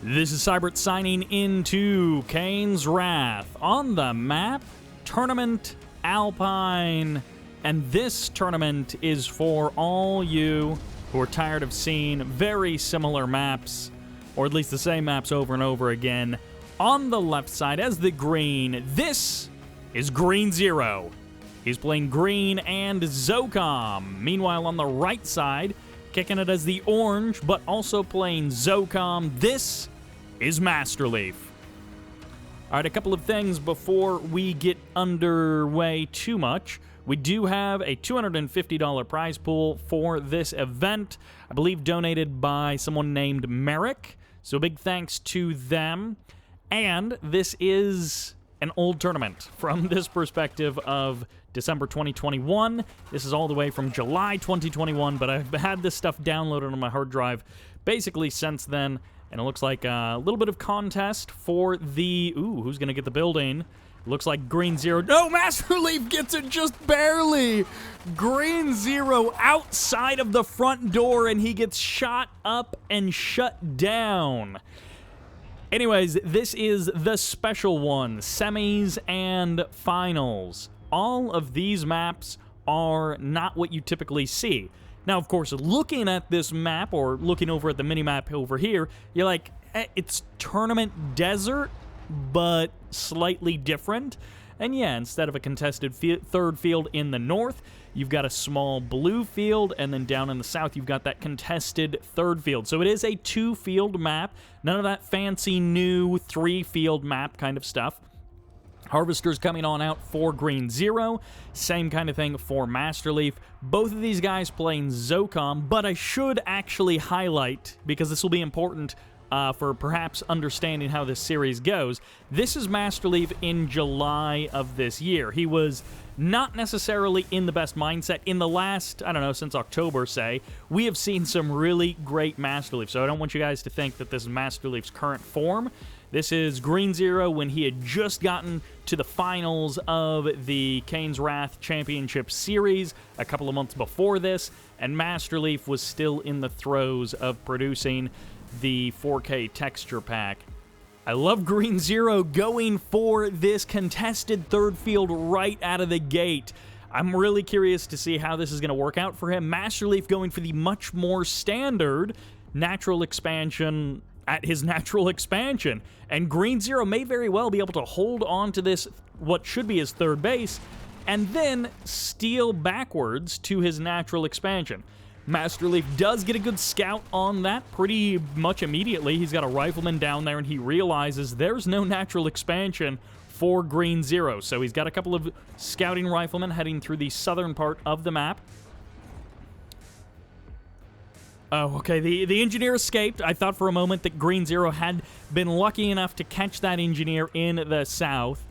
This is Cybert signing into Kane's Wrath on the map Tournament Alpine. And this tournament is for all you who are tired of seeing very similar maps, or at least the same maps over and over again. On the left side, as the green, this is Green Zero. He's playing green and Zocom. Meanwhile, on the right side, kicking it as the orange, but also playing Zocom, this is Masterleaf. All right, a couple of things before we get underway too much. We do have a $250 prize pool for this event, I believe donated by someone named Marek, so big thanks to them. And this is an old tournament from this perspective of December 2021. This is all the way from July 2021, but I've had this stuff downloaded on my hard drive basically since then, and it looks like a little bit of contest for the... Ooh, who's going to get the building? Looks like Green Zero... No, Masterleaf gets it just barely! Green Zero outside of the front door, and he gets shot up and shut down. Anyways, this is the special one, semis and finals. All of these maps are not what you typically see. Now, of course, looking at this map, or looking over at the mini-map over here, you're like, it's Tournament Desert, but slightly different. And yeah, instead of a contested third field in the north, you've got a small blue field, and then down in the south, you've got that contested third field. So it is a two-field map, none of that fancy new three-field map kind of stuff. Harvester's coming on out for Green Zero, same kind of thing for Masterleaf. Both of these guys playing Zocom, but I should actually highlight, because this will be important for perhaps understanding how this series goes. This is Masterleaf in July of this year. He was not necessarily in the best mindset. In the last, I don't know, since October, say, we have seen some really great Masterleaf, so I don't want you guys to think that this is Masterleaf's current form. This is Green Zero when he had just gotten to the finals of the Kane's Wrath Championship Series a couple of months before this, and Masterleaf was still in the throes of producing the 4K texture pack. I love Green Zero going for this contested third field right out of the gate. I'm really curious to see how this is going to work out for him. Masterleaf going for the much more standard natural expansion at his natural expansion. And Green Zero may very well be able to hold on to this, what should be his third base, and then steal backwards to his natural expansion. Masterleaf does get a good scout on that pretty much immediately. He's got a rifleman down there, and he realizes there's no natural expansion for Green Zero. So he's got a couple of scouting riflemen heading through the southern part of the map. Oh, okay, the engineer escaped. I thought for a moment that Green Zero had been lucky enough to catch that engineer in the south,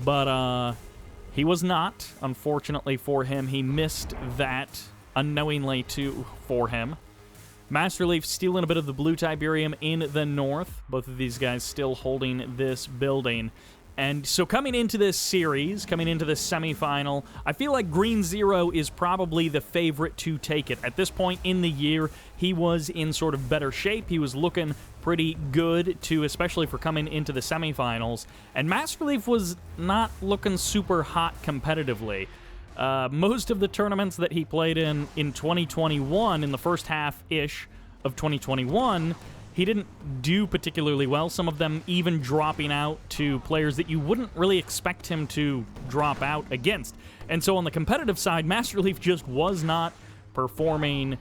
but he was not, unfortunately for him. He missed that unknowingly for him. Masterleaf stealing a bit of the blue Tiberium in the north. Both of these guys still holding this building. And so coming into this series, coming into this semifinal, I feel like Green Zero is probably the favorite to take it. At this point in the year, he was in sort of better shape. He was looking pretty good, especially for coming into the semifinals. And Masterleaf was not looking super hot competitively. Most of the tournaments that he played in 2021, in the first half-ish of 2021, he didn't do particularly well, some of them even dropping out to players that you wouldn't really expect him to drop out against. And so on the competitive side, Masterleaf just was not performing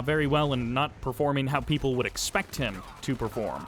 very well and not performing how people would expect him to perform.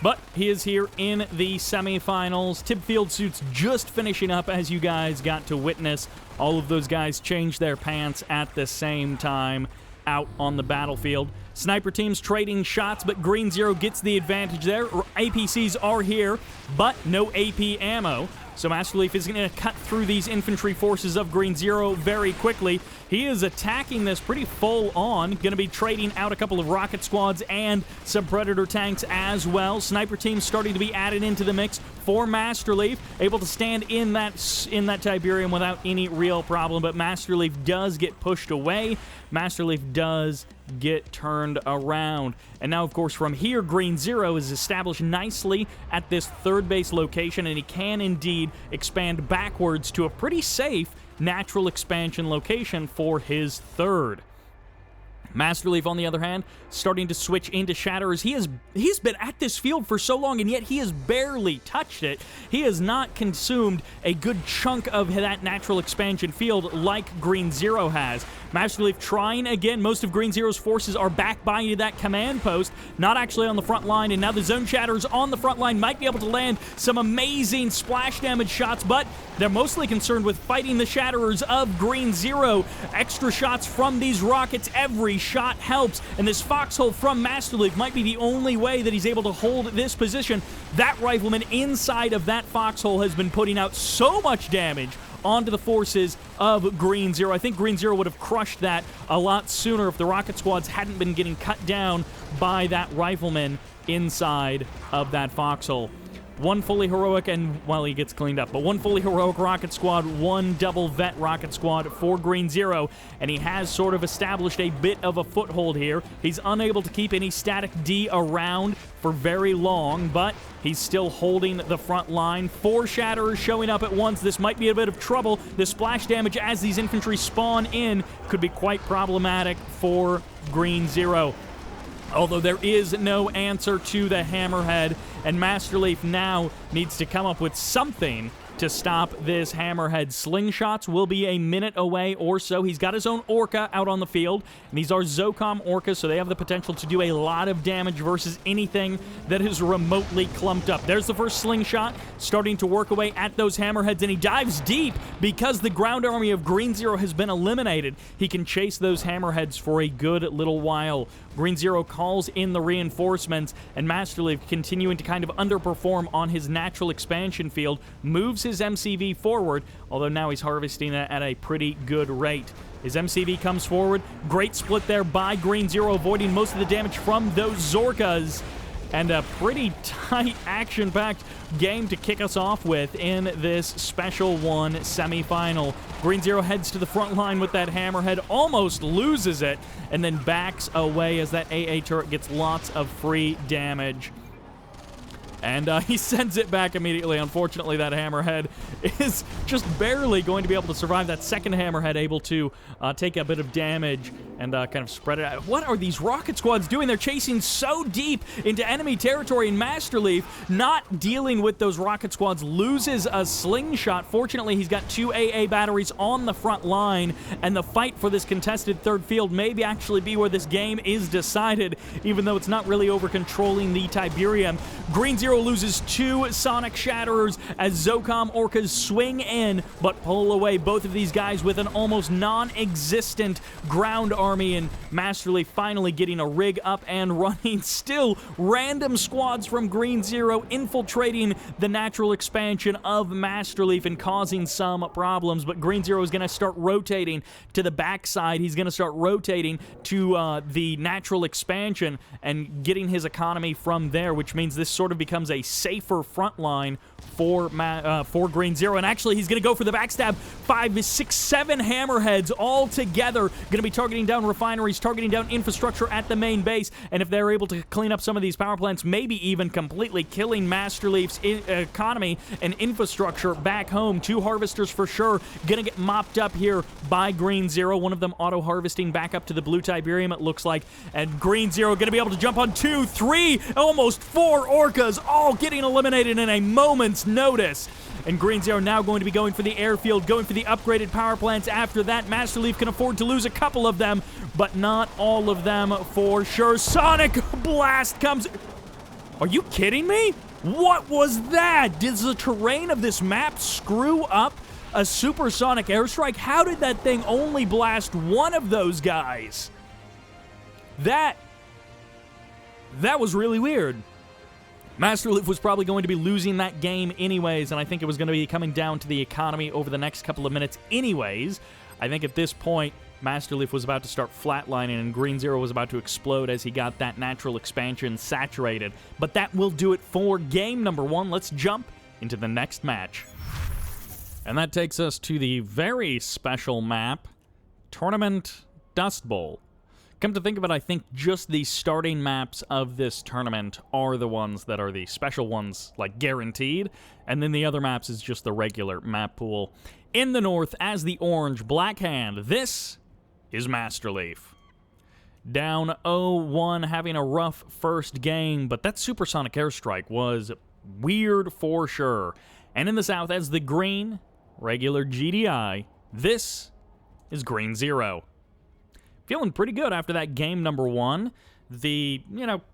But he is here in the semifinals. Tib Field Suits just finishing up, as you guys got to witness. All of those guys changed their pants at the same time out on the battlefield. Sniper teams trading shots, but Green Zero gets the advantage there. APCs are here, but no AP ammo. So Masterleaf is going to cut through these infantry forces of Green Zero very quickly. he is attacking this pretty full on. Going to be trading out a couple of rocket squads and some Predator tanks as well. Sniper teams starting to be added into the mix for Master Leaf, able to stand in that Tiberium without any real problem, but Master Leaf does get pushed away. Master Leaf does get turned around. And now, of course, from here, Green Zero is established nicely at this third base location, and he can indeed expand backwards to a pretty safe natural expansion location for his third. Master Leaf, on the other hand, starting to switch into Shatterers. He's been at this field for so long, and yet he has barely touched it. He has not consumed a good chunk of that natural expansion field like Green Zero has. Master Leaf trying again. Most of Green Zero's forces are back by that command post, not actually on the front line, and now the Zone Shatterers on the front line might be able to land some amazing splash damage shots, but they're mostly concerned with fighting the Shatterers of Green Zero. Extra shots from these rockets, every shot helps, and this foxhole from Master Leaf might be the only way that he's able to hold this position. That rifleman inside of that foxhole has been putting out so much damage onto the forces of Green Zero. I think Green Zero would have crushed that a lot sooner if the rocket squads hadn't been getting cut down by that rifleman inside of that foxhole. One fully heroic, and, well, he gets cleaned up, but one fully heroic rocket squad, one double vet rocket squad for Green Zero, and he has sort of established a bit of a foothold here. He's unable to keep any static D around for very long, but he's still holding the front line. 4 Shatterers showing up at once. This might be a bit of trouble. The splash damage as these infantry spawn in could be quite problematic for Green Zero. Although there is no answer to the Hammerhead, and Master Leaf now needs to come up with something to stop this Hammerhead. Slingshots will be a minute away or so. He's got his own Orca out on the field, and these are Zocom Orcas, so they have the potential to do a lot of damage versus anything that is remotely clumped up. There's the first slingshot, starting to work away at those Hammerheads, and he dives deep because the ground army of Green Zero has been eliminated. He can chase those Hammerheads for a good little while. Green Zero calls in the reinforcements, and Master Leaf, continuing to kind of underperform on his natural expansion field, moves his MCV forward, although now he's harvesting it at a pretty good rate. His MCV comes forward. Great split there by Green Zero, avoiding most of the damage from those Zorkas. And a pretty tight, action-packed game to kick us off with in this Special 1 semifinal. Green Zero heads to the front line with that Hammerhead, almost loses it, and then backs away as that AA turret gets lots of free damage. And he sends it back immediately. Unfortunately, that Hammerhead is just barely going to be able to survive. That second Hammerhead able to take a bit of damage and kind of spread it out. What are these rocket squads doing? They're chasing so deep into enemy territory, and Master Leaf, not dealing with those rocket squads, loses a slingshot. Fortunately, he's got 2 AA batteries on the front line, and the fight for this contested third field may actually be where this game is decided, even though it's not really over controlling the Tiberium. Green Zero loses 2 Sonic Shatterers as Zocom Orcas swing in, but pull away both of these guys with an almost non-existent ground army, and Master Leaf finally getting a rig up and running. Still random squads from Green Zero infiltrating the natural expansion of Master Leaf and causing some problems, but Green Zero is going to start rotating to the backside. He's going to start rotating to the natural expansion and getting his economy from there, which means this sort of becomes a safer front line for Green Zero. And actually, he's going to go for the backstab. 5, 6, 7 Hammerheads all together. Going to be targeting down refineries, targeting down infrastructure at the main base. And if they're able to clean up some of these power plants, maybe even completely killing Master Leaf's economy and infrastructure back home. 2 harvesters for sure. Going to get mopped up here by Green Zero. One of them auto-harvesting back up to the blue Tiberium, it looks like. And Green Zero going to be able to jump on 2, 3, almost 4 Orcas, all getting eliminated in a moment's notice. And Green Zero now going to be going for the airfield, going for the upgraded power plants. After that, Master Leaf can afford to lose a couple of them, but not all of them for sure. Sonic Blast comes... Are you kidding me? What was that? Does the terrain of this map screw up a supersonic airstrike? How did that thing only blast one of those guys? That was really weird. Master Leaf was probably going to be losing that game anyways, and I think it was going to be coming down to the economy over the next couple of minutes anyways. I think at this point, Masterleaf was about to start flatlining, and Green Zero was about to explode as he got that natural expansion saturated. But that will do it for game number 1. Let's jump into the next match. And that takes us to the very special map, Tournament Dust Bowl. Come to think of it, I think just the starting maps of this tournament are the ones that are the special ones, like guaranteed, and then the other maps is just the regular map pool. In the north, as the orange Black Hand, this is Masterleaf. Down 0-1, having a rough first game, but that supersonic airstrike was weird for sure. And in the south, as the green, regular GDI, this is Green Zero. Feeling pretty good after that game number 1. The,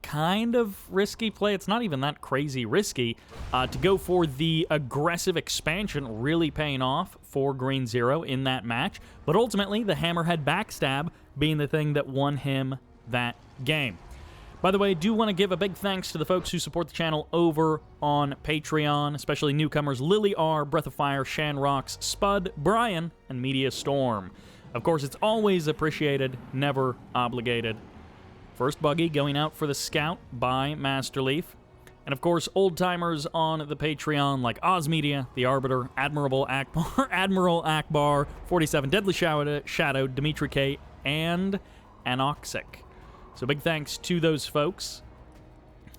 kind of risky play, it's not even that crazy risky, to go for the aggressive expansion, really paying off for Green Zero in that match. But ultimately, the Hammerhead backstab being the thing that won him that game. By the way, I do want to give a big thanks to the folks who support the channel over on Patreon, especially newcomers Lily R, Breathofire, Shanrox, Spud, Brian, and Mediastorm. Of course, it's always appreciated, never obligated. First buggy going out for the Scout by Masterleaf. And of course, old-timers on the Patreon like Ozmedia, TheArbiter, Admiral Akbar, 47, Deadly Shadow, Dmitry K, and Anoxic. So big thanks to those folks.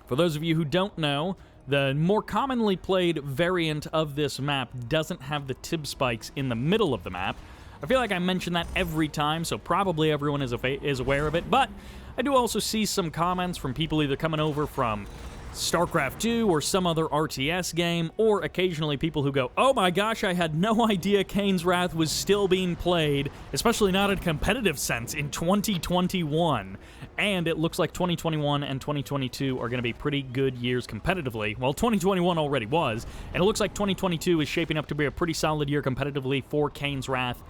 For those of you who don't know, the more commonly played variant of this map doesn't have the tib spikes in the middle of the map. I feel like I mention that every time, so probably everyone is aware of it, but I do also see some comments from people either coming over from StarCraft 2 or some other RTS game, or occasionally people who go, oh my gosh, I had no idea Kane's Wrath was still being played, especially not in a competitive sense, in 2021. And it looks like 2021 and 2022 are going to be pretty good years competitively. Well, 2021 already was, and it looks like 2022 is shaping up to be a pretty solid year competitively for Kane's Wrath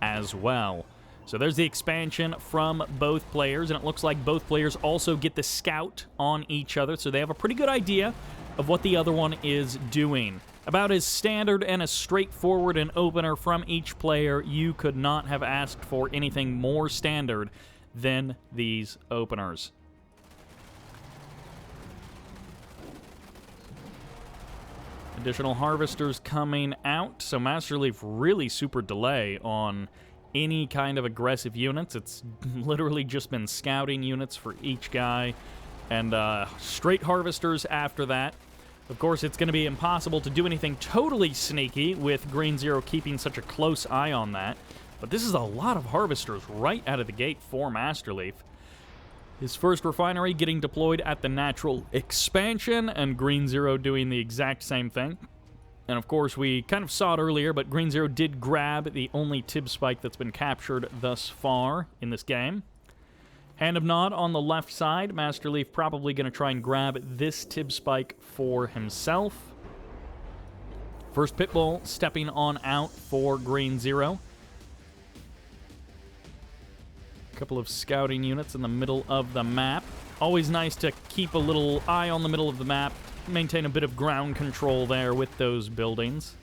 as well. So there's the expansion from both players, and it looks like both players also get the scout on each other, so they have a pretty good idea of what the other one is doing. About as standard and as straightforward an opener from each player, you could not have asked for anything more standard than these openers. Additional harvesters coming out, so Masterleaf really super delay on any kind of aggressive units. It's literally just been scouting units for each guy, and straight harvesters after that. Of course, it's going to be impossible to do anything totally sneaky with Green Zero keeping such a close eye on that, but this is a lot of harvesters right out of the gate for Masterleaf. His first refinery getting deployed at the natural expansion, and Green Zero doing the exact same thing. And of course, we kind of saw it earlier, but Green Zero did grab the only tib spike that's been captured thus far in this game. Hand of Nod on the left side. Masterleaf probably going to try and grab this tib spike for himself. First Pitbull stepping on out for Green Zero. Couple of scouting units in the middle of the map. Always nice to keep a little eye on the middle of the map, maintain a bit of ground control there with those buildings.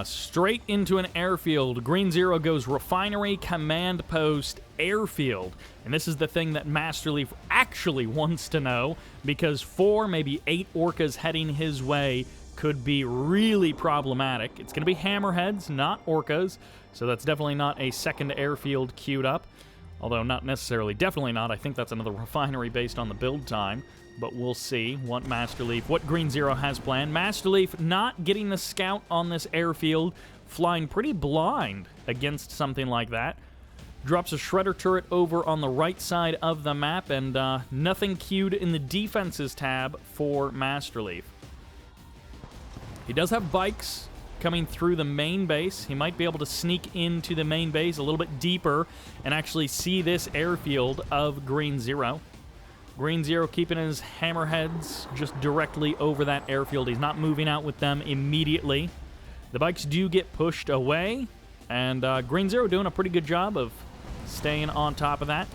Straight into an airfield. Green Zero goes refinery, command post, airfield. And this is the thing that Masterleaf actually wants to know, because 4, maybe 8 orcas heading his way could be really problematic. It's going to be hammerheads, not orcas, so that's definitely not a second airfield queued up. Although not necessarily, definitely not. I think that's another refinery based on the build time. But we'll see what Green Zero has planned. Masterleaf not getting the scout on this airfield, flying pretty blind against something like that. Drops a shredder turret over on the right side of the map, and nothing queued in the defenses tab for Masterleaf. He does have bikes coming through the main base. He might be able to sneak into the main base a little bit deeper and actually see this airfield of Green Zero. Green Zero keeping his hammerheads just directly over that airfield. He's not moving out with them immediately. The bikes do get pushed away, and Green Zero doing a pretty good job of staying on top of that.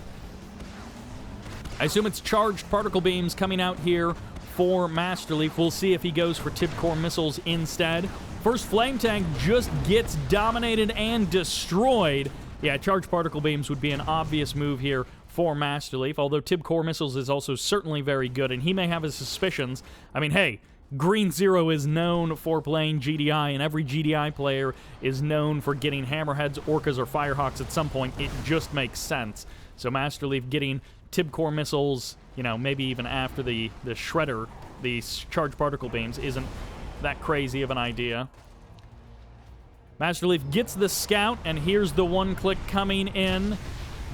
I assume it's charged particle beams coming out here for Masterleaf. We'll see if he goes for tip core missiles instead. First flame tank just gets dominated and destroyed. Yeah, charged particle beams would be an obvious move here for Masterleaf, although tip core missiles is also certainly very good, and he may have his suspicions. I mean, hey, Green Zero is known for playing GDI, and every GDI player is known for getting Hammerheads, Orcas, or Firehawks at some point. It just makes sense. So Masterleaf getting tip core missiles, you know, maybe even after the Shredder, the charged particle beams, isn't that crazy of an idea. Masterleaf gets the scout, and here's the one-click coming in.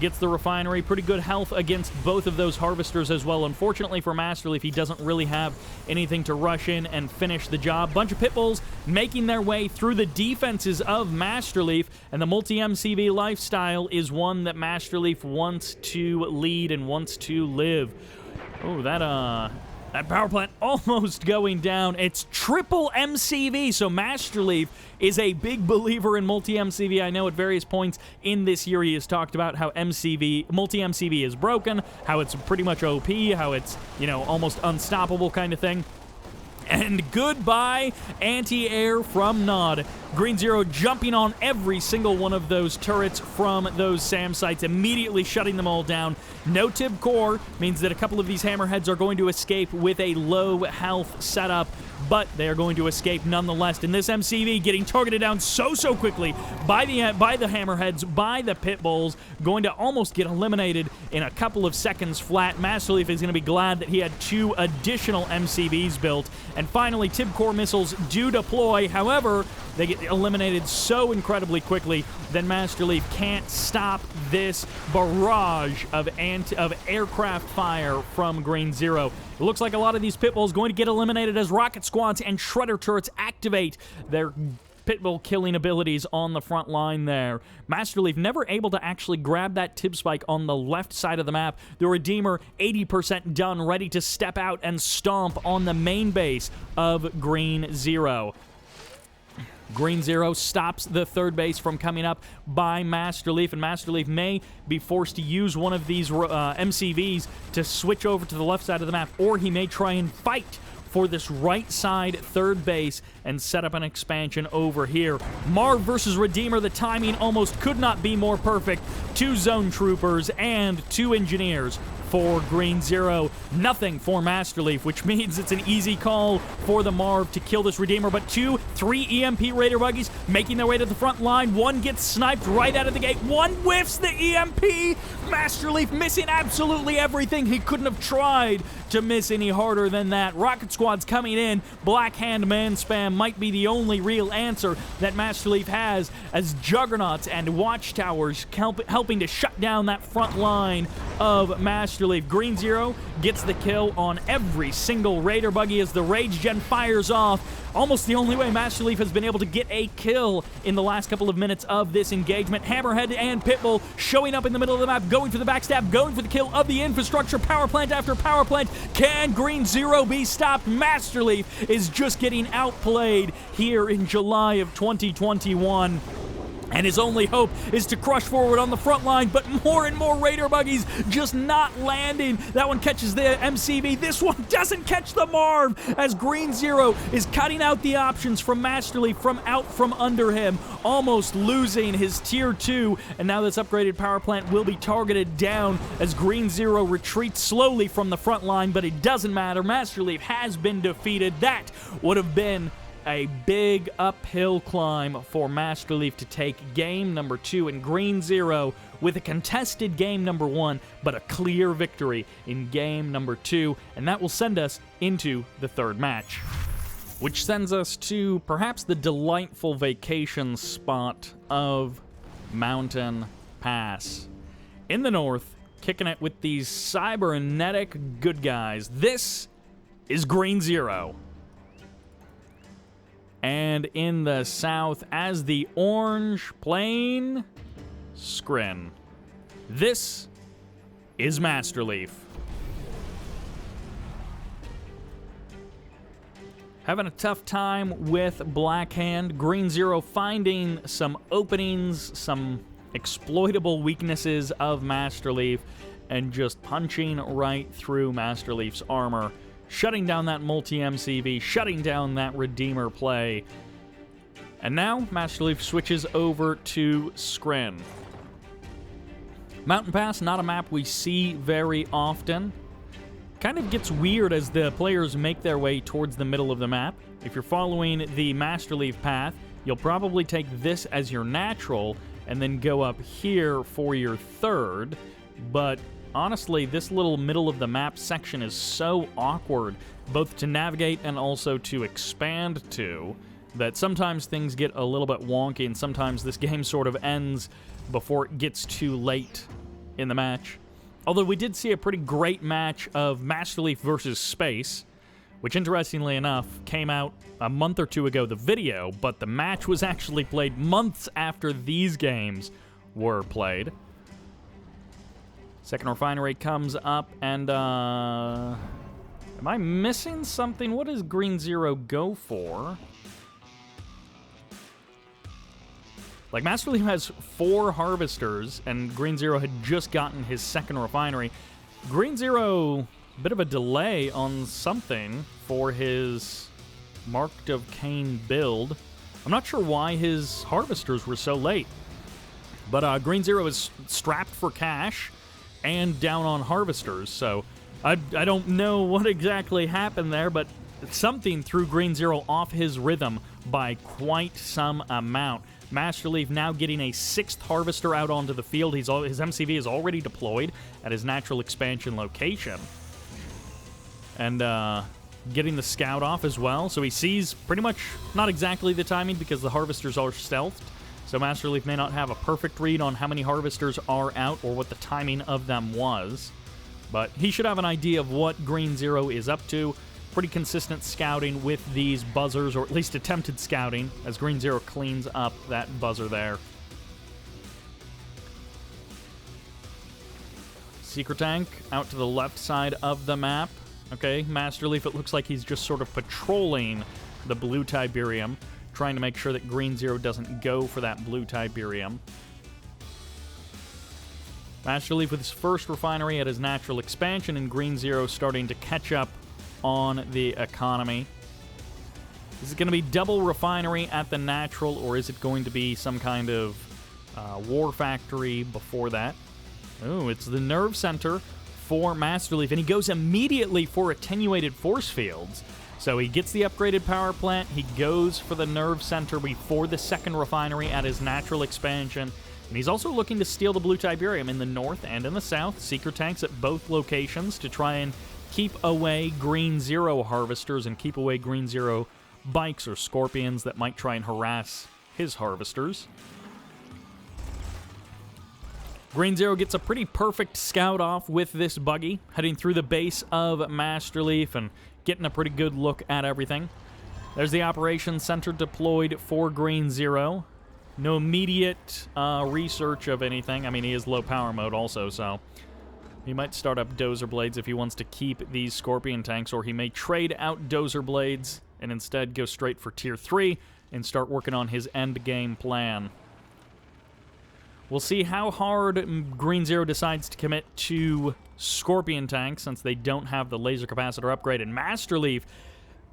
Gets the refinery. Pretty good health against both of those harvesters as well. Unfortunately for Masterleaf, he doesn't really have anything to rush in and finish the job. Bunch of Pitbulls making their way through the defenses of Masterleaf, and the multi-MCV lifestyle is one that Masterleaf wants to lead and wants to live. Oh, that power plant almost going down. It's triple MCV, so Masterleaf is a big believer in multi-MCV. I know at various points in this year he has talked about how multi-MCV is broken, how it's pretty much OP, how it's, you know, almost unstoppable kind of thing. And goodbye, anti-air from Nod. Green Zero jumping on every single one of those turrets from those SAM sites, immediately shutting them all down. No tib core means that a couple of these Hammerheads are going to escape with a low health setup, but they are going to escape nonetheless. And this MCV getting targeted down so quickly by the Hammerheads, by the Pitbulls, going to almost get eliminated in a couple of seconds flat. Masterleaf is going to be glad that he had 2 additional MCVs built. And finally, tib core missiles do deploy. However, they get eliminated so incredibly quickly that Masterleaf can't stop this barrage of aircraft fire from Green Zero. It looks like a lot of these Pitbulls going to get eliminated as rocket squads and shredder turrets activate their Pitbull killing abilities on the front line there. Masterleaf never able to actually grab that tib spike on the left side of the map. The Redeemer 80% done, ready to step out and stomp on the main base of Green Zero. Green Zero stops the third base from coming up by Masterleaf, and Masterleaf may be forced to use one of these MCVs to switch over to the left side of the map, or he may try and fight for this right side third base and set up an expansion over here. Marv versus Redeemer, the timing almost could not be more perfect. 2 zone troopers and 2 engineers for Green Zero. Nothing for Masterleaf, which means it's an easy call for the Marv to kill this Redeemer, but 3 EMP Raider buggies making their way to the front line. 1 gets sniped right out of the gate. 1 whiffs the EMP. Masterleaf missing absolutely everything. He couldn't have tried to miss any harder than that. Rocket squads coming in. Black Hand man spam might be the only real answer that Masterleaf has, as Juggernauts and Watchtowers helping to shut down that front line of Masterleaf. Green Zero gets the kill on every single Raider buggy as the Rage Gen fires off. Almost the only way Masterleaf has been able to get a kill in the last couple of minutes of this engagement. Hammerhead and Pitbull showing up in the middle of the map, going for the backstab, going for the kill of the infrastructure. Power plant after power plant. Can Green Zero be stopped? Masterleaf is just getting outplayed here in July of 2021. And his only hope is to crush forward on the front line, but more and more Raider buggies just not landing. That one catches the MCV. This one doesn't catch the Marv, as Green Zero is cutting out the options from Masterleaf from under him, almost losing his tier 2. And now this upgraded power plant will be targeted down as Green Zero retreats slowly from the front line, but it doesn't matter. Masterleaf has been defeated. That would have been a big uphill climb for Masterleaf to take game number 2 in Green Zero, with a contested game number 1, but a clear victory in game number 2, and that will send us into the third match, which sends us to perhaps the delightful vacation spot of Mountain Pass. In the north, kicking it with these cybernetic good guys. This is Green Zero. And in the south, as the orange plane, Scrin. This is Masterleaf. Having a tough time with Black Hand. Green Zero finding some openings, some exploitable weaknesses of Masterleaf, and just punching right through Masterleaf's armor, shutting down that multi-MCV, shutting down that Redeemer play. And now, Master Leaf switches over to Skrin. Mountain Pass, not a map we see very often. Kind of gets weird as the players make their way towards the middle of the map. If you're following the Master Leaf path, you'll probably take this as your natural and then go up here for your third. But honestly, this little middle of the map section is so awkward, both to navigate and also to expand to, that sometimes things get a little bit wonky, and sometimes this game sort of ends before it gets too late in the match. Although we did see a pretty great match of Master Leaf versus Space, which interestingly enough came out a month or two ago, the video, but the match was actually played months after these games were played. Second Refinery comes up, and am I missing something? What does Green Zero go for? Like, Master Leaf has 4 Harvesters, and Green Zero had just gotten his second Refinery. Green Zero, a bit of a delay on something for his Marked of Kane build. I'm not sure why his Harvesters were so late. But Green Zero is strapped for cash and down on Harvesters, so I don't know what exactly happened there, but something threw Green Zero off his rhythm by quite some amount. Master Leaf now getting a 6th Harvester out onto the field. His MCV is already deployed at his natural expansion location. And getting the scout off as well. So he sees pretty much not exactly the timing because the Harvesters are stealthed. So Master Leaf may not have a perfect read on how many Harvesters are out or what the timing of them was. But he should have an idea of what Green Zero is up to. Pretty consistent scouting with these buzzers, or at least attempted scouting, as Green Zero cleans up that buzzer there. Secret Tank out to the left side of the map. Okay, Master Leaf, it looks like he's just sort of patrolling the blue Tiberium, trying to make sure that Green Zero doesn't go for that blue Tiberium. Master Leaf with his first refinery at his natural expansion, and Green Zero starting to catch up on the economy. Is it going to be double refinery at the natural, or is it going to be some kind of war factory before that? Oh, it's the nerve center for Master Leaf, and he goes immediately for attenuated force fields. So he gets the upgraded power plant, he goes for the nerve center before the second refinery at his natural expansion, and he's also looking to steal the blue Tiberium in the north and in the south. Secret tanks at both locations to try and keep away Green Zero Harvesters and keep away Green Zero bikes or scorpions that might try and harass his Harvesters. Green Zero gets a pretty perfect scout off with this buggy, heading through the base of Master Leaf and getting a pretty good look at everything. There's the Operations Center deployed for Green Zero. No immediate research of anything. I mean, he is low power mode also, so he might start up Dozer Blades if he wants to keep these Scorpion tanks, or he may trade out Dozer Blades and instead go straight for Tier 3 and start working on his endgame plan. We'll see how hard Green Zero decides to commit to Scorpion tanks since they don't have the laser capacitor upgrade. And Master Leaf,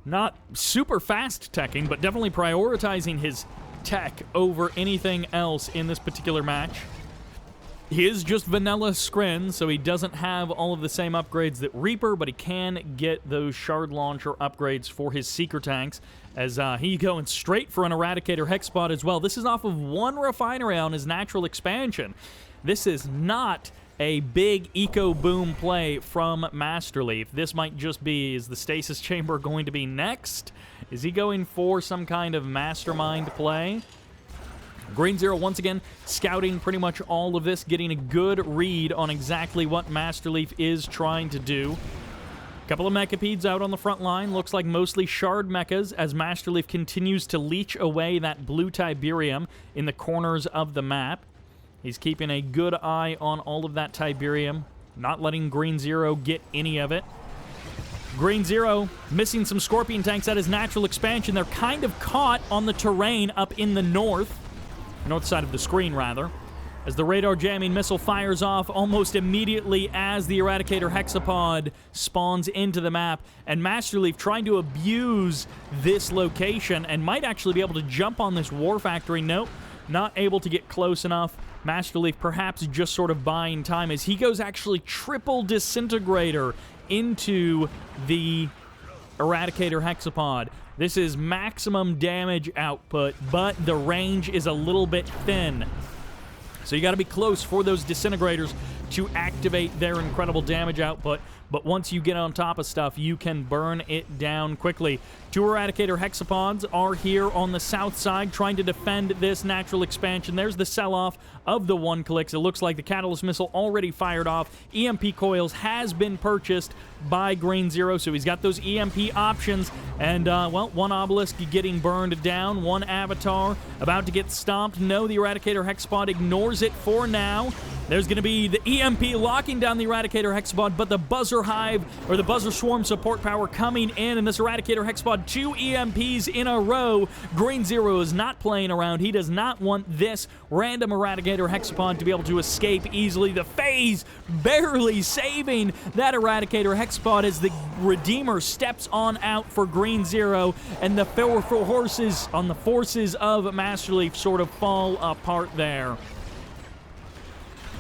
not super fast teching, but definitely prioritizing his tech over anything else in this particular match. He is just vanilla Skrin, so he doesn't have all of the same upgrades that Reaper, but he can get those Shard Launcher upgrades for his Seeker tanks, as he's going straight for an Eradicator Hexbot as well. This is off of 1 refinery on his natural expansion. This is not a big eco-boom play from Master Leaf. This might just be, is the Stasis Chamber going to be next? Is he going for some kind of mastermind play? Green Zero, once again, scouting pretty much all of this, getting a good read on exactly what Master Leaf is trying to do. A couple of Mechapedes out on the front line. Looks like mostly Shard Mechas as Master Leaf continues to leech away that blue Tiberium in the corners of the map. He's keeping a good eye on all of that Tiberium, not letting Green Zero get any of it. Green Zero missing some Scorpion tanks at his natural expansion. They're kind of caught on the terrain up in the north side of the screen, rather. as the radar jamming missile fires off almost immediately as the Eradicator Hexapod spawns into the map. And Masterleaf trying to abuse this location and might actually be able to jump on this War Factory. Nope, not able to get close enough. Masterleaf perhaps just sort of buying time as he goes actually triple Disintegrator into the Eradicator Hexapod. This is maximum damage output, but the range is a little bit thin. So you got to be close for those disintegrators to activate their incredible damage output. But once you get on top of stuff, you can burn it down quickly. 2 Eradicator Hexapods are here on the south side trying to defend this natural expansion. There's the sell-off of the 1-clicks. It looks like the Catalyst Missile already fired off. EMP Coils has been purchased by Green Zero, so he's got those EMP options. And, well, 1 Obelisk getting burned down. 1 Avatar about to get stomped. No, the Eradicator Hexapod ignores it for now. There's going to be the EMP locking down the Eradicator Hexapod, but the Buzzer Hive, or the Buzzer Swarm support power coming in, and this Eradicator Hexapod, 2 EMPs in a row. Green Zero is not playing around. He does not want this random Eradicator Hexapod to be able to escape easily. The Phase barely saving that Eradicator Hexapod as the Redeemer steps on out for Green Zero, and the forces on the forces of Masterleaf sort of fall apart there.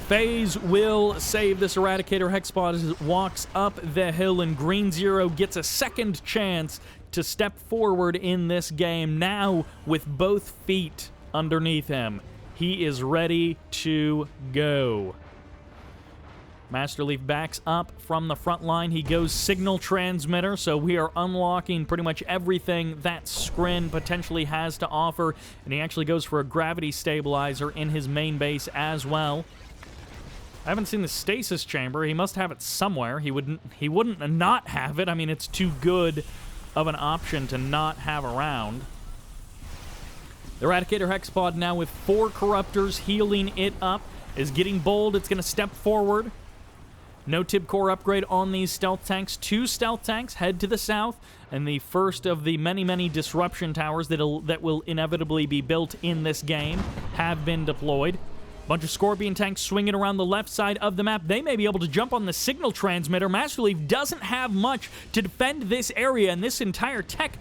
Phase will save this Eradicator Hexapod as it walks up the hill, and Green Zero gets a second chance to step forward in this game, now with both feet underneath him. He is ready to go. Masterleaf backs up from the front line. He goes Signal Transmitter, so we are unlocking pretty much everything that Skrin potentially has to offer, and he actually goes for a Gravity Stabilizer in his main base as well. I haven't seen the Stasis Chamber. He must have it somewhere. He wouldn't not have it. I mean, it's too good of an option to not have around. The Eradicator Hexapod now with 4 Corruptors healing it up is getting bold. It's going to step forward. No Tib Core upgrade on these stealth tanks. 2 stealth tanks head to the south, and the first of the many, many disruption towers that will inevitably be built in this game have been deployed. Bunch of Scorpion tanks swinging around the left side of the map. They may be able to jump on the Signal Transmitter. Masterleaf doesn't have much to defend this area, and this entire tech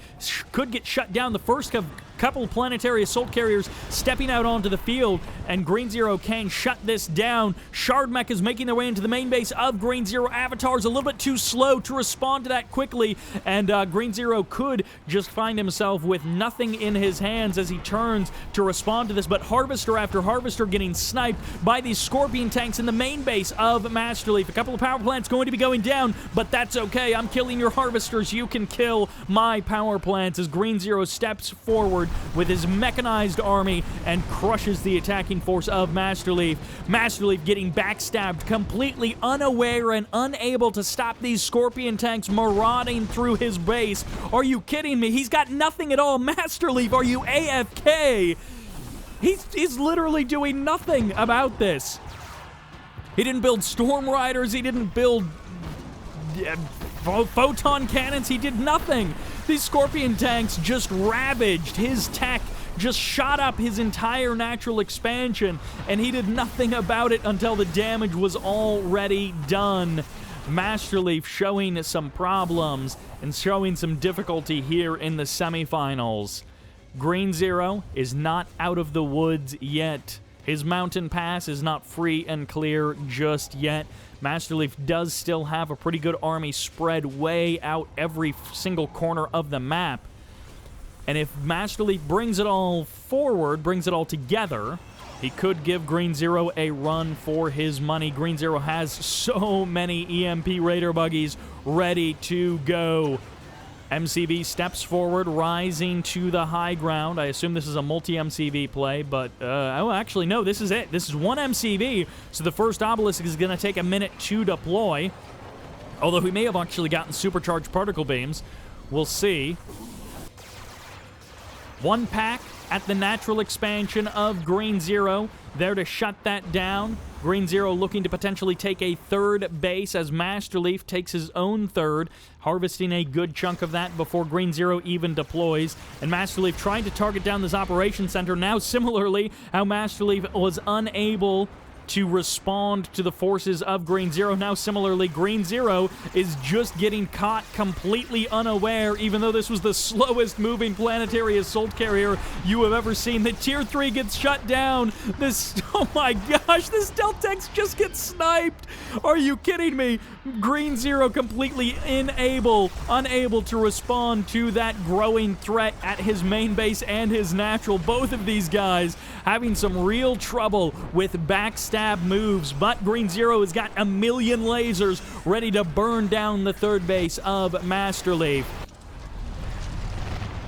could get shut down. The first couple planetary assault carriers stepping out onto the field, and Green Zero can shut this down. Shard Mech is making their way into the main base of Green Zero. Avatar's a little bit too slow to respond to that quickly, and Green Zero could just find himself with nothing in his hands as he turns to respond to this, but Harvester after Harvester getting sniped by these Scorpion tanks in the main base of Masterleaf. A couple of power plants going to be going down, but that's okay. I'm killing your Harvesters. You can kill my power plants as Green Zero steps forward with his mechanized army and crushes the attacking force of Masterleaf. Masterleaf getting backstabbed, completely unaware and unable to stop these Scorpion tanks marauding through his base. Are you kidding me? He's got nothing at all. Masterleaf, are you AFK? He's literally doing nothing about this. He didn't build Storm Riders. He didn't build photon cannons. He did nothing. These Scorpion tanks just ravaged his tech, just shot up his entire natural expansion, and he did nothing about it until the damage was already done. Masterleaf showing some problems and showing some difficulty here in the semifinals. Green Zero is not out of the woods yet. His mountain pass is not free and clear just yet. Masterleaf does still have a pretty good army spread way out every single corner of the map. And if Masterleaf brings it all forward, brings it all together, he could give Green Zero a run for his money. Green Zero has so many EMP Raider buggies ready to go. MCV steps forward, rising to the high ground. I assume this is a multi-MCV play, but, oh, actually, no, this is it. This is 1 MCV, so the first Obelisk is going to take a minute to deploy, although he may have actually gotten supercharged particle beams. We'll see. 1 pack at the natural expansion of Green Zero, there to shut that down. Green Zero looking to potentially take a third base as Master Leaf takes his own third, harvesting a good chunk of that before Green Zero even deploys. And Master Leaf trying to target down this operation center. Now, similarly, how Master Leaf was unable to respond to the forces of Green Zero. Now, similarly, Green Zero is just getting caught completely unaware, even though this was the slowest moving planetary assault carrier you have ever seen. The Tier 3 gets shut down. Oh my gosh, this Deltex just gets sniped. Are you kidding me? Green Zero completely unable to respond to that growing threat at his main base and his natural. Both of these guys having some real trouble with backstab moves, but Green Zero has got a million lasers ready to burn down the third base of Master Leaf.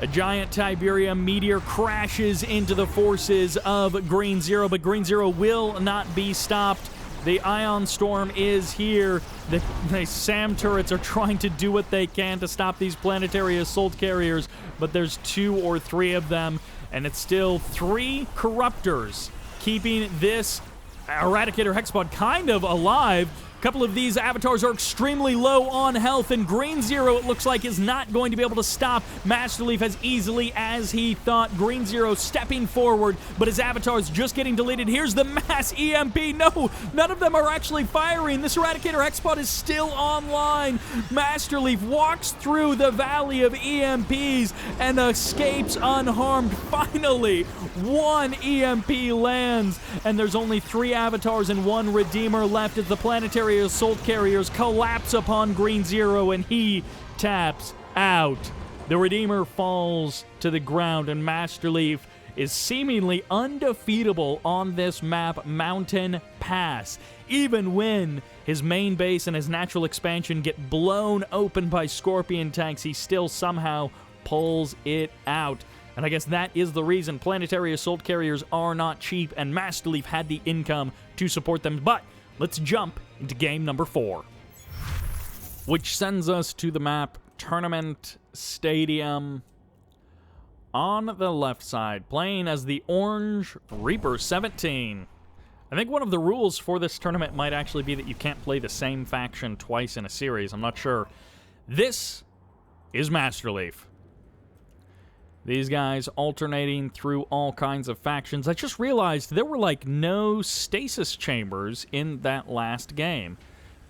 A giant Tiberium meteor crashes into the forces of Green Zero, but Green Zero will not be stopped. The Ion Storm is here. The SAM turrets are trying to do what they can to stop these planetary assault carriers, but there's 2 or 3 of them, and it's still 3 Corruptors keeping this Eradicator Hexpod kind of alive. A couple of these avatars are extremely low on health, and Green Zero, it looks like, is not going to be able to stop Master Leaf as easily as he thought. Green Zero stepping forward, but his avatar's just getting deleted. Here's the mass EMP. No, none of them are actually firing. This Eradicator Hexpod is still online. Master Leaf walks through the valley of EMPs and escapes unharmed. Finally, 1 EMP lands, and there's only 3 avatars and 1 Redeemer left as the planetary assault carriers collapse upon Green Zero, and he taps out. The Redeemer falls to the ground, and Master Leaf is seemingly undefeatable on this map, Mountain Pass. Even when his main base and his natural expansion get blown open by Scorpion tanks, he still somehow pulls it out. And I guess that is the reason planetary assault carriers are not cheap, and Master Leaf had the income to support them. But let's jump into game number 4, which sends us to the map Tournament Stadium. On the left side, playing as the Orange Reaper 17. I think one of the rules for this tournament might actually be that you can't play the same faction twice in a series. I'm not sure. This is Master Leaf. These guys alternating through all kinds of factions. I just realized there were, like, no stasis chambers in that last game.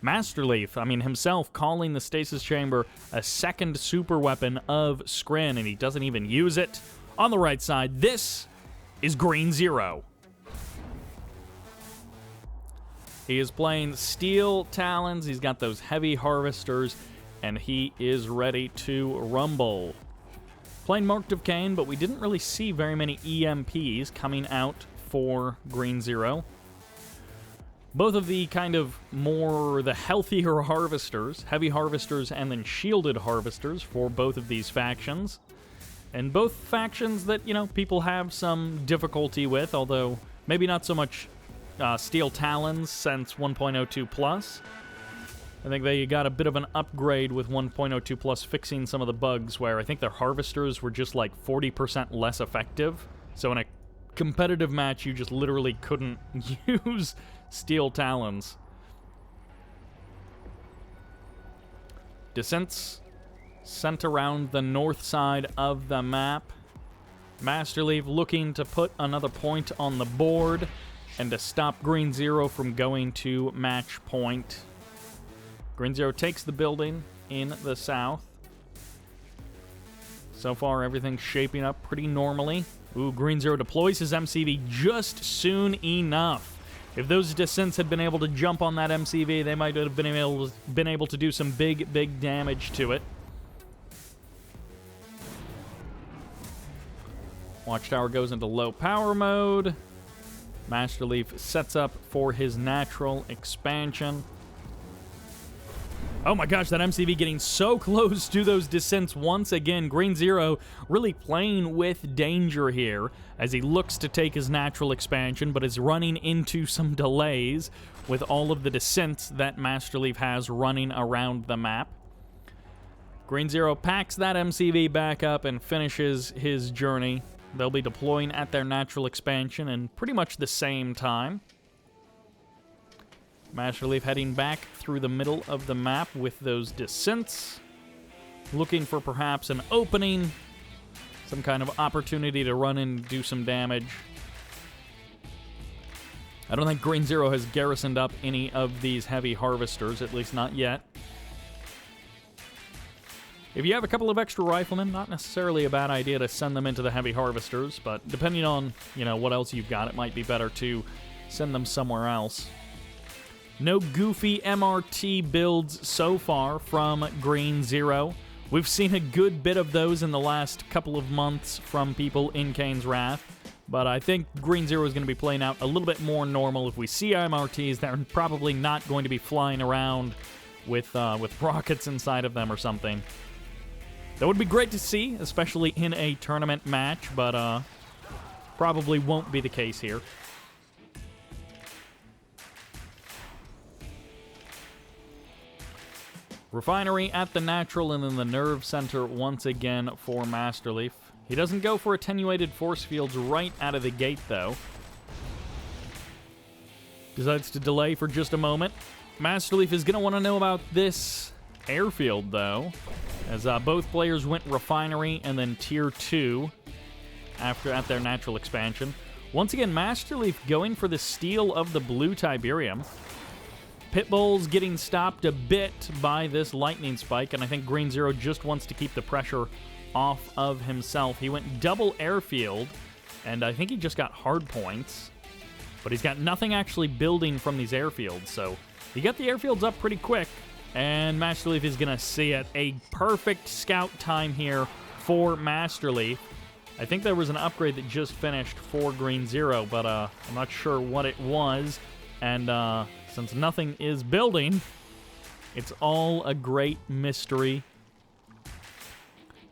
Master Leaf, himself calling the stasis chamber a second super weapon of Skrin, and he doesn't even use it. On the right side, this is Green Zero. He is playing Steel Talons. He's got those heavy harvesters, and he is ready to rumble. Playing Marked of Kane, but we didn't really see very many EMPs coming out for Green Zero. Both of the kind of the healthier harvesters, heavy harvesters and then shielded harvesters for both of these factions. And both factions that, people have some difficulty with, although maybe not so much Steel Talons since 1.02 Plus. I think they got a bit of an upgrade with 1.02 Plus fixing some of the bugs where I think their harvesters were just like 40% less effective. So in a competitive match, you just literally couldn't use Steel Talons. Descents sent around the north side of the map. Master Leaf looking to put another point on the board and to stop Green Zero from going to match point. Green Zero takes the building in the south. So far, everything's shaping up pretty normally. Ooh, Green Zero deploys his MCV just soon enough. If those descents had been able to jump on that MCV, they might have been able to do some big damage to it. Watchtower goes into low power mode. Master Leaf sets up for his natural expansion. Oh my gosh, that MCV getting so close to those descents once again. Green Zero really playing with danger here as he looks to take his natural expansion, but is running into some delays with all of the descents that Master Leaf has running around the map. Green Zero packs that MCV back up and finishes his journey. They'll be deploying at their natural expansion in pretty much the same time. Master Leaf heading back through the middle of the map with those descents. Looking for perhaps an opening, some kind of opportunity to run in and do some damage. I don't think Green Zero has garrisoned up any of these heavy harvesters, at least not yet. If you have a couple of extra riflemen, not necessarily a bad idea to send them into the heavy harvesters, but depending on, what else you've got, it might be better to send them somewhere else. No goofy MRT builds so far from Green Zero. We've seen a good bit of those in the last couple of months from people in Kane's Wrath, but I think Green Zero is going to be playing out a little bit more normal. If we see MRTs, they're probably not going to be flying around with rockets inside of them or something. That would be great to see, especially in a tournament match, but probably won't be the case here. Refinery at the natural, and then the nerve center once again for Master Leaf. He doesn't go for attenuated force fields right out of the gate, though. Decides to delay for just a moment. Master Leaf is going to want to know about this airfield, though, as both players went refinery and then tier 2 at their natural expansion. Once again, Master Leaf going for the steal of the blue Tiberium. Pitbull's getting stopped a bit by this lightning spike, and I think Green Zero just wants to keep the pressure off of himself. He went double airfield, and I think he just got hard points, but he's got nothing actually building from these airfields, so he got the airfields up pretty quick, and Master Leaf is going to see it. A perfect scout time here for Master Leaf. I think there was an upgrade that just finished for Green Zero, but I'm not sure what it was, and since nothing is building, it's all a great mystery.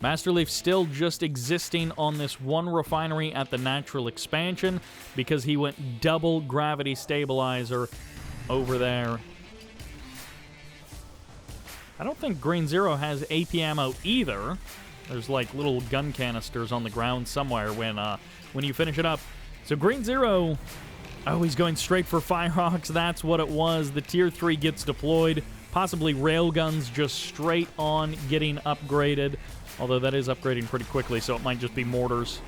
Master Leaf still just existing on this one refinery at the natural expansion because he went double gravity stabilizer over there. I don't think Green Zero has AP ammo either. There's like little gun canisters on the ground somewhere when you finish it up. So Green Zero... Oh, he's going straight for Firehawks. That's what it was. The Tier 3 gets deployed. Possibly railguns just straight on getting upgraded. Although that is upgrading pretty quickly, so it might just be mortars.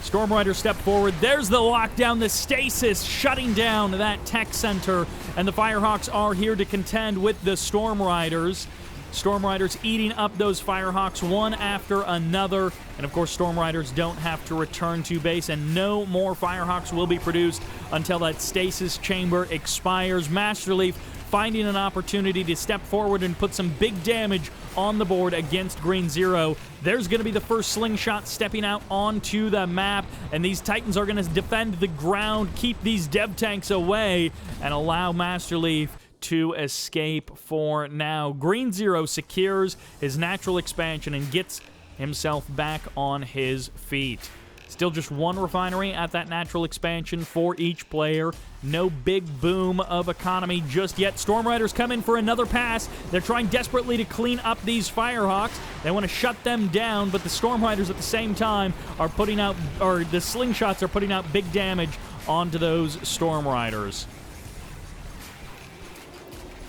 Storm Riders step forward. There's the lockdown. The stasis shutting down that tech center. And the Firehawks are here to contend with the Storm Riders. Storm Riders eating up those Firehawks one after another. And of course, Storm Riders don't have to return to base, and no more Firehawks will be produced until that stasis chamber expires. Master Leaf finding an opportunity to step forward and put some big damage on the board against Green Zero. There's going to be the first slingshot stepping out onto the map, and these Titans are going to defend the ground, keep these dev tanks away, and allow Master Leaf to escape for now. Green Zero secures his natural expansion and gets himself back on his feet. Still just one refinery at that natural expansion for each player. No big boom of economy just yet. Storm Riders come in for another pass. They're trying desperately to clean up these Firehawks. They want to shut them down, but the Storm Riders at the same time are putting out, or the slingshots are putting out big damage onto those Storm Riders.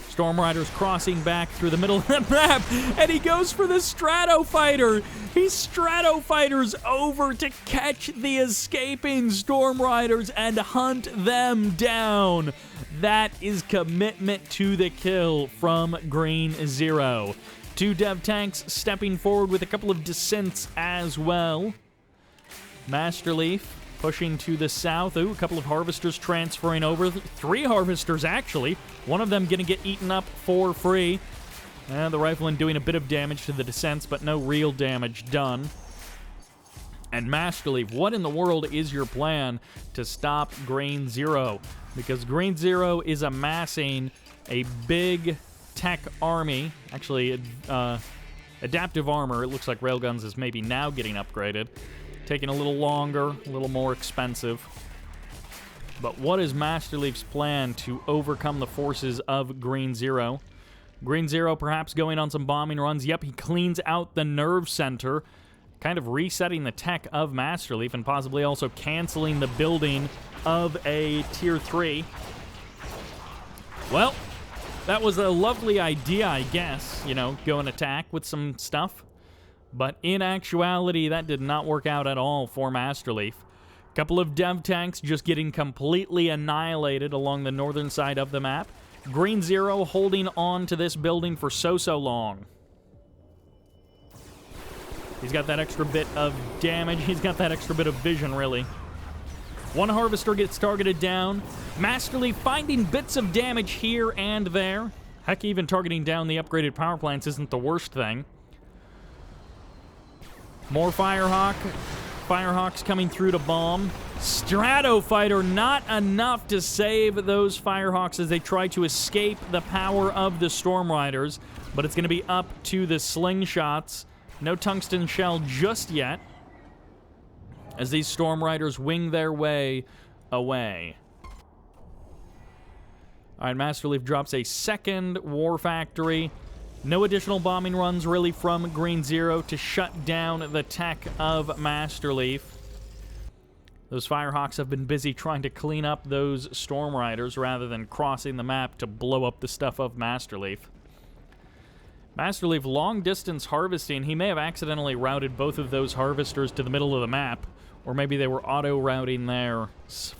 Storm Riders crossing back through the middle of the map, and he goes for the Stratofighter. He Stratofighters over to catch the escaping Storm Riders and hunt them down. That is commitment to the kill from Green Zero. Two dev tanks stepping forward with a couple of descents as well. Master Leaf pushing to the south. Ooh, a couple of harvesters transferring over. 3 harvesters, actually. One of them going to get eaten up for free. And the rifleman doing a bit of damage to the descents, but no real damage done. And Master Leaf, what in the world is your plan to stop Green Zero? Because Green Zero is amassing a big tech army. Actually, adaptive armor. It looks like railguns is maybe now getting upgraded. Taking a little longer, a little more expensive. But what is Master Leaf's plan to overcome the forces of Green Zero? Green Zero perhaps going on some bombing runs. Yep, he cleans out the nerve center. kind of resetting the tech of Master Leaf and possibly also canceling the building of a Tier 3. Well, that was a lovely idea, I guess, you know, go and attack with some stuff. But in actuality, that did not work out at all for Master Leaf. Couple of dev tanks just getting completely annihilated along the northern side of the map. Green Zero holding on to this building for so long. He's got that extra bit of damage. He's got that extra bit of vision, really. One Harvester gets targeted down. Master Leaf finding bits of damage here and there. Heck, even targeting down the upgraded power plants isn't the worst thing. More Firehawks coming through to bomb. Stratofighter, not enough to save those Firehawks as they try to escape the power of the Storm Riders, but it's going to be up to the slingshots. No tungsten shell just yet, as these Storm Riders wing their way away. All right, Master Leaf drops a second War Factory. No additional bombing runs, really, from Green Zero to shut down the tech of Master Leaf. Those Firehawks have been busy trying to clean up those Storm Riders rather than crossing the map to blow up the stuff of Master Leaf. Master Leaf long-distance harvesting. He may have accidentally routed both of those harvesters to the middle of the map, or maybe they were auto-routing there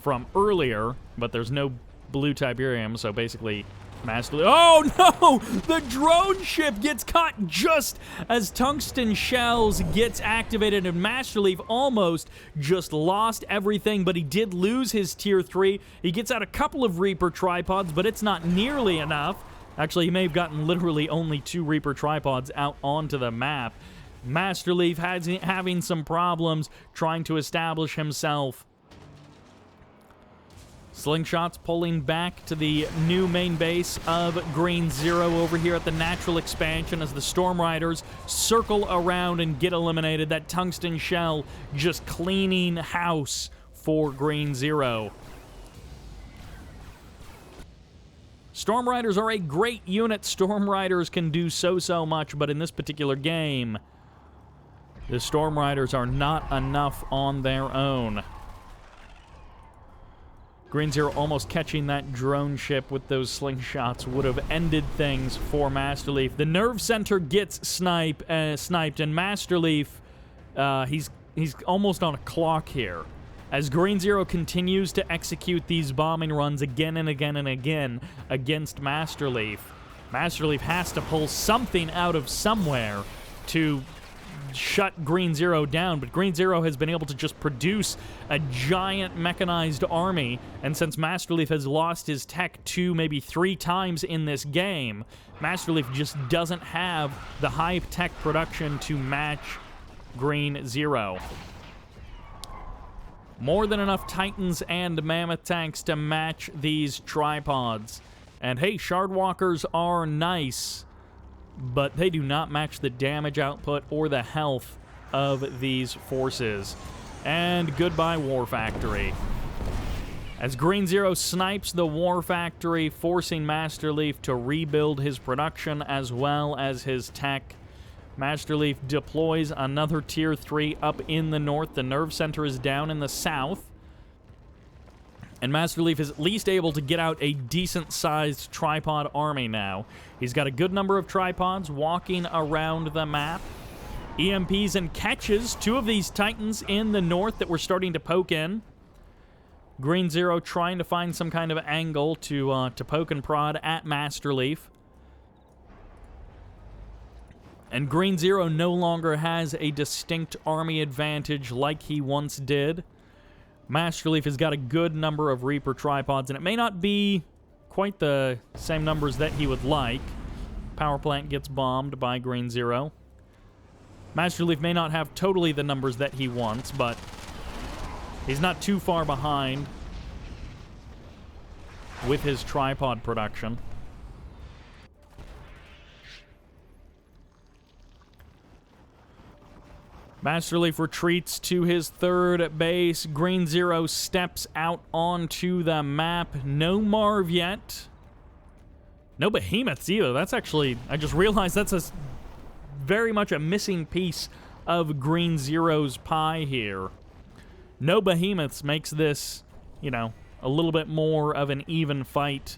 from earlier, but there's no blue Tiberium, so basically Master Leaf... Oh, no! The drone ship gets caught just as Tungsten Shells gets activated, and Master Leaf almost just lost everything, but he did lose his Tier 3. He gets out a couple of Reaper tripods, but it's not nearly enough. Actually, he may have gotten literally only 2 Reaper tripods out onto the map. Master Leaf having some problems trying to establish himself. Slingshots pulling back to the new main base of Green Zero over here at the natural expansion as the Storm Riders circle around and get eliminated. That tungsten shell just cleaning house for Green Zero. Storm Riders are a great unit. Storm Riders can do so much, but in this particular game, the Storm Riders are not enough on their own. Green Zero almost catching that drone ship with those slingshots would have ended things for Master Leaf. The nerve center gets sniped, and Master Leaf, he's almost on a clock here. As Green Zero continues to execute these bombing runs again and again and again against Master Leaf, Master Leaf has to pull something out of somewhere to shut Green Zero down, but Green Zero has been able to just produce a giant mechanized army, and since Master Leaf has lost his tech 2, maybe 3 times in this game, Master Leaf just doesn't have the high tech production to match Green Zero. More than enough Titans and Mammoth tanks to match these tripods. And hey, Shardwalkers are nice, but they do not match the damage output or the health of these forces. And goodbye, War Factory. As Green Zero snipes the War Factory, forcing Master Leaf to rebuild his production as well as his tech. Master Leaf deploys another Tier 3 up in the north. The nerve center is down in the south. And Master Leaf is at least able to get out a decent-sized tripod army now. He's got a good number of tripods walking around the map. EMPs and catches 2 of these Titans in the north that we're starting to poke in. Green Zero trying to find some kind of angle to poke and prod at Master Leaf. And Green Zero no longer has a distinct army advantage like he once did. Master Leaf has got a good number of Reaper tripods, and it may not be quite the same numbers that he would like. Power plant gets bombed by Green Zero. Master Leaf may not have totally the numbers that he wants, but he's not too far behind with his tripod production. Master Leaf retreats to his third base. Green Zero steps out onto the map. No Marv yet. No Behemoths either. That's actually, I just realized that's very much a missing piece of Green Zero's pie here. No behemoths makes this, you know, a little bit more of an even fight.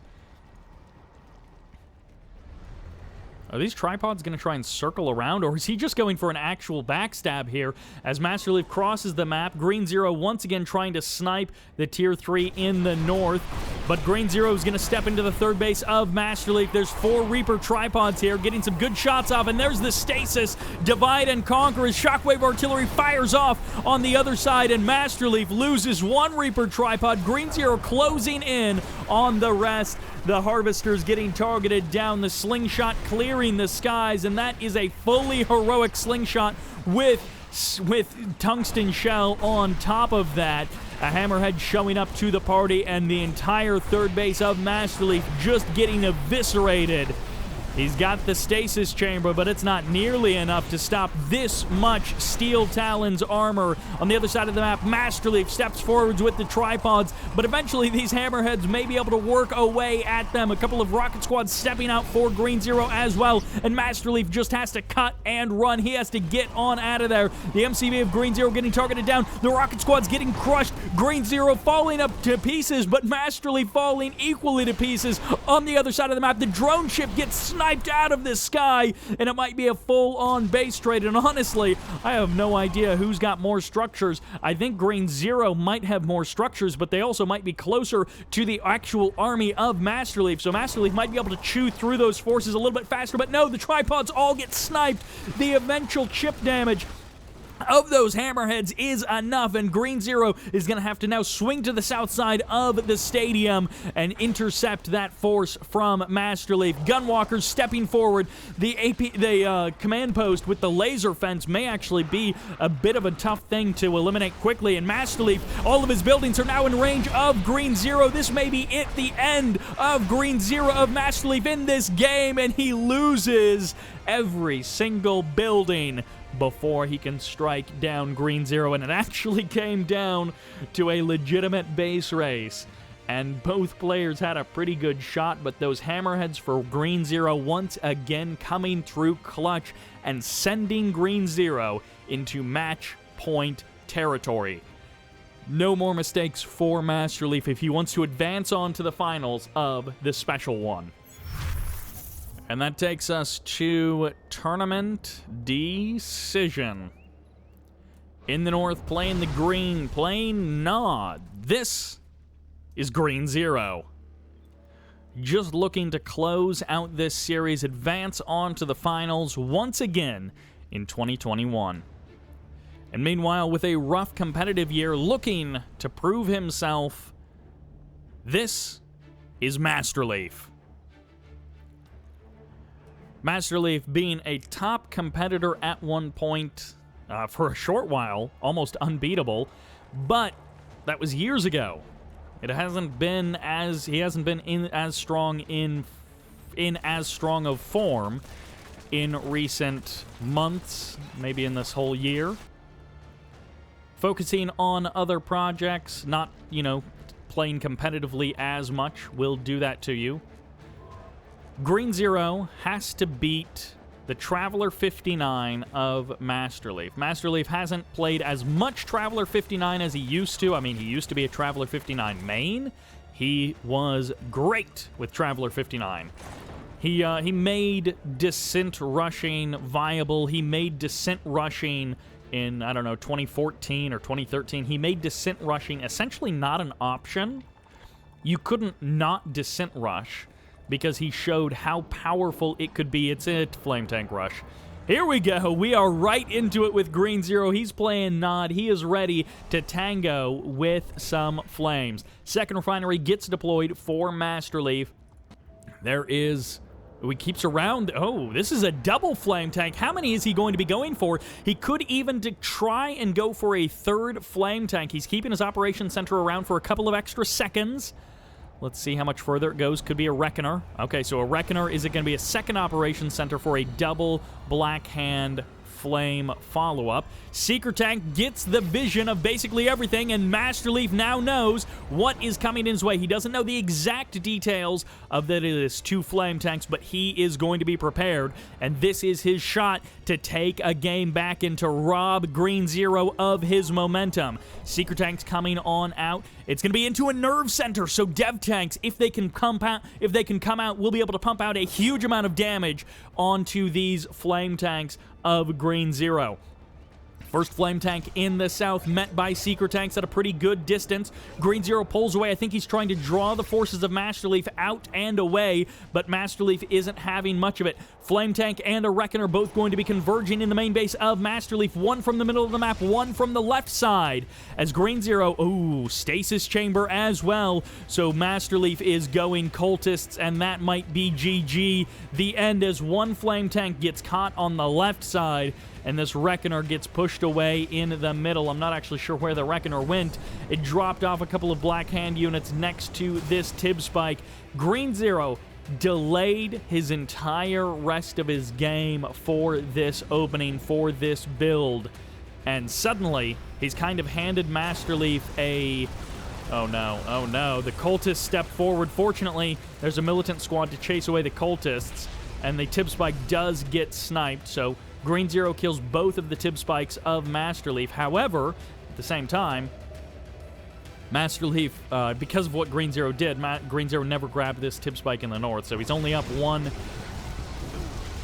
Are these tripods going to try and circle around, or is he just going for an actual backstab here? As Master Leaf crosses the map, Green Zero once again trying to snipe the Tier 3 in the north, but Green Zero is going to step into the third base of Master Leaf. There's 4 Reaper tripods here, getting some good shots off, and there's the stasis. Divide and conquer as Shockwave Artillery fires off on the other side, and Master Leaf loses 1 Reaper tripod. Green Zero closing in on the rest. The Harvesters getting targeted down, the slingshot clearing the skies, and that is a fully heroic slingshot with tungsten shell on top of that. A hammerhead showing up to the party, and the entire third base of Master Leaf just getting eviscerated. He's got the stasis chamber, but it's not nearly enough to stop this much Steel Talon's armor. On the other side of the map, Master Leaf steps forwards with the tripods, but eventually these hammerheads may be able to work away at them. A couple of rocket squads stepping out for Green Zero as well, and Master Leaf just has to cut and run. He has to get on out of there. The MCV of Green Zero getting targeted down. The rocket squad's getting crushed. Green Zero falling up to pieces, but Master Leaf falling equally to pieces. On the other side of the map, the drone ship gets sniped out of the sky, and it might be a full-on base trade. And honestly, I have no idea who's got more structures. I think Green Zero might have more structures, but they also might be closer to the actual army of Master Leaf, so Master Leaf might be able to chew through those forces a little bit faster. But no, the tripods all get sniped. The eventual chip damage of those hammerheads is enough, and Green Zero is going to have to now swing to the south side of the stadium and intercept that force from Master Leaf. Gunwalkers stepping forward. The command post with the laser fence may actually be a bit of a tough thing to eliminate quickly, and Master Leaf, all of his buildings are now in range of Green Zero. This may be it, the end of Green Zero, of Master Leaf in this game, and he loses every single building before he can strike down Green Zero, and it actually came down to a legitimate base race, and both players had a pretty good shot, but those hammerheads for Green Zero once again coming through clutch and sending Green Zero into match point territory. No more mistakes for Master Leaf if he wants to advance on to the finals of the Special One. And that takes us to Tournament Decision. In the north, playing the green, playing Nod. This is Green Zero. Just looking to close out this series, advance on to the finals once again in 2021. And meanwhile, with a rough competitive year, looking to prove himself, this is Master Leaf. Master Leaf being a top competitor at one point, for a short while, almost unbeatable, but that was years ago. It hasn't been as he hasn't been in as strong of form in recent months, maybe in this whole year. Focusing on other projects, not, playing competitively as much will do that to you. Green Zero has to beat the Traveler 59 of Master Leaf. Master Leaf hasn't played as much Traveler 59 as he used to. I mean, he used to be a Traveler 59 main. He was great with Traveler 59. He made Descent Rushing viable. He made Descent Rushing in, 2014 or 2013. He made Descent Rushing essentially not an option. You couldn't not Descent Rush, because he showed how powerful it could be. It's a Flame Tank Rush. Here we go. We are right into it with Green Zero. He's playing Nod. He is ready to tango with some flames. Second Refinery gets deployed for Master Leaf. He keeps around. Oh, this is a double Flame Tank. How many is he going to be going for? He could even try and go for a third Flame Tank. He's keeping his Operations Center around for a couple of extra seconds. Let's see how much further it goes. Could be a Reckoner. Okay, so a Reckoner. Is it going to be a second Operations Center for a double Black Hand flame follow-up. Secret Tank gets the vision of basically everything, and Masterleaf now knows what is coming in his way. He doesn't know the exact details of that it is 2 flame tanks, but he is going to be prepared, and this is his shot to take a game back and to rob Green Zero of his momentum. Secret Tank's coming on out. It's going to be into a nerve center, so Dev Tanks, if they can come out, will be able to pump out a huge amount of damage onto these flame tanks of Green Zero. First flame tank in the south met by Secret Tanks at a pretty good distance. Green Zero pulls away. I think he's trying to draw the forces of Masterleaf out and away, but Masterleaf isn't having much of it. Flame Tank and a Reckoner both going to be converging in the main base of Masterleaf. One from the middle of the map, one from the left side. As Green Zero, Stasis Chamber as well. So Masterleaf is going Cultists, and that might be GG. The end as one Flame Tank gets caught on the left side, and this Reckoner gets pushed away in the middle. I'm not actually sure where the Reckoner went. It dropped off a couple of Black Hand units next to this Tib Spike. Green Zero delayed his entire rest of his game for this opening, for this build. And suddenly, he's kind of handed Masterleaf a... Oh no, the Cultists step forward. Fortunately, there's a Militant Squad to chase away the Cultists, and the Tib Spike does get sniped, so Green Zero kills both of the Tib Spikes of Masterleaf. However, at the same time, Masterleaf, because of what Green Zero did, Green Zero never grabbed this Tib Spike in the north, so he's only up 1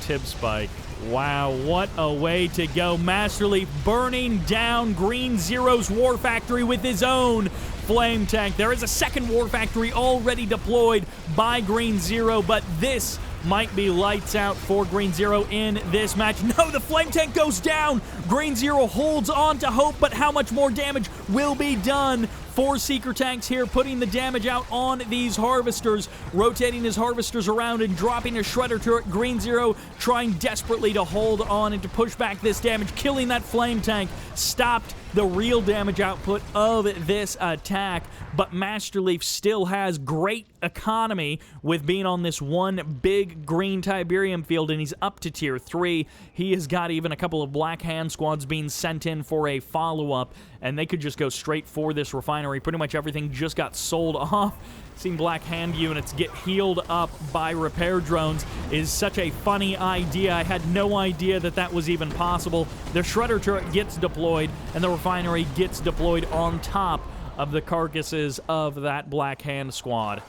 Tib Spike. Wow, what a way to go. Masterleaf burning down Green Zero's War Factory with his own flame tank. There is a second War Factory already deployed by Green Zero, but this might be lights out for Green Zero in this match. No, the flame tank goes down. Green Zero holds on to hope, but how much more damage will be done? 4 Secret Tanks here, putting the damage out on these Harvesters, rotating his Harvesters around and dropping a Shredder turret. Green Zero trying desperately to hold on and to push back this damage, killing that flame tank, stopped the real damage output of this attack, but Masterleaf still has great economy with being on this one big green Tiberium field, and he's up to tier 3. He has got even a couple of Black Hand squads being sent in for a follow-up, and they could just go straight for this refinery. Pretty much everything just got sold off. Seeing Black Hand units get healed up by repair drones is such a funny idea. I had no idea that that was even possible. The Shredder turret gets deployed, and the refinery gets deployed on top of the carcasses of that Black Hand squad.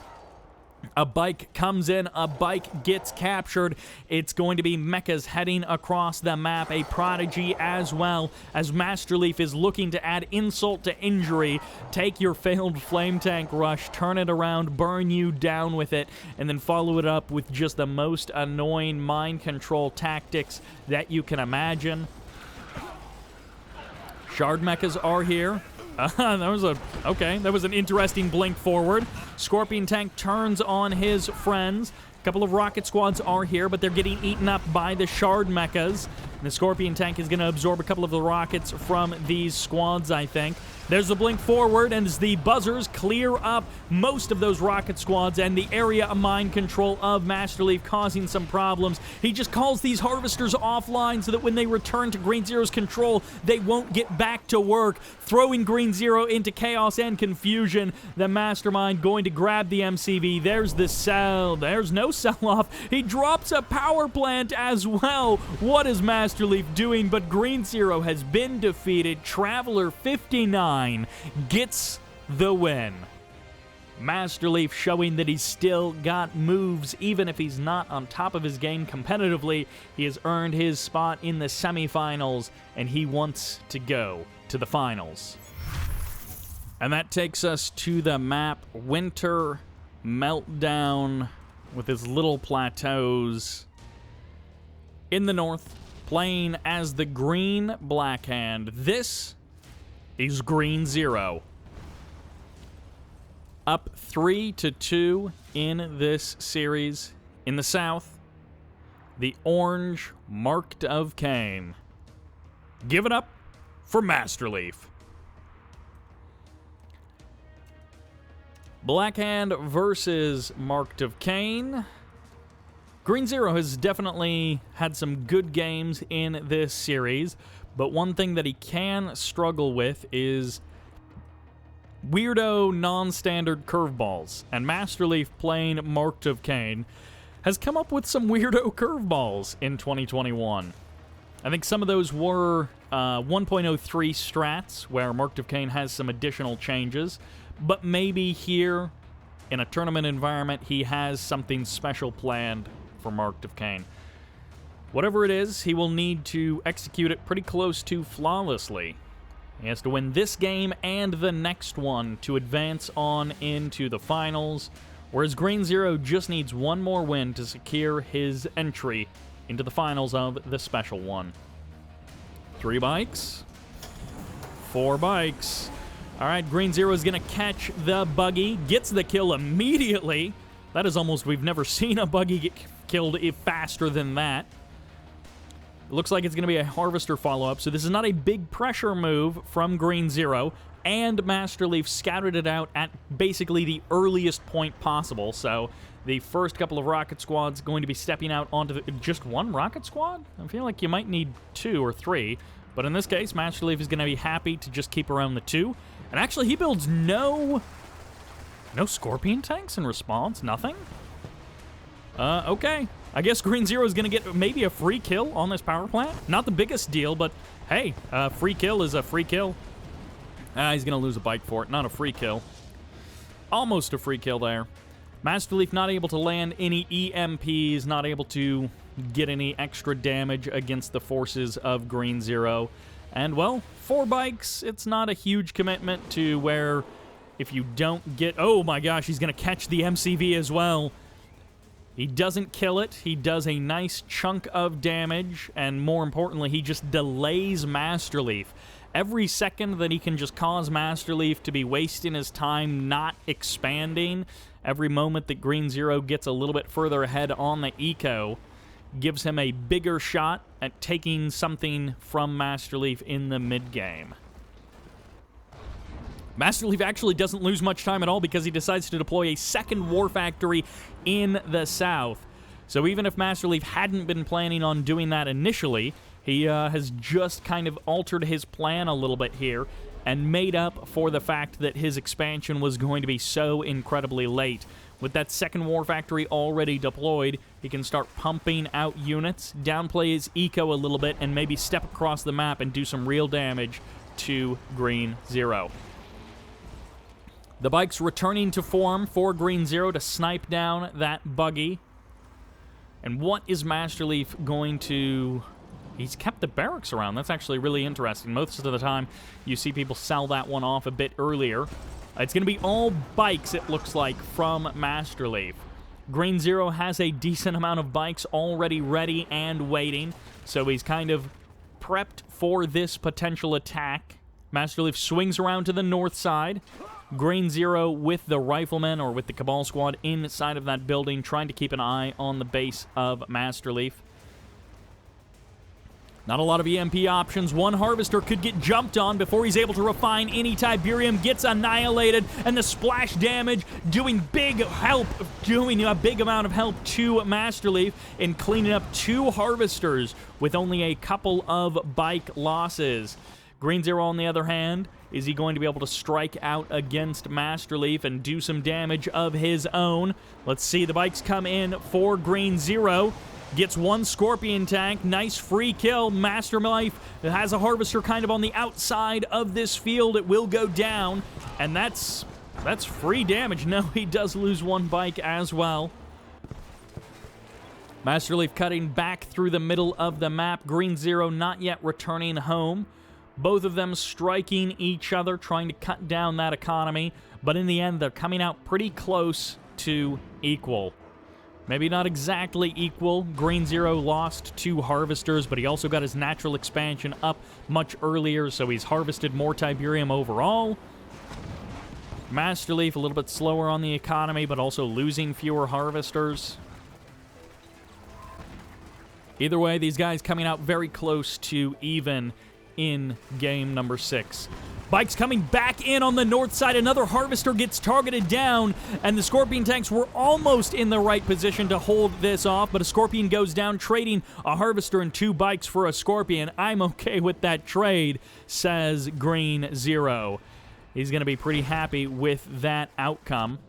A bike comes in, a bike gets captured. It's going to be mechas heading across the map, a Prodigy as well, as Masterleaf is looking to add insult to injury. Take your failed flame tank rush, turn it around, burn you down with it, and then follow it up with just the most annoying mind control tactics that you can imagine. Shard mechas are here. That was an interesting blink forward. Scorpion Tank turns on his friends. A couple of rocket squads are here, but they're getting eaten up by the Shard mechas. And the Scorpion Tank is going to absorb a couple of the rockets from these squads, I think. There's the blink forward, and as the buzzers clear up most of those rocket squads and the area of mind control of Masterleaf, causing some problems. He just calls these Harvesters offline so that when they return to Green Zero's control, they won't get back to work, throwing Green Zero into chaos and confusion. The Mastermind going to grab the MCV. There's the cell. There's no sell-off. He drops a power plant as well. What is Masterleaf doing? But Green Zero has been defeated. Traveler 59 gets the win. Masterleaf showing that he's still got moves, even if he's not on top of his game competitively. He has earned his spot in the semifinals, and he wants to go to the finals. And that takes us to the map Winter Meltdown, with his little plateaus in the north, playing as the green Black Hand. This is Green Zero. Up 3-2 in this series. In the south, the orange Marked of Kane. Give it up for Masterleaf. Black Hand versus Marked of Kane. Green Zero has definitely had some good games in this series, but one thing that he can struggle with is weirdo, non-standard curveballs. And Masterleaf, playing Marked of Kane, has come up with some weirdo curveballs in 2021. I think some of those were 1.03 strats, where Marked of Kane has some additional changes, but maybe here, in a tournament environment, he has something special planned for Marked of Kane. Whatever it is, he will need to execute it pretty close to flawlessly. He has to win this game and the next one to advance on into the finals, whereas Green Zero just needs one more win to secure his entry into the finals of the Special One. 3 bikes. 4 bikes. All right, Green Zero is going to catch the buggy. Gets the kill immediately. That is almost, we've never seen a buggy get killed faster than that. It looks like it's going to be a Harvester follow-up, so this is not a big pressure move from Green Zero, and Masterleaf scouted it out at basically the earliest point possible, so the first couple of rocket squads going to be stepping out onto just one rocket squad? I feel like you might need 2 or 3, but in this case, Masterleaf is going to be happy to just keep around the 2, and actually he builds no Scorpion tanks in response, nothing? Okay. I guess Green Zero is going to get maybe a free kill on this power plant. Not the biggest deal, but hey, a free kill is a free kill. He's going to lose a bike for it. Not a free kill. Almost a free kill there. Masterleaf not able to land any EMPs, not able to get any extra damage against the forces of Green Zero. And, well, 4 bikes, it's not a huge commitment to where if you don't get... Oh, my gosh, he's going to catch the MCV as well. He doesn't kill it. He does a nice chunk of damage, and more importantly, he just delays Masterleaf. Every second that he can just cause Masterleaf to be wasting his time not expanding, every moment that Green Zero gets a little bit further ahead on the eco, gives him a bigger shot at taking something from Masterleaf in the mid-game. Masterleaf actually doesn't lose much time at all because he decides to deploy a second war factory in the south. So even if Masterleaf hadn't been planning on doing that initially, he has just kind of altered his plan a little bit here and made up for the fact that his expansion was going to be so incredibly late. With that second war factory already deployed, he can start pumping out units, downplay his eco a little bit, and maybe step across the map and do some real damage to Green Zero. The bike's returning to form for Green Zero to snipe down that buggy. And what is Masterleaf going to... He's kept the barracks around. That's actually really interesting. Most of the time, you see people sell that one off a bit earlier. It's going to be all bikes, it looks like, from Masterleaf. Green Zero has a decent amount of bikes already ready and waiting, so he's kind of prepped for this potential attack. Masterleaf swings around to the north side. Green Zero with the riflemen or with the Cabal squad inside of that building, trying to keep an eye on the base of Masterleaf. Not a lot of EMP options. One Harvester could get jumped on before he's able to refine any Tiberium. Gets annihilated, and the splash damage doing big help, doing a big amount of help to Masterleaf in cleaning up 2 Harvesters with only a couple of bike losses. Green Zero, on the other hand, is he going to be able to strike out against Masterleaf and do some damage of his own? Let's see, the bikes come in for Green Zero. Gets 1 Scorpion tank. Nice free kill. Masterleaf has a Harvester kind of on the outside of this field. It will go down, and that's free damage. No, he does lose 1 bike as well. Masterleaf cutting back through the middle of the map. Green Zero not yet returning home. Both of them striking each other, trying to cut down that economy. But in the end, they're coming out pretty close to equal. Maybe not exactly equal. Green Zero lost 2 Harvesters, but he also got his natural expansion up much earlier, so he's harvested more Tiberium overall. Masterleaf a little bit slower on the economy, but also losing fewer Harvesters. Either way, these guys coming out very close to even in game number 6. Bikes coming back in on the north side. Another Harvester gets targeted down, and the Scorpion tanks were almost in the right position to hold this off, but a Scorpion goes down, trading a Harvester and 2 bikes for a Scorpion. I'm okay with that trade, says Green Zero. He's going to be pretty happy with that outcome.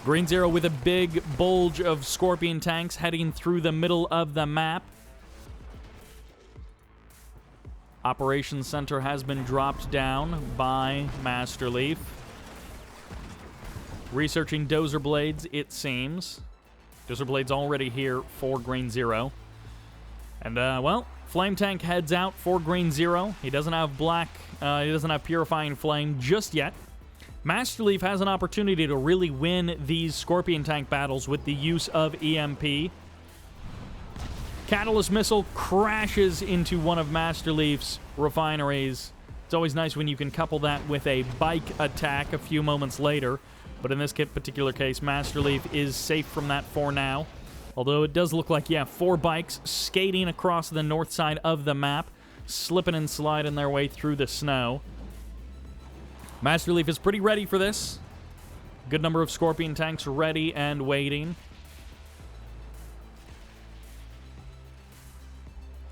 Green Zero with a big bulge of Scorpion tanks heading through the middle of the map. Operations Center has been dropped down by Master Leaf. Researching Dozer Blades, it seems. Dozer Blades already here for Green Zero. And, well, Flame Tank heads out for Green Zero. He doesn't have he doesn't have Purifying Flame just yet. Master Leaf has an opportunity to really win these Scorpion Tank battles with the use of EMP. Catalyst Missile crashes into one of Master Leaf's refineries. It's always nice when you can couple that with a bike attack a few moments later. But in this particular case, Master Leaf is safe from that for now. Although it does look like, yeah, 4 bikes skating across the north side of the map, slipping and sliding their way through the snow. Master Leaf is pretty ready for this. Good number of Scorpion tanks ready and waiting.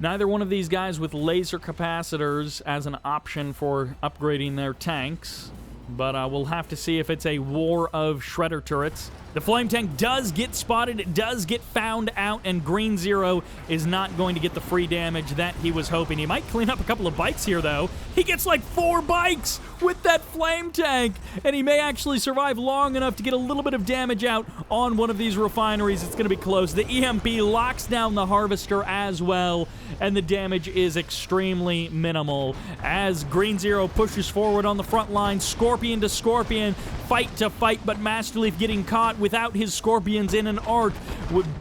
Neither one of these guys with laser capacitors as an option for upgrading their tanks, but we'll have to see if it's a war of shredder turrets. The Flame Tank does get spotted, it does get found out, and Green Zero is not going to get the free damage that he was hoping. He might clean up a couple of bikes here, though. He gets like 4 bikes with that Flame Tank, and he may actually survive long enough to get a little bit of damage out on one of these refineries. It's going to be close. The EMP locks down the Harvester as well, and the damage is extremely minimal. As Green Zero pushes forward on the front line, Scorpion to Scorpion, fight to fight, but Master Leaf getting caught without his Scorpions in an arc,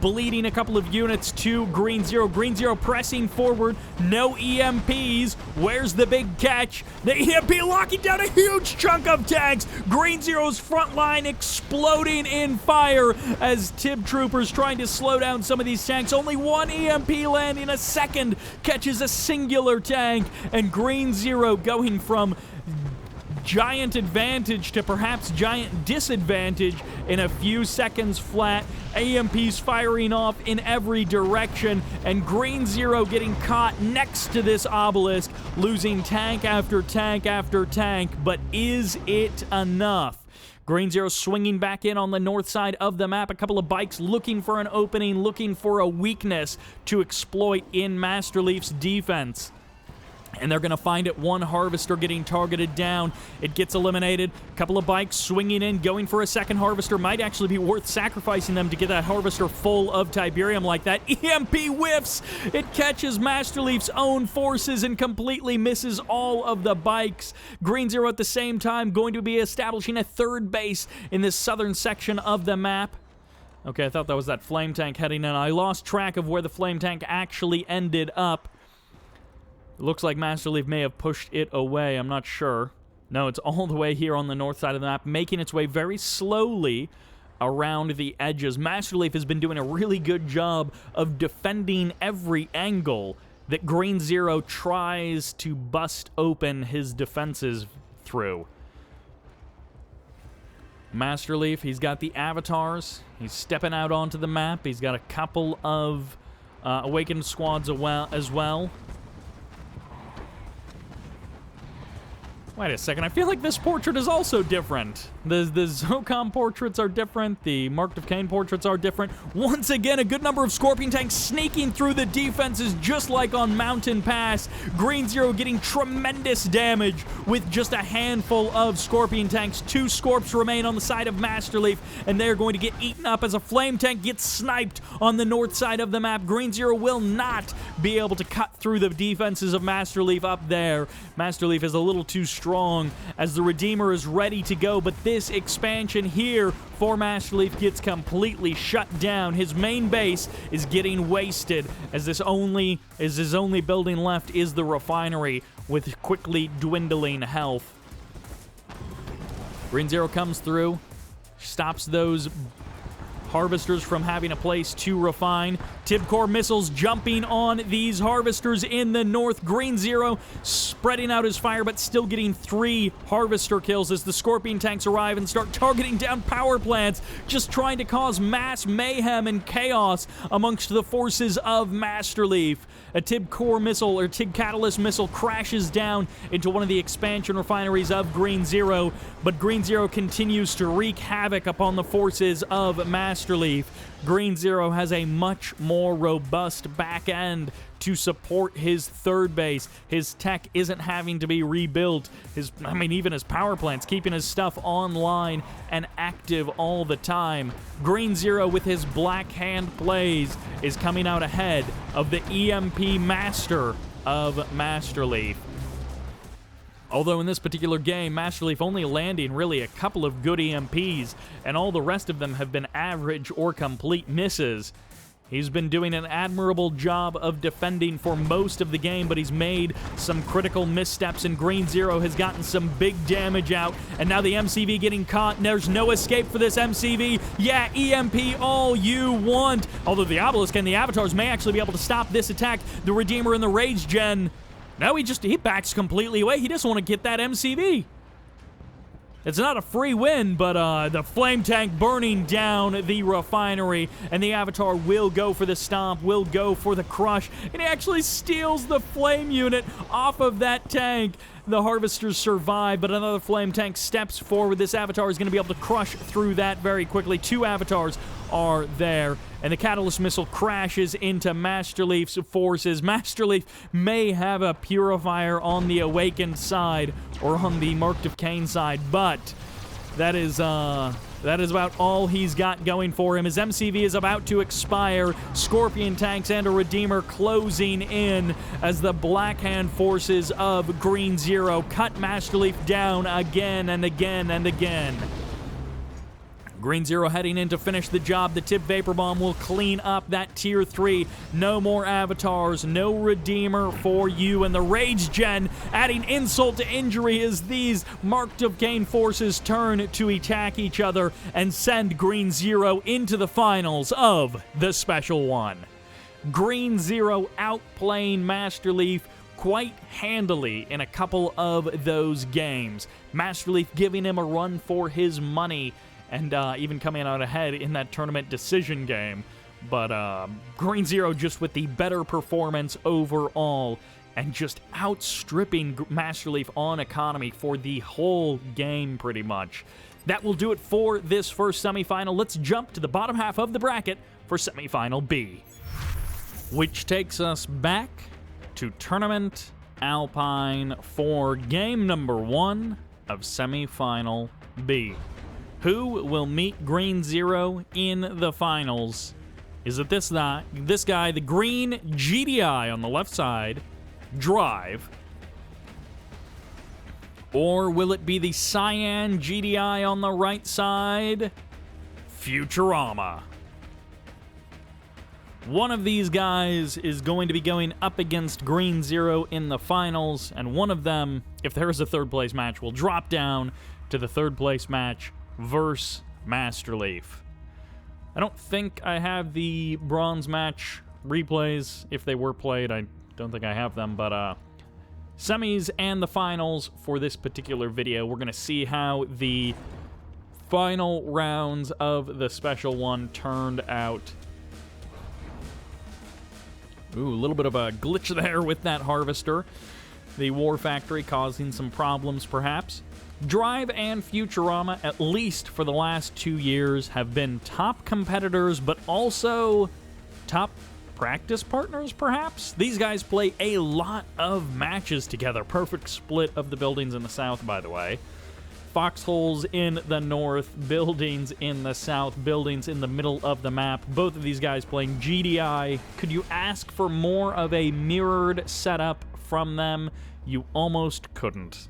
bleeding a couple of units to Green Zero. Green Zero pressing forward, no EMPs. Where's the big catch? The EMP locking down a huge chunk of tanks. Green Zero's front line exploding in fire as Tib Troopers trying to slow down some of these tanks. Only 1 EMP landing a second catches a singular tank, and Green Zero going from giant advantage to perhaps giant disadvantage in a few seconds flat. EMPs firing off in every direction, and Green Zero getting caught next to this obelisk, losing tank after tank after tank. But is it enough? Green Zero swinging back in on the north side of the map. A couple of bikes looking for an opening, looking for a weakness to exploit in Master Leaf's defense. And they're going to find it. 1 Harvester getting targeted down. It gets eliminated. A couple of bikes swinging in, going for a second Harvester. Might actually be worth sacrificing them to get that Harvester full of Tiberium like that. EMP whiffs. It catches Master Leaf's own forces and completely misses all of the bikes. Green Zero at the same time going to be establishing a 3rd base in this southern section of the map. Okay, I thought that was that Flame Tank heading in. I lost track of where the Flame Tank actually ended up. It looks like Master Leaf may have pushed it away. I'm not sure. No, it's all the way here on the north side of the map, making its way very slowly around the edges. Master Leaf has been doing a really good job of defending every angle that Green Zero tries to bust open his defenses through. Master Leaf, he's got the avatars. He's stepping out onto the map. He's got a couple of awakened squads as well. Wait a second, I feel like this portrait is also different. The Zocom portraits are different, the Mark of Kane portraits are different. Once again, a good number of Scorpion tanks sneaking through the defenses just like on Mountain Pass. Green Zero getting tremendous damage with just a handful of Scorpion tanks. 2 Scorps remain on the side of Master Leaf, and they're going to get eaten up as a Flame Tank gets sniped on the north side of the map. Green Zero will not be able to cut through the defenses of Master Leaf up there. Master Leaf is a little too strong as the Redeemer is ready to go, but this expansion here for Master Leaf gets completely shut down. His main base is getting wasted as his only building left is the refinery with quickly dwindling health. Green Zero comes through, stops those harvesters from having a place to refine. Tibcore missiles jumping on these harvesters in the north. Green Zero spreading out his fire, but still getting 3 harvester kills as the Scorpion tanks arrive and start targeting down power plants, just trying to cause mass mayhem and chaos amongst the forces of Masterleaf. A Tibcore missile, or Tib Catalyst missile, crashes down into one of the expansion refineries of Green Zero, but Green Zero continues to wreak havoc upon the forces of Masterleaf. Green Zero has a much more robust back end to support his third base. His tech isn't having to be rebuilt. Even his power plant's keeping his stuff online and active all the time. Green Zero, with his Black Hand plays, is coming out ahead of the EMP master of Masterleaf. Although in this particular game, Masterleaf only landing really a couple of good EMPs, and all the rest of them have been average or complete misses. He's been doing an admirable job of defending for most of the game, but he's made some critical missteps, and Green Zero has gotten some big damage out, and now the MCV getting caught, and there's no escape for this MCV. Yeah, EMP all you want. Although the Obelisk and the Avatars may actually be able to stop this attack. The Redeemer and the Rage Gen, now he backs completely away. He doesn't want to get that MCV. It's not a free win, but the flame tank burning down the refinery, and the Avatar will go for the stomp, will go for the crush, and he actually steals the flame unit off of that tank. The harvesters survive, but another flame tank steps forward. This Avatar is going to be able to crush through that very quickly. 2 Avatars are there, and the Catalyst missile crashes into Masterleaf's forces. Masterleaf may have a Purifier on the Awakened side or on the Marked of Kane side, but that is about all he's got going for him. His MCV is about to expire. Scorpion tanks and a Redeemer closing in as the Black Hand forces of Green Zero cut Masterleaf down again and again and again. Green Zero heading in to finish the job. The Tip Vapor Bomb will clean up that Tier 3. No more Avatars, no Redeemer for you. And the Rage Gen adding insult to injury as these Marked of Kane forces turn to attack each other and send Green Zero into the finals of the Special One. Green Zero outplaying Masterleaf quite handily in a couple of those games. Masterleaf giving him a run for his money, and even coming out ahead in that tournament decision game. But Green Zero just with the better performance overall, and just outstripping Masterleaf on economy for the whole game, pretty much. That will do it for this first semifinal. Let's jump to the bottom half of the bracket for semifinal B, which takes us back to Tournament Alpine for game number 1 of semifinal B. Who will meet Green Zero in the finals? Is it this guy, the green GDI on the left side, Drive? Or will it be the cyan GDI on the right side, Futurama? One of these guys is going to be going up against Green Zero in the finals, and one of them, if there is a third place match, will drop down to the third place match versus Masterleaf. I don't think I have the bronze match replays. If they were played, I don't think I have them, but semis and the finals for this particular video. We're going to see how the final rounds of the Special One turned out. Ooh, a little bit of a glitch there with that Harvester. The War Factory causing some problems, perhaps. Drive and Futurama, at least for the last 2 years, have been top competitors, but also top practice partners, perhaps? These guys play a lot of matches together. Perfect split of the buildings in the south, by the way. Foxholes in the north, buildings in the south, buildings in the middle of the map. Both of these guys playing GDI. Could you ask for more of a mirrored setup from them? You almost couldn't.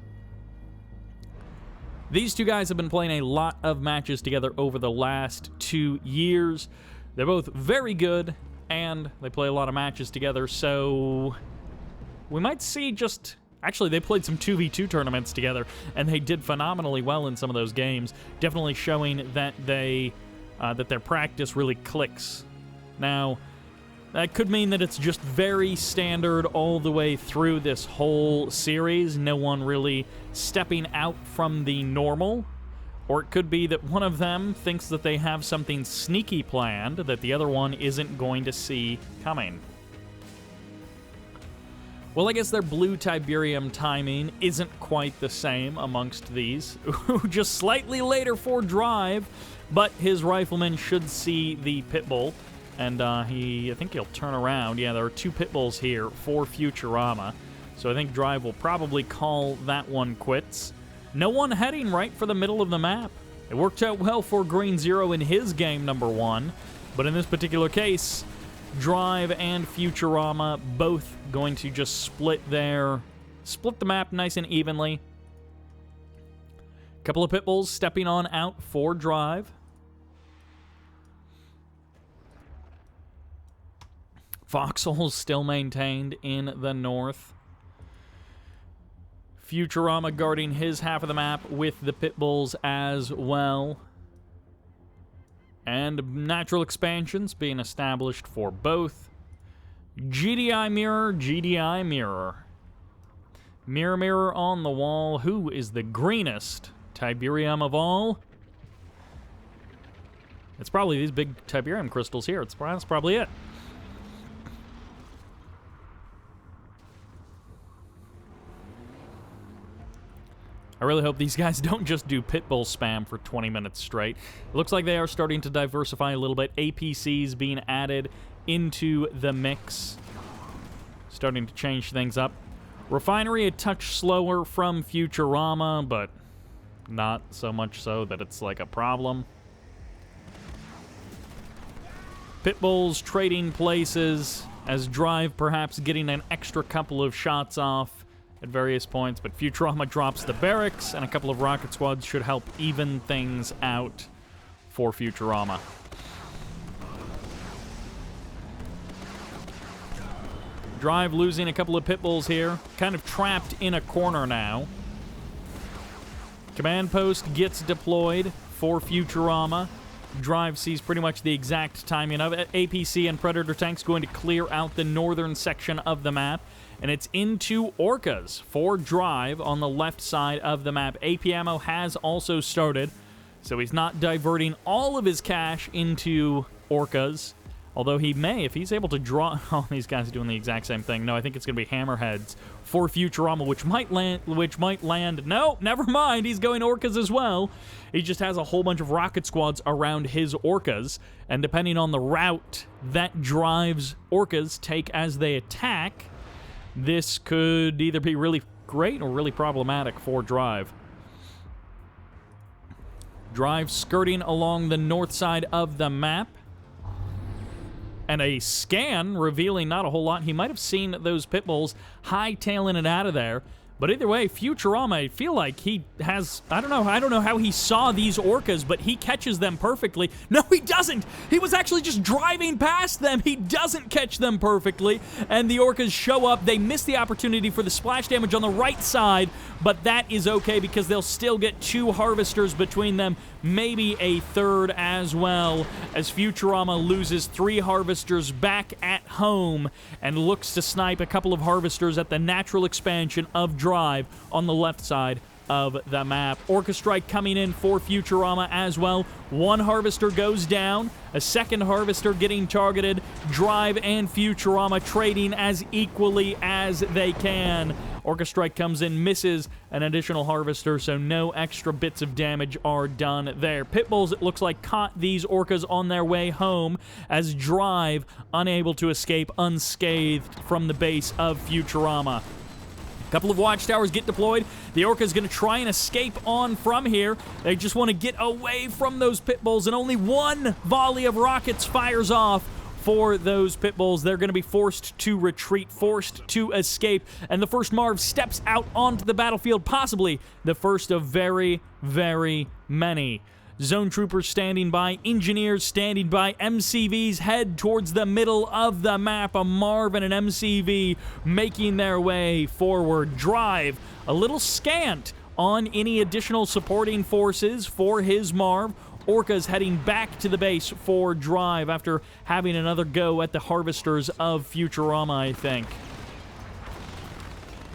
These two guys have been playing a lot of matches together over the last 2 years. They're both very good, and they play a lot of matches together, so we might see just... Actually, they played some 2v2 tournaments together, and they did phenomenally well in some of those games, definitely showing that they that their practice really clicks. Now, that could mean that it's just very standard all the way through this whole series, no one really stepping out from the normal. Or it could be that one of them thinks that they have something sneaky planned that the other one isn't going to see coming. Well, I guess their blue Tiberium timing isn't quite the same amongst these. Just slightly later for drive, but his rifleman should see the pit bull. And I think he'll turn around. Yeah, there are 2 pit bulls here for Futurama. So I think drive will probably call that one quits. No one heading right for the middle of the map. It worked out well for Green Zero in his game number 1. But in this particular case, drive and Futurama both going to just split the map nice and evenly. Couple of pit bulls stepping on out for drive. Foxholes still maintained in the north. Futurama guarding his half of the map with the pit bulls as well. And natural expansions being established for both. GDI mirror, GDI mirror. Mirror, mirror on the wall. Who is the greenest Tiberium of all? It's probably these big Tiberium crystals here. That's probably it. I really hope these guys don't just do pitbull spam for 20 minutes straight. It looks like they are starting to diversify a little bit. APCs being added into the mix. Starting to change things up. Refinery a touch slower from Futurama, but not so much so that it's like a problem. Pitbulls trading places as drive perhaps getting an extra couple of shots off at various points, but Futurama drops the barracks, and a couple of rocket squads should help even things out for Futurama. Drive losing a couple of pitbulls here, kind of trapped in a corner now. Command post gets deployed for Futurama. Drive sees pretty much the exact timing of it. APC and Predator tanks going to clear out the northern section of the map. And it's into Orcas for drive on the left side of the map. AP ammo has also started, so he's not diverting all of his cash into Orcas. Although he may, if he's able to draw... Oh, these guys are doing the exact same thing. No, I think it's going to be Hammerheads for Futurama, which might land... No, never mind. He's going Orcas as well. He just has a whole bunch of rocket squads around his Orcas. And depending on the route that drives Orcas take as they attack, this could either be really great or really problematic for drive. Drive skirting along the north side of the map. And a scan revealing not a whole lot. He might have seen those pitbulls hightailing it out of there. But either way, Futurama, I feel like he has... I don't know how he saw these Orcas, but he catches them perfectly. No, he doesn't! He was actually just driving past them. He doesn't catch them perfectly. And the Orcas show up. They miss the opportunity for the splash damage on the right side, but that is okay because they'll still get 2 harvesters between them. Maybe a third as well, as Futurama loses 3 harvesters back at home and looks to snipe a couple of harvesters at the natural expansion of drive on the left side of the map. Orca Strike coming in for Futurama as well. 1 harvester goes down, a second harvester getting targeted. Drive and Futurama trading as equally as they can. Orca Strike comes in, misses an additional harvester, so no extra bits of damage are done there. Pitbulls, it looks like, caught these Orcas on their way home as Drive unable to escape unscathed from the base of Futurama. A couple of watchtowers get deployed. The Orca's going to try and escape on from here. They just want to get away from those pitbulls, and only 1 volley of rockets fires off for those pitbulls. They're going to be forced to retreat, forced to escape, and the first Marv steps out onto the battlefield, possibly the first of very, very many. Zone troopers standing by, engineers standing by, MCVs head towards the middle of the map. A Marv and an MCV making their way forward. Drive a little scant on any additional supporting forces for his Marv. Orcas heading back to the base for Drive after having another go at the Harvesters of Futurama, I think.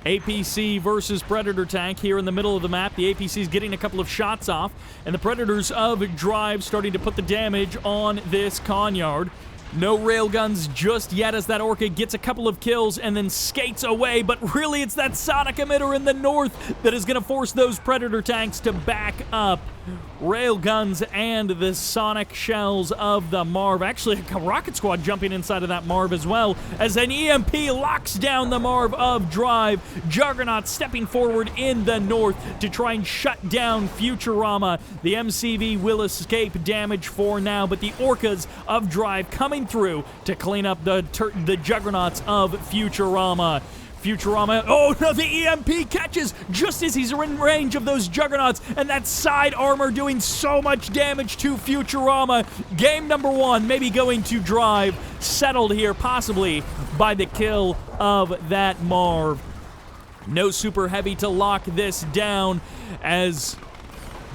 APC versus Predator tank here in the middle of the map. The APC is getting a couple of shots off, and the Predators of Drive starting to put the damage on this Conyard. No railguns just yet as that Orca gets a couple of kills and then skates away, but really it's that sonic emitter in the north that is going to force those Predator tanks to back up. Railguns and the sonic shells of the Marv. Actually, a rocket squad jumping inside of that Marv as well as an EMP locks down the Marv of Drive. Juggernaut stepping forward in the north to try and shut down Futurama. The MCV will escape damage for now, but the Orcas of Drive coming through to clean up the Juggernauts of Futurama. Futurama, oh no, the EMP catches just as he's in range of those Juggernauts, and that side armor doing so much damage to Futurama. Game number 1 maybe going to Drive, settled here possibly by the kill of that Marv. No super heavy to lock this down as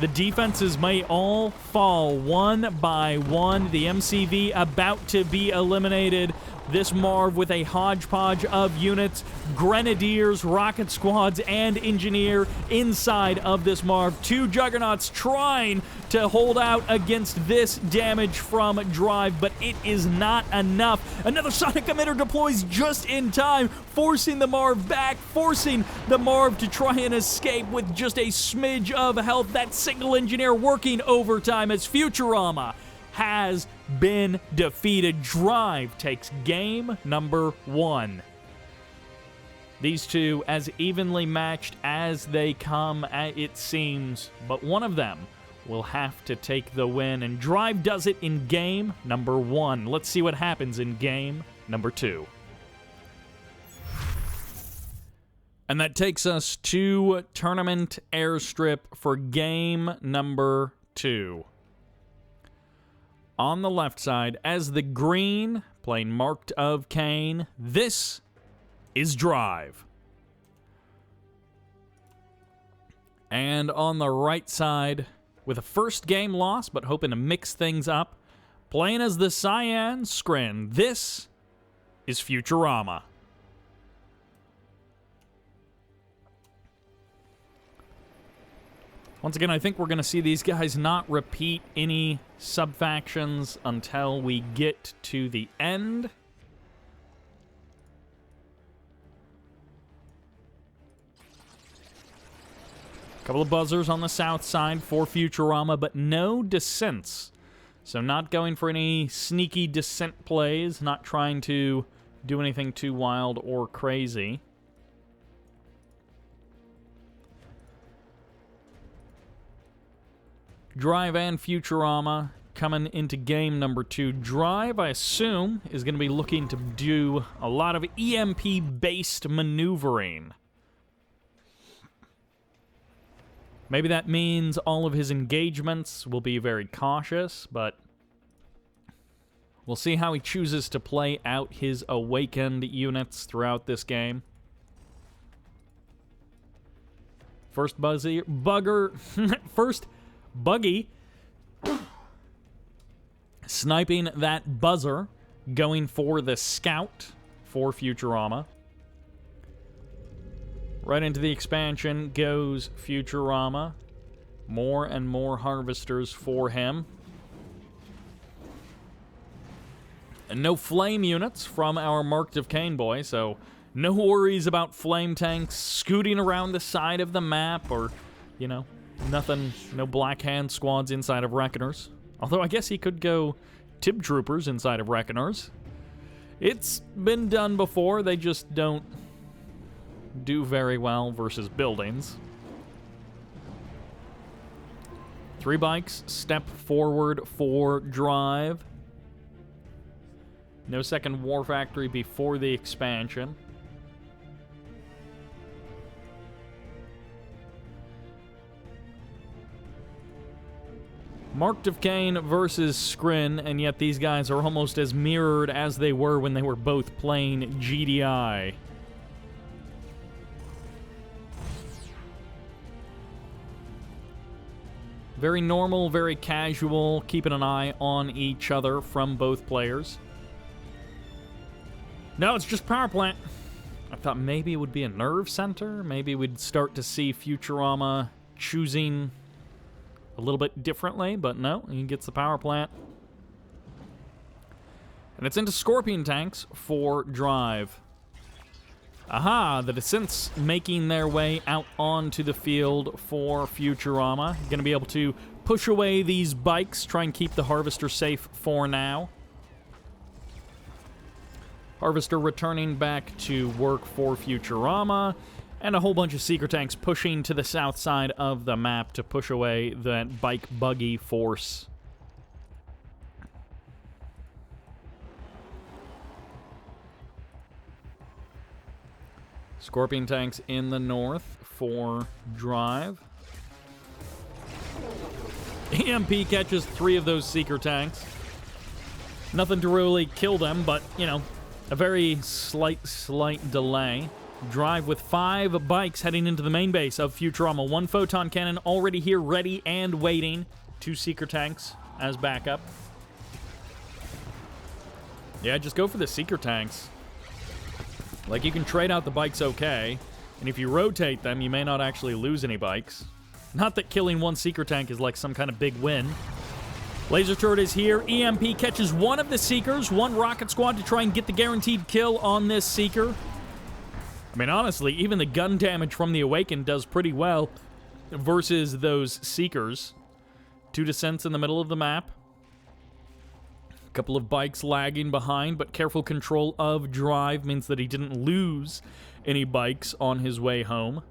the defenses may all fall one by one. The MCV about to be eliminated. This Marv with a hodgepodge of units, Grenadiers, Rocket Squads, and Engineer inside of this Marv. 2 Juggernauts trying to hold out against this damage from Drive, but it is not enough. Another Sonic Emitter deploys just in time, forcing the Marv back, forcing the Marv to try and escape with just a smidge of health. That single Engineer working overtime as Futurama has been defeated. Drive takes game number 1. These two as evenly matched as they come, it seems, but one of them will have to take the win, and Drive does it in game number 1. Let's see what happens in game number 2. And that takes us to Tournament Airstrip for game number 2. On the left side, as the green, playing Marked of Kane, this is Drive. And on the right side, with a first game loss, but hoping to mix things up, playing as the Cyan Scrin, this is Futurama. Once again, I think we're going to see these guys not repeat any sub-factions until we get to the end. Couple of buzzers on the south side for Futurama, but no descents. So not going for any sneaky descent plays, not trying to do anything too wild or crazy. Drive and Futurama coming into game number 2. Drive, I assume, is going to be looking to do a lot of EMP-based maneuvering. Maybe that means all of his engagements will be very cautious, but we'll see how he chooses to play out his awakened units throughout this game. First buggy, sniping that buzzer, going for the scout for Futurama. Right into the expansion goes Futurama. More and more harvesters for him. And no flame units from our Marked of Kane boy, so no worries about flame tanks scooting around the side of the map or, you know, nothing, no Black Hand squads inside of Reckoners. Although I guess he could go Tib Troopers inside of Reckoners. It's been done before, they just don't do very well versus buildings. 3 bikes step forward for Drive. No second War Factory before the expansion. Marked of Kane versus Scrin, and yet these guys are almost as mirrored as they were when they were both playing GDI. Very normal, very casual, keeping an eye on each other from both players. No, it's just power plant. I thought maybe it would be a nerve center. Maybe we'd start to see Futurama choosing a little bit differently, but no, he gets the power plant. And it's into Scorpion tanks for drive. Aha, the Descents making their way out onto the field for Futurama. Going to be able to push away these bikes, try and keep the Harvester safe for now. Harvester returning back to work for Futurama, and a whole bunch of Seeker tanks pushing to the south side of the map to push away that bike buggy force. Scorpion tanks in the north for drive. EMP catches 3 of those Seeker tanks. Nothing to really kill them, but, you know, a very slight delay. Drive with 5 bikes heading into the main base of Futurama. 1 photon cannon already here, ready and waiting. 2 Seeker tanks as backup. Yeah, just go for the Seeker tanks. Like, you can trade out the bikes okay, and if you rotate them, you may not actually lose any bikes. Not that killing 1 Seeker tank is like some kind of big win. Laser turret is here. EMP catches 1 of the Seekers. 1 rocket squad to try and get the guaranteed kill on this Seeker. I mean, honestly, even the gun damage from the Awakened does pretty well versus those Seekers. 2 Descents in the middle of the map. A couple of bikes lagging behind, but careful control of drive means that he didn't lose any bikes on his way home.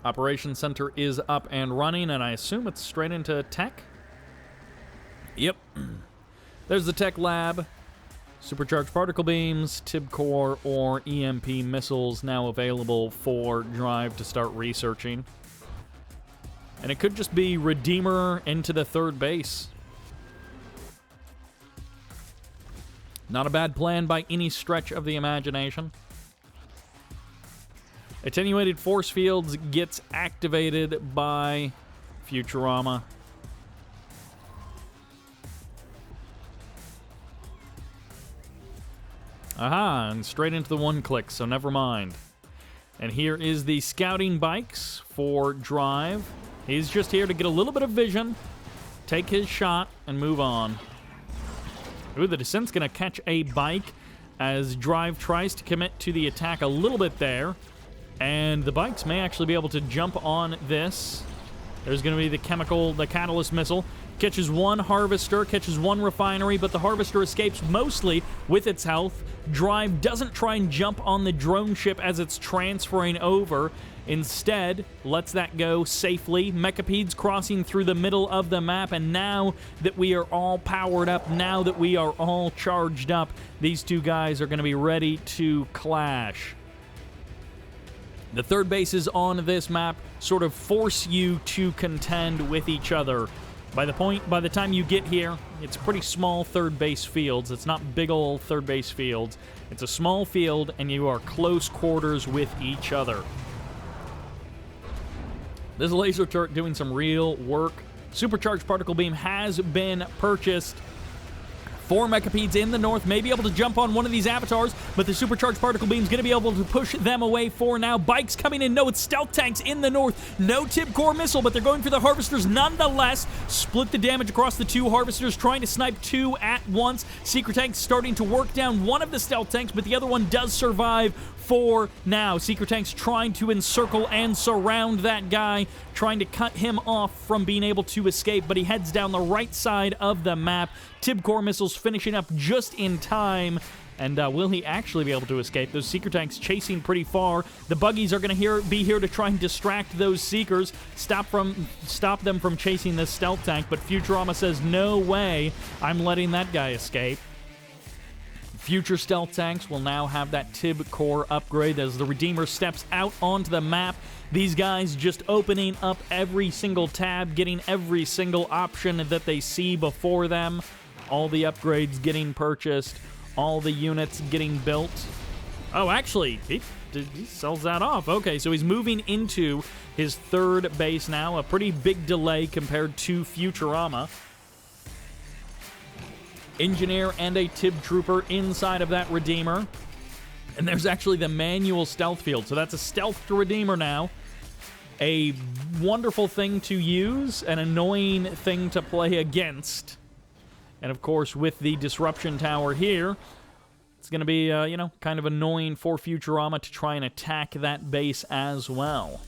Operations Center is up and running, and I assume it's straight into tech? Yep. There's the tech lab. Supercharged particle beams, TIB core, or EMP missiles now available for drive to start researching. And it could just be Redeemer into the third base. Not a bad plan by any stretch of the imagination. Attenuated force fields gets activated by Futurama. Aha, and straight into the 1-click, so never mind. And here is the scouting bikes for drive. He's just here to get a little bit of vision, take his shot, and move on. Ooh, the Descent's going to catch a bike as drive tries to commit to the attack a little bit there. And the bikes may actually be able to jump on this. There's going to be the catalyst missile. Catches 1 harvester, catches 1 refinery, but the harvester escapes mostly with its health. Drive doesn't try and jump on the drone ship as it's transferring over. Instead, lets that go safely. Mechapedes crossing through the middle of the map, and now that we are all powered up, now that we are all charged up, these 2 guys are going to be ready to clash. The third bases on this map sort of force you to contend with each other. By the time you get here, it's pretty small third base fields. It's not big old third base fields. It's a small field, and you are close quarters with each other. This laser turret doing some real work. Supercharged particle beam has been purchased. 4 Mechapedes in the north may be able to jump on one of these avatars, but the supercharged particle beam is going to be able to push them away for now. Bikes coming in. No, it's stealth tanks in the north. No TIB core missile, but they're going for the harvesters nonetheless. Split the damage across the 2 harvesters, trying to snipe 2 at once. Seeker tanks starting to work down one of the stealth tanks, but the other one does survive for now. Seeker tanks trying to encircle and surround that guy, trying to cut him off from being able to escape, but he heads down the right side of the map. TIB core missiles finishing up just in time. And will he actually be able to escape? Those Seeker tanks chasing pretty far. The buggies are going to be here to try and distract those Seekers, stop them from chasing this stealth tank. But Futurama says, no way, I'm letting that guy escape. Future stealth tanks will now have that TIB core upgrade as the Redeemer steps out onto the map. These guys just opening up every single tab, getting every single option that they see before them. All the upgrades getting purchased, all the units getting built. Oh, actually, he sells that off. Okay, so he's moving into his third base now. A pretty big delay compared to Futurama. Engineer and a Tib Trooper inside of that Redeemer. And there's actually the manual stealth field. So that's a stealth to Redeemer now. A wonderful thing to use, an annoying thing to play against. And of course, with the Disruption Tower here, it's going to be, kind of annoying for Futurama to try and attack that base as well.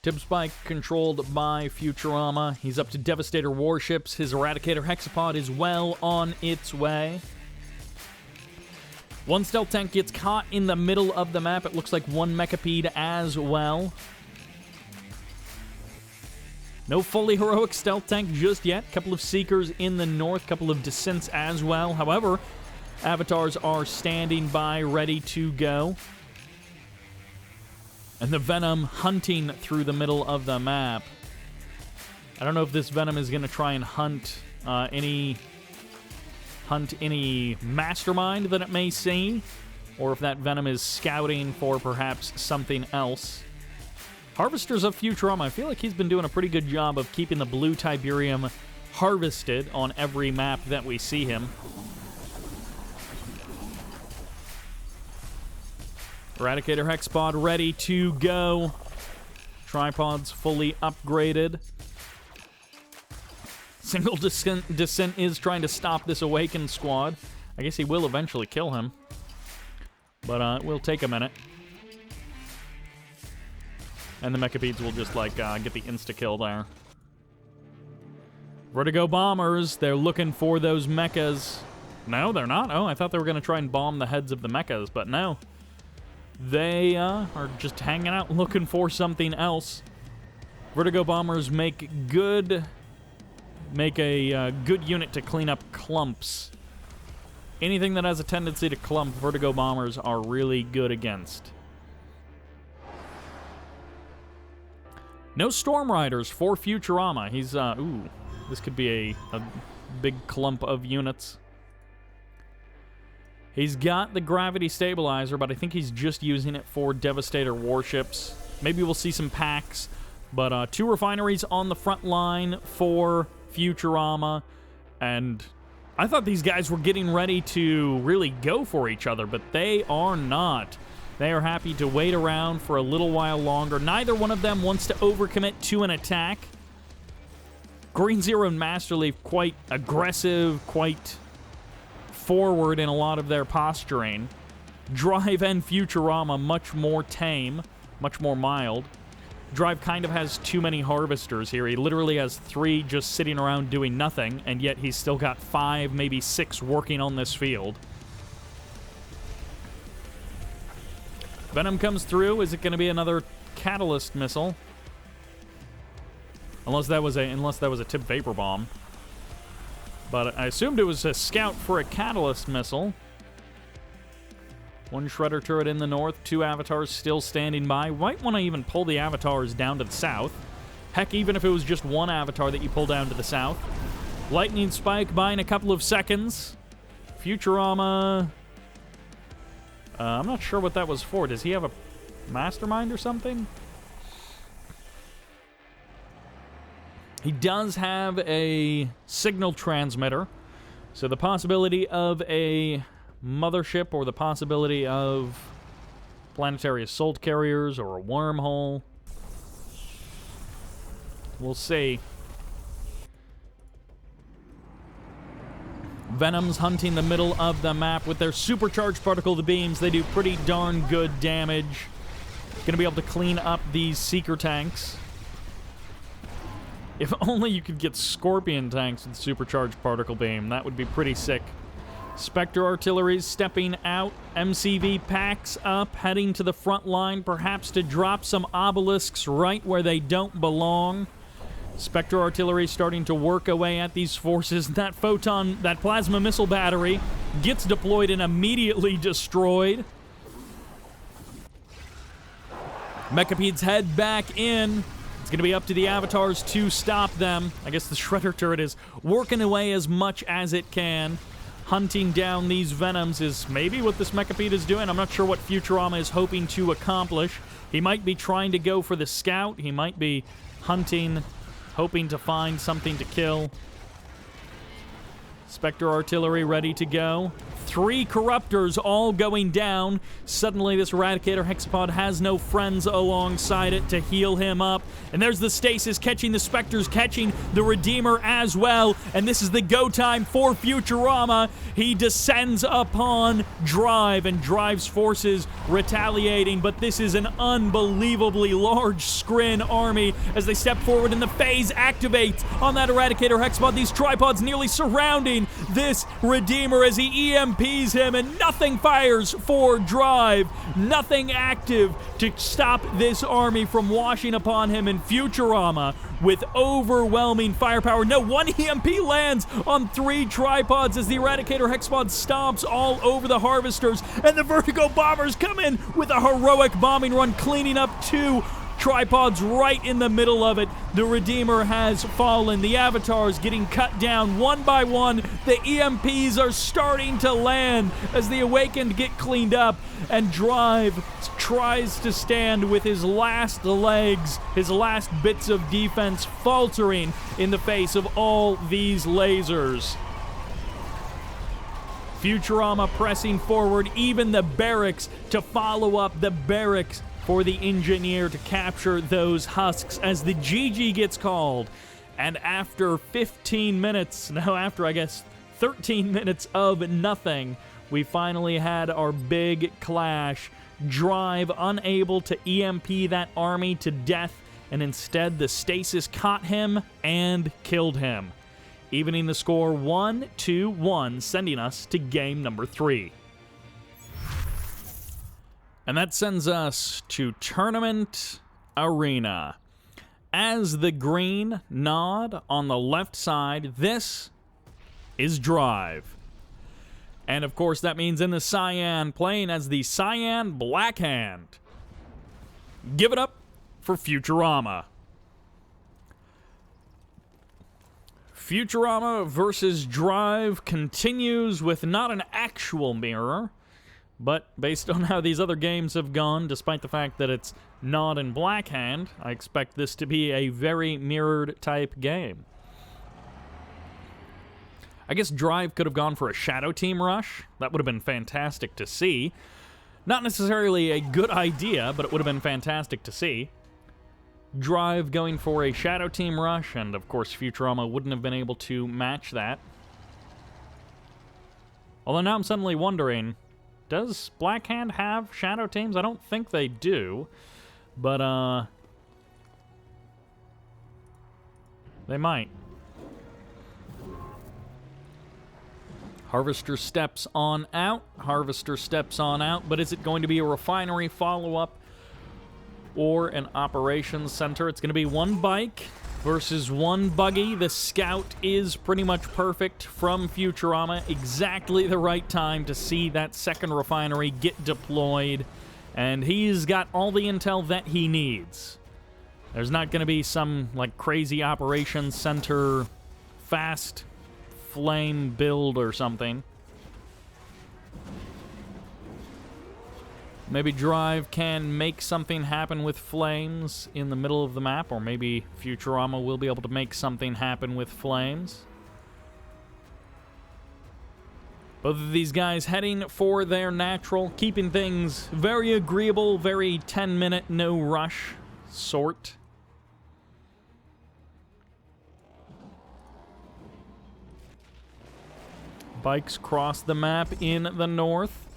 Tib Spike controlled by Futurama. He's up to Devastator warships. His Eradicator Hexapod is well on its way. One stealth tank gets caught in the middle of the map. It looks like one Mechapede as well. No fully heroic stealth tank just yet. Couple of Seekers in the north. Couple of Descents as well. However, Avatars are standing by, ready to go. And the Venom hunting through the middle of the map. I don't know if this Venom is going to try and hunt any mastermind that it may see, or if that Venom is scouting for perhaps something else. Harvesters of Futurama, I feel like he's been doing a pretty good job of keeping the blue Tiberium harvested on every map that we see him. Eradicator Hexapod ready to go. Tripods fully upgraded. Single Descent is trying to stop this Awakened squad. I guess he will eventually kill him. But it will take a minute. And the Mechapedes will just, get the insta-kill there. Vertigo Bombers, they're looking for those mechas. No, they're not. Oh, I thought they were going to try and bomb the heads of the mechas, but no. They are just hanging out looking for something else. Vertigo Bombers make a good unit to clean up clumps. Anything that has a tendency to clump, Vertigo Bombers are really good against. No Storm Riders for Futurama. He's, this could be a big clump of units. He's got the Gravity Stabilizer, but I think he's just using it for Devastator warships. Maybe we'll see some packs, but 2 refineries on the front line for Futurama, and I thought these guys were getting ready to really go for each other, but they are not. They are happy to wait around for a little while longer. Neither one of them wants to overcommit to an attack. Green Zero and Masterleaf quite aggressive, quite forward in a lot of their posturing. Drive and Futurama much more tame, much more mild. Drive kind of has too many harvesters here. He literally has 3 just sitting around doing nothing, and yet he's still got 5, maybe 6 working on this field. Venom comes through. Is it going to be another Catalyst missile? Unless that was a Tip Vapor Bomb. But I assumed it was a scout for a Catalyst missile. 1 Shredder turret in the north, 2 Avatars still standing by. Might want to even pull the Avatars down to the south. Heck, even if it was just 1 Avatar that you pull down to the south. Lightning Spike buying a couple of seconds. Futurama. I'm not sure what that was for. Does he have a Mastermind or something? He does have a signal transmitter, so the possibility of a mothership or the possibility of planetary assault carriers or a wormhole, we'll see. Venom's hunting the middle of the map with their supercharged particle beams. They do pretty darn good damage. Gonna be able to clean up these Seeker tanks. If only you could get Scorpion tanks with supercharged particle beam. That would be pretty sick. Spectre Artillery's stepping out. MCV packs up, heading to the front line, perhaps to drop some obelisks right where they don't belong. Spectre Artillery starting to work away at these forces. That plasma missile battery gets deployed and immediately destroyed. Mechapedes head back in. It's It's going to be up to the avatars to stop them. I guess the Shredder turret is working away as much as it can. Hunting down these Venoms is maybe what this Mechapede is doing. I'm not sure what Futurama is hoping to accomplish. He might be trying to go for the scout. He might be hunting, hoping to find something to kill. Spectre artillery ready to go. 3 Corruptors all going down. Suddenly this Eradicator Hexapod has no friends alongside it to heal him up. And there's the Stasis catching the Spectres, catching the Redeemer as well. And this is the go time for Futurama. He descends upon Drive, and Drive's forces retaliating. But this is an unbelievably large Skrin army as they step forward and the phase activates on that Eradicator Hexapod. These tripods nearly surrounding this Redeemer as he EMPs him, and nothing fires for Drive. Nothing active to stop this army from washing upon him, and Futurama with overwhelming firepower. No, 1 EMP lands on 3 tripods as the Eradicator Hexapod stomps all over the Harvesters, and the Vertigo Bombers come in with a heroic bombing run, cleaning up 2 tripods right in the middle of it. The Redeemer has fallen. The Avatars getting cut down one by one. The EMPs are starting to land as the Awakened get cleaned up, and Drive tries to stand with his last legs, his last bits of defense faltering in the face of all these lasers. Futurama pressing forward, even the barracks to follow up, the barracks for the Engineer to capture those husks as the GG gets called. And after 15 minutes, no, after I guess 13 minutes of nothing, we finally had our big clash. Drive unable to EMP that army to death, and instead the Stasis caught him and killed him, evening the score 1-1, sending us to game number 3. And that sends us to Tournament Arena. As the green nod on the left side, this is Drive. And of course that means in the cyan, playing as the Cyan Blackhand. Give it up for Futurama. Futurama versus Drive continues with not an actual mirror, but based on how these other games have gone, despite the fact that it's not in Blackhand, I expect this to be a very mirrored type game. I guess Drive could have gone for a Shadow Team rush. That would have been fantastic to see. Not necessarily a good idea, but it would have been fantastic to see. Drive going for a Shadow Team rush, and of course Futurama wouldn't have been able to match that. Although now I'm suddenly wondering, does Blackhand have Shadow Teams? I don't think they do, but they might. Harvester steps on out. Harvester steps on out, but is it going to be a refinery follow-up or an operations center? It's going to be 1 bike versus 1 buggy. The scout is pretty much perfect from Futurama. Exactly the right time to see that second refinery get deployed. And he's got all the intel that he needs. There's not going to be some like crazy operations center fast flame build or something. Maybe Drive can make something happen with flames in the middle of the map, or maybe Futurama will be able to make something happen with flames. Both of these guys heading for their natural, keeping things very agreeable, very 10-minute, no rush sort. Bikes cross the map in the north.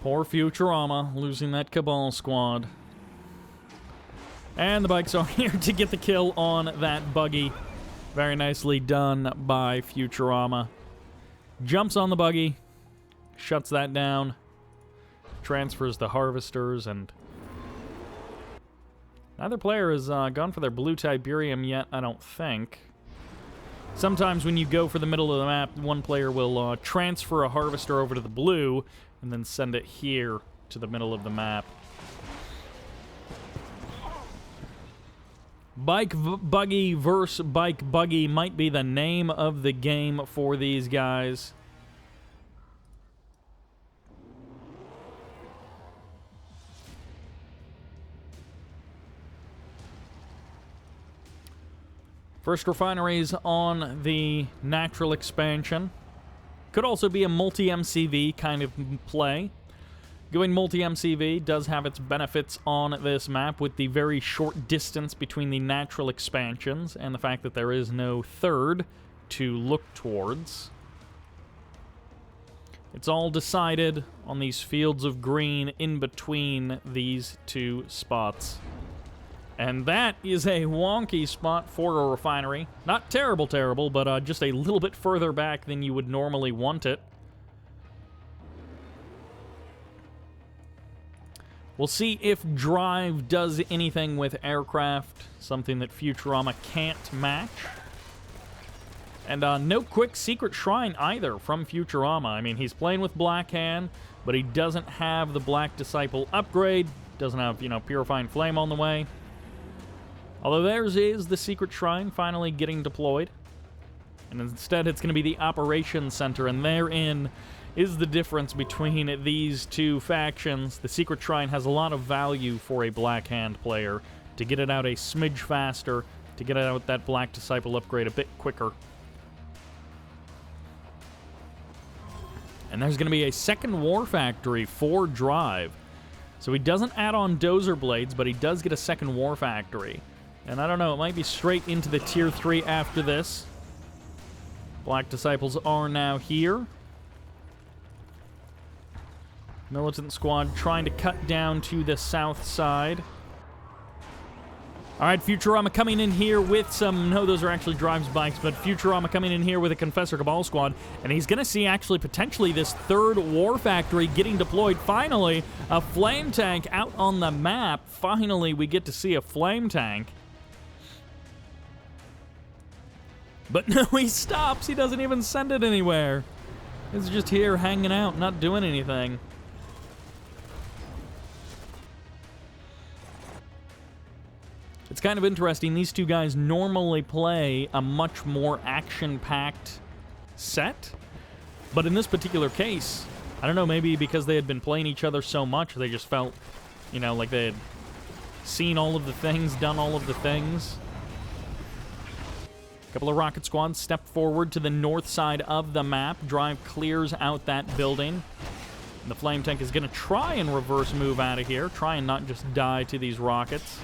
Poor Futurama losing that Cabal squad. And the bikes are here to get the kill on that buggy. Very nicely done by Futurama. Jumps on the buggy, shuts that down, transfers the harvesters, and neither player has gone for their blue Tiberium yet, I don't think. Sometimes when you go for the middle of the map, one player will transfer a harvester over to the blue and then send it here to the middle of the map. Bike buggy versus bike buggy might be the name of the game for these guys. First refineries on the natural expansion. Could also be a multi-MCV kind of play. Going multi-MCV does have its benefits on this map with the very short distance between the natural expansions and the fact that there is no third to look towards. It's all decided on these fields of green in between these two spots. And that is a wonky spot for a refinery. Not terrible, but just a little bit further back than you would normally want it. We'll see if Drive does anything with aircraft, something that Futurama can't match. And no quick secret shrine either from Futurama. I mean, he's playing with Black Hand, but he doesn't have the Black Disciple upgrade, doesn't have, Purifying Flame on the way. Although theirs is the secret shrine finally getting deployed. And instead it's going to be the Operations Center, and therein is the difference between these two factions. The secret shrine has a lot of value for a Black Hand player to get it out a smidge faster, to get it out that Black Disciple upgrade a bit quicker. And there's going to be a second War Factory for Drive. So he doesn't add on Dozer Blades, but he does get a second War Factory. And I don't know, it might be straight into the Tier 3 after this. Black Disciples are now here. Militant Squad trying to cut down to the south side. All right, Futurama coming in here with some... No, those are actually Drive's bikes, but Futurama coming in here with a Confessor Cabal Squad, and he's going to see actually potentially this third War Factory getting deployed. Finally, a Flame Tank out on the map. Finally, we get to see a Flame Tank. But no, he stops. He doesn't even send it anywhere. It's just here hanging out, not doing anything. It's kind of interesting. These two guys normally play a much more action-packed set. But in this particular case, I don't know, maybe because they had been playing each other so much, they just felt, like they had seen all of the things, done all of the things. A couple of rocket squads step forward to the north side of the map. Drive clears out that building. And the Flame Tank is going to try and reverse move out of here. Try and not just die to these rockets.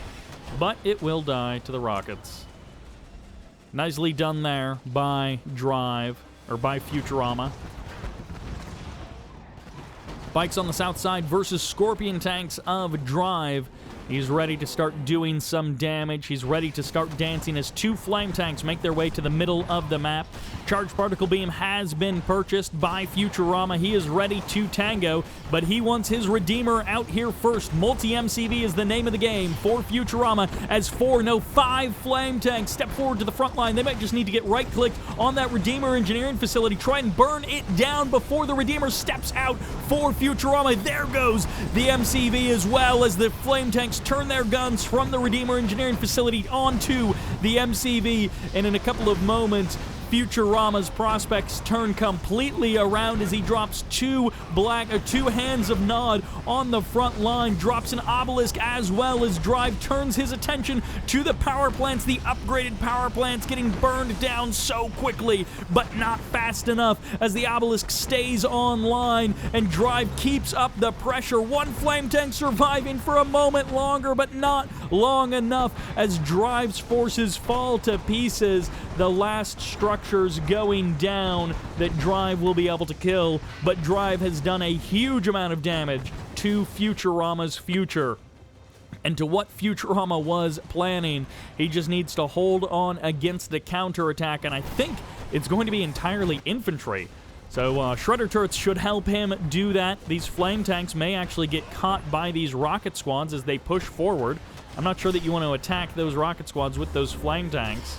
But it will die to the rockets. Nicely done there by Drive, or by Futurama. Bikes on the south side versus Scorpion Tanks of Drive. He's ready to start doing some damage. He's ready to start dancing as two Flame Tanks make their way to the middle of the map. Charged Particle Beam has been purchased by Futurama. He is ready to tango, but he wants his Redeemer out here first. Multi-MCV is the name of the game for Futurama as 5 Flame Tanks step forward to the front line. They might just need to get right-clicked on that Redeemer Engineering Facility, try and burn it down before the Redeemer steps out for Futurama. There goes the MCV as well as the Flame Tanks turn their guns from the Redeemer Engineering Facility onto the MCV, and in a couple of moments, Futurama's prospects turn completely around as he drops two Hands of Nod on the front line, drops an Obelisk as well as Drive turns his attention to the power plants, the upgraded power plants getting burned down so quickly, but not fast enough as the Obelisk stays online and Drive keeps up the pressure. One Flame Tank surviving for a moment longer, but not long enough as Drive's forces fall to pieces. The last structures going down that Drive will be able to kill, but Drive has done a huge amount of damage to Futurama's future and to what Futurama was planning. He just needs to hold on against the counterattack, and I think it's going to be entirely infantry. So Shredder turrets should help him do that. These Flame Tanks may actually get caught by these rocket squads as they push forward. I'm not sure that you want to attack those rocket squads with those Flame Tanks.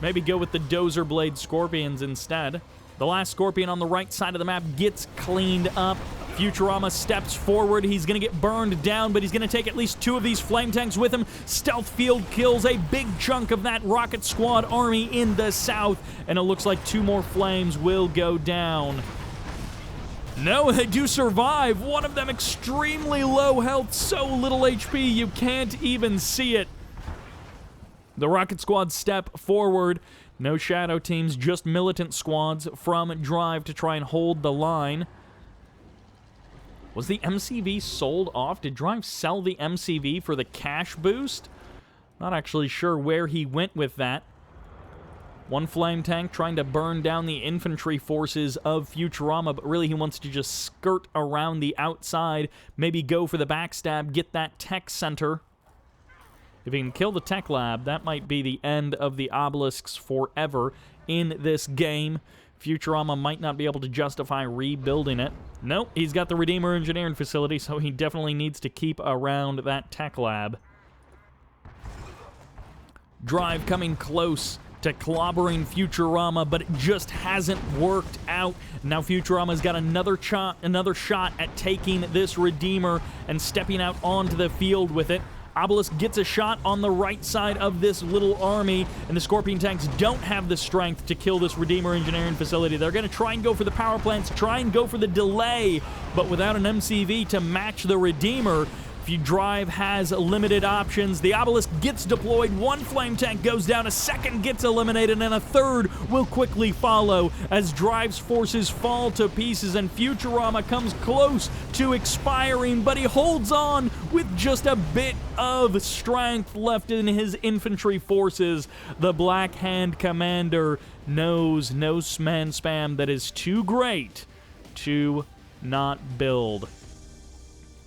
Maybe go with the Dozer Blade Scorpions instead. The last Scorpion on the right side of the map gets cleaned up. Futurama steps forward. He's going to get burned down, but he's going to take at least 2 of these flame tanks with him. Stealth Field kills a big chunk of that Rocket Squad army in the south, and it looks like 2 more flames will go down. No, they do survive. One of them extremely low health, so little HP, you can't even see it. The Rocket Squad step forward. No shadow teams, just militant squads from Drive to try and hold the line. Was the MCV sold off? Did Drive sell the MCV for the cash boost? Not actually sure where he went with that. One flame tank trying to burn down the infantry forces of Futurama, but really he wants to just skirt around the outside, maybe go for the backstab, get that tech center. If he can kill the tech lab, that might be the end of the obelisks forever in this game. Futurama might not be able to justify rebuilding it. Nope, he's got the Redeemer Engineering Facility, so he definitely needs to keep around that tech lab. Drive coming close to clobbering Futurama, but it just hasn't worked out. Now Futurama's got another shot at taking this Redeemer and stepping out onto the field with it. Obelisk gets a shot on the right side of this little army, and the Scorpion tanks don't have the strength to kill this Redeemer Engineering Facility. They're going to try and go for the power plants, try and go for the delay, but without an MCV to match the Redeemer, Drive has limited options. The Obelisk gets deployed, 1 flame tank goes down, a second gets eliminated, and a third will quickly follow as Drive's forces fall to pieces, and Futurama comes close to expiring, but he holds on with just a bit of strength left in his infantry forces. The Black Hand Commander knows no man spam that is too great to not build.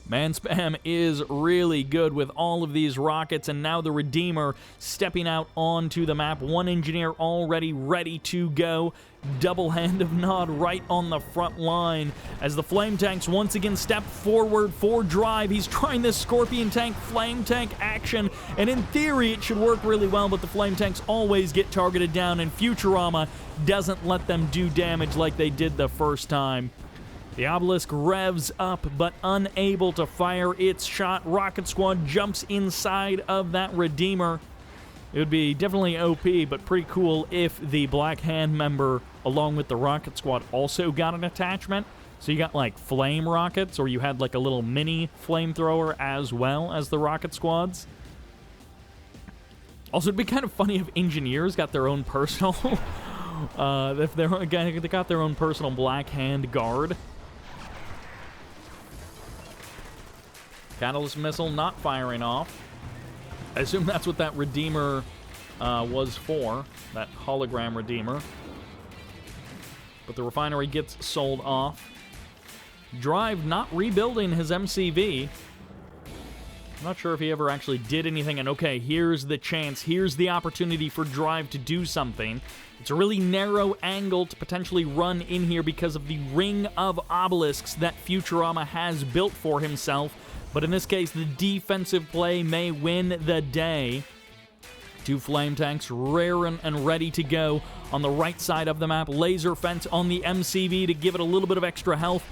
Man spam is really good with all of these rockets, and now the Redeemer stepping out onto the map. 1 engineer already ready to go. Double hand of nod right on the front line as the flame tanks once again step forward for Drive. He's trying this Scorpion tank, flame tank action, and in theory it should work really well, but the flame tanks always get targeted down, and Futurama doesn't let them do damage like they did the first time. The Obelisk revs up, but unable to fire its shot. Rocket Squad jumps inside of that Redeemer. It would be definitely OP, but pretty cool if the Black Hand member, along with the Rocket Squad, also got an attachment. So you got, like, flame rockets, or you had, like, a little mini flamethrower as well as the Rocket Squads. Also, it'd be kind of funny if engineers got their own personal... if they got their own personal Black Hand guard. Catalyst missile not firing off. I assume that's what that Redeemer was for, that hologram Redeemer. But the refinery gets sold off. Drive not rebuilding his MCV. I'm not sure if he ever actually did anything, and okay, here's the chance, here's the opportunity for Drive to do something. It's a really narrow angle to potentially run in here because of the ring of obelisks that Futurama has built for himself. But in this case, the defensive play may win the day. 2 flame tanks raring and ready to go on the right side of the map. Laser fence on the MCV to give it a little bit of extra health.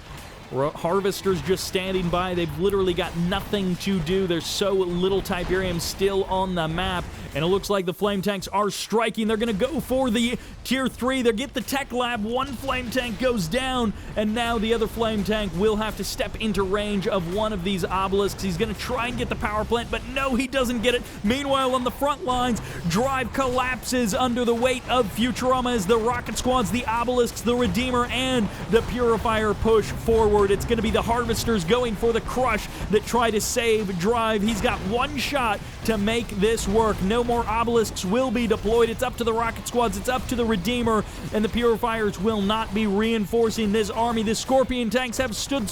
Harvesters just standing by. They've literally got nothing to do. There's so little Tiberium still on the map, and it looks like the flame tanks are striking. They're going to go for the tier 3. They get the tech lab. 1 flame tank goes down, and now the other flame tank will have to step into range of one of these obelisks. He's going to try and get the power plant, but no, he doesn't get it. Meanwhile, on the front lines, Drive collapses under the weight of Futurama as the Rocket Squads, the obelisks, the Redeemer, and the Purifier push forward. It's going to be the Harvesters going for the crush that try to save Drive. He's got 1 shot to make this work. No more obelisks will be deployed. It's up to the Rocket Squads. It's up to the Redeemer, and the Purifiers will not be reinforcing this army. The Scorpion tanks have stood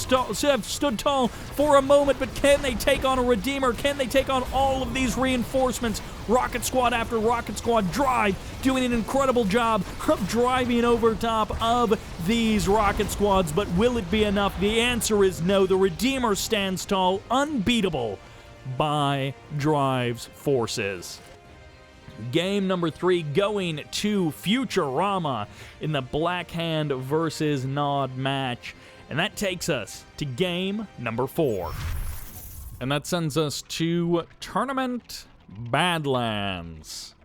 tall for a moment, but can they take on a Redeemer? Can they take on all of these reinforcements? Rocket Squad after Rocket Squad. Drive doing an incredible job of driving over top of these Rocket Squads, but will it be enough? The answer is no. The Redeemer stands tall, unbeatable by Drive's forces. Game number 3 going to Futurama in the Black Hand versus Nod match. And that takes us to game number 4. And that sends us to Tournament Badlands.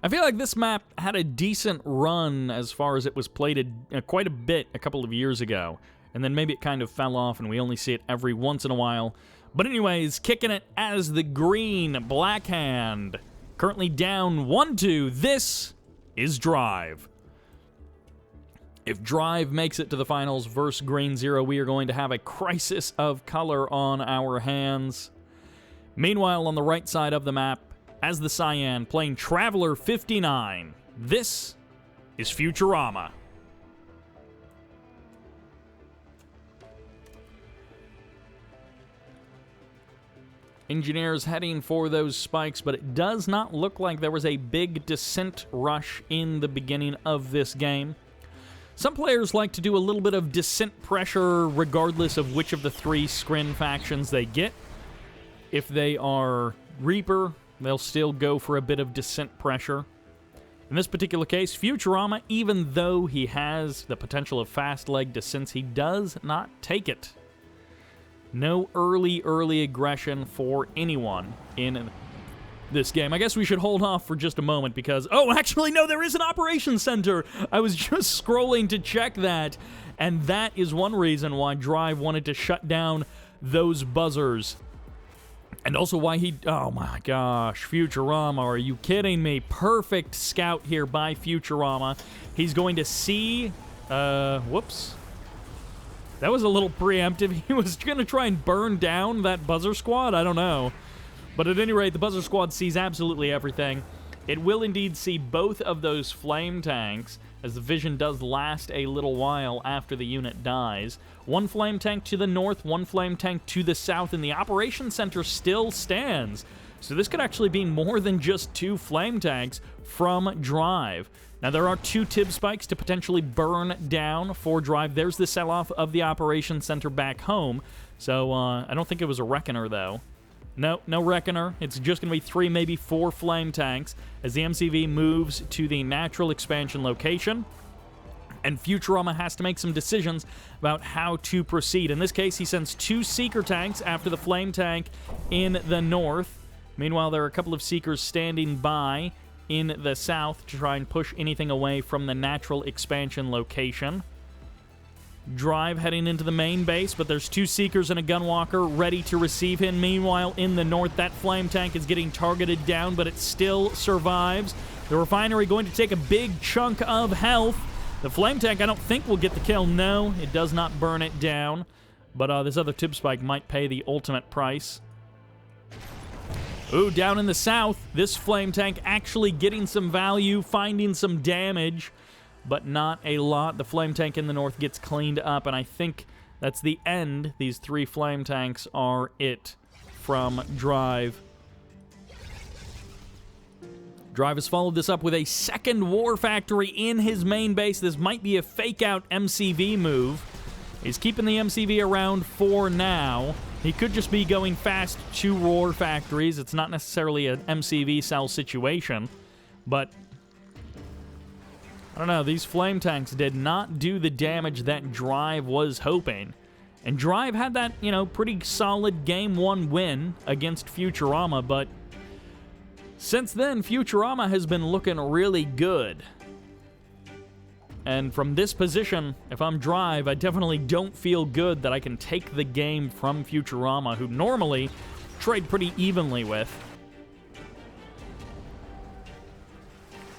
I feel like this map had a decent run as far as it was played quite a bit a couple of years ago. And then maybe it kind of fell off and we only see it every once in a while. But anyways, kicking it as the green Black Hand. Currently down 1-2. This is Drive. If Drive makes it to the finals versus Green Zero, we are going to have a crisis of color on our hands. Meanwhile, on the right side of the map, as the Cyan, playing Traveler 59, this is Futurama. Engineers heading for those spikes, but it does not look like there was a big descent rush in the beginning of this game. Some players like to do a little bit of descent pressure regardless of which of the 3 Skrin factions they get. If they are Reaper, they'll still go for a bit of descent pressure. In this particular case, Futurama, even though he has the potential of fast leg descents, he does not take it. No early aggression for anyone in this game. I guess we should hold off for just a moment because... Oh, actually, no, there is an operations center. I was just scrolling to check that, and that is one reason why Drive wanted to shut down those buzzers. And also why he... Oh, my gosh. Futurama, are you kidding me? Perfect scout here by Futurama. He's going to see... Whoops. That was a little preemptive. He was going to try and burn down that buzzer squad? I don't know. But at any rate, the buzzer squad sees absolutely everything. It will indeed see both of those flame tanks, as the vision does last a little while after the unit dies. One flame tank to the north, one flame tank to the south, and the operations center still stands. So this could actually be more than just 2 flame tanks from Drive. Now, there are 2 Tib spikes to potentially burn down for Drive. There's the sell-off of the operations center back home. So, I don't think it was a Reckoner, though. No Reckoner. It's just going to be 3, maybe 4 flame tanks as the MCV moves to the natural expansion location. And Futurama has to make some decisions about how to proceed. In this case, he sends 2 Seeker tanks after the flame tank in the north. Meanwhile, there are a couple of Seekers standing by in the south to try and push anything away from the natural expansion location. Drive heading into the main base, but there's 2 Seekers and a Gunwalker ready to receive him. Meanwhile, in the north, that flame tank is getting targeted down, but it still survives. The refinery going to take a big chunk of health. The flame tank, I don't think, will get the kill. No, it does not burn it down. But this other Tib Spike might pay the ultimate price. Ooh, down in the south, this flame tank actually getting some value, finding some damage, but not a lot. The flame tank in the north gets cleaned up, and I think that's the end. These 3 flame tanks are it from Drive. Drive has followed this up with a second War Factory in his main base. This might be a fake-out MCV move. He's keeping the MCV around for now. He could just be going fast to War Factories. It's not necessarily an MCV cell situation, but I don't know. These flame tanks did not do the damage that Drive was hoping. And Drive had that, pretty solid Game 1 win against Futurama, but since then, Futurama has been looking really good. And from this position, if I'm Drive, I definitely don't feel good that I can take the game from Futurama, who normally trade pretty evenly with.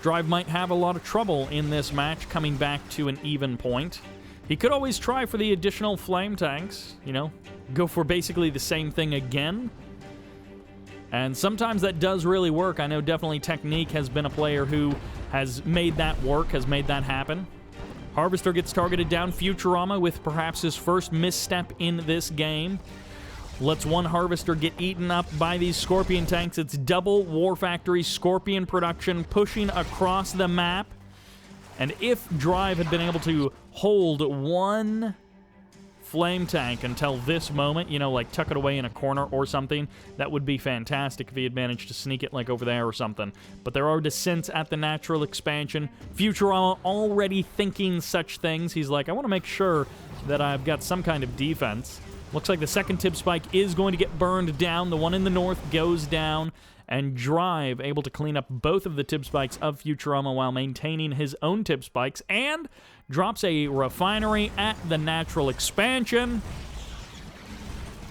Drive might have a lot of trouble in this match coming back to an even point. He could always try for the additional flame tanks, go for basically the same thing again. And sometimes that does really work. I know definitely Technique has been a player who has made that work, has made that happen. Harvester gets targeted down. Futurama with perhaps his first misstep in this game. Lets one Harvester get eaten up by these Scorpion tanks. It's double War Factory Scorpion production pushing across the map. And if Drive had been able to hold one flame tank until this moment, you know, like tuck it away in a corner or something. That would be fantastic if he had managed to sneak it like over there or something. But there are descents at the natural expansion. Futurama already thinking such things. He's like, I want to make sure that I've got some kind of defense. Looks like the second tip spike is going to get burned down. The one in the north goes down. And Drive able to clean up both of the tip spikes of Futurama while maintaining his own tip spikes, and drops a refinery at the natural expansion.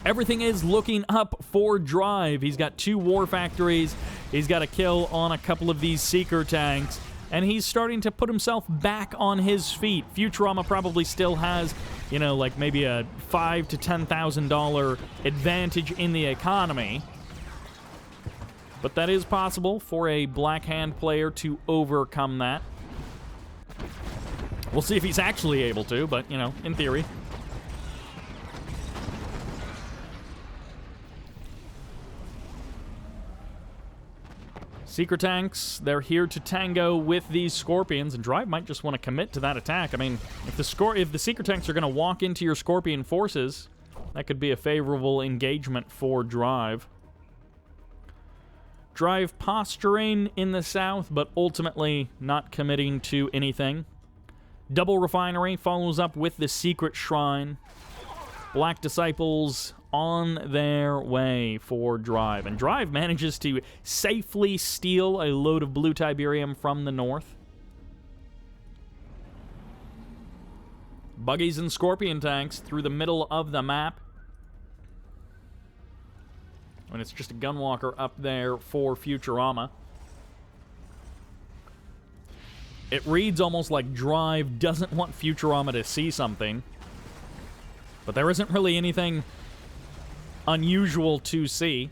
Everything is looking up for Drive. He's got 2 war factories. He's got a kill on a couple of these seeker tanks, and he's starting to put himself back on his feet. Futurama probably still has, you know, like maybe a $5,000 to $10,000 advantage in the economy. But that is possible for a Black Hand player to overcome that. We'll see if he's actually able to, but, you know, in theory. Seeker tanks, they're here to tango with these Scorpions, and Drive might just want to commit to that attack. I mean, if the Seeker tanks are going to walk into your Scorpion forces, that could be a favorable engagement for Drive. Drive posturing in the south, but ultimately not committing to anything. Double Refinery follows up with the Secret Shrine. Black Disciples on their way for Drive. And Drive manages to safely steal a load of blue Tiberium from the north. Buggies and Scorpion tanks through the middle of the map. And it's just a Gunwalker up there for Futurama. It reads almost like Drive doesn't want Futurama to see something. But there isn't really anything unusual to see.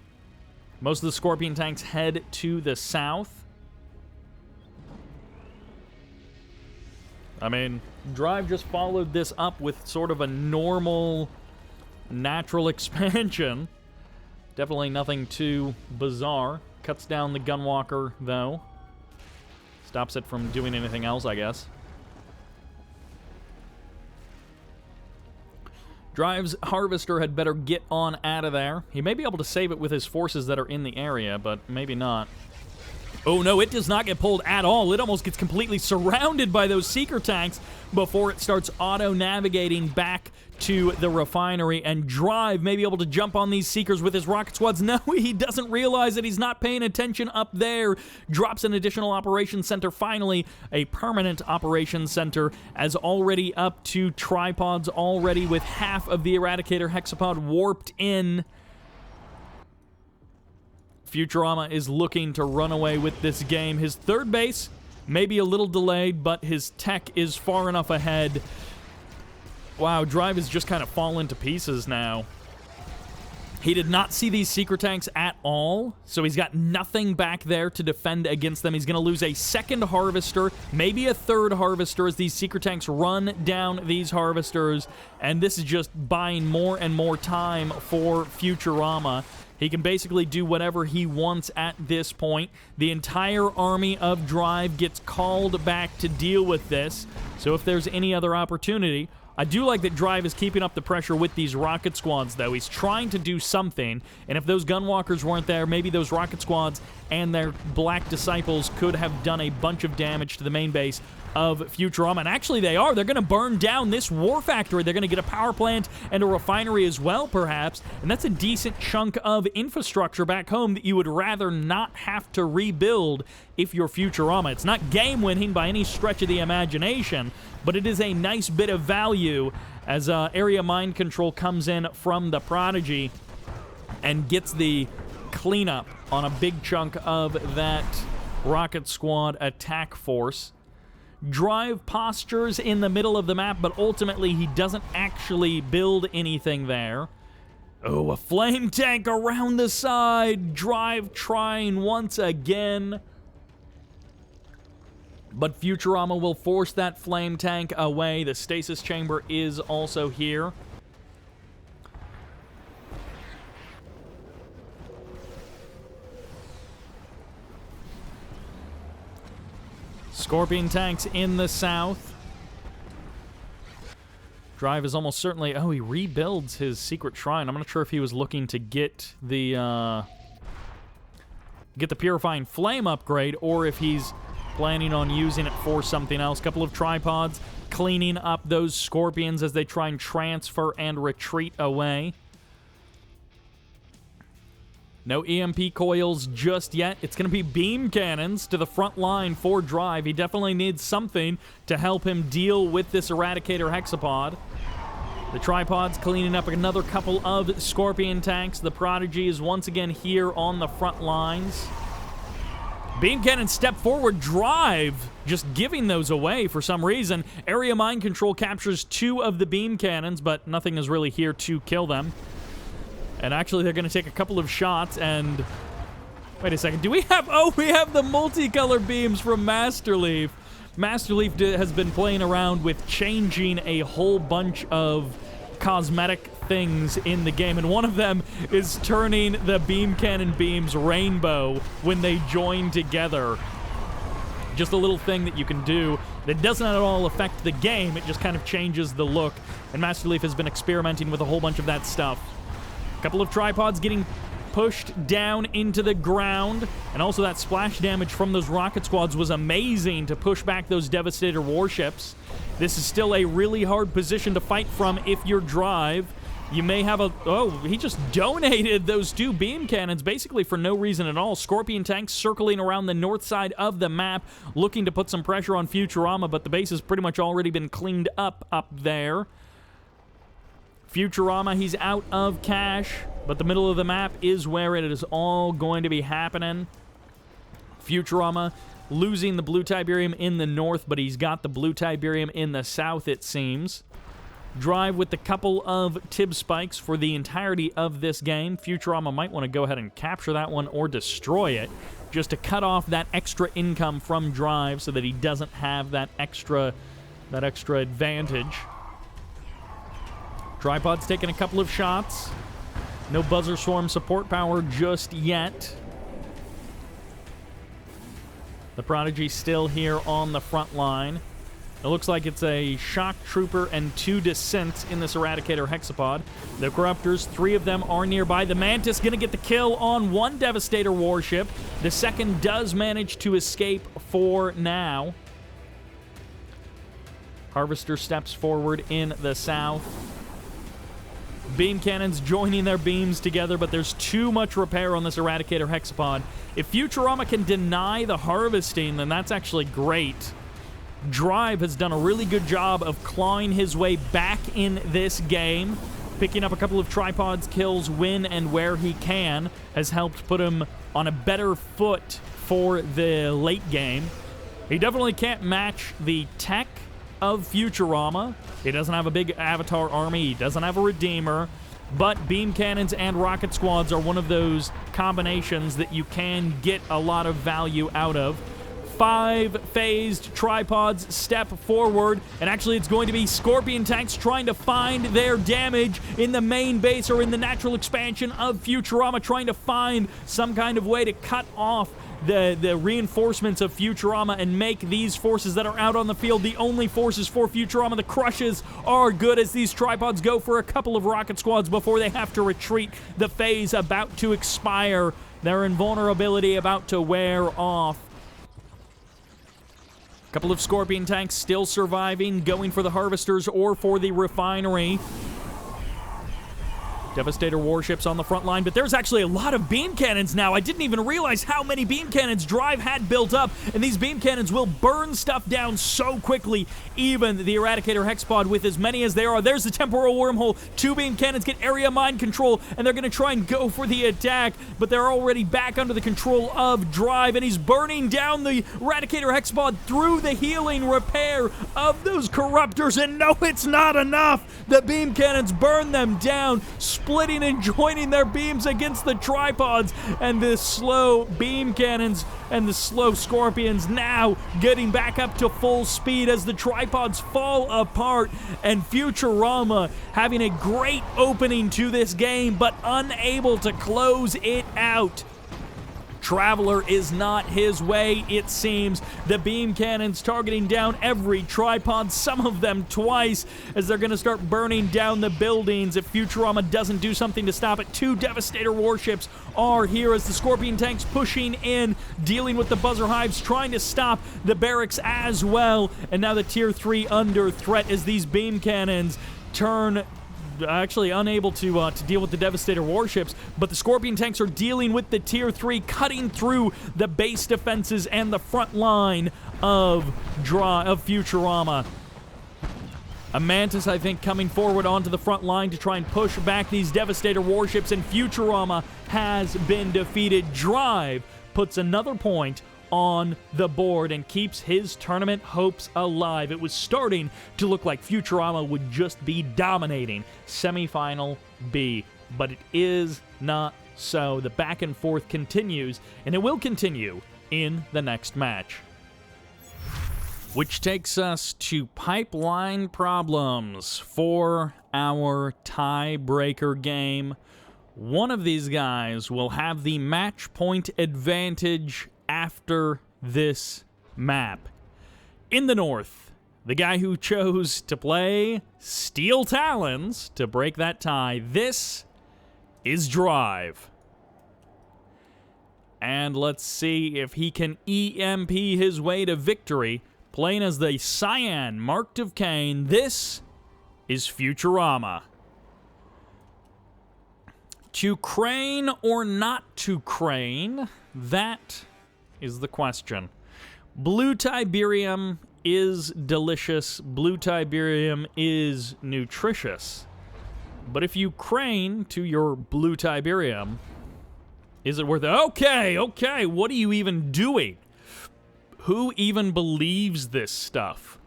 Most of the Scorpion tanks head to the south. I mean, Drive just followed this up with sort of a normal, natural expansion. Definitely nothing too bizarre. Cuts down the Gunwalker, though. Stops it from doing anything else, I guess. Drive's Harvester had better get on out of there. He may be able to save it with his forces that are in the area, but maybe not. Oh no, it does not get pulled at all. It almost gets completely surrounded by those Seeker tanks before it starts auto-navigating back to the refinery, and Drive may be able to jump on these Seekers with his rocket squads. No, he doesn't realize that he's not paying attention up there. Drops an additional operations center, finally a permanent operations center, as already up to tripods already with half of the Eradicator hexapod warped in. Futurama is looking to run away with this game. His third base may be a little delayed, but his tech is far enough ahead. Wow, Drive has just kind of fallen to pieces now. He did not see these Seeker tanks at all, so he's got nothing back there to defend against them. He's going to lose a second Harvester, maybe a third Harvester, as these Seeker tanks run down these Harvesters, and this is just buying more and more time for Futurama. He can basically do whatever he wants at this point. The entire army of Drive gets called back to deal with this, so if there's any other opportunity... I do like that Drive is keeping up the pressure with these rocket squads, though. He's trying to do something, and if those Gunwalkers weren't there, maybe those rocket squads and their Black Disciples could have done a bunch of damage to the main base of Futurama. And actually they are. They're going to burn down this war factory. They're going to get a power plant and a refinery as well, perhaps. And that's a decent chunk of infrastructure back home that you would rather not have to rebuild if you're Futurama. It's not game-winning by any stretch of the imagination, but it is a nice bit of value as area mind control comes in from the Prodigy and gets the cleanup on a big chunk of that rocket squad attack force. Drive postures in the middle of the map, but ultimately he doesn't actually build anything there. Oh, a flame tank around the side. Drive trying once again. But Futurama will force that flame tank away. The stasis chamber is also here. Scorpion tanks in the south. Drive is almost certainly... Oh, he rebuilds his secret shrine. I'm not sure if he was looking to get the Purifying Flame upgrade or if he's planning on using it for something else. Couple of tripods cleaning up those scorpions as they try and transfer and retreat away. No EMP coils just yet. It's going to be beam cannons to the front line for Drive. He definitely needs something to help him deal with this Eradicator Hexapod. The tripods cleaning up another couple of Scorpion tanks. The Prodigy is once again here on the front lines. Beam cannon step forward. Drive just giving those away for some reason. Area Mind Control captures 2 of the beam cannons, but nothing is really here to kill them. And actually, they're going to take a couple of shots, and... Wait a second. Do we have... Oh, we have the multicolor beams from Master Leaf. Master Leaf has been playing around with changing a whole bunch of cosmetic things in the game, and one of them is turning the beam cannon beams rainbow when they join together. Just a little thing that you can do that doesn't at all affect the game. It just kind of changes the look, and Master Leaf has been experimenting with a whole bunch of that stuff. A couple of tripods getting pushed down into the ground, and also that splash damage from those rocket squads was amazing to push back those Devastator warships. This is still a really hard position to fight from if you're Drive. You may have a... Oh, he just donated those 2 beam cannons basically for no reason at all. Scorpion tanks circling around the north side of the map, looking to put some pressure on Futurama, but the base has pretty much already been cleaned up there. Futurama, he's out of cash, but the middle of the map is where it is all going to be happening. Futurama losing the Blue Tiberium in the north, but he's got the Blue Tiberium in the south, it seems. Drive with the couple of Tib spikes for the entirety of this game. Futurama might want to go ahead and capture that one or destroy it, just to cut off that extra income from Drive so that he doesn't have that extra advantage. Tripod's taking a couple of shots. No Buzzer Swarm support power just yet. The Prodigy still here on the front line. It looks like it's a Shock Trooper and 2 Descents in this Eradicator Hexapod. The Corruptors, 3 of them are nearby. The Mantis going to get the kill on 1 Devastator warship. The second does manage to escape for now. Harvester steps forward in the south. Beam cannons joining their beams together, but there's too much repair on this Eradicator Hexapod. If Futurama can deny the harvesting, then that's actually great. Drive has done a really good job of clawing his way back in this game. Picking up a couple of tripods kills when and where he can has helped put him on a better foot for the late game. He definitely can't match the tech of Futurama. He doesn't have a big Avatar army. He doesn't have a Redeemer. But beam cannons and rocket squads are one of those combinations that you can get a lot of value out of. 5 phased tripods step forward, and actually it's going to be Scorpion tanks trying to find their damage in the main base or in the natural expansion of Futurama, trying to find some kind of way to cut off the reinforcements of Futurama and make these forces that are out on the field the only forces for Futurama. The crushes are good as these tripods go for a couple of rocket squads before they have to retreat. The phase about to expire. Their invulnerability about to wear off. Couple of Scorpion tanks still surviving, going for the Harvesters or for the refinery. Devastator warships on the front line, but there's actually a lot of beam cannons now. I didn't even realize how many beam cannons Drive had built up, and these beam cannons will burn stuff down so quickly, even the Eradicator Hexapod with as many as there are. There's the Temporal Wormhole. 2 beam cannons get area mind control, and they're going to try and go for the attack, but they're already back under the control of Drive, and he's burning down the Eradicator Hexapod through the healing repair of those Corruptors, and no, it's not enough. The beam cannons burn them down, splitting and joining their beams against the tripods, and the slow beam cannons and the slow Scorpions now getting back up to full speed as the tripods fall apart, and Futurama having a great opening to this game but unable to close it out. Traveler is not his way, it seems. The beam cannons targeting down every tripod, some of them twice, as they're going to start burning down the buildings if Futurama doesn't do something to stop it. 2 Devastator warships are here as the Scorpion tanks pushing in, dealing with the buzzer hives, trying to stop the barracks as well. And now the Tier 3 under threat as these beam cannons turn actually unable to deal with the Devastator warships, but the Scorpion tanks are dealing with the Tier 3, cutting through the base defenses and the front line of Futurama. A Mantis, I think, coming forward onto the front line to try and push back these Devastator warships, and Futurama has been defeated. Drive puts another point on the board and keeps his tournament hopes alive. It was starting to look like Futurama would just be dominating semifinal B, but it is not so. The back and forth continues, and it will continue in the next match. Which takes us to pipeline problems for our tiebreaker game. One of these guys will have the match point advantage after this map. In the north, the guy who chose to play Steel Talons to break that tie, this is Drive. And let's see if he can EMP his way to victory. Playing as the Cyan Marked of Kane, this is Futurama. To crane or not to crane, that is the question. Blue Tiberium is delicious. Blue Tiberium is nutritious. But if you crane to your Blue Tiberium, is it worth it? Okay, what are you even doing? Who even believes this stuff?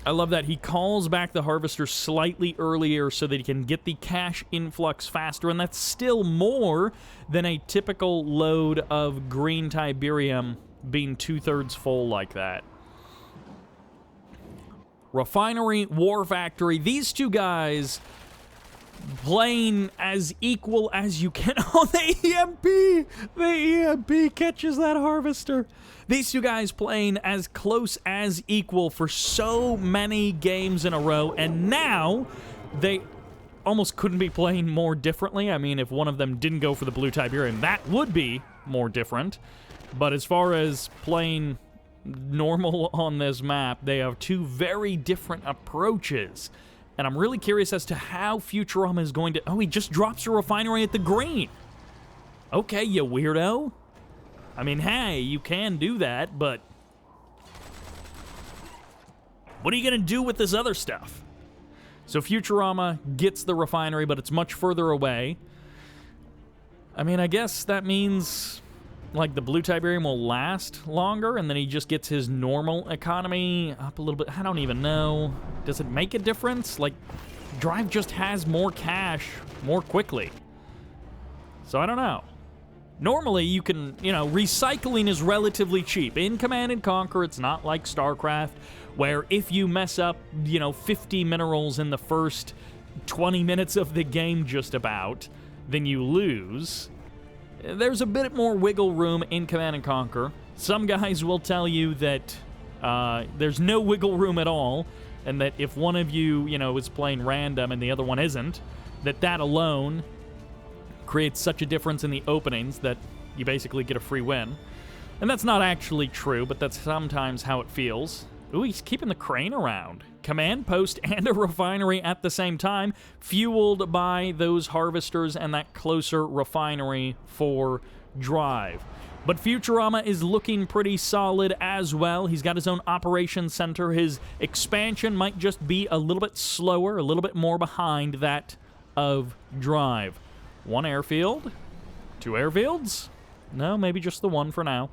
I love that he calls back the Harvester slightly earlier so that he can get the cash influx faster, and that's still more than a typical load of green Tiberium being 2/3 full like that. Refinery, War Factory, these two guys playing as equal as you can. Oh, the EMP! The EMP catches that Harvester. These two guys playing as close as equal for so many games in a row, and now they almost couldn't be playing more differently. I mean, if one of them didn't go for the Blue Tiberium, that would be more different. But as far as playing normal on this map, they have two very different approaches. And I'm really curious as to how Futurama is going to... Oh, he just drops a refinery at the green. Okay, you weirdo. I mean, hey, you can do that, but... what are you going to do with this other stuff? So Futurama gets the refinery, but it's much further away. I mean, I guess that means... like, the Blue Tiberium will last longer, and then he just gets his normal economy up a little bit. I don't even know. Does it make a difference? Like, Drive just has more cash more quickly. So I don't know. Normally, you can, you know, recycling is relatively cheap. In Command & Conquer, it's not like StarCraft, where if you mess up, you know, 50 minerals in the first 20 minutes of the game just about, then you lose. There's a bit more wiggle room in Command & Conquer. Some guys will tell you that there's no wiggle room at all, and that if one of you, you know, is playing random and the other one isn't, that alone creates such a difference in the openings that you basically get a free win. And that's not actually true, but that's sometimes how it feels. Ooh, he's keeping the crane around. Command post and a refinery at the same time, fueled by those harvesters and that closer refinery for Drive. But Futurama is looking pretty solid as well. He's got his own operations center. His expansion might just be a little bit slower, a little bit more behind that of Drive. One airfield? Two airfields? No, maybe just the one for now.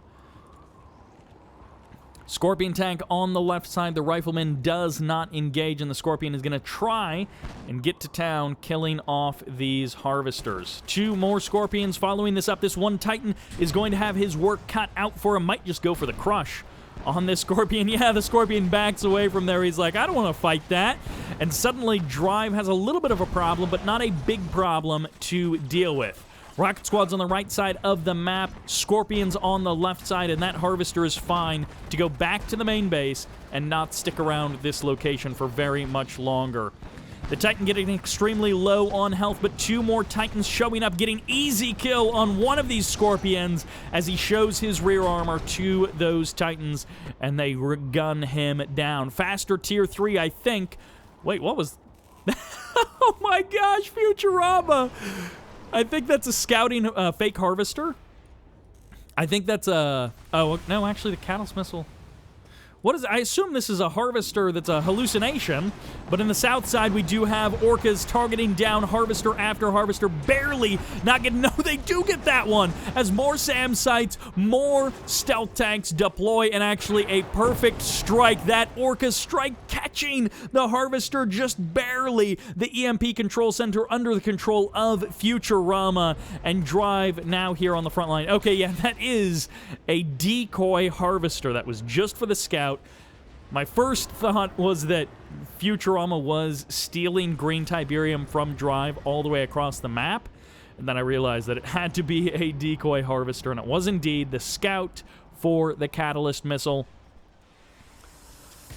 Scorpion tank on the left side. The rifleman does not engage, and the Scorpion is going to try and get to town, killing off these harvesters. Two more Scorpions following this up. This one Titan is going to have his work cut out for him. Might just go for the crush on this Scorpion. Yeah, the Scorpion backs away from there. He's like, I don't want to fight that. And suddenly Drive has a little bit of a problem, but not a big problem to deal with. Rocket Squad's on the right side of the map, Scorpions on the left side, and that Harvester is fine to go back to the main base and not stick around this location for very much longer. The Titan getting extremely low on health, but 2 more Titans showing up, getting easy kill on one of these Scorpions as he shows his rear armor to those Titans, and they gun him down. Faster tier 3, I think. Wait, what was... Oh my gosh, Futurama! I think that's a scouting fake harvester. I think that's a... Oh, no, actually the Catalyst Missile... What is... I assume this is a harvester that's a hallucination, but in the south side we do have orcas targeting down harvester after harvester, barely not getting... No, they do get that one! As more SAM sites, more stealth tanks deploy, and actually a perfect strike. That orca strike catching the harvester just barely. The EMP control center under the control of Futurama, and Drive now here on the front line. Okay, yeah, that is a decoy harvester. That was just for the scout. My first thought was that Futurama was stealing green Tiberium from Drive all the way across the map, and then I realized that it had to be a decoy harvester, and it was indeed the scout for the Catalyst Missile.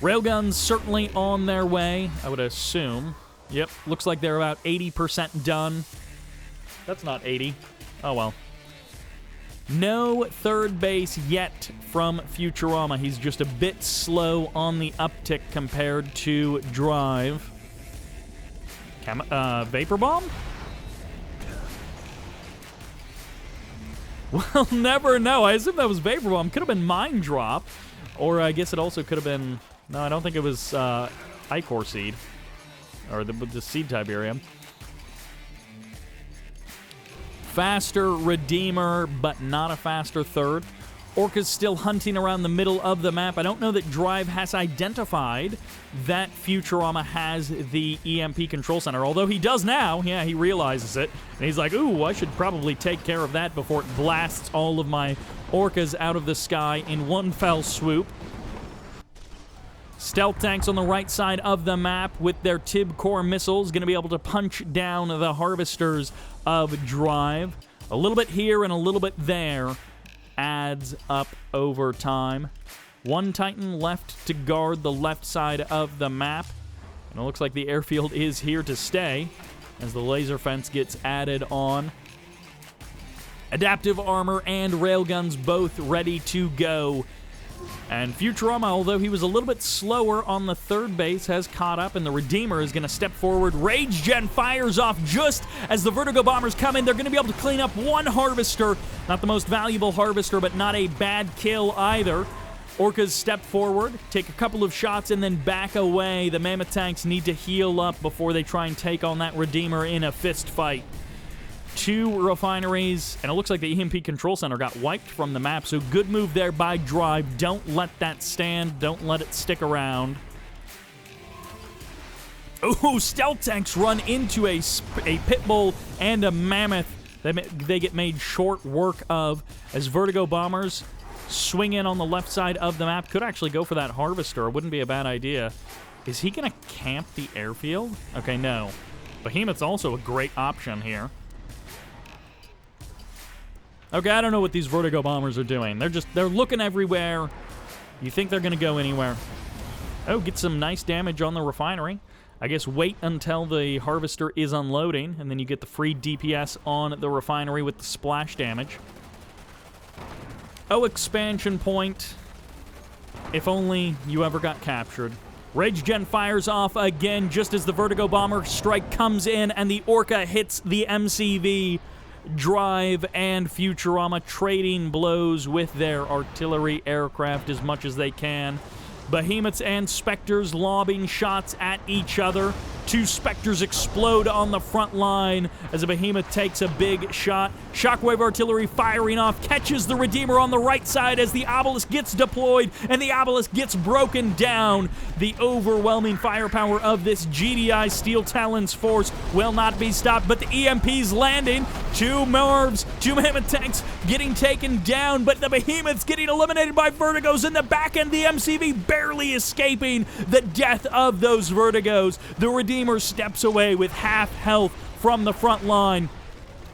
Railguns certainly on their way, I would assume. Yep, looks like they're about 80% done. That's not 80. Oh well. No third base yet from Futurama. He's just a bit slow on the uptick compared to Drive. Vapor Bomb? We'll never know. I assume that was Vapor Bomb. Could have been Mine Drop. Or I guess it also could have been... No, I don't think it was Ichor Seed. Or the Seed Tiberium. Faster Redeemer, but not a faster third. Orca's still hunting around the middle of the map. I don't know that Drive has identified that Futurama has the EMP control center, although he does now. Yeah, he realizes it. And he's like, ooh, I should probably take care of that before it blasts all of my Orcas out of the sky in one fell swoop. Stealth tanks on the right side of the map with their Tib Core missiles going to be able to punch down the harvesters of Drive. A little bit here and a little bit there adds up over time. One Titan left to guard the left side of the map. And it looks like the airfield is here to stay as the laser fence gets added on. Adaptive armor and railguns both ready to go. And Futurama, although he was a little bit slower on the third base, has caught up, and the Redeemer is going to step forward. Rage Gen fires off just as the Vertigo Bombers come in. They're going to be able to clean up one Harvester. Not the most valuable Harvester, but not a bad kill either. Orcas step forward, take a couple of shots, and then back away. The Mammoth tanks need to heal up before they try and take on that Redeemer in a fist fight. 2 refineries, and it looks like the EMP control center got wiped from the map, so good move there by Drive. Don't let that stand. Don't let it stick around. Ooh, stealth tanks run into a Pitbull and a Mammoth. They get made short work of as Vertigo Bombers swing in on the left side of the map. Could actually go for that Harvester. It wouldn't be a bad idea. Is he going to camp the airfield? Okay, no. Behemoth's also a great option here. Okay, I don't know what these Vertigo Bombers are doing. They're looking everywhere. You think they're going to go anywhere. Oh, get some nice damage on the refinery. I guess wait until the Harvester is unloading, and then you get the free DPS on the refinery with the splash damage. Oh, expansion point. If only you ever got captured. Rage Gen fires off again just as the Vertigo Bomber strike comes in, and the Orca hits the MCV. Drive and Futurama trading blows with their artillery aircraft as much as they can. Behemoths and Spectres lobbing shots at each other. 2 Spectres explode on the front line as a Behemoth takes a big shot. Shockwave artillery firing off, catches the Redeemer on the right side as the Obelisk gets deployed, and the Obelisk gets broken down. The overwhelming firepower of this GDI Steel Talons force will not be stopped, but the EMP's landing. 2 Morvs, 2 Mammoth tanks getting taken down, but the Behemoth's getting eliminated by Vertigos in the back end. The MCV barely escaping the death of those Vertigos. The Redeemer steps away with half health from the front line.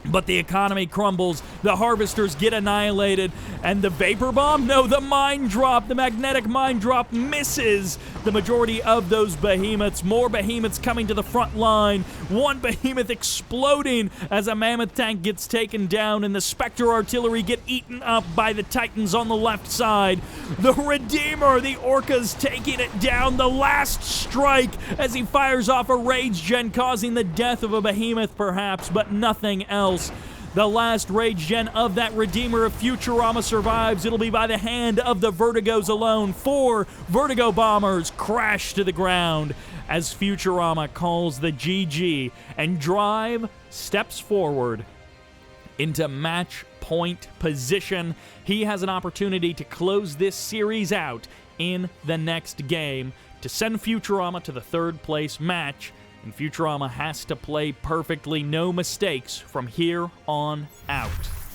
But the economy crumbles, the harvesters get annihilated, and the vapor bomb? No, the mine drop, the magnetic mine drop misses the majority of those behemoths. More behemoths coming to the front line. One behemoth exploding as a mammoth tank gets taken down, and the Spectre artillery get eaten up by the Titans on the left side. The Redeemer, the Orcas taking it down. The last strike as he fires off a rage gen, causing the death of a behemoth perhaps, but nothing else. The last rage gen of that Redeemer of Futurama survives. It'll be by the hand of the Vertigos alone. 4 Vertigo bombers crash to the ground as Futurama calls the GG, and Drive steps forward into match point position. He has an opportunity to close this series out in the next game to send Futurama to the 3rd place match. And Futurama has to play perfectly, no mistakes from here on out.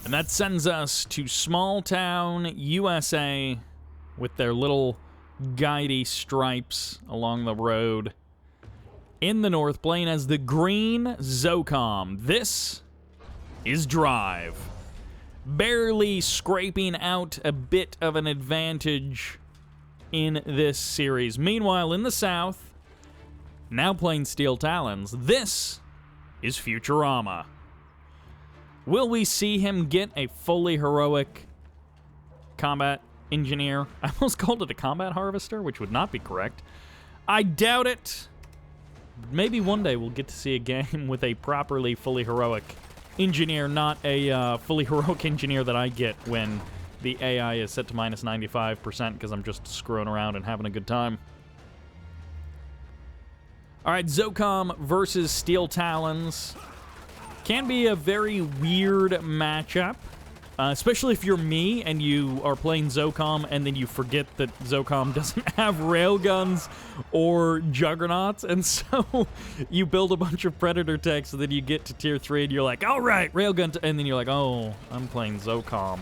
And that sends us to Small Town, USA, with their little guidey stripes along the road. In the north, playing as the Green Zocom. This is Drive. Barely scraping out a bit of an advantage in this series. Meanwhile, in the south, now playing Steel Talons, this is Futurama. Will we see him get a fully heroic combat engineer? I almost called it a combat harvester, which would not be correct. I doubt it. Maybe one day we'll get to see a game with a properly fully heroic engineer, not a fully heroic engineer that I get when the AI is set to minus 95% because I'm just screwing around and having a good time. All right, Zocom versus Steel Talons. Can be a very weird matchup, especially if you're me and you are playing Zocom and then you forget that Zocom doesn't have railguns or juggernauts, and so you build a bunch of Predator techs, and then you get to tier 3 and you're like, all right, railgun, and then you're like, oh, I'm playing Zocom.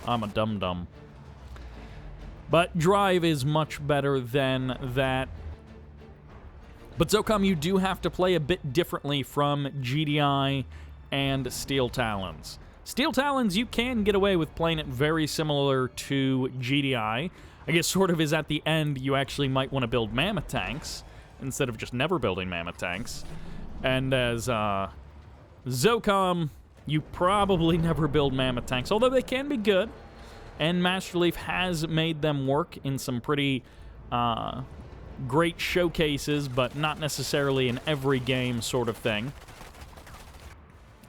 I'm a dum-dum. But Drive is much better than that. But Zocom, you do have to play a bit differently from GDI and Steel Talons. Steel Talons, you can get away with playing it very similar to GDI. I guess sort of is at the end, you actually might want to build mammoth tanks instead of just never building mammoth tanks. And as Zocom, you probably never build mammoth tanks, although they can be good. And Master Leaf has made them work in some pretty great showcases, but not necessarily in every game sort of thing.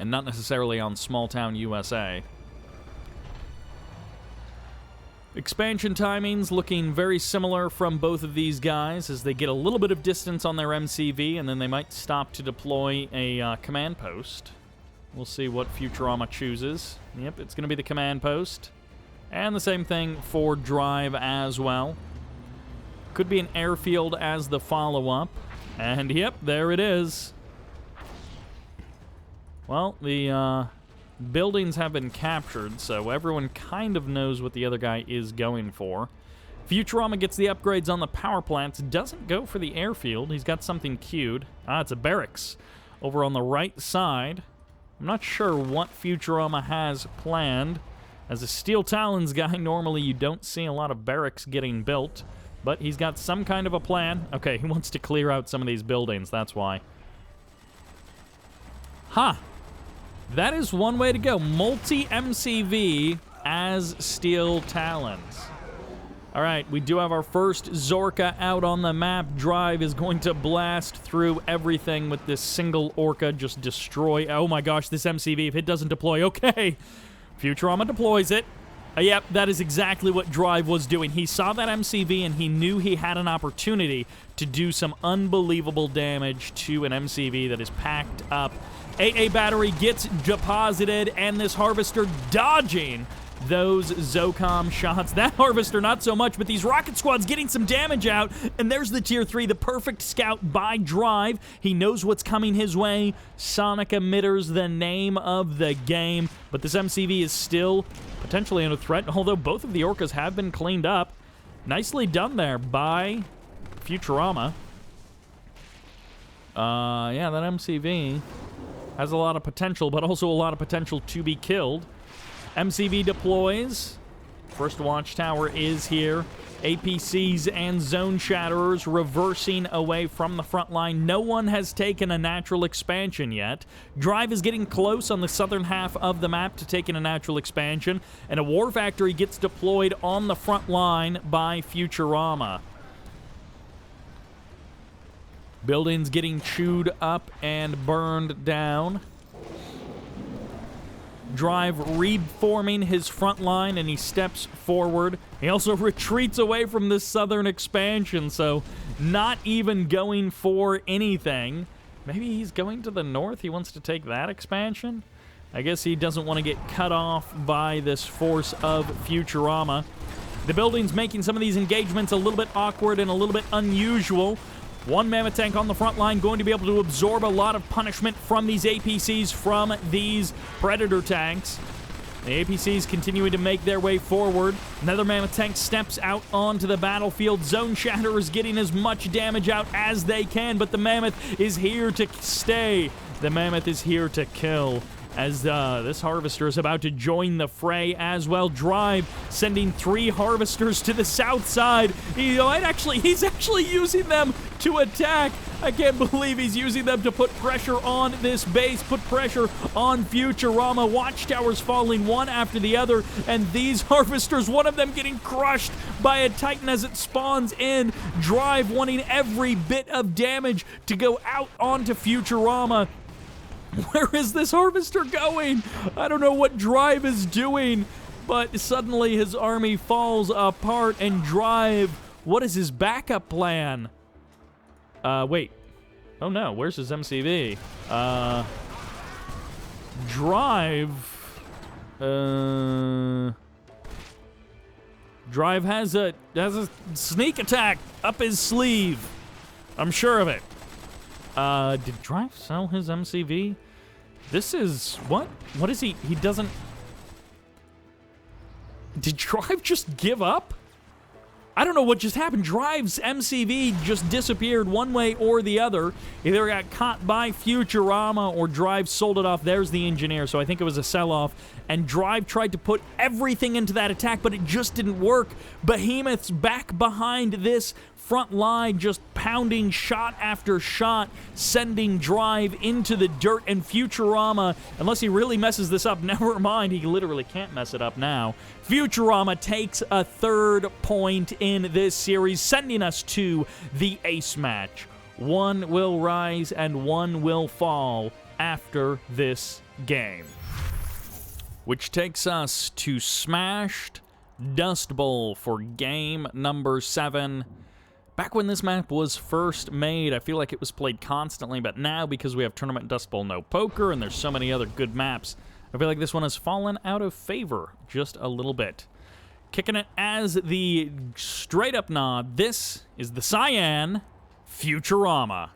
And not necessarily on Small Town USA. Expansion timings looking very similar from both of these guys as they get a little bit of distance on their MCV, and then they might stop to deploy a command post. We'll see what Futurama chooses. Yep, it's going to be the command post. And the same thing for Drive as well. Could be an airfield as the follow-up. And yep, there it is. Well, the buildings have been captured, so everyone kind of knows what the other guy is going for. Futurama gets the upgrades on the power plants, doesn't go for the airfield. He's got something queued. Ah, it's a barracks over on the right side. I'm not sure what Futurama has planned. As a Steel Talons guy, normally you don't see a lot of barracks getting built, but he's got some kind of a plan. Okay, he wants to clear out some of these buildings, that's why. Huh. That is one way to go. Multi-MCV as Steel Talons. All right, we do have our first Zorka out on the map. Drive is going to blast through everything with this single Orca, just destroy. Oh my gosh, this MCV, if it doesn't deploy, okay. Futurama deploys it. Yep, that is exactly what Drive was doing. He saw that MCV and he knew he had an opportunity to do some unbelievable damage to an MCV that is packed up. AA battery gets deposited, and this Harvester dodging those Zocom shots. That Harvester not so much, but these Rocket Squads getting some damage out, and there's the Tier 3, the perfect scout by Drive. He knows what's coming his way. Sonic Emitters, the name of the game, but this MCV is still potentially under threat, although both of the Orcas have been cleaned up. Nicely done there by Futurama. Yeah, that MCV Has a lot of potential, but also a lot of potential to be killed. MCV deploys. First watchtower is here. APCs and Zone Shatterers reversing away from the front line. No one has taken a natural expansion yet. Drive is getting close on the southern half of the map to taking a natural expansion, and a War Factory gets deployed on the front line by Futurama. Buildings getting chewed up and burned down. Drive reforming his front line, and he steps forward. He also retreats away from this southern expansion, so not even going for anything. Maybe he's going to the north. He wants to take that expansion? I guess he doesn't want to get cut off by this force of Futurama. The building's making some of these engagements a little bit awkward and a little bit unusual. One Mammoth tank on the front line going to be able to absorb a lot of punishment from these APCs, from these Predator tanks. The APCs continuing to make their way forward. Another Mammoth tank steps out onto the battlefield. Zone Shatterers getting as much damage out as they can, but the Mammoth is here to stay. The Mammoth is here to kill, as this Harvester is about to join the fray as well. Drive sending 3 Harvesters to the south side. He's actually using them to attack. I can't believe he's using them to put pressure on this base, put pressure on Futurama. Watchtowers falling one after the other, and these Harvesters, one of them getting crushed by a Titan as it spawns in. Drive wanting every bit of damage to go out onto Futurama. Where is this Harvester going? I don't know what Drive is doing, but suddenly his army falls apart, and Drive, what is his backup plan? Wait. Oh no, where's his MCV? Drive. Drive has a sneak attack up his sleeve. I'm sure of it. Did Drive sell his MCV? This is... what? What is he? He doesn't... Did Drive just give up? I don't know what just happened. Drive's MCV just disappeared one way or the other. Either got caught by Futurama or Drive sold it off. There's the engineer, so I think it was a sell-off. And Drive tried to put everything into that attack, but it just didn't work. Behemoth's back behind this front line, just pounding shot after shot, sending Drive into the dirt, and Futurama, unless he really messes this up, never mind, he literally can't mess it up now. Futurama takes a 3rd point in this series, sending us to the ace match. One will rise and one will fall after this game. Which takes us to Smashed Dust Bowl for game number 7. Back when this map was first made, I feel like it was played constantly, but now, because we have Tournament Dust Bowl No Poker, and there's so many other good maps, I feel like this one has fallen out of favor just a little bit. Kicking it as the straight-up nod, this is the Cyan Futurama.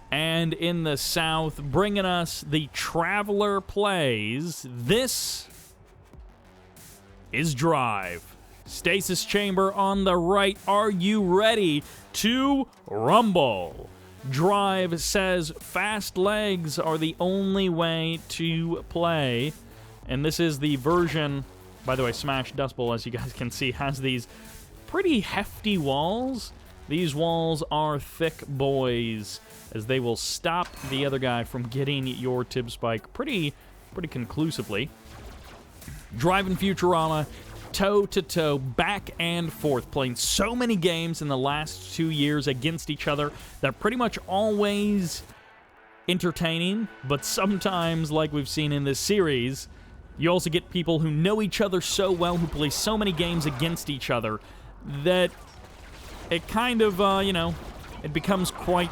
And in the south, bringing us the Traveler Plays, this is Drive. Stasis Chamber on the right. Are you ready to rumble? Drive says fast legs are the only way to play. And this is the version, by the way, Smash Dust Bowl, as you guys can see, has these pretty hefty walls. These walls are thick boys, as they will stop the other guy from getting your tib spike pretty conclusively. Drive and Futurama, toe-to-toe, back and forth, playing so many games in the last 2 years against each other. They're pretty much always entertaining, but sometimes, like we've seen in this series, you also get people who know each other so well, who play so many games against each other, that it kind of, it becomes quite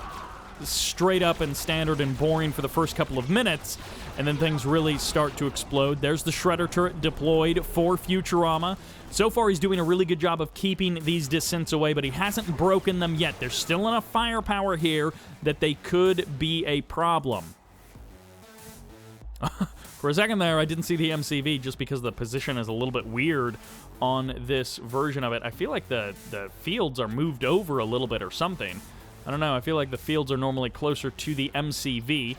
straight up and standard and boring for the first couple of minutes, and then things really start to explode. There's the Shredder turret deployed for Futurama. So far, he's doing a really good job of keeping these descents away, but he hasn't broken them yet. There's still enough firepower here that they could be a problem. For a second there, I didn't see the MCV just because the position is a little bit weird on this version of it. I feel like the fields are moved over a little bit or something. I don't know. I feel like the fields are normally closer to the MCV.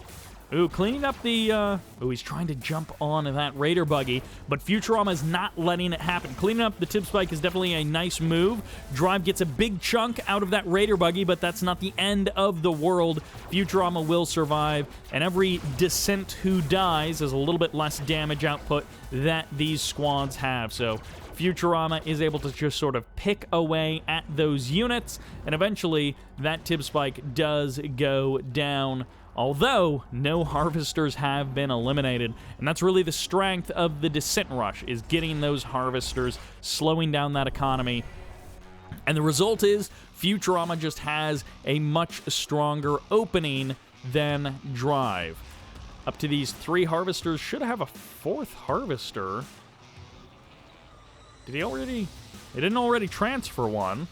Ooh, cleaning up the, ooh, he's trying to jump on that Raider buggy, but Futurama is not letting it happen. Cleaning up the tip spike is definitely a nice move. Drive gets a big chunk out of that Raider buggy, but that's not the end of the world. Futurama will survive, and every Descent who dies is a little bit less damage output that these squads have. So Futurama is able to just sort of pick away at those units, and eventually that tip spike does go down. Although, no Harvesters have been eliminated, and that's really the strength of the Descent Rush, is getting those Harvesters, slowing down that economy. And the result is, Futurama just has a much stronger opening than Drive. Up to these 3 Harvesters, should have a 4th Harvester. Did he already... They didn't already transfer one.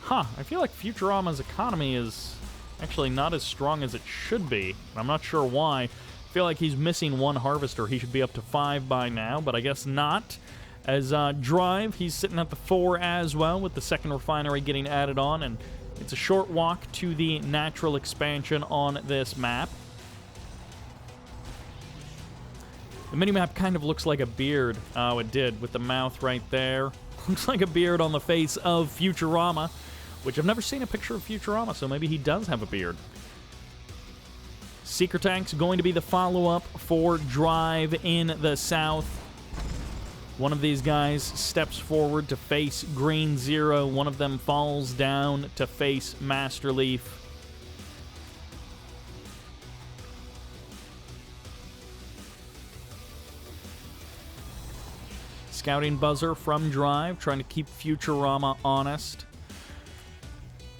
Huh, I feel like Futurama's economy is... actually not as strong as it should be. I'm not sure why. I feel like he's missing 1 Harvester. He should be up to 5 by now, but I guess not. As Drive, he's sitting at the 4 as well, with the 2nd refinery getting added on, and it's a short walk to the natural expansion on this map. The minimap kind of looks like a beard. Oh, it did, with the mouth right there. Looks like a beard on the face of Futurama, which I've never seen a picture of Futurama, so maybe he does have a beard. Seeker Tank's going to be the follow-up for Drive in the south. One of these guys steps forward to face Green Zero. One of them falls down to face Master Leaf. Scouting buzzer from Drive, trying to keep Futurama honest.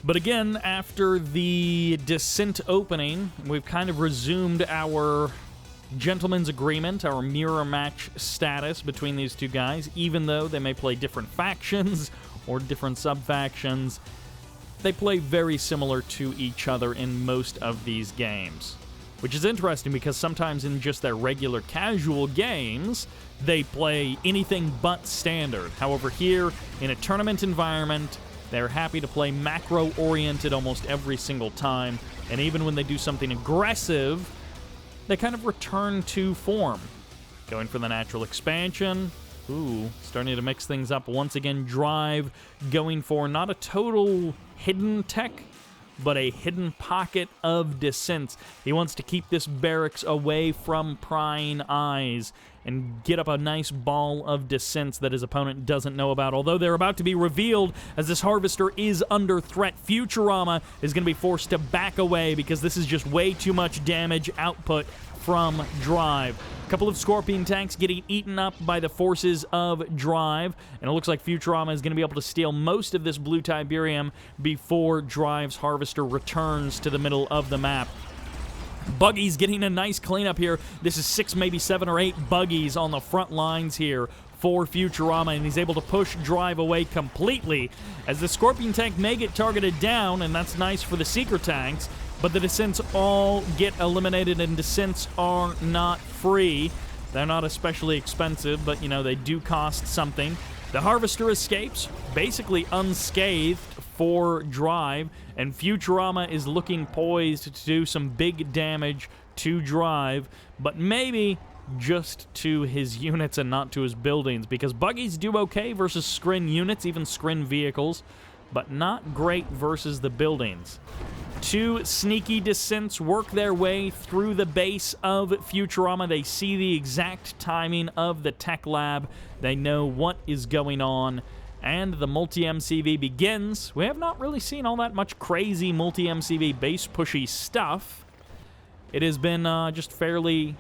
But again, after the Descent opening, we've kind of resumed our gentleman's agreement, our mirror match status between these two guys. Even though they may play different factions or different sub-factions, they play very similar to each other in most of these games. Which is interesting because sometimes in just their regular casual games, they play anything but standard. However, here, in a tournament environment, they're happy to play macro-oriented almost every single time, and even when they do something aggressive, they kind of return to form. Going for the natural expansion. Ooh, starting to mix things up once again. Drive going for not a total hidden tech, but a hidden pocket of Descents. He wants to keep this barracks away from prying eyes and get up a nice ball of Descents that his opponent doesn't know about. Although they're about to be revealed as this Harvester is under threat. Futurama is going to be forced to back away because this is just way too much damage output from Drive. A couple of Scorpion tanks getting eaten up by the forces of Drive, and it looks like Futurama is going to be able to steal most of this blue Tiberium before Drive's Harvester returns to the middle of the map. Buggies getting a nice cleanup here. This is 6, maybe 7 or 8 buggies on the front lines here for Futurama, and he's able to push Drive away completely as the Scorpion tank may get targeted down, and that's nice for the Seeker tanks, but the Descents all get eliminated, and Descents are not free. They're not especially expensive, but, you know, they do cost something. The Harvester escapes, basically unscathed for Drive, and Futurama is looking poised to do some big damage to Drive, but maybe just to his units and not to his buildings, because buggies do okay versus Skrin units, even Skrin vehicles, but not great versus the buildings. 2 sneaky Descents work their way through the base of Futurama. They see the exact timing of the tech lab. They know what is going on, and the multi-MCV begins. We have not really seen all that much crazy multi-MCV base pushy stuff. It has been just fairly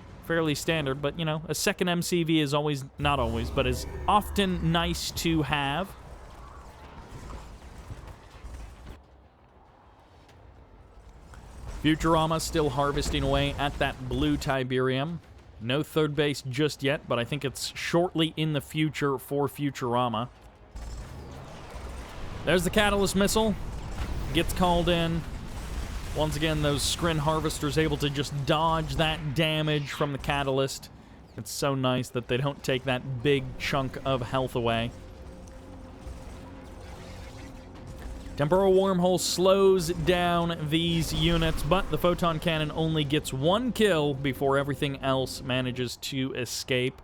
standard, but, you know, a second MCV is always, not always, but is often nice to have. Futurama still harvesting away at that blue Tiberium. No third base just yet, but I think it's shortly in the future for Futurama. There's the Catalyst Missile. Gets called in. Once again, those Skrin Harvesters able to just dodge that damage from the Catalyst. It's so nice that they don't take that big chunk of health away. Temporal Wormhole slows down these units, but the Photon Cannon only gets 1 kill before everything else manages to escape.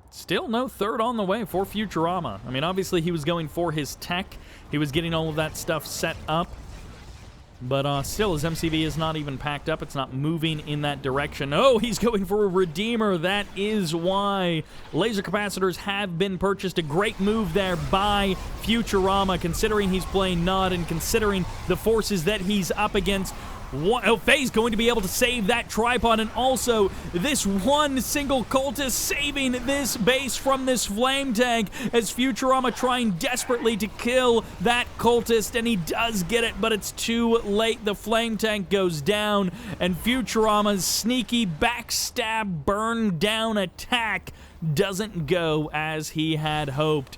Still no third on the way for Futurama. I mean, obviously he was going for his tech. He was getting all of that stuff set up. But still, his MCV is not even packed up. It's not moving in that direction. Oh, he's going for a Redeemer. That is why laser capacitors have been purchased. A great move there by Futurama, considering he's playing Nod and considering the forces that he's up against. Faye's going to be able to save that tripod, and also this one single cultist saving this base from this flame tank as Futurama trying desperately to kill that cultist, and he does get it, but it's too late. The flame tank goes down, and Futurama's sneaky backstab burn down attack doesn't go as he had hoped.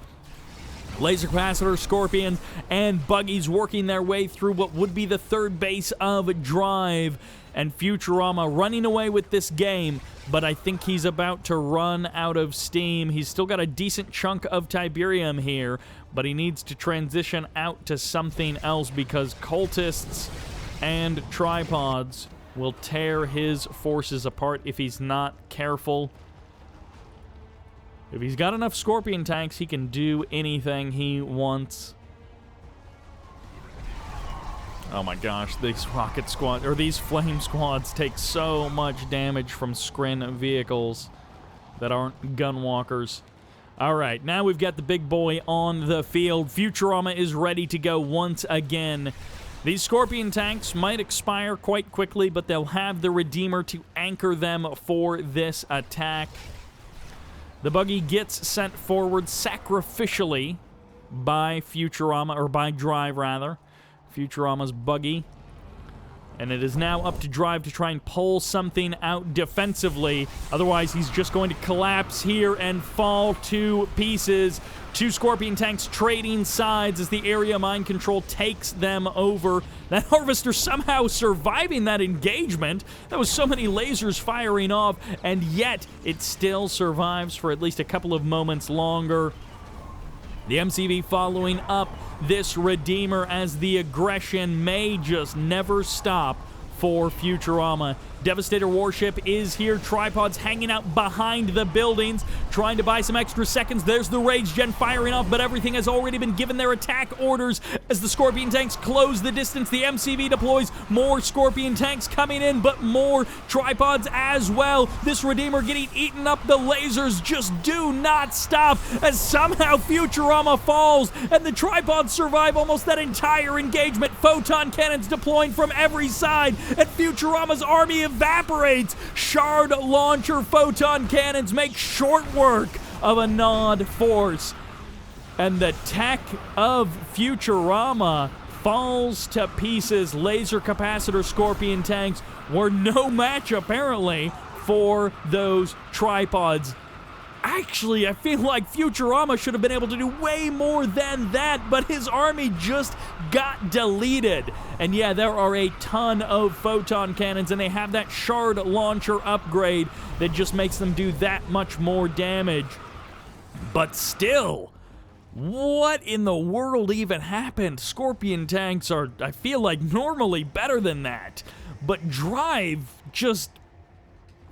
Laser Capacitor, Scorpions, and Buggies working their way through what would be the third base of Drive. And Futurama running away with this game, but I think he's about to run out of steam. He's still got a decent chunk of Tiberium here, but he needs to transition out to something else because cultists and tripods will tear his forces apart if he's not careful. If he's got enough Scorpion tanks, he can do anything he wants. Oh my gosh, these rocket squad or these flame squads take so much damage from Skrin vehicles that aren't gunwalkers. All right, now we've got the big boy on the field. Futurama is ready to go once again. These Scorpion tanks might expire quite quickly, but they'll have the Redeemer to anchor them for this attack. The buggy gets sent forward sacrificially by Futurama, or by Drive, rather. Futurama's buggy. And it is now up to Drive to try and pull something out defensively. Otherwise, he's just going to collapse here and fall to pieces. 2 Scorpion tanks trading sides as the area mind control takes them over. That Harvester somehow surviving that engagement. That was so many lasers firing off, and yet it still survives for at least a couple of moments longer. The MCV following up this Redeemer as the aggression may just never stop for Futurama. Devastator warship is here. Tripods hanging out behind the buildings, trying to buy some extra seconds. There's the Rage Gen firing off, but everything has already been given their attack orders as the Scorpion tanks close the distance. The MCV deploys more Scorpion tanks coming in, but more tripods as well. This Redeemer getting eaten up. The lasers just do not stop as somehow Futurama falls, and the tripods survive almost that entire engagement. Photon cannons deploying from every side, and Futurama's army evaporates. Shard launcher photon cannons make short work of a Nod force. And the tech of Futurama falls to pieces. Laser capacitor Scorpion tanks were no match, apparently, for those tripods. Actually, I feel like Futurama should have been able to do way more than that, but his army just got deleted. And yeah, there are a ton of photon cannons, and they have that shard launcher upgrade that just makes them do that much more damage. But still, what in the world even happened? Scorpion tanks are, I feel like, normally better than that. But Drive just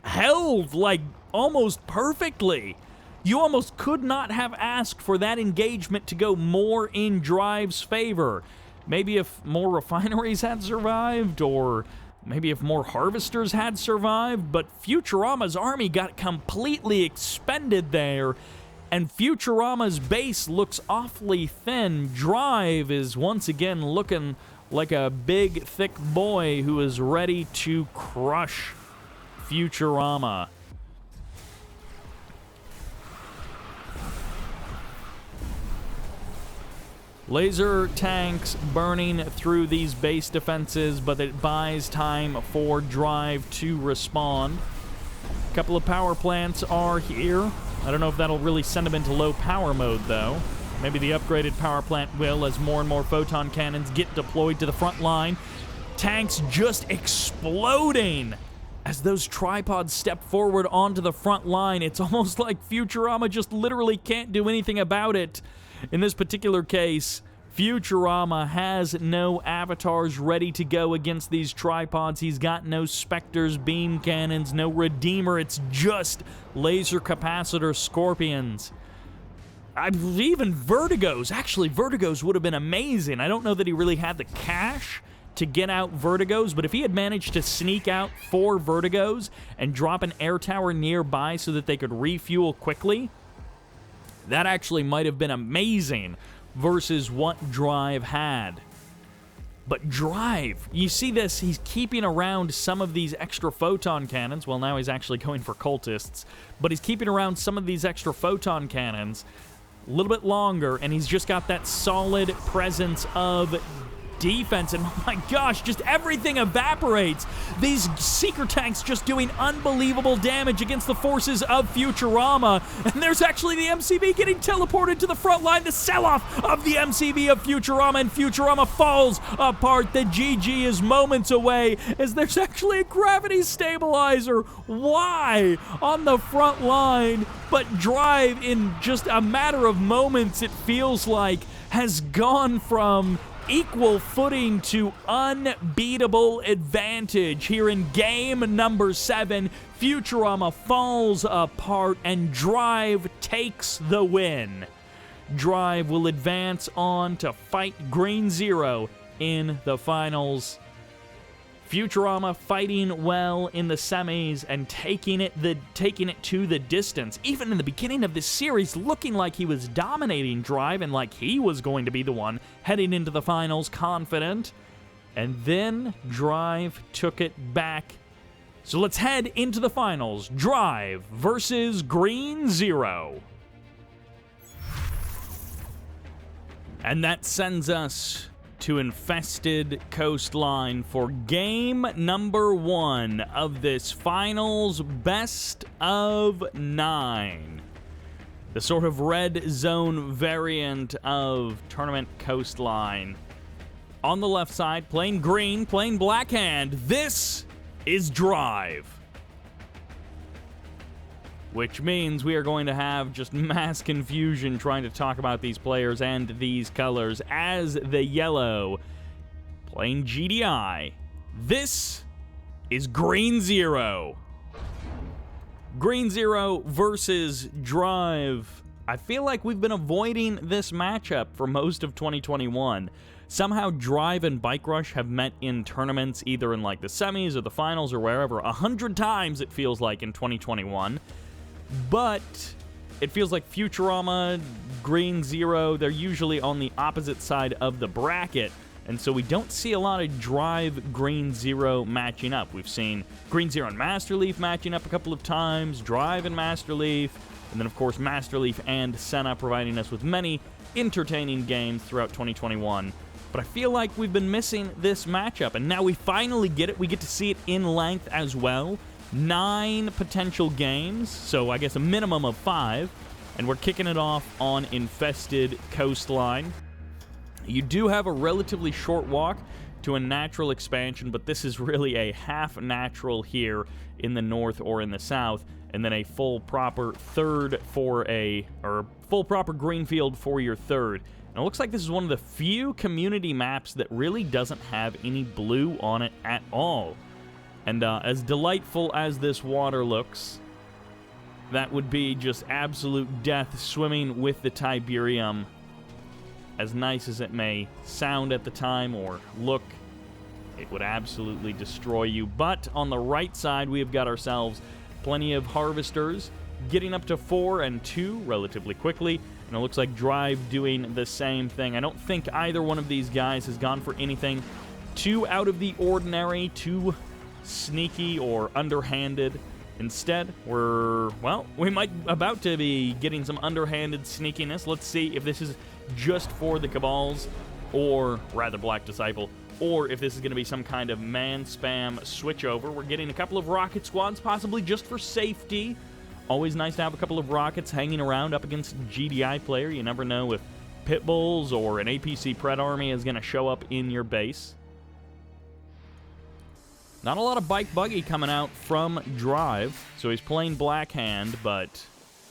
held, like, almost perfectly. You almost could not have asked for that engagement to go more in Drive's favor. Maybe if more refineries had survived, or maybe if more harvesters had survived, but Futurama's army got completely expended there, and Futurama's base looks awfully thin. Drive is once again looking like a big, thick boy who is ready to crush Futurama. Laser tanks burning through these base defenses, but it buys time for Drive to respond. A couple of power plants are here. I don't know if that'll really send them into low power mode, though. Maybe the upgraded power plant will, as more and more photon cannons get deployed to the front line. Tanks just exploding As those tripods step forward onto the front line, it's almost like Futurama just literally can't do anything about it. In this particular case, Futurama has no avatars ready to go against these tripods. He's got no specters, beam cannons, no redeemer. It's just laser capacitor scorpions. Even Vertigos. Actually, Vertigos would have been amazing. I don't know that he really had the cash to get out Vertigos, but if he had managed to sneak out 4 Vertigos and drop an air tower nearby so that they could refuel quickly, that actually might have been amazing versus what Drive had. But Drive, you see this, he's keeping around some of these extra photon cannons. Well, now he's actually going for cultists, but he's keeping around some of these extra photon cannons a little bit longer, and he's just got that solid presence of defense, and oh my gosh, just everything evaporates. These seeker tanks just doing unbelievable damage against the forces of Futurama, and there's actually the MCV getting teleported to the front line, the sell-off of the MCV of Futurama, and Futurama falls apart. The GG is moments away, as there's actually a gravity stabilizer. Why? On the front line, but Drive, in just a matter of moments, it feels like, has gone from equal footing to unbeatable advantage. Here in game number 7, Futurama falls apart and Drive takes the win. Drive will advance on to fight Green Zero in the finals. Futurama fighting well in the semis and taking it to the distance. Even in the beginning of this series, looking like he was dominating Drive and like he was going to be the one heading into the finals confident. And then Drive took it back. So let's head into the finals. Drive versus Green Zero. And that sends us to Infested Coastline for game number 1 of this finals best of 9. The sort of red zone variant of Tournament Coastline. On the left side, playing green, playing black hand, this is Drive. Which means we are going to have just mass confusion trying to talk about these players and these colors. As the yellow, playing GDI, this is Green Zero. Green Zero versus Drive. I feel like we've been avoiding this matchup for most of 2021. Somehow Drive and Bike Rush have met in tournaments, either in like the semis or the finals or wherever, 100 times it feels like in 2021. But it feels like Futurama, Green Zero, they're usually on the opposite side of the bracket, and so we don't see a lot of Drive Green Zero matching up. We've seen Green Zero and Master Leaf matching up a couple of times, Drive and Master Leaf, and then of course Master Leaf and Senna providing us with many entertaining games throughout 2021. But I feel like we've been missing this matchup, and now we finally get it. We get to see it in length as well. 9 potential games, so I guess a minimum of 5, and we're kicking it off on Infested Coastline. You do have a relatively short walk to a natural expansion, but this is really a half natural here in the north or in the south, and then a full proper third for full proper greenfield for your third. And it looks like this is one of the few community maps that really doesn't have any blue on it at all. And as delightful as this water looks, that would be just absolute death swimming with the Tiberium. As nice as it may sound at the time or look, it would absolutely destroy you. But on the right side, we have got ourselves plenty of harvesters, getting up to 4 and 2 relatively quickly. And it looks like Drive doing the same thing. I don't think either one of these guys has gone for anything too out of the ordinary, too sneaky or underhanded. Instead, we might about to be getting some underhanded sneakiness. Let's see if this is just for the Cabals, or rather Black Disciple, or if this is going to be some kind of man spam switchover. We're getting a couple of rocket squads, possibly just for safety. Always nice to have a couple of rockets hanging around up against a GDI player. You never know if Pitbulls or an APC Pred Army is going to show up in your base. Not a lot of bike buggy coming out from Drive, so he's playing Black Hand, but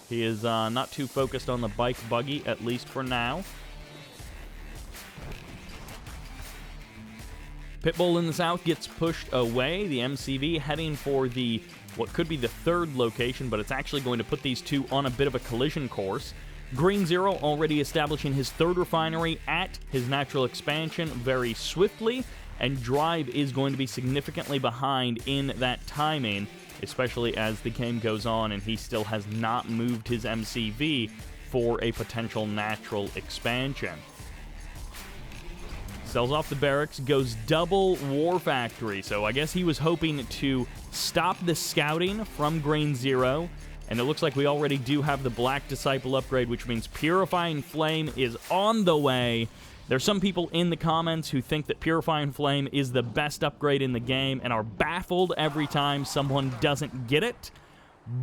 he is not too focused on the bike buggy, at least for now. Pitbull in the south gets pushed away. The MCV heading for the what could be the third location, but it's actually going to put these two on a bit of a collision course. Green Zero already establishing his third refinery at his natural expansion very swiftly, and Drive is going to be significantly behind in that timing, especially as the game goes on and he still has not moved his MCV for a potential natural expansion. Sells off the barracks, goes double War Factory, so I guess he was hoping to stop the scouting from Green Zero, and it looks like we already do have the Black Disciple upgrade, which means Purifying Flame is on the way. There's some people in the comments who think that Purifying Flame is the best upgrade in the game and are baffled every time someone doesn't get it,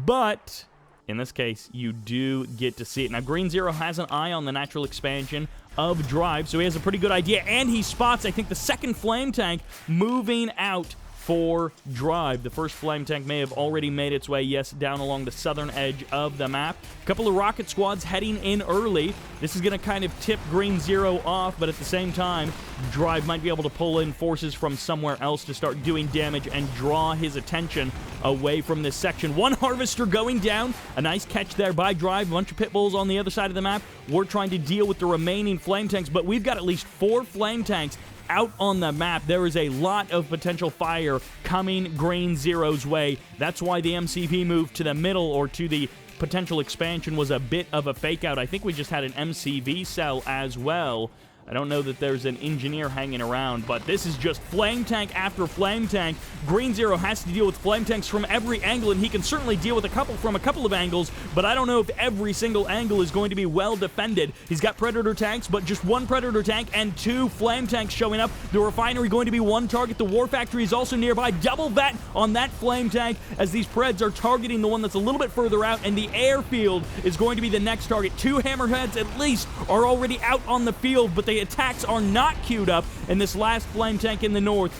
but in this case, you do get to see it. Now, Green Zero has an eye on the natural expansion of Drive, so he has a pretty good idea, and he spots, I think, the second flame tank moving out for Drive. The first flame tank may have already made its way, yes, down along the southern edge of the map. A couple of rocket squads heading in early. This is going to kind of tip Green Zero off, but at the same time, Drive might be able to pull in forces from somewhere else to start doing damage and draw his attention away from this section. One harvester going down. A nice catch there by Drive. A bunch of pit bulls on the other side of the map. We're trying to deal with the remaining flame tanks, but we've got at least 4 flame tanks out on the map. There is a lot of potential fire coming Green Zero's way. That's why the MCV move to the middle or to the potential expansion was a bit of a fake out. I think we just had an MCV cell as well. I don't know that there's an engineer hanging around, but this is just flame tank after flame tank. Green Zero has to deal with flame tanks from every angle, and he can certainly deal with a couple of angles, but I don't know if every single angle is going to be well defended. He's got Predator tanks, but just 1 Predator tank and 2 flame tanks showing up. The refinery going to be 1 target. The War Factory is also nearby. Double vet on that flame tank as these Preds are targeting the one that's a little bit further out, and the airfield is going to be the next target. 2 Hammerheads at least are already out on the field, but the attacks are not queued up, and this last flame tank in the north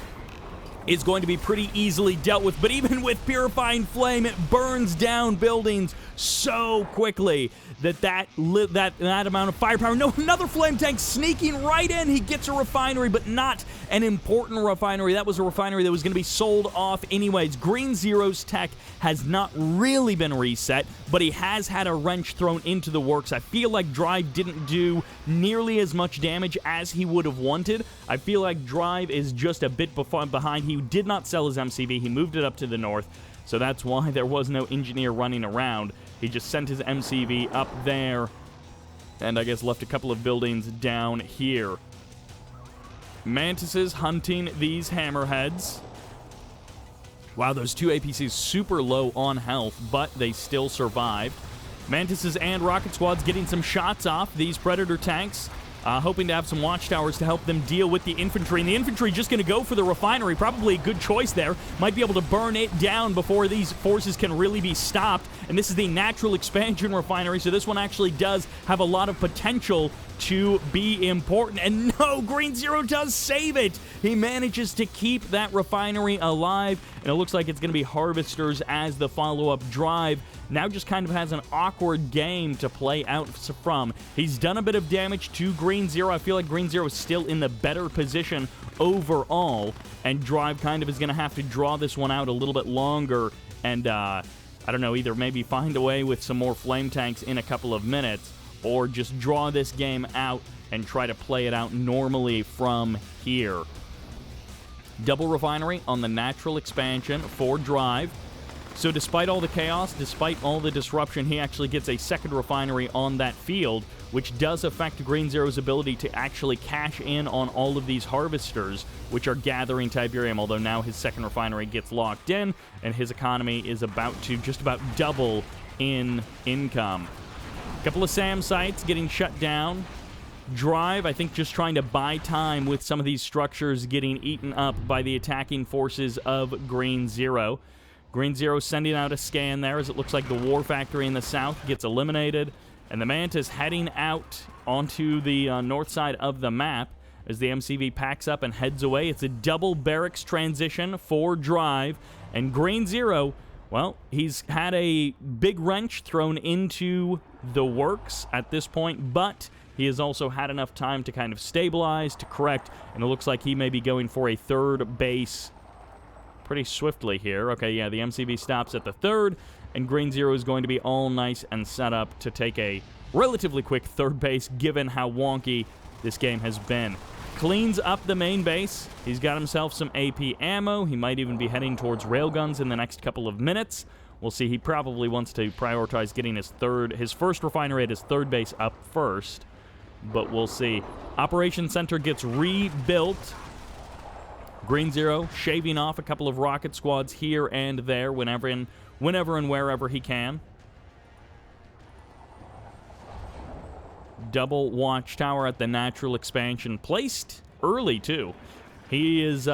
is going to be pretty easily dealt with. But even with Purifying Flame, it burns down buildings so quickly that amount of firepower. No, another flame tank sneaking right in. He gets a refinery, but not an important refinery. That was a refinery that was going to be sold off anyways. Green Zero's tech has not really been reset, but he has had a wrench thrown into the works. I feel like Drive didn't do nearly as much damage as he would have wanted. I feel like Drive is just a bit behind. He did not sell his MCV. He moved it up to the north, so that's why there was no engineer running around. He just sent his MCV up there and I guess left a couple of buildings down here. Mantises hunting these hammerheads. Wow, those 2 APCs super low on health, but they still survived. Mantises and rocket squads getting some shots off these Predator tanks. Hoping to have some watchtowers to help them deal with the infantry. And the infantry just going to go for the refinery. Probably a good choice there. Might be able to burn it down before these forces can really be stopped. And this is the natural expansion refinery, so this one actually does have a lot of potential to be important. And no, Green Zero does save it. He manages to keep that refinery alive, and it looks like it's going to be harvesters as the follow-up. Drive now just kind of has an awkward game to play out from. He's done a bit of damage to Green Zero. I feel like Green Zero is still in the better position overall, and Drive kind of is going to have to draw this one out a little bit longer and, I don't know, either maybe find a way with some more flame tanks in a couple of minutes, or just draw this game out and try to play it out normally from here. Double refinery on the natural expansion for Drive. So despite all the chaos, despite all the disruption, he actually gets a second refinery on that field, which does affect Green Zero's ability to actually cash in on all of these harvesters, which are gathering Tiberium, although now his second refinery gets locked in, and his economy is about to just about double in income. A couple of SAM sites getting shut down. Drive, I think, just trying to buy time with some of these structures getting eaten up by the attacking forces of Green Zero. Green Zero sending out a scan there as it looks like the War Factory in the south gets eliminated, and the Mantis heading out onto the north side of the map as the MCV packs up and heads away. It's a double barracks transition for Drive, and Green Zero, well, he's had a big wrench thrown into the works at this point, but he has also had enough time to kind of stabilize, to correct, and it looks like he may be going for a third base pretty swiftly here. Okay, yeah, the MCV stops at the third, and Green Zero is going to be all nice and set up to take a relatively quick third base, given how wonky this game has been. Cleans up the main base. He's got himself some AP ammo. He might even be heading towards railguns in the next couple of minutes. We'll see. He probably wants to prioritize getting his first refinery at his third base up first, but we'll see. Operations Center gets rebuilt. Green Zero shaving off a couple of rocket squads here and there whenever and wherever he can. Double watchtower at the natural expansion, placed early too. He is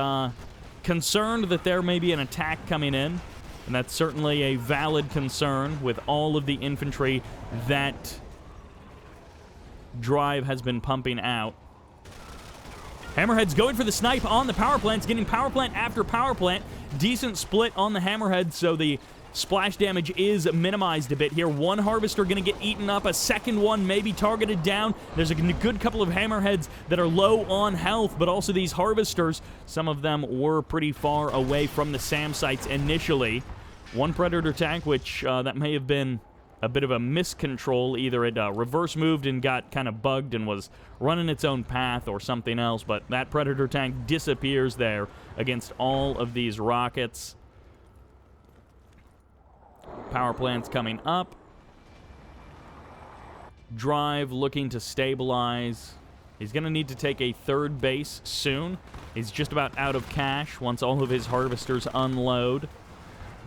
concerned that there may be an attack coming in, and that's certainly a valid concern with all of the infantry that Drive has been pumping out. Hammerhead's going for the snipe on the power plants, getting power plant after power plant. Decent split on the Hammerhead, so the splash damage is minimized a bit here. One harvester going to get eaten up. A second one maybe targeted down. There's a good couple of Hammerheads that are low on health, but also these harvesters, some of them were pretty far away from the SAM sites initially. One Predator tank, which that may have been a bit of a miscontrol. Either it reverse moved and got kind of bugged and was running its own path or something else, but that Predator tank disappears there against all of these rockets. Power plants coming up. Drive looking to stabilize. He's going to need to take a third base soon. He's just about out of cash once all of his harvesters unload.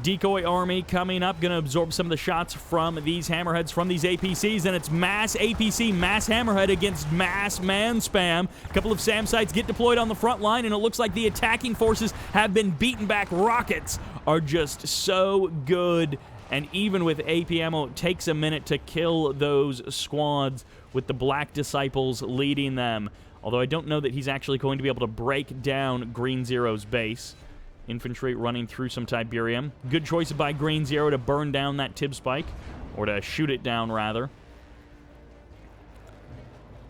Decoy army coming up, going to absorb some of the shots from these Hammerheads, from these APCs, and it's mass APC, mass Hammerhead against mass man spam. A couple of SAM sites get deployed on the front line, and it looks like the attacking forces have been beaten back. Rockets are just so good, and even with AP ammo, it takes a minute to kill those squads with the Black Disciples leading them. Although I don't know that he's actually going to be able to break down Green Zero's base. Infantry running through some Tiberium. Good choice by Green Zero to burn down that Tib Spike, or to shoot it down, rather.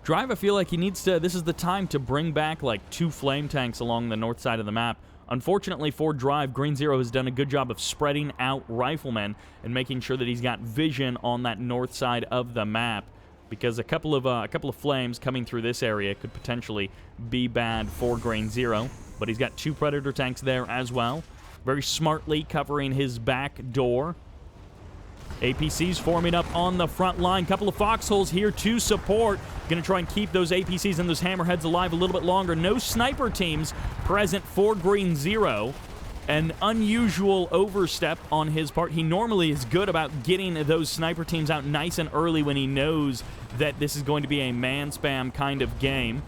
Drive, I feel like he needs to... This is the time to bring back, like, 2 flame tanks along the north side of the map. Unfortunately for Drive, Green Zero has done a good job of spreading out riflemen and making sure that he's got vision on that north side of the map, because a couple of flames coming through this area could potentially be bad for Green Zero. But he's got 2 Predator tanks there as well, very smartly covering his back door. APCs forming up on the front line. Couple of foxholes here to support. Going to try and keep those APCs and those Hammerheads alive a little bit longer. No sniper teams present for Green Zero. An unusual overstep on his part. He normally is good about getting those sniper teams out nice and early when he knows that this is going to be a man spam kind of game.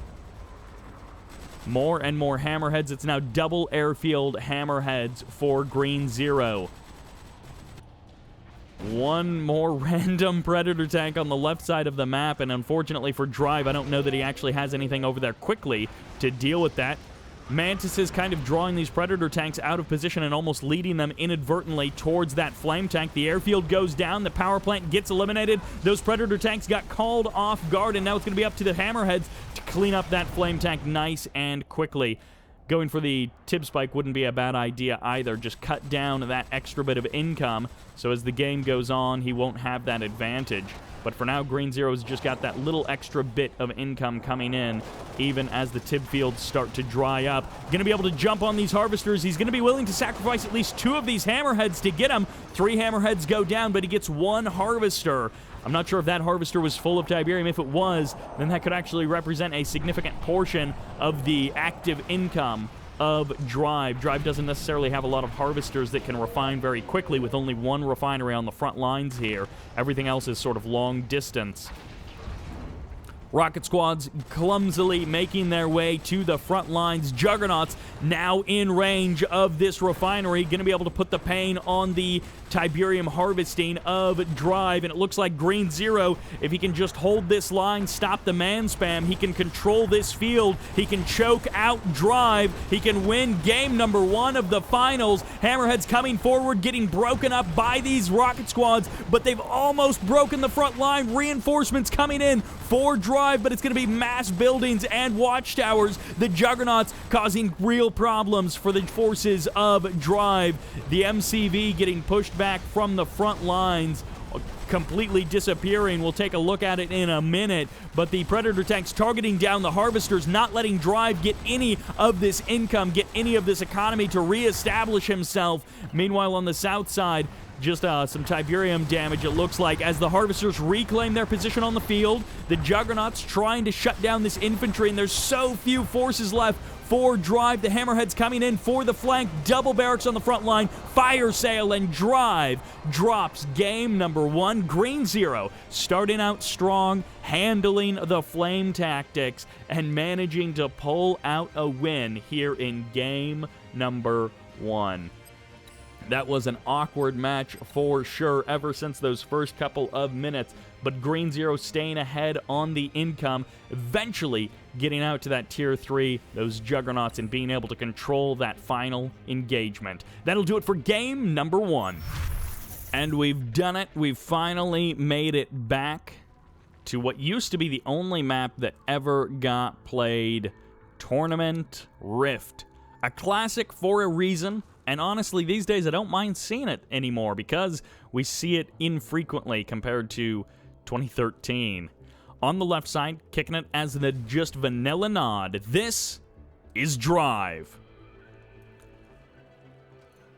More and more Hammerheads. It's now double airfield Hammerheads for Green Zero. One more random Predator tank on the left side of the map, and unfortunately for Drive, I don't know that he actually has anything over there quickly to deal with that. Mantis is kind of drawing these Predator tanks out of position and almost leading them inadvertently towards that flame tank. The airfield goes down. The power plant gets eliminated. Those Predator tanks got called off guard, and now it's going to be up to the Hammerheads to clean up that flame tank nice and quickly. Going for the Tib Spike wouldn't be a bad idea either. Just cut down that extra bit of income, so as the game goes on, he won't have that advantage. But for now, Green Zero's just got that little extra bit of income coming in, even as the Tib fields start to dry up. Going to be able to jump on these harvesters. He's going to be willing to sacrifice at least 2 of these Hammerheads to get him. 3 Hammerheads go down, but he gets 1 harvester. I'm not sure if that harvester was full of Tiberium. If it was, then that could actually represent a significant portion of the active income of Drive. Drive doesn't necessarily have a lot of harvesters that can refine very quickly, with only 1 refinery on the front lines here. Everything else is sort of long distance. Rocket squads clumsily making their way to the front lines. Juggernauts now in range of this refinery. Going to be able to put the pain on the Tiberium harvesting of Drive, and it looks like Green Zero, if he can just hold this line, stop the man spam, he can control this field, he can choke out Drive, he can win game number 1 of the finals. Hammerhead's coming forward, getting broken up by these rocket squads, but they've almost broken the front line. Reinforcements coming in for Drive, but it's going to be mass buildings and watchtowers. The Juggernauts causing real problems for the forces of Drive. The MCV getting pushed back from the front lines, completely disappearing. We'll take a look at it in a minute, but the Predator tanks targeting down the Harvesters, not letting Drive get any of this income, get any of this economy to reestablish himself. Meanwhile, on the south side, just some Tiberium damage, it looks like, as the Harvesters reclaim their position on the field. The Juggernauts trying to shut down this infantry, and there's so few forces left for Drive. The Hammerheads coming in for the flank. Double barracks on the front line. Fire sale, and Drive drops game number 1. Green Zero starting out strong, handling the flame tactics, and managing to pull out a win here in game number 1. That was an awkward match for sure ever since those first couple of minutes, but Green Zero staying ahead on the income, eventually getting out to that tier 3, those Juggernauts, and being able to control that final engagement. That'll do it for game number 1. And we've done it. We've finally made it back to what used to be the only map that ever got played, Tournament Rift. A classic for a reason. And honestly, these days I don't mind seeing it anymore because we see it infrequently compared to 2013. On the left side, kicking it as the just vanilla nod, this is Drive.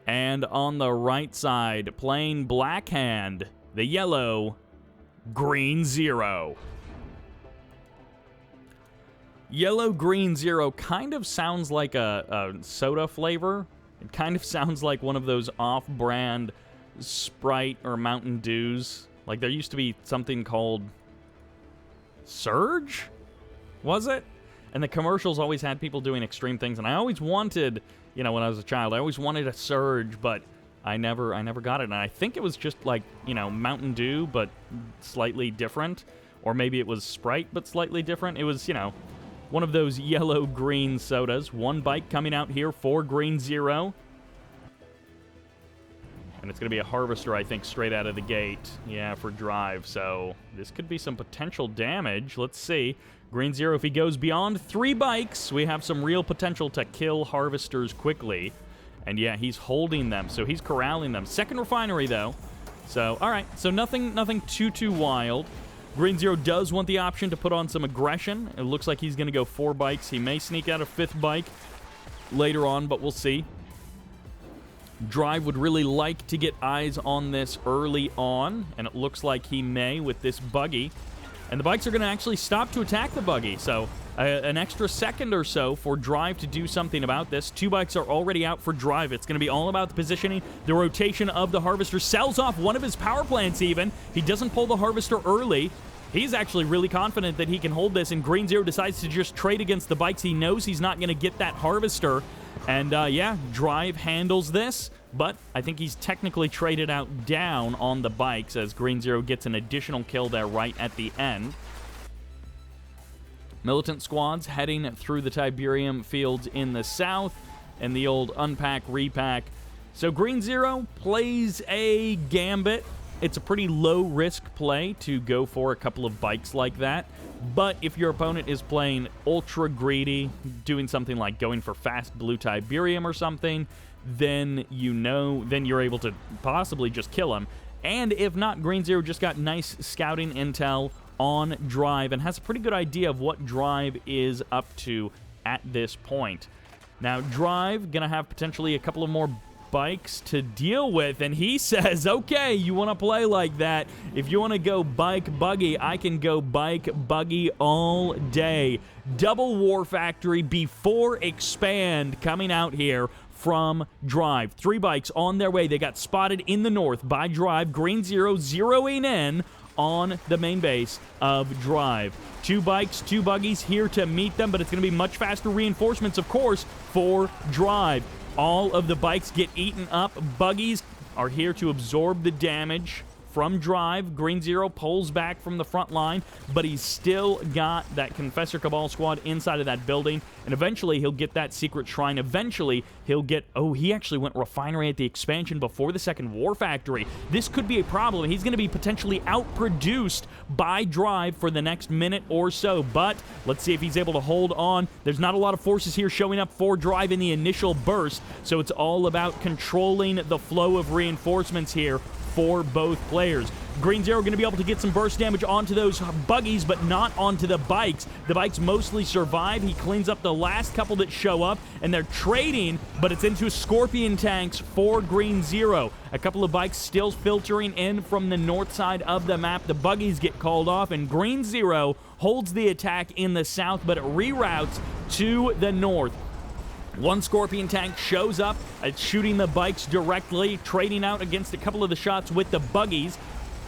And on the right side, playing Black Hand, the yellow, Green Zero. Yellow Green Zero kind of sounds like a soda flavor. It kind of sounds like one of those off-brand Sprite or Mountain Dews. Like, there used to be something called Surge? Was it? And the commercials always had people doing extreme things, and I always wanted, you know, when I was a child, I always wanted a Surge, but I never got it. And I think it was just like, you know, Mountain Dew, but slightly different. Or maybe it was Sprite, but slightly different. It was, you know, one of those yellow-green sodas. One bike coming out here for Green Zero. And it's going to be a Harvester, I think, straight out of the gate. Yeah, for Drive. So this could be some potential damage. Let's see. Green Zero, if he goes beyond 3 bikes, we have some real potential to kill Harvesters quickly. And yeah, he's holding them, so he's corralling them. Second refinery, though. So, all right. So nothing too wild. Green Zero does want the option to put on some aggression. It looks like he's going to go 4 bikes. He may sneak out a 5th bike later on, but we'll see. Drive would really like to get eyes on this early on, and it looks like he may with this buggy. And the bikes are going to actually stop to attack the buggy, so an extra second or so for Drive to do something about this. 2 bikes are already out for Drive. It's going to be all about the positioning, the rotation of the Harvester. Sells off one of his power plants even. He doesn't pull the Harvester early. He's actually really confident that he can hold this, and Green Zero decides to just trade against the bikes. He knows he's not going to get that Harvester. And, yeah, Drive handles this, but I think he's technically traded out down on the bikes as Green Zero gets an additional kill there right at the end. Militant squads heading through the Tiberium fields in the south, and the old unpack, repack. So Green Zero plays a gambit. It's a pretty low-risk play to go for a couple of bikes like that. But if your opponent is playing ultra greedy, doing something like going for fast blue Tiberium or something, then you're able to possibly just kill him. And if not, Green Zero just got nice scouting intel on Drive and has a pretty good idea of what Drive is up to at this point. Now, Drive gonna have potentially a couple of more bikes to deal with, and he says, okay, you want to play like that? If you want to go bike buggy, I can go bike buggy all day. Double War Factory before Expand coming out here from Drive. 3 bikes on their way. They got spotted in the north by Drive. Green Zero zeroing in on the main base of Drive. 2 bikes, 2 buggies here to meet them, but it's going to be much faster reinforcements, of course, for Drive. All of the bikes get eaten up. Buggies are here to absorb the damage from Drive. Green Zero pulls back from the front line, but he's still got that Confessor Cabal squad inside of that building, and eventually he'll get that secret shrine. Eventually he'll get... Oh, he actually went Refinery at the expansion before the second War Factory. This could be a problem. He's going to be potentially outproduced by Drive for the next minute or so, but let's see if he's able to hold on. There's not a lot of forces here showing up for Drive in the initial burst, so it's all about controlling the flow of reinforcements here for both players. Green Zero going to be able to get some burst damage onto those buggies, but not onto the bikes. The bikes mostly survive. He cleans up the last couple that show up, and they're trading, but it's into Scorpion tanks for Green Zero. A couple of bikes still filtering in from the north side of the map. The buggies get called off, and Green Zero holds the attack in the south, but it reroutes to the north. One Scorpion tank shows up, shooting the bikes directly, trading out against a couple of the shots with the buggies.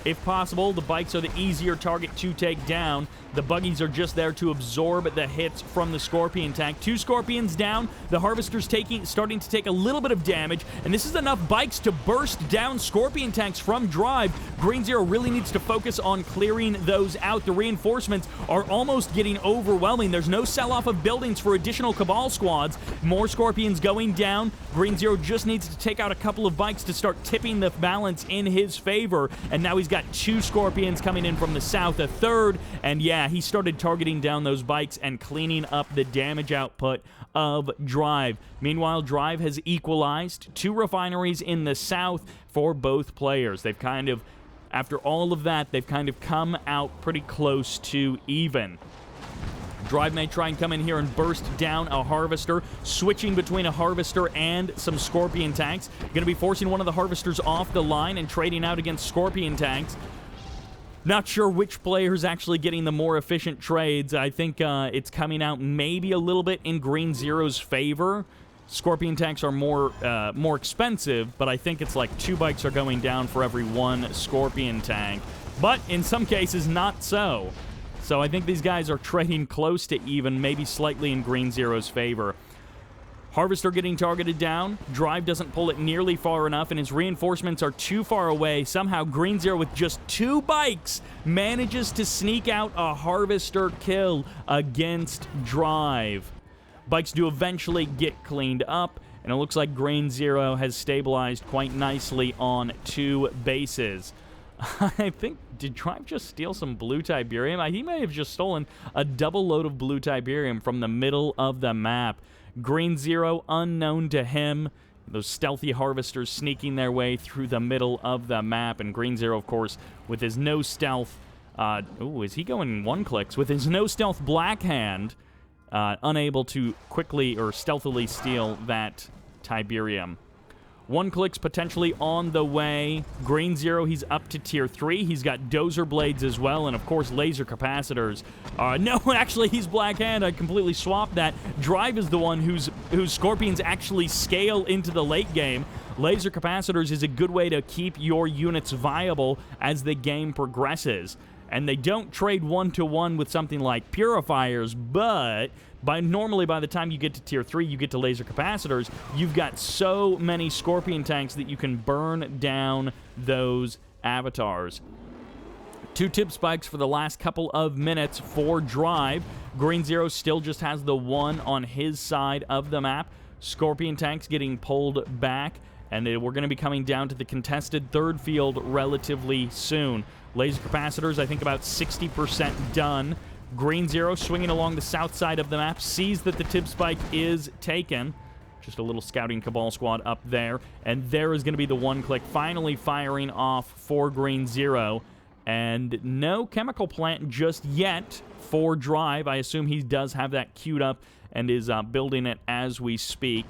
If possible, the bikes are the easier target to take down. The buggies are just there to absorb the hits from the Scorpion tank. 2 Scorpions down. The Harvester's starting to take a little bit of damage, and this is enough bikes to burst down Scorpion tanks from Drive. Green Zero really needs to focus on clearing those out. The reinforcements are almost getting overwhelming. There's no sell-off of buildings for additional Cabal squads. More Scorpions going down. Green Zero just needs to take out a couple of bikes to start tipping the balance in his favor, and now he's got 2 Scorpions coming in from the south, a third, and yeah, he started targeting down those bikes and cleaning up the damage output of Drive. Meanwhile, Drive has equalized 2 refineries in the south for both players. They've kind of, after all of that, they've kind of come out pretty close to even. Drive may try and come in here and burst down a Harvester, switching between a Harvester and some Scorpion tanks. Going to be forcing one of the Harvesters off the line and trading out against Scorpion tanks. Not sure which player is actually getting the more efficient trades. I think it's coming out maybe a little bit in Green Zero's favor. Scorpion tanks are more expensive, but I think it's like 2 bikes are going down for every 1 Scorpion tank. But in some cases, not so. So I think these guys are trading close to even, maybe slightly in Green Zero's favor. Harvester getting targeted down. Drive doesn't pull it nearly far enough, and his reinforcements are too far away. Somehow Green Zero, with just 2 bikes, manages to sneak out a Harvester kill against Drive. Bikes do eventually get cleaned up, and it looks like Green Zero has stabilized quite nicely on 2 bases. I think, did Drive just steal some blue Tiberium? He may have just stolen a double load of blue Tiberium from the middle of the map. Green Zero, unknown to him. Those stealthy Harvesters sneaking their way through the middle of the map. And Green Zero, of course, with his no stealth... is he going 1-clicks? With his no stealth Black Hand, unable to quickly or stealthily steal that Tiberium. 1-clicks potentially on the way. Green Zero, he's up to tier 3. He's got Dozer Blades as well, and of course laser capacitors. No, actually he's Black Hand. I completely swapped that. Drive is the one whose Scorpions actually scale into the late game. Laser capacitors is a good way to keep your units viable as the game progresses. And they don't trade 1-to-1 with something like purifiers, but normally by the time you get to tier 3, you get to laser capacitors, you've got so many Scorpion tanks that you can burn down those avatars. 2 tip spikes for the last couple of minutes for Drive. Green Zero still just has the 1 on his side of the map. Scorpion tanks getting pulled back, and we're going to be coming down to the contested 3rd field relatively soon. Laser capacitors, I think about 60% done. Green Zero swinging along the south side of the map, sees that the tip spike is taken. Just a little scouting Cabal squad up there. And there is going to be the 1-click finally firing off for Green Zero. And no chemical plant just yet for Drive. I assume he does have that queued up and is building it as we speak.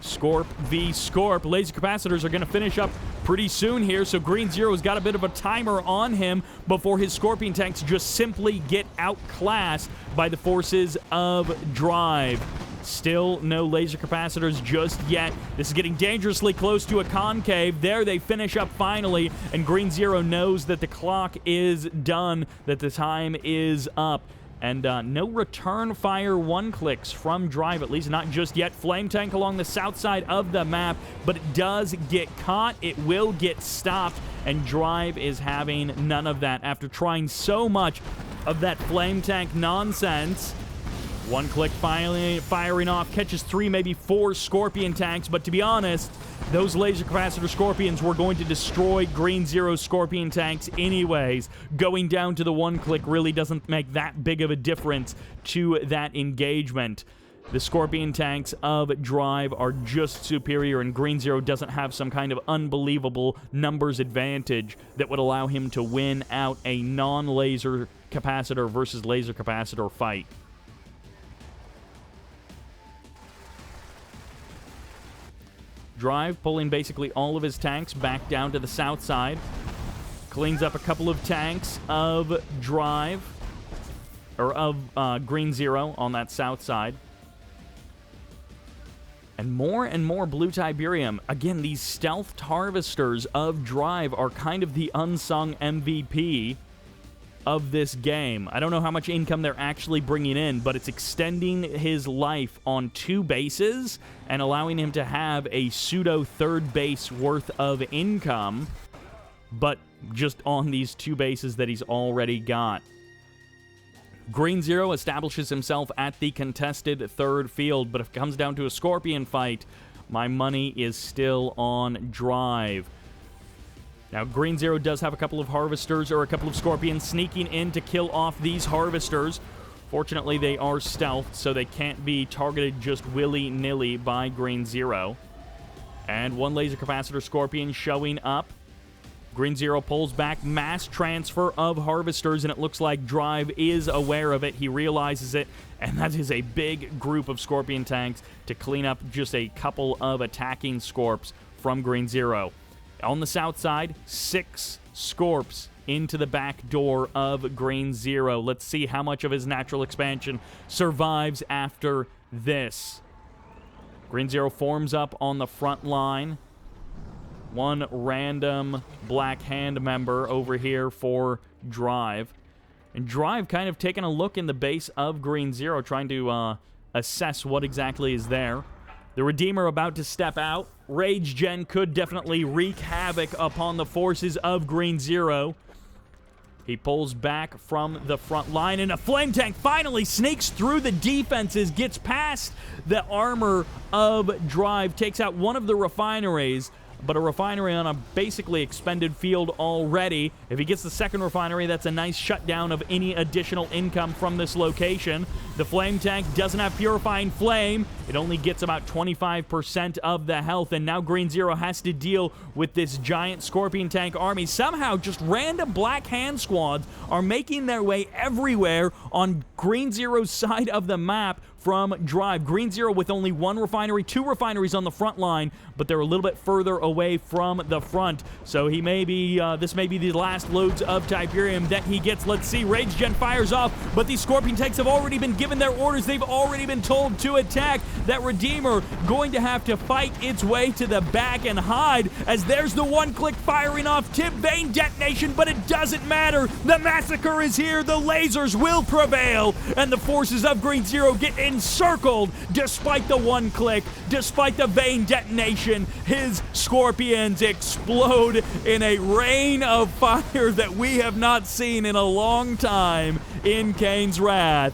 Scorp v Scorp. Laser capacitors are going to finish up pretty soon here, so Green Zero's got a bit of a timer on him before his Scorpion tanks just simply get outclassed by the forces of Drive. Still no laser capacitors just yet. This is getting dangerously close to a concave. There they finish up finally, and Green Zero knows that the clock is done, that the time is up. And no return fire one-clicks from Drive, at least not just yet. Flame Tank along the south side of the map, but it does get caught. It will get stopped, and Drive is having none of that after trying so much of that Flame Tank nonsense. One-click firing off, catches 3, maybe 4 Scorpion tanks, but to be honest, those laser capacitor Scorpions were going to destroy Green Zero's Scorpion tanks anyways. Going down to the one-click really doesn't make that big of a difference to that engagement. The Scorpion tanks of Drive are just superior, and Green Zero doesn't have some kind of unbelievable numbers advantage that would allow him to win out a non-laser capacitor versus laser capacitor fight. Drive pulling basically all of his tanks back down to the south side. Cleans up a couple of tanks of Drive, or of Green Zero on that south side. And more Blue Tiberium. Again, these stealthed harvesters of Drive are kind of the unsung MVP of this game. I don't know how much income they're actually bringing in, but it's extending his life on 2 bases and allowing him to have a pseudo 3rd base worth of income, but just on these 2 bases that he's already got. Green Zero establishes himself at the contested 3rd field, but if it comes down to a Scorpion fight, my money is still on Drive. Now, Green Zero does have a couple of Harvesters or a couple of Scorpions sneaking in to kill off these Harvesters. Fortunately, they are stealthed, so they can't be targeted just willy-nilly by Green Zero. And 1 laser capacitor Scorpion showing up. Green Zero pulls back, mass transfer of Harvesters, and it looks like Drive is aware of it. He realizes it, and that is a big group of Scorpion tanks to clean up just a couple of attacking Scorps from Green Zero. On the south side, 6 Scorps into the back door of Green Zero. Let's see how much of his natural expansion survives after this. Green Zero forms up on the front line. 1 random Black Hand member over here for Drive. And Drive kind of taking a look in the base of Green Zero, trying to assess what exactly is there. The Redeemer about to step out. Rage Gen could definitely wreak havoc upon the forces of Green Zero. He pulls back from the front line, and a Flame Tank finally sneaks through the defenses, gets past the armor of Drive, takes out one of the refineries, but a refinery on a basically expended field already. If he gets the second refinery, that's a nice shutdown of any additional income from this location. The Flame Tank doesn't have Purifying Flame. It only gets about 25% of the health, and now Green Zero has to deal with this giant Scorpion Tank army. Somehow, just random Black Hand squads are making their way everywhere on Green Zero's side of the map from Drive. Green Zero with only 1 refinery, 2 refineries on the front line, but they're a little bit further away from the front. So he may be, this may be the last loads of Tiberium that he gets. Let's see, Rage Gen fires off, but these Scorpion tanks have already been given their orders. They've already been told to attack. That Redeemer going to have to fight its way to the back and hide, as there's the one-click firing off tip vein detonation, but it doesn't matter. The massacre is here. The lasers will prevail, and the forces of Green Zero get encircled despite the one-click, despite the vein detonation. His Scorpions explode in a rain of fire that we have not seen in a long time in Kane's Wrath.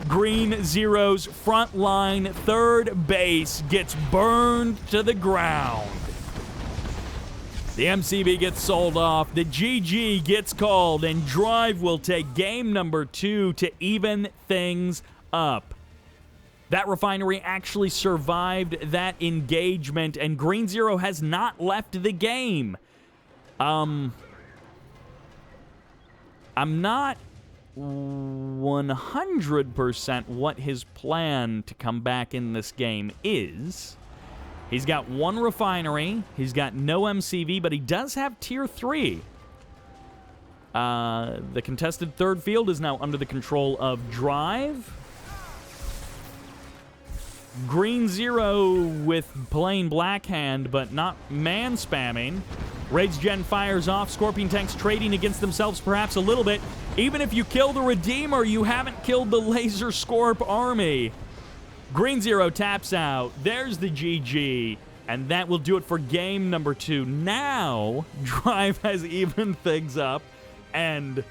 Green Zero's front line 3rd base gets burned to the ground. The MCB gets sold off, the GG gets called, and Drive will take game number 2 to even things up. That refinery actually survived that engagement, and Green Zero has not left the game. I'm not 100% what his plan to come back in this game is. He's got 1 refinery, he's got no MCV, but he does have Tier 3. The contested 3rd field is now under the control of Drive. Green Zero with plain Black Hand, but not man spamming. Rage Gen fires off. Scorpion tanks trading against themselves perhaps a little bit. Even if you kill the Redeemer, you haven't killed the Laser Scorp army. Green Zero taps out. There's the GG. And that will do it for game number 2. Now, Drive has evened things up. And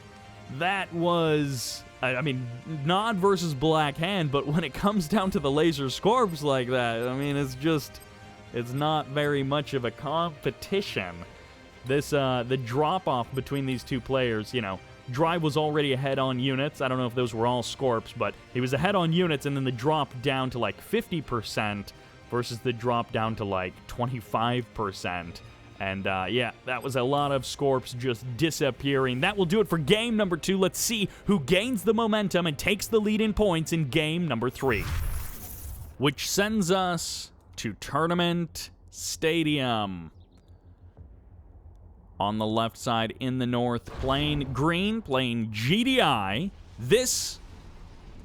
that was, I mean, Nod versus Black Hand. But when it comes down to the Laser Scorps like that, I mean, it's not very much of a competition. This, the drop-off between these two players, you know, Drive was already ahead on units. I don't know if those were all Scorps, but he was ahead on units, and then the drop down to like 50% versus the drop down to like 25%. And yeah, that was a lot of Scorps just disappearing. That will do it for game number 2. Let's see who gains the momentum and takes the lead in points in game number 3. Which sends us to Tournament Stadium. On the left side in the north, playing green, playing GDI. This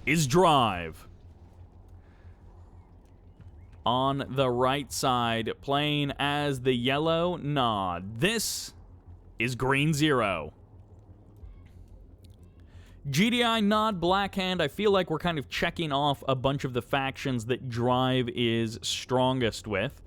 is Drive. On the right side, playing as the yellow Nod. This is Green Zero. GDI, Nod, Black Hand. I feel like we're kind of checking off a bunch of the factions that Drive is strongest with.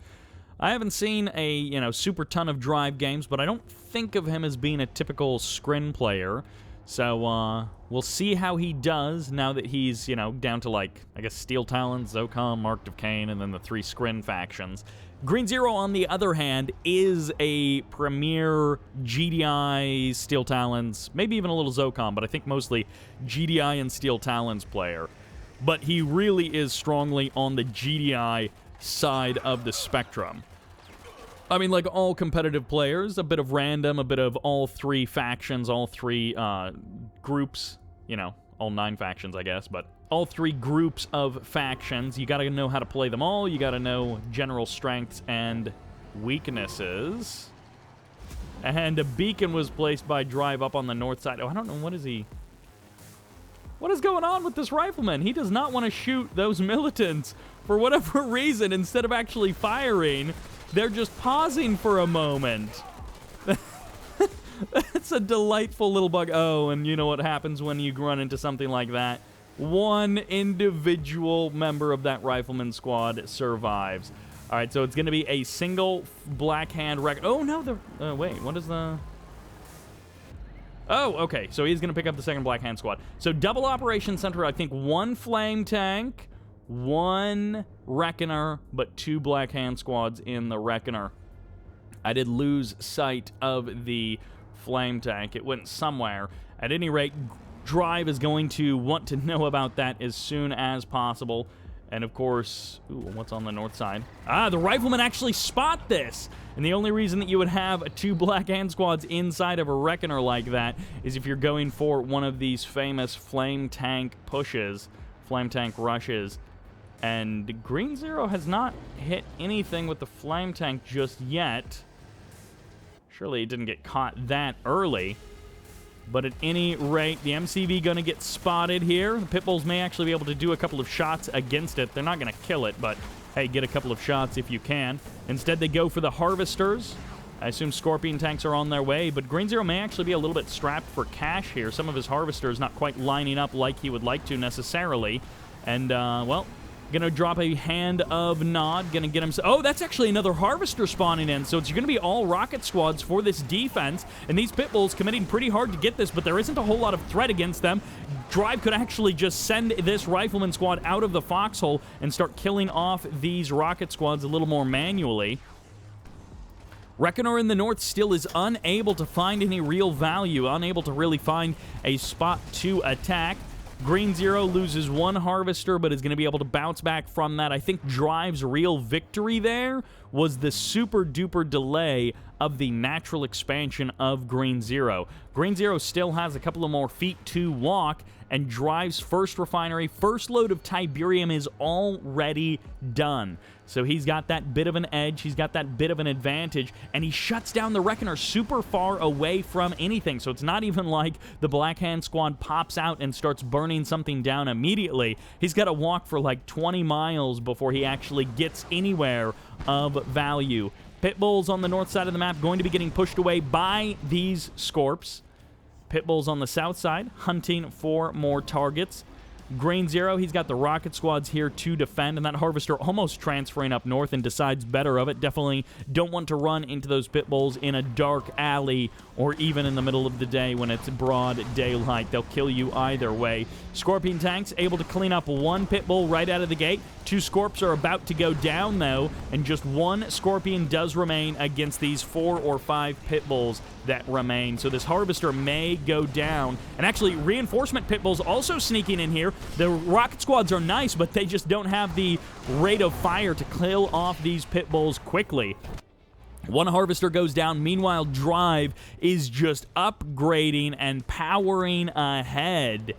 I haven't seen a, you know, super ton of Drive games, but I don't think of him as being a typical scrin player. So, we'll see how he does now that he's, you know, down to, like, I guess, Steel Talons, Zocom, Mark of Kane, and then the 3 scrin factions. Green Zero, on the other hand, is a premier GDI, Steel Talons, maybe even a little Zocom, but I think mostly GDI and Steel Talons player. But he really is strongly on the GDI side of the spectrum. I mean, like all competitive players, a bit of random, a bit of all 3 factions, all 3 groups, you know, all 9 factions, I guess, but all 3 groups of factions. You gotta know how to play them all. You gotta know general strengths and weaknesses. And a beacon was placed by Drive up on the north side. Oh, I don't know, what is he? What is going on with this rifleman? He does not want to shoot those militants for whatever reason. Instead of actually firing, they're just pausing for a moment. That's a delightful little bug. Oh, and you know what happens when you run into something like that? One individual member of that rifleman squad survives. All right, so it's going to be a single Black Hand wreck. Oh, no, wait, what is the... Oh, okay, so he's going to pick up the second Black Hand squad. So double operation center, I think 1 flame tank, 1 Reckoner, but 2 Black Hand squads in the Reckoner. I did lose sight of the flame tank. It went somewhere. At any rate, Drive is going to want to know about that as soon as possible. And of course, ooh, what's on the north side? Ah, the riflemen actually spot this! And the only reason that you would have 2 Black Hand squads inside of a Reckoner like that is if you're going for one of these famous flame tank pushes, flame tank rushes. And Green Zero has not hit anything with the flame tank just yet. Surely it didn't get caught that early. But at any rate, the MCV going to get spotted here. The Pitbulls may actually be able to do a couple of shots against it. They're not going to kill it, but hey, get a couple of shots if you can. Instead, they go for the Harvesters. I assume Scorpion tanks are on their way, but Green Zero may actually be a little bit strapped for cash here. Some of his Harvesters not quite lining up like he would like to necessarily. And, well, gonna drop a Hand of Nod, gonna get him... Oh, that's actually another Harvester spawning in, so it's gonna be all rocket squads for this defense, and these Pitbulls committing pretty hard to get this, but there isn't a whole lot of threat against them. Drive could actually just send this Rifleman squad out of the foxhole and start killing off these rocket squads a little more manually. Reckoner in the north still is unable to find any real value, unable to really find a spot to attack. Green Zero loses 1 Harvester, but is going to be able to bounce back from that. I think Drive's real victory there was the super-duper delay of the natural expansion of Green Zero. Green Zero still has a couple of more feet to walk, and Drive's first refinery, first load of Tiberium is already done. So he's got that bit of an edge, he's got that bit of an advantage, and he shuts down the Reckoner super far away from anything. So it's not even like the Black Hand squad pops out and starts burning something down immediately. He's got to walk for like 20 miles before he actually gets anywhere of value. Pit Bulls on the north side of the map going to be getting pushed away by these Scorps. Pit Bulls on the south side hunting for more targets. Green Zero, he's got the rocket squads here to defend, and that Harvester almost transferring up north and decides better of it. Definitely don't want to run into those Pit Bulls in a dark alley or even in the middle of the day when it's broad daylight. They'll kill you either way. Scorpion tanks able to clean up one Pit Bull right out of the gate. 2 Scorps are about to go down, though, and just 1 Scorpion does remain against these 4 or 5 Pit Bulls that remain. So this Harvester may go down. And actually, reinforcement Pit Bulls also sneaking in here. The rocket squads are nice, but they just don't have the rate of fire to kill off these Pit Bulls quickly. 1 Harvester goes down. Meanwhile, Drive is just upgrading and powering ahead.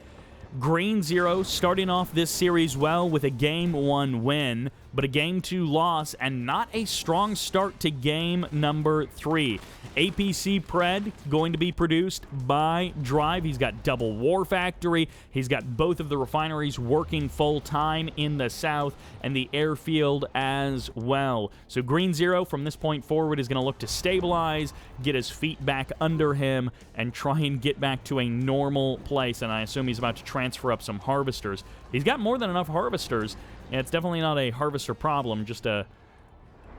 Green Zero starting off this series well with a Game 1 win, but a Game 2 loss and not a strong start to Game number 3. APC Pred going to be produced by Drive. He's got double War Factory. He's got both of the refineries working full-time in the south and the airfield as well. So Green Zero from this point forward is going to look to stabilize, get his feet back under him, and try and get back to a normal place. And I assume he's about to transfer up some Harvesters. He's got more than enough Harvesters. Yeah, it's definitely not a Harvester problem, just a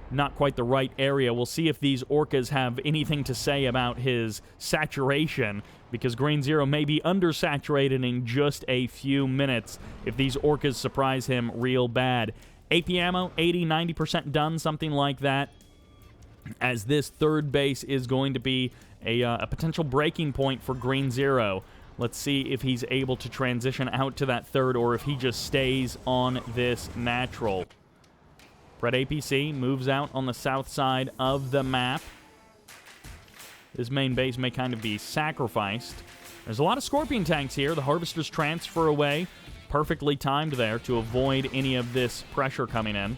not quite the right area. We'll see if these Orcas have anything to say about his saturation, because Green Zero may be undersaturated in just a few minutes if these Orcas surprise him real bad. AP ammo, 80, 90% done, something like that, as this third base is going to be a potential breaking point for Green Zero. Let's see if he's able to transition out to that third or if he just stays on this natural. Pred APC moves out on the south side of the map. This main base may kind of be sacrificed. There's a lot of Scorpion tanks here. The Harvesters transfer away. Perfectly timed there to avoid any of this pressure coming in.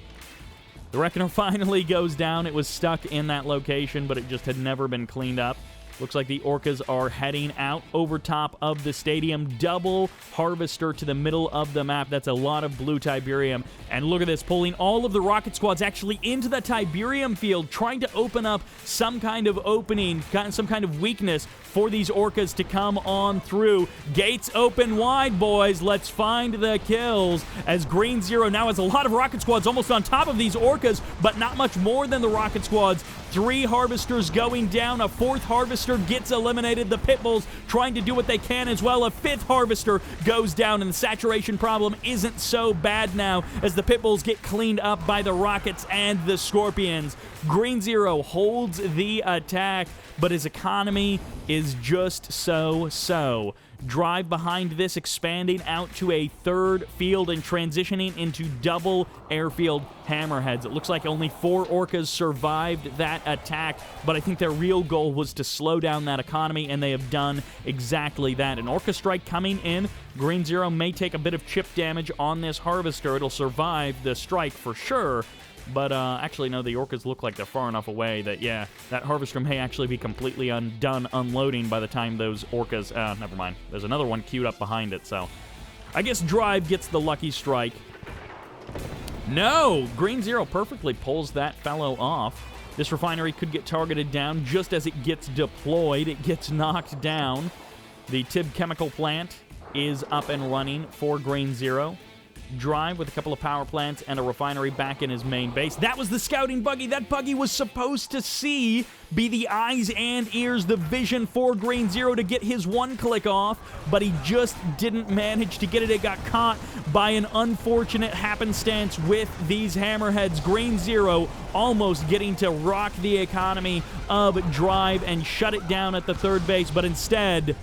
The Reckoner finally goes down. It was stuck in that location, but it just had never been cleaned up. Looks like the Orcas are heading out over top of the stadium. Double Harvester to the middle of the map. That's a lot of blue Tiberium. And look at this, pulling all of the rocket squads actually into the Tiberium field, trying to open up some kind of opening, some kind of weakness for these Orcas to come on through. Gates open wide, boys. Let's find the kills, as Green Zero now has a lot of rocket squads almost on top of these Orcas, but not much more than the rocket squads. 3 Harvesters going down. A 4th Harvester gets eliminated. The Pit Bulls trying to do what they can as well. A 5th Harvester goes down, and the saturation problem isn't so bad now as the Pit Bulls get cleaned up by the rockets and the Scorpions. Green Zero holds the attack, but his economy is just so-so. Drive behind this, expanding out to a third field and transitioning into double airfield hammerheads. It looks like only 4 Orcas survived that attack, but I think their real goal was to slow down that economy, and they have done exactly that. An Orca strike coming in. Green Zero may take a bit of chip damage on this Harvester. It'll survive the strike for sure. But actually, no, the Orcas look like they're far enough away that, yeah, that Harvester may actually be completely done unloading by the time those Orcas... never mind. There's another one queued up behind it, so... I guess Drive gets the lucky strike. No! Green Zero perfectly pulls that fellow off. This refinery could get targeted down just as it gets deployed. It gets knocked down. The Tib chemical plant is up and running for Green Zero. Drive with a couple of power plants and a refinery back in his main base. That was the scouting buggy. That buggy was supposed to be the eyes and ears, the vision for Green Zero to get his one click off, but he just didn't manage to get it. It got caught by an unfortunate happenstance with these hammerheads. Green Zero almost getting to rock the economy of Drive and shut it down at the third base, but instead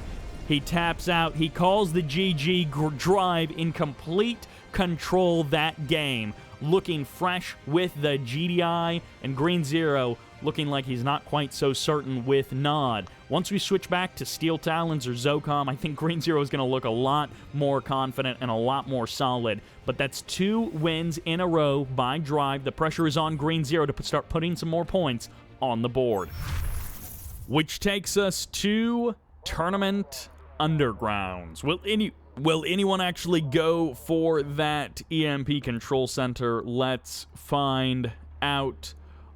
he taps out. He calls the GG. Drive in complete control that game, looking fresh with the GDI, and Green Zero looking like he's not quite so certain with Nod. Once we switch back to Steel Talons or Zocom, I think Green Zero is going to look a lot more confident and a lot more solid. But that's 2 wins in a row by Drive. The pressure is on Green Zero to start putting some more points on the board. Which takes us to Tournament Undergrounds. Will anyone actually go for that EMP control center? Let's find out.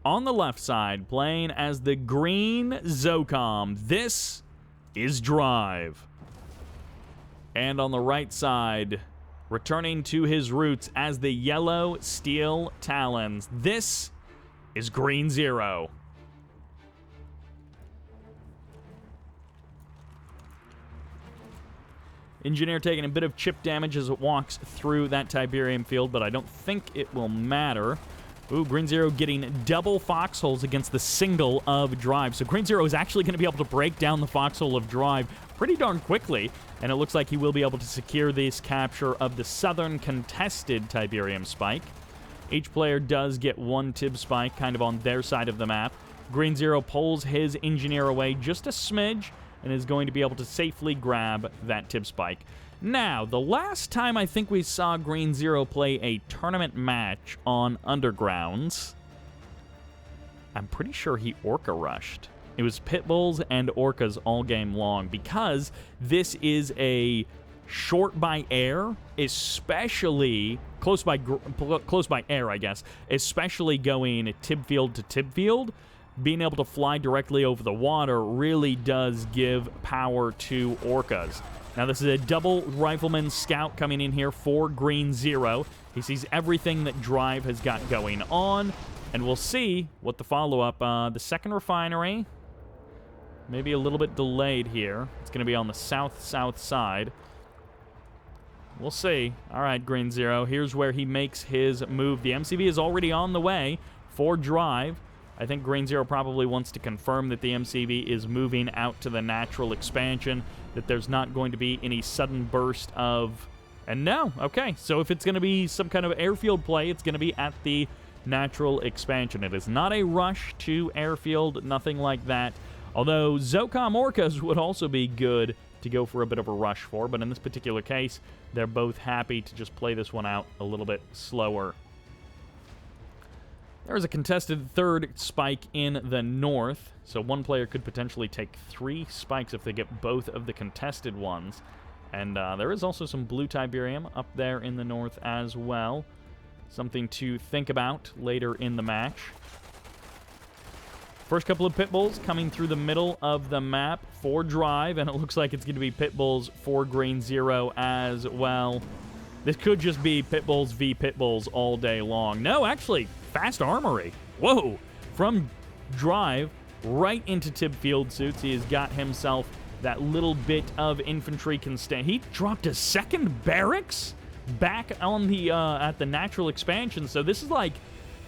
on the left side, playing as the green Zocom. This is Drive. And on the right side, returning to his roots as the yellow Steel Talons. This is Green Zero. Engineer taking a bit of chip damage as it walks through that Tiberium field, but I don't think it will matter. Ooh, Green Zero getting double foxholes against the single of Drive. So Green Zero is actually going to be able to break down the foxhole of Drive pretty darn quickly, and it looks like he will be able to secure this capture of the southern contested Tiberium spike. Each player does get one Tib spike kind of on their side of the map. Green Zero pulls his engineer away just a smidge and is going to be able to safely grab that Tib spike. Now, the last time I think we saw Green Zero play a tournament match on Undergrounds, I'm pretty sure he Orca rushed. It was Pitbulls and Orcas all game long, because this is a short by air, especially close by air, I guess, especially going Tib field to Tib field. Being able to fly directly over the water really does give power to Orcas. Now, this is a double Rifleman Scout coming in here for Green Zero. He sees everything that Drive has got going on, and we'll see what the follow-up. The second refinery, maybe a little bit delayed here. It's going to be on the south side. We'll see. All right, Green Zero, here's where he makes his move. The MCV is already on the way for Drive. I think Green Zero probably wants to confirm that the MCV is moving out to the natural expansion, that there's not going to be any sudden burst of... And no, okay, so if it's going to be some kind of airfield play, it's going to be at the natural expansion. It is not a rush to airfield, nothing like that. Although Zocom Orcas would also be good to go for a bit of a rush for, but in this particular case, they're both happy to just play this one out a little bit slower. There's a contested third spike in the north, so one player could potentially take 3 spikes if they get both of the contested ones. And there is also some blue Tiberium up there in the north as well. Something to think about later in the match. First couple of Pitbulls coming through the middle of the map for Drive, and it looks like it's going to be Pitbulls for Green Zero as well. This could just be Pitbulls v. Pitbulls all day long. No, actually, Fast Armory. Whoa! From Drive right into Tib field suits. He has got himself that little bit of infantry He dropped a second barracks back on the at the natural expansion. So this is like,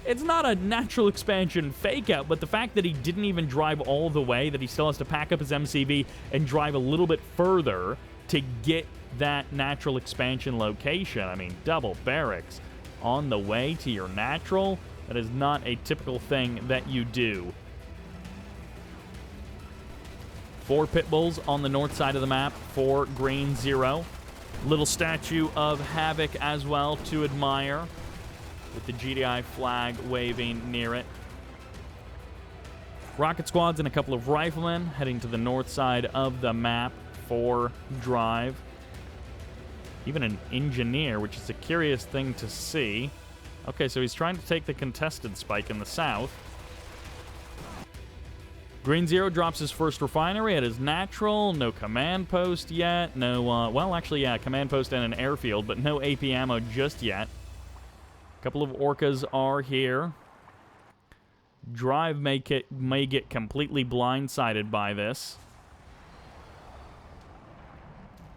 it's not a natural expansion fake out, but the fact that he didn't even drive all the way, that he still has to pack up his MCV and drive a little bit further to get that natural expansion location. I mean, double barracks on the way to your natural. That is not a typical thing that you do. 4 Pitbulls on the north side of the map for Green Zero. Little statue of Havoc as well to admire, with the GDI flag waving near it. Rocket squads and a couple of riflemen heading to the north side of the map for Drive. Even an engineer, which is a curious thing to see. Okay, so he's trying to take the contested spike in the south. Green Zero drops his first refinery at his natural. No command post yet. No, well, actually, yeah, command post and an airfield, but no AP ammo just yet. A couple of Orcas are here. Drive may get completely blindsided by this.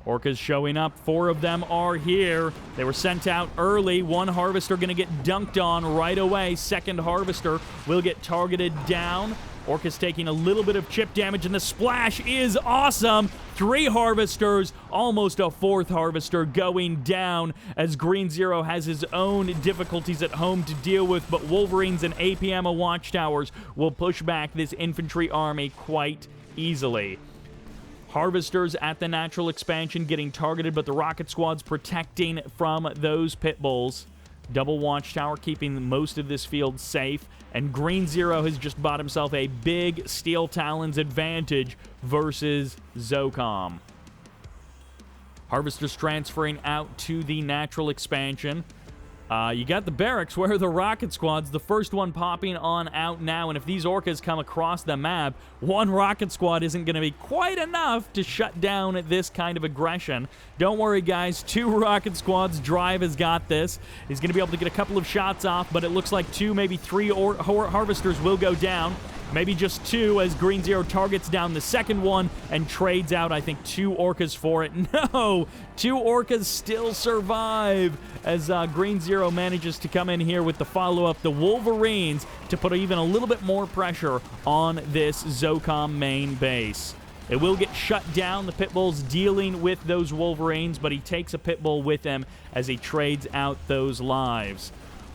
Orcas showing up. 4 of them are here. They were sent out early. 1 Harvester going to get dunked on right away. Second Harvester will get targeted down. Orcas taking a little bit of chip damage, and the splash is awesome. 3 Harvesters, almost a 4th Harvester going down, as Green Zero has his own difficulties at home to deal with, but Wolverines and AP ammo watchtowers will push back this infantry army quite easily. Harvesters at the natural expansion getting targeted, but the rocket squad's protecting from those Pitbulls. Double watchtower keeping most of this field safe, and Green Zero has just bought himself a big Steel Talons advantage versus Zocom. Harvesters transferring out to the natural expansion. You got the barracks. Where are the rocket squads? The first one popping on out now, and if these orcas come across the map, one rocket squad isn't going to be quite enough to shut down this kind of aggression. Don't worry, guys. 2 rocket squads. Drive has got this. He's going to be able to get a couple of shots off, but it looks like 2, maybe 3 harvesters will go down. Maybe just 2 as Green Zero targets down the second one and trades out, I think, 2 orcas for it. No! 2 orcas still survive as Green Zero manages to come in here with the follow-up, the Wolverines, to put even a little bit more pressure on this Zocom main base. It will get shut down. The Pitbull's dealing with those Wolverines, but he takes a Pitbull with him as he trades out those lives.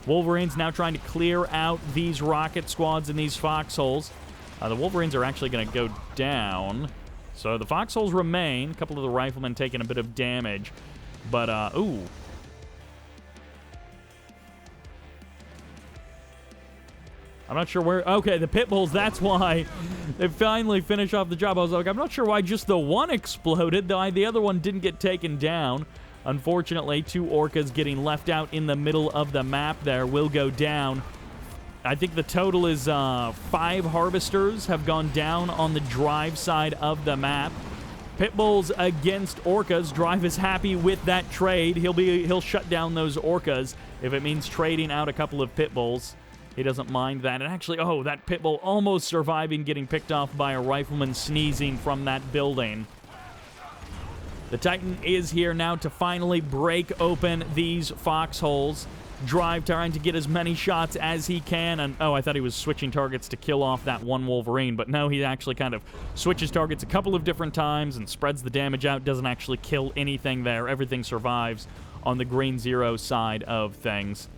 Wolverines now trying to clear out these rocket squads and these foxholes. The Wolverines are actually going to go down. So the foxholes remain. A couple of the riflemen taking a bit of damage. But, ooh. I'm not sure where... Okay, the Pitbulls, that's why they finally finish off the job. I was like, I'm not sure why just the one exploded. The other one didn't get taken down. Unfortunately, 2 orcas getting left out in the middle of the map there will go down. I think the total is 5 harvesters have gone down on the Drive side of the map. Pitbulls against orcas. Drive is happy with that trade. He'll shut down those orcas if it means trading out a couple of Pitbulls. He doesn't mind that. And actually, oh, that Pitbull almost surviving getting picked off by a rifleman sneezing from that building. The Titan is here now to finally break open these foxholes. Drive trying to get as many shots as he can. And, oh, I thought he was switching targets to kill off that one Wolverine. But no, he actually kind of switches targets a couple of different times and spreads the damage out. Doesn't actually kill anything there. Everything survives on the Green Zero side of things.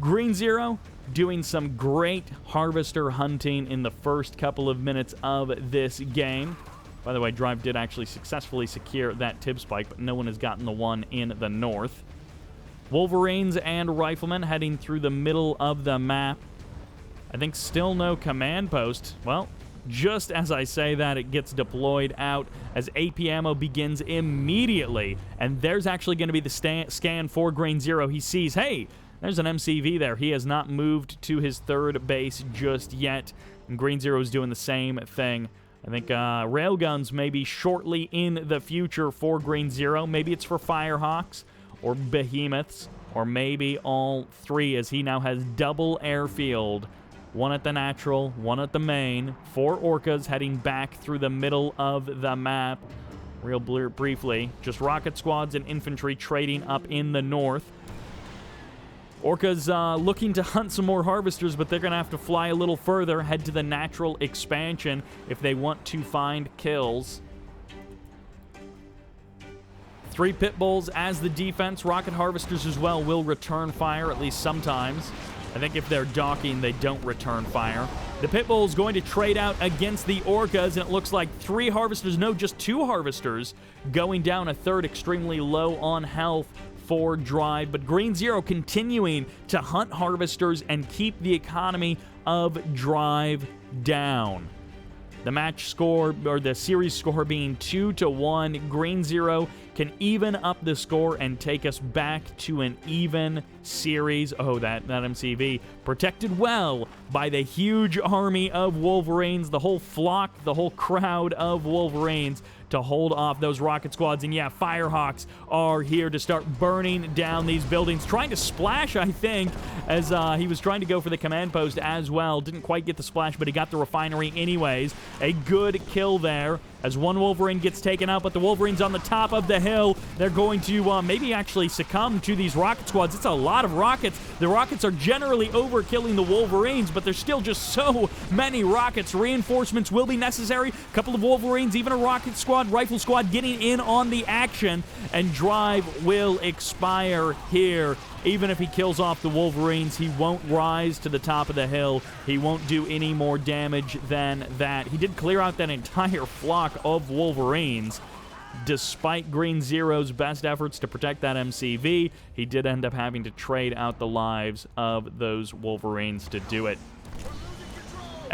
Green Zero doing some great harvester hunting in the first couple of minutes of this game. By the way, Drive did actually successfully secure that tib spike, but no one has gotten the one in the north. Wolverines and Riflemen heading through the middle of the map. I think still no command post. Well, just as I say that, it gets deployed out as AP ammo begins immediately. And there's actually going to be the scan for Green Zero. He sees, hey, there's an MCV there. He has not moved to his third base just yet. And Green Zero is doing the same thing. I think railguns may be shortly in the future for Green Zero. Maybe it's for Firehawks or Behemoths, or maybe all 3, as he now has double airfield. 1 at the natural, 1 at the main. 4 orcas heading back through the middle of the map. Real briefly, just rocket squads and infantry trading up in the north. Orcas looking to hunt some more harvesters, but they're going to have to fly a little further, head to the natural expansion if they want to find kills. 3 Pitbulls as the defense. Rocket harvesters as well will return fire, at least sometimes. I think if they're docking, they don't return fire. The Pitbull's going to trade out against the orcas, and it looks like 3 harvesters, no, just 2 harvesters, going down a third, extremely low on health for Drive, but Green Zero continuing to hunt harvesters and keep the economy of Drive down. The match score, or the series score, being 2-1. Green Zero can even up the score and take us back to an even series. Oh, that MCV protected well by the huge army of Wolverines, the whole flock, the whole crowd of Wolverines to hold off those rocket squads. And yeah, Firehawks are here to start burning down these buildings, trying to splash, I think, as he was trying to go for the command post as well. Didn't quite get the splash, but he got the refinery anyways. A good kill there as one Wolverine gets taken out, but the Wolverine's on the top of the hill. They're going to maybe actually succumb to these rocket squads. It's a lot of rockets. The rockets are generally overkilling the Wolverines, but there's still just so many rockets. Reinforcements will be necessary. A couple of Wolverines, even a rocket squad, rifle squad getting in on the action, and Drive will expire here. Even if he kills off the Wolverines, he won't rise to the top of the hill. He won't do any more damage than that. He did clear out that entire flock of Wolverines. Despite Green Zero's best efforts to protect that MCV, he did end up having to trade out the lives of those Wolverines to do it.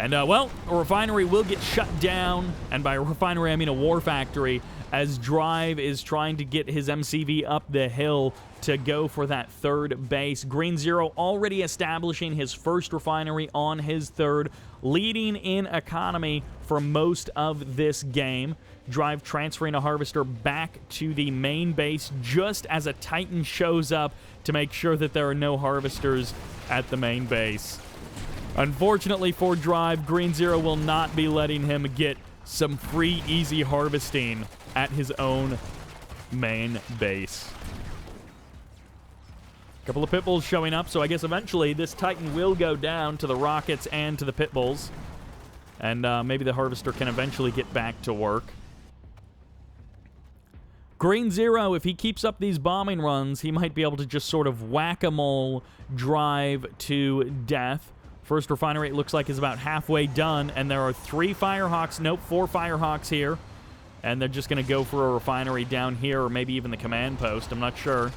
And, well, a refinery will get shut down, and by refinery I mean a war factory, as Drive is trying to get his MCV up the hill to go for that third base. Green Zero already establishing his first refinery on his third, leading in economy for most of this game. Drive transferring a harvester back to the main base just as a Titan shows up to make sure that there are no harvesters at the main base. Unfortunately for Drive, Green Zero will not be letting him get some free, easy harvesting at his own main base. A couple of pit bulls showing up, so I guess eventually this Titan will go down to the rockets and to the pit bulls. And maybe the harvester can eventually get back to work. Green Zero, if he keeps up these bombing runs, he might be able to just sort of whack-a-mole Drive to death. First refinery, it looks like, is about halfway done, and there are 3 Firehawks, nope, 4 Firehawks here. And they're just going to go for a refinery down here, or maybe even the command post, I'm not sure.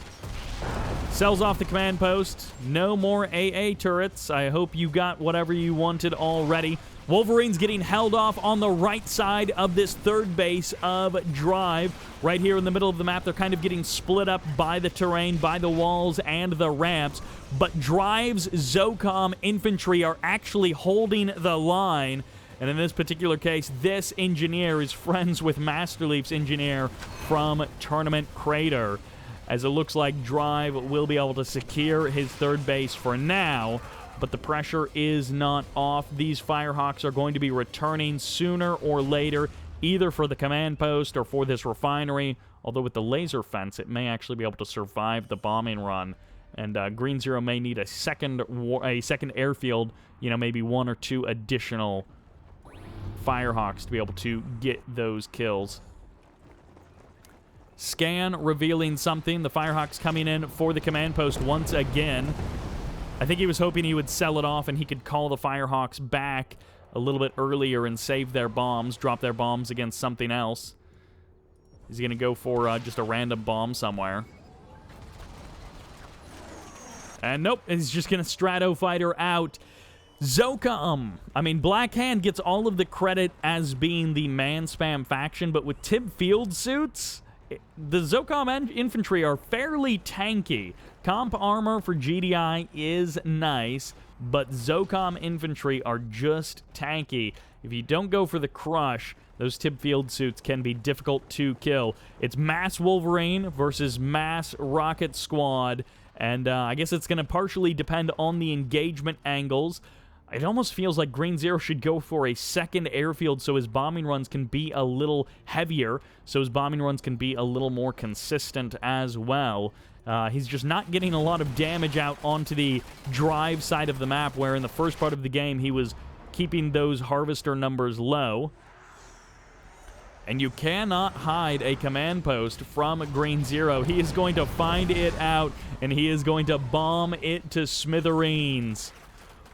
Sells off the command post. No more AA turrets. I hope you got whatever you wanted already. Wolverine's getting held off on the right side of this third base of Drive. Right here in the middle of the map, they're kind of getting split up by the terrain, by the walls and the ramps. But Drive's Zocom infantry are actually holding the line. And in this particular case, this engineer is friends with Masterleaf's engineer from Tournament Crater. As it looks like Drive will be able to secure his third base for now. But the pressure is not off. These Firehawks are going to be returning sooner or later, either for the command post or for this refinery. Although with the laser fence, it may actually be able to survive the bombing run. And Green Zero may need a second airfield, you know, maybe 1 or 2 additional Firehawks to be able to get those kills. Scan revealing something. The Firehawks coming in for the command post once again. I think he was hoping he would sell it off and he could call the Firehawks back a little bit earlier and save their bombs, drop their bombs against something else. He's going to go for just a random bomb somewhere. And nope, he's just going to Strato Fighter out. Zocom. I mean, Black Hand gets all of the credit as being the man spam faction, but with Tib field suits, the Zocom infantry are fairly tanky. Comp armor for GDI is nice, but Zocom infantry are just tanky. If you don't go for the crush, those Tib field suits can be difficult to kill. It's Mass Wolverine versus Mass Rocket Squad, and I guess it's going to partially depend on the engagement angles. It almost feels like Green Zero should go for a second airfield so his bombing runs can be a little heavier, so his bombing runs can be a little more consistent as well. He's just not getting a lot of damage out onto the Drive side of the map, where in the first part of the game he was keeping those harvester numbers low. And you cannot hide a command post from Green Zero. He is going to find it out, and he is going to bomb it to smithereens.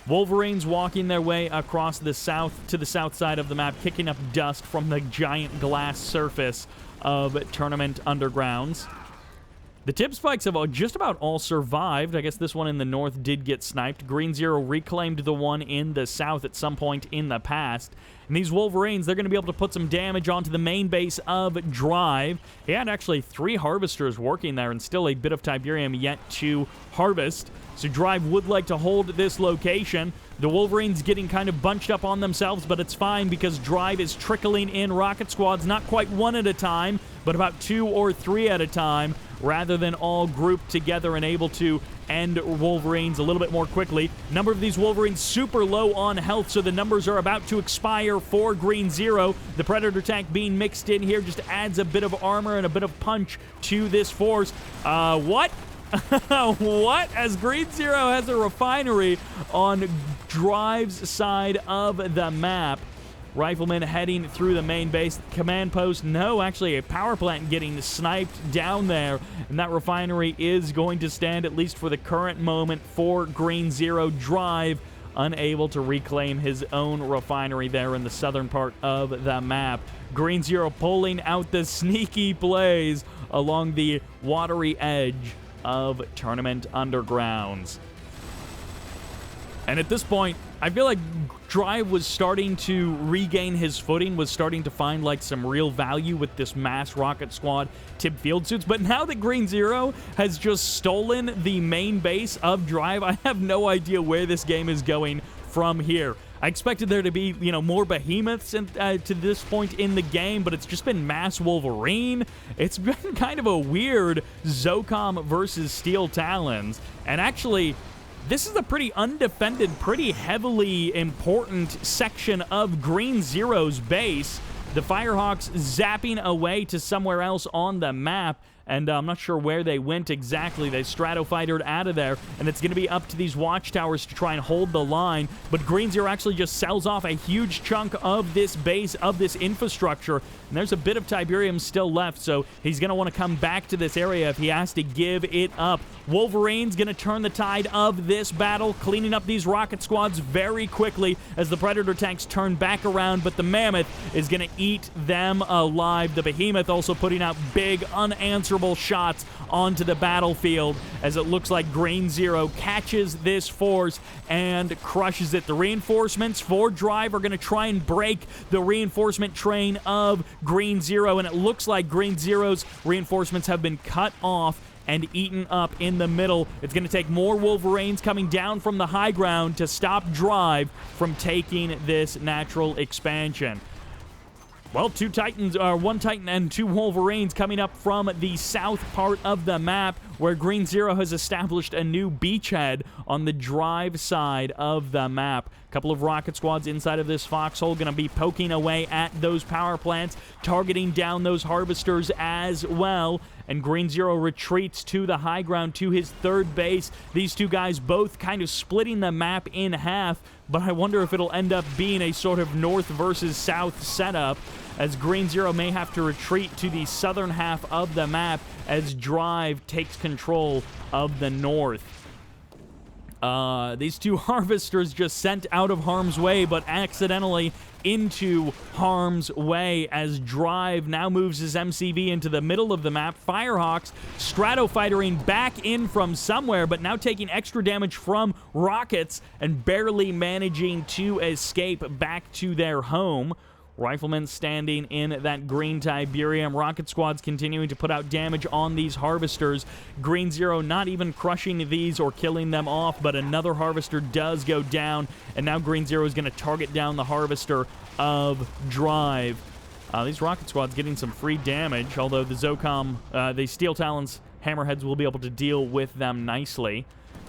Wolverines walking their way across the south to the south side of the map, kicking up dust from the giant glass surface of Tournament Undergrounds. The tip spikes have just about all survived. I guess this one in the north did get sniped. Green Zero reclaimed the one in the south at some point in the past. And these Wolverines, they're going to be able to put some damage onto the main base of Drive. He had actually 3 harvesters working there and still a bit of Tiberium yet to harvest. So Drive would like to hold this location. The Wolverines getting kind of bunched up on themselves, but it's fine because Drive is trickling in rocket squads, not quite 1 at a time, but about 2 or 3 at a time, rather than all grouped together and able to end Wolverines a little bit more quickly. Number of these Wolverines super low on health, so the numbers are about to expire for Green Zero. The Predator tank being mixed in here just adds a bit of armor and a bit of punch to this force. What? What? As Green Zero has a refinery on Drive's side of the map. Riflemen heading through the main base. Command post, no, actually a power plant getting sniped down there. And that refinery is going to stand, at least for the current moment, for Green Zero. Drive unable to reclaim his own refinery there in the southern part of the map. Green Zero pulling out the sneaky plays along the watery edge of Tournament Undergrounds. And at this point, I feel like Drive was starting to regain his footing, was starting to find like some real value with this mass rocket squad tip field suits. But now that Green Zero has just stolen the main base of Drive, I have no idea where this game is going from here. I expected there to be, more behemoths to this point in the game, but it's just been mass Wolverine. It's been kind of a weird Zocom versus Steel Talons. And actually, this is a pretty undefended, pretty heavily important section of Green Zero's base. The Firehawks zapping away to somewhere else on the map, and I'm not sure where they went exactly. They stratofightered out of there, and it's going to be up to these watchtowers to try and hold the line. But Green Zero actually just sells off a huge chunk of this base, of this infrastructure, and there's a bit of Tiberium still left, so he's going to want to come back to this area if he has to give it up. Wolverine's going to turn the tide of this battle, cleaning up these rocket squads very quickly as the Predator tanks turn back around, but the Mammoth is going to eat them alive. The Behemoth also putting out big, unanswerable shots onto the battlefield as it looks like Green Zero catches this force and crushes it. The reinforcements for Drive are going to try and break the reinforcement train of Green Zero, and it looks like Green Zero's reinforcements have been cut off and eaten up in the middle. It's going to take more Wolverines coming down from the high ground to stop Drive from taking this natural expansion. Well, one Titan and 2 Wolverines coming up from the south part of the map, where Green Zero has established a new beachhead on the Drive side of the map. A couple of rocket squads inside of this foxhole going to be poking away at those power plants, targeting down those harvesters as well. And Green Zero retreats to the high ground, to his third base. These two guys both kind of splitting the map in half, but I wonder if it'll end up being a sort of north versus south setup, as Green Zero may have to retreat to the southern half of the map as Drive takes control of the north. These two harvesters just sent out of harm's way, but accidentally into harm's way as Drive now moves his MCV into the middle of the map. Firehawks stratofightering back in from somewhere, but now taking extra damage from rockets and barely managing to escape back to their home. Riflemen standing in that green Tiberium. Rocket squads continuing to put out damage on these harvesters. Green Zero not even crushing these or killing them off, but another harvester does go down, and now Green Zero is going to target down the harvester of Drive. These rocket squads getting some free damage, although the Zocom, the Steel Talons Hammerheads will be able to deal with them nicely.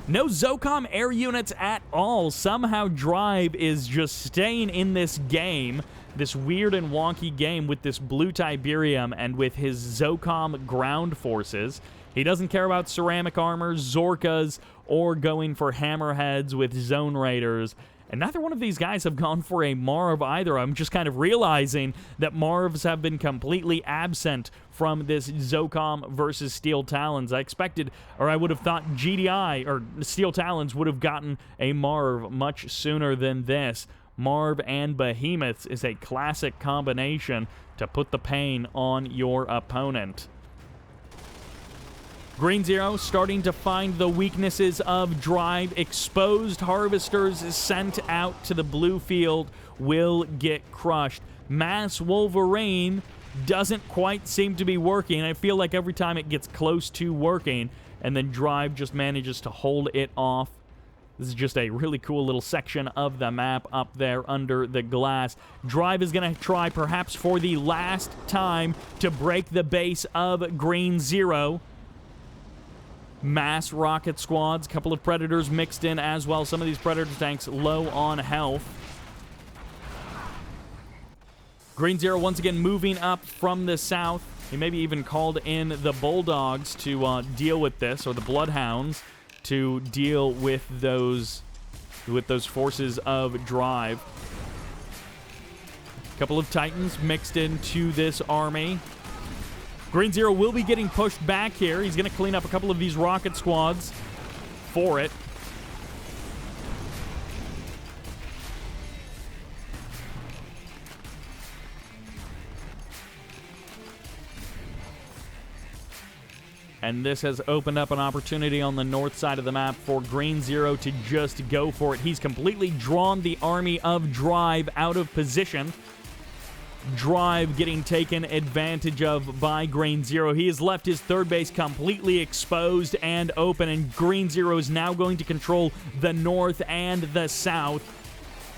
No Zocom air units at all. Somehow Drive is just staying in this game, this weird and wonky game with this blue Tiberium and with his Zocom ground forces. He doesn't care about ceramic armor, Zorkas, or going for hammerheads with Zone Raiders. And neither one of these guys have gone for a Marv either. I'm just kind of realizing that Marvs have been completely absent from this Zocom versus Steel Talons. I expected, or I would have thought GDI, or Steel Talons, would have gotten a Marv much sooner than this. Marv and Behemoths is a classic combination to put the pain on your opponent. Green Zero starting to find the weaknesses of Drive. Exposed harvesters sent out to the blue field will get crushed. Mass Wolverine doesn't quite seem to be working. I feel like every time it gets close to working, and then Drive just manages to hold it off. This is just a really cool little section of the map up there under the glass. Drive is going to try, perhaps for the last time, to break the base of Green Zero. Mass rocket squads, a couple of Predators mixed in as well. Some of these Predator tanks low on health. Green Zero once again moving up from the south. He maybe even called in the Bulldogs to deal with this, or the Bloodhounds to deal with those forces of Drive. A couple of Titans mixed into this army. Green Zero will be getting pushed back here. He's going to clean up a couple of these rocket squads for it. And this has opened up an opportunity on the north side of the map for Green Zero to just go for it. He's completely drawn the army of Drive out of position. Drive getting taken advantage of by Green Zero. He has left his third base completely exposed and open, and Green Zero is now going to control the north and the south.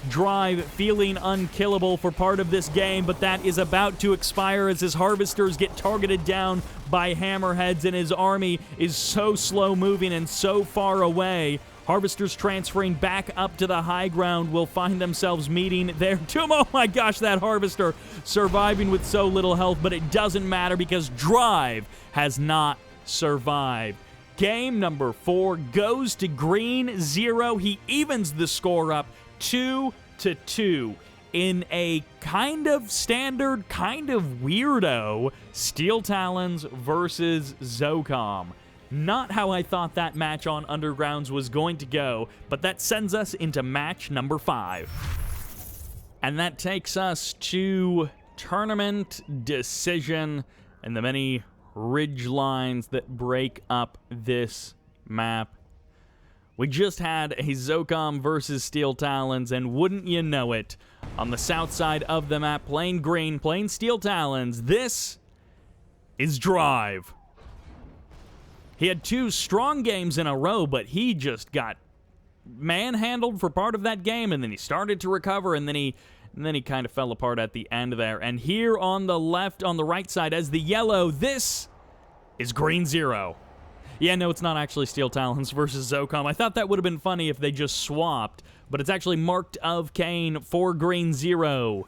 Drive feeling unkillable for part of this game, but that is about to expire as his harvesters get targeted down by hammerheads, and his army is so slow moving and so far away. Harvesters transferring back up to the high ground will find themselves meeting their doom. Oh my gosh, that harvester surviving with so little health, but it doesn't matter because Drive has not survived. Game number 4 goes to Green Zero. He evens the score up 2-2 in a kind of standard, kind of weirdo Steel Talons versus Zocom. Not how I thought that match on Undergrounds was going to go, but that sends us into match number 5. And that takes us to tournament decision and the many ridge lines that break up this map. We just had a Zocom versus Steel Talons, and wouldn't you know it, on the south side of the map, playing green, playing Steel Talons, this is Drive. He had 2 strong games in a row, but he just got manhandled for part of that game, and then he started to recover, and then he kind of fell apart at the end there. And here on the left, on the right side, as the yellow, this is Green Zero. Yeah, no, it's not actually Steel Talons versus Zocom. I thought that would have been funny if they just swapped, but it's actually Marked of Kane for Green Zero.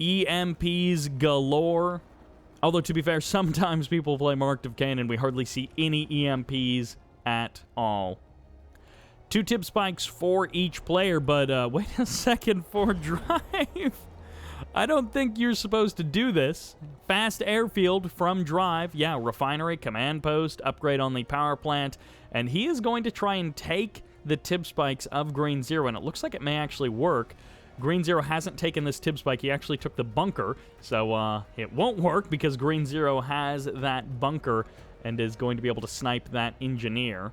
EMPs galore. Although, to be fair, sometimes people play Marked of Kane and we hardly see any EMPs at all. 2 tip spikes for each player, but wait a second for Drive. I don't think you're supposed to do this. Fast airfield from Drive. Yeah, refinery, command post, upgrade on the power plant. And he is going to try and take the tip spikes of Green Zero, and it looks like it may actually work. Green Zero hasn't taken this tip spike. He actually took the bunker, so it won't work because Green Zero has that bunker and is going to be able to snipe that engineer.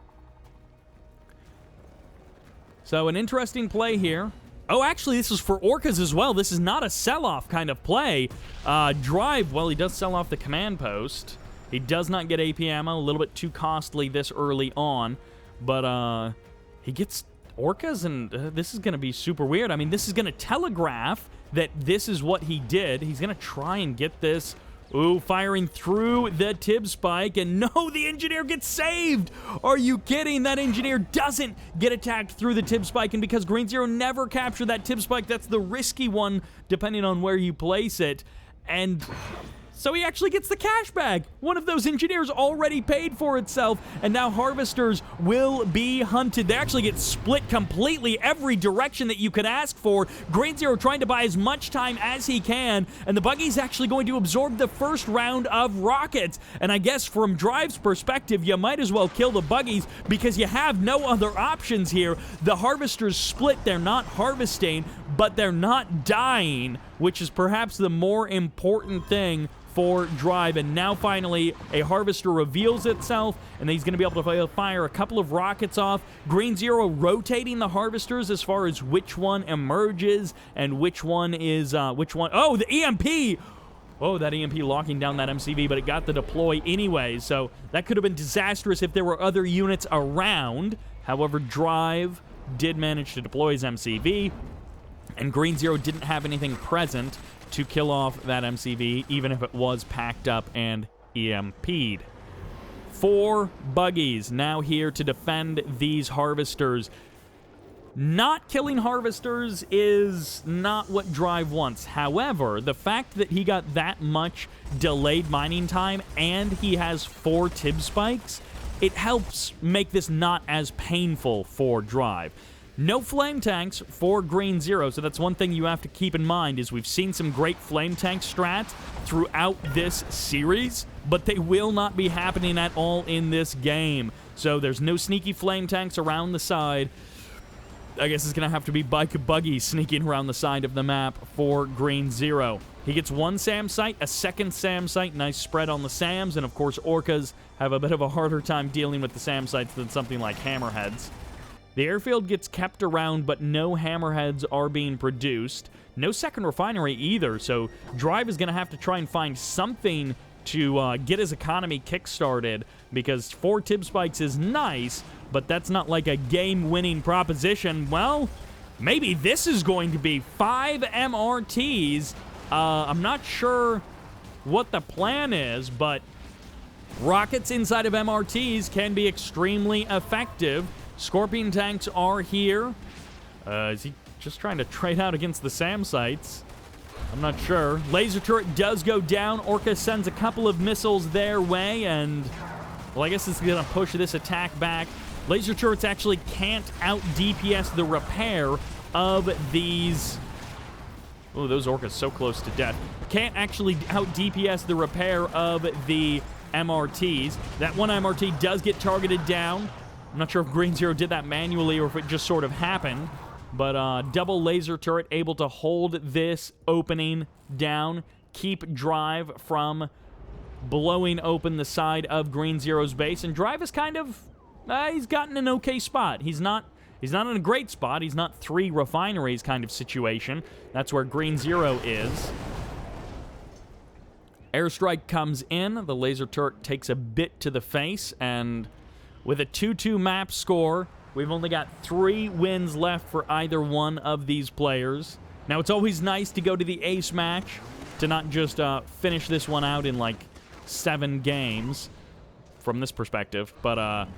So an interesting play here. Oh, actually, this is for Orcas as well. This is not a sell-off kind of play. Drive, well, he does sell off the command post. He does not get AP ammo, a little bit too costly this early on. But he gets Orcas, and this is going to be super weird. I mean, this is going to telegraph that this is what he did. He's going to try and get this. Ooh, firing through the tib spike, and no, the engineer gets saved! Are you kidding? That engineer doesn't get attacked through the tib spike, and because Green Zero never captured that tib spike, that's the risky one, depending on where you place it, and so he actually gets the cash bag. One of those engineers already paid for itself, and now harvesters will be hunted. They actually get split completely every direction that you could ask for. Green Zero trying to buy as much time as he can, and the buggy's actually going to absorb the first round of rockets. And I guess from Drive's perspective, you might as well kill the buggies because you have no other options here. The harvesters split. They're not harvesting, but they're not dying, which is perhaps the more important thing for Drive. And now finally a harvester reveals itself, and he's going to be able to fire a couple of rockets off. Green Zero rotating the harvesters as far as which one emerges and which one is which one. Oh, the EMP! Oh, that EMP locking down that MCV, but it got the deploy anyway, so that could have been disastrous if there were other units around. However, Drive did manage to deploy his MCV, and Green Zero didn't have anything present to kill off that MCV, even if it was packed up and EMP'd. 4 buggies now here to defend these harvesters. Not killing harvesters is not what Drive wants. However, the fact that he got that much delayed mining time and he has 4 tib spikes, it helps make this not as painful for Drive. No flame tanks for Green Zero, so that's one thing you have to keep in mind is we've seen some great flame tank strats throughout this series, but they will not be happening at all in this game. So there's no sneaky flame tanks around the side. I guess it's going to have to be bike buggy sneaking around the side of the map for Green Zero. He gets one SAM site, a second SAM site, nice spread on the SAMs, and of course Orcas have a bit of a harder time dealing with the SAM sites than something like Hammerheads. The airfield gets kept around, but no Hammerheads are being produced. No second refinery either, so Drive is going to have to try and find something to get his economy kickstarted, because 4 Tib Spikes is nice, but that's not like a game-winning proposition. Well, maybe this is going to be 5 MRTs. I'm not sure what the plan is, but rockets inside of MRTs can be extremely effective. Scorpion tanks are here. Is he just trying to trade out against the SAM sites? I'm not sure. Laser turret does go down. Orca sends a couple of missiles their way, and, well, I guess it's going to push this attack back. Laser turrets actually can't out-DPS the repair of these... Oh, those Orcas so close to death. Can't actually out-DPS the repair of the MRTs. That one MRT does get targeted down. I'm not sure if Green Zero did that manually or if it just sort of happened. But double laser turret able to hold this opening down. Keep Drive from blowing open the side of Green Zero's base. And Drive is kind of... he's gotten an okay spot. He's not in a great spot. He's not 3 refineries kind of situation. That's where Green Zero is. Airstrike comes in. The laser turret takes a bit to the face. And with a 2-2 map score, we've only got 3 wins left for either one of these players. Now, it's always nice to go to the ace match, to not just finish this one out in, like, 7 games from this perspective. But,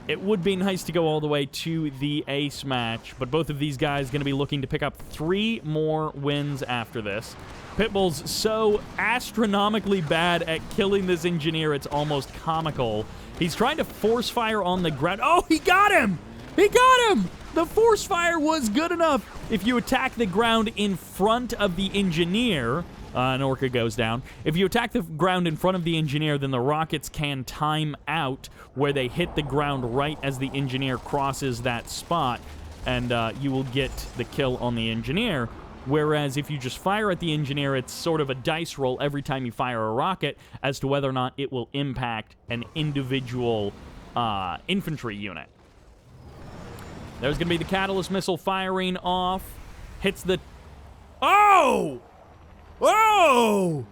it would be nice to go all the way to the ace match, but both of these guys going to be looking to pick up 3 more wins after this. Pitbull's so astronomically bad at killing this engineer, it's almost comical. He's trying to force fire on the ground. Oh, he got him! He got him! The force fire was good enough. If you attack the ground in front of the engineer... an Orca goes down. If you attack the ground in front of the engineer, then the rockets can time out where they hit the ground right as the engineer crosses that spot, and you will get the kill on the engineer. Whereas if you just fire at the engineer, it's sort of a dice roll every time you fire a rocket as to whether or not it will impact an individual infantry unit. There's going to be the catalyst missile firing off. Hits the... Oh! Oh!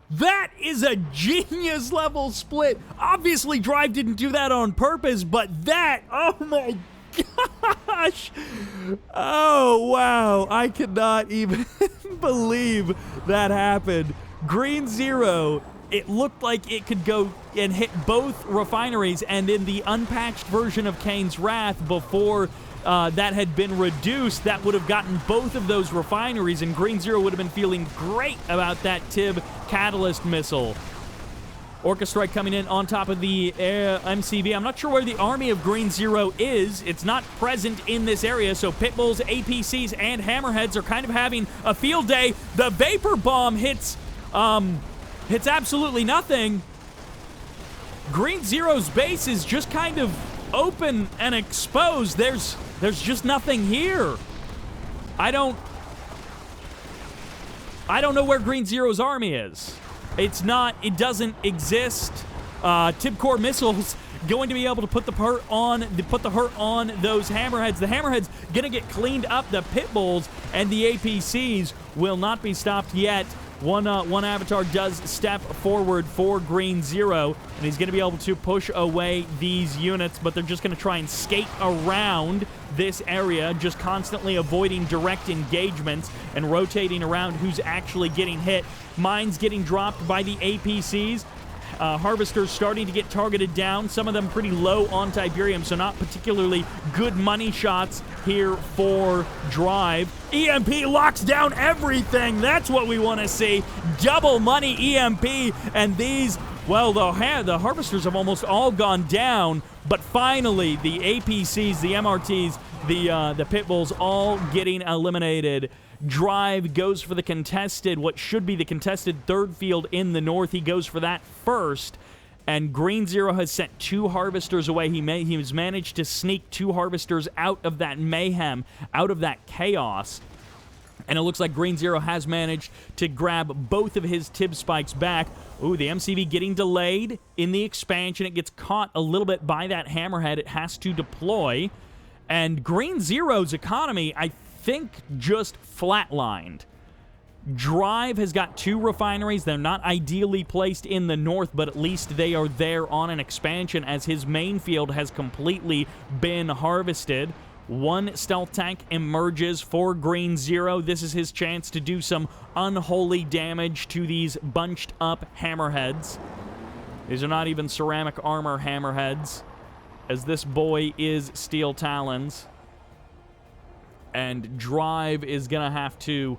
That is a genius level split. Obviously, Drive didn't do that on purpose, but that, oh my gosh. Oh, wow. I cannot even believe that happened. Green Zero, it looked like it could go and hit both refineries, and in the unpatched version of Kane's Wrath before that had been reduced, that would have gotten both of those refineries, and Green Zero would have been feeling great about that Tib catalyst missile. Orca Strike coming in on top of the MCV. I'm not sure where the army of Green Zero is. It's not present in this area, so Pitbulls, APCs, and Hammerheads are kind of having a field day. The Vapor Bomb hits absolutely nothing. Green Zero's base is just kind of open and exposed. There's just nothing here. I don't know where Green Zero's army is. It doesn't exist. Tibcore missiles going to be able to put the hurt on those Hammerheads. The Hammerheads gonna get cleaned up. The Pitbulls and the APCs will not be stopped yet. One avatar does step forward for Green Zero, and he's going to be able to push away these units, but they're just going to try and skate around this area, just constantly avoiding direct engagements and rotating around who's actually getting hit. Mines getting dropped by the APCs. Harvesters starting to get targeted down, some of them pretty low on Tiberium, so not particularly good money shots here for Drive. EMP locks down everything. That's what we want to see. Double money EMP, and these, well, the Harvesters have almost all gone down, but finally the APCs, the MRTs, the Pitbulls all getting eliminated. Drive goes for the contested, what should be the contested third field in the north. He goes for that first, and Green Zero has sent 2 Harvesters away. He has managed to sneak 2 Harvesters out of that mayhem, out of that chaos. And it looks like Green Zero has managed to grab both of his Tib spikes back. Ooh, the MCV getting delayed in the expansion. It gets caught a little bit by that Hammerhead. It has to deploy. And Green Zero's economy, I think, just flatlined. Drive has got 2 refineries. They're not ideally placed in the north, but at least they are there on an expansion as his main field has completely been harvested. 1 stealth tank emerges for Green Zero. This is his chance to do some unholy damage to these bunched up hammerheads. These are not even ceramic armor hammerheads, as this boy is steel talons. And Drive is going to have to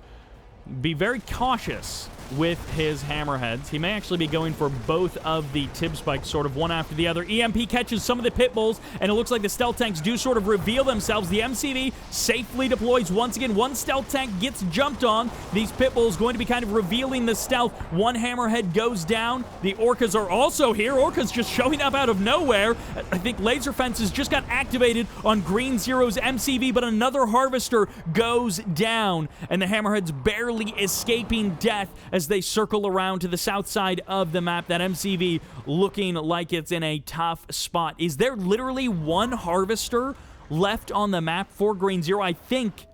be very cautious with his hammerheads. He may actually be going for both of the Tib spikes, sort of one after the other. EMP catches some of the pit bulls, and it looks like the stealth tanks do sort of reveal themselves. The MCV safely deploys once again. 1 stealth tank gets jumped on. These pit bulls going to be kind of revealing the stealth. 1 hammerhead goes down. The orcas are also here. Orcas just showing up out of nowhere. I think laser fences just got activated on Green Zero's MCV, but another harvester goes down, and the hammerheads barely escaping death as they circle around to the south side of the map. That MCV looking like it's in a tough spot. Is there literally 1 harvester left on the map for Green Zero? I think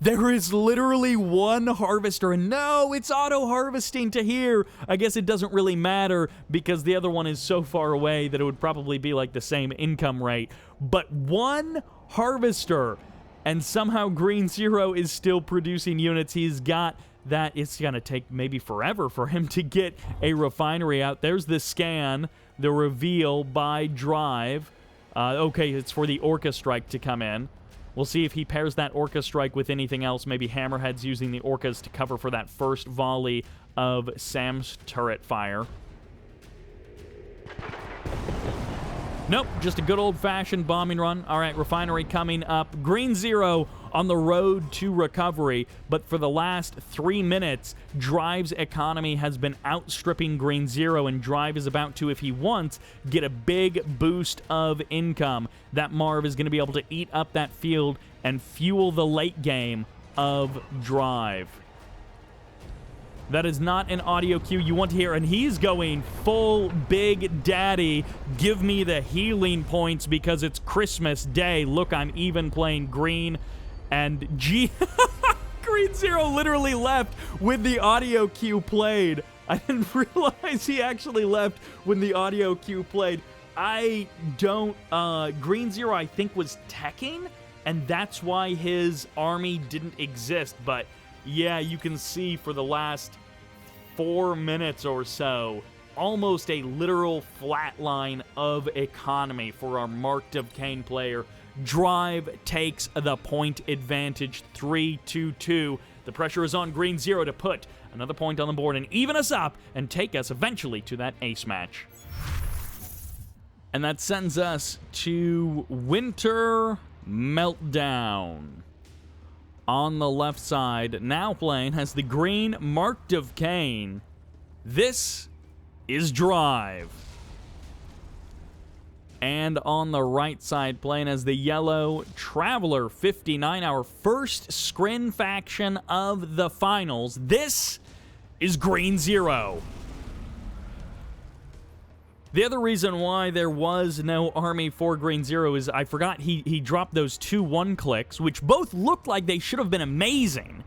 there is literally 1 harvester, and no, it's auto-harvesting to here. I guess it doesn't really matter because the other one is so far away that it would probably be like the same income rate. But 1 harvester, and somehow Green Zero is still producing units. He's got that. It's going to take maybe forever for him to get a refinery out. There's the scan, the reveal by Drive. Okay, it's for the Orca Strike to come in. We'll see if he pairs that Orca Strike with anything else. Maybe Hammerhead's using the Orcas to cover for that first volley of Sam's turret fire. Nope, just a good old-fashioned bombing run. All right, refinery coming up. Green Zero on the road to recovery, but for the last 3 minutes, Drive's economy has been outstripping Green Zero, and Drive is about to, if he wants, get a big boost of income. That Marv is going to be able to eat up that field and fuel the late game of Drive. That is not an audio cue you want to hear, and he's going full Big Daddy. Give me the healing points because it's Christmas Day. Look, I'm even playing green, and Green Zero literally left with the audio cue played. I didn't realize he actually left when the audio cue played. I don't, Green Zero I think was teching, and that's why his army didn't exist, but yeah, you can see for the last 4 minutes or so, almost a literal flatline of economy for our Marked of Kane player. Drive takes the point advantage, 3-2-2. The pressure is on Green Zero to put another point on the board and even us up and take us eventually to that ace match. And that sends us to Winter Meltdown. On the left side, now playing has the green Marked of Kane. This is Drive. And on the right side, playing as the yellow Traveler 59, our first Scrin faction of the finals. This is Green Zero. The other reason why there was no army for Green Zero is I forgot he dropped those 2 1-clicks, which both looked like they should have been amazing.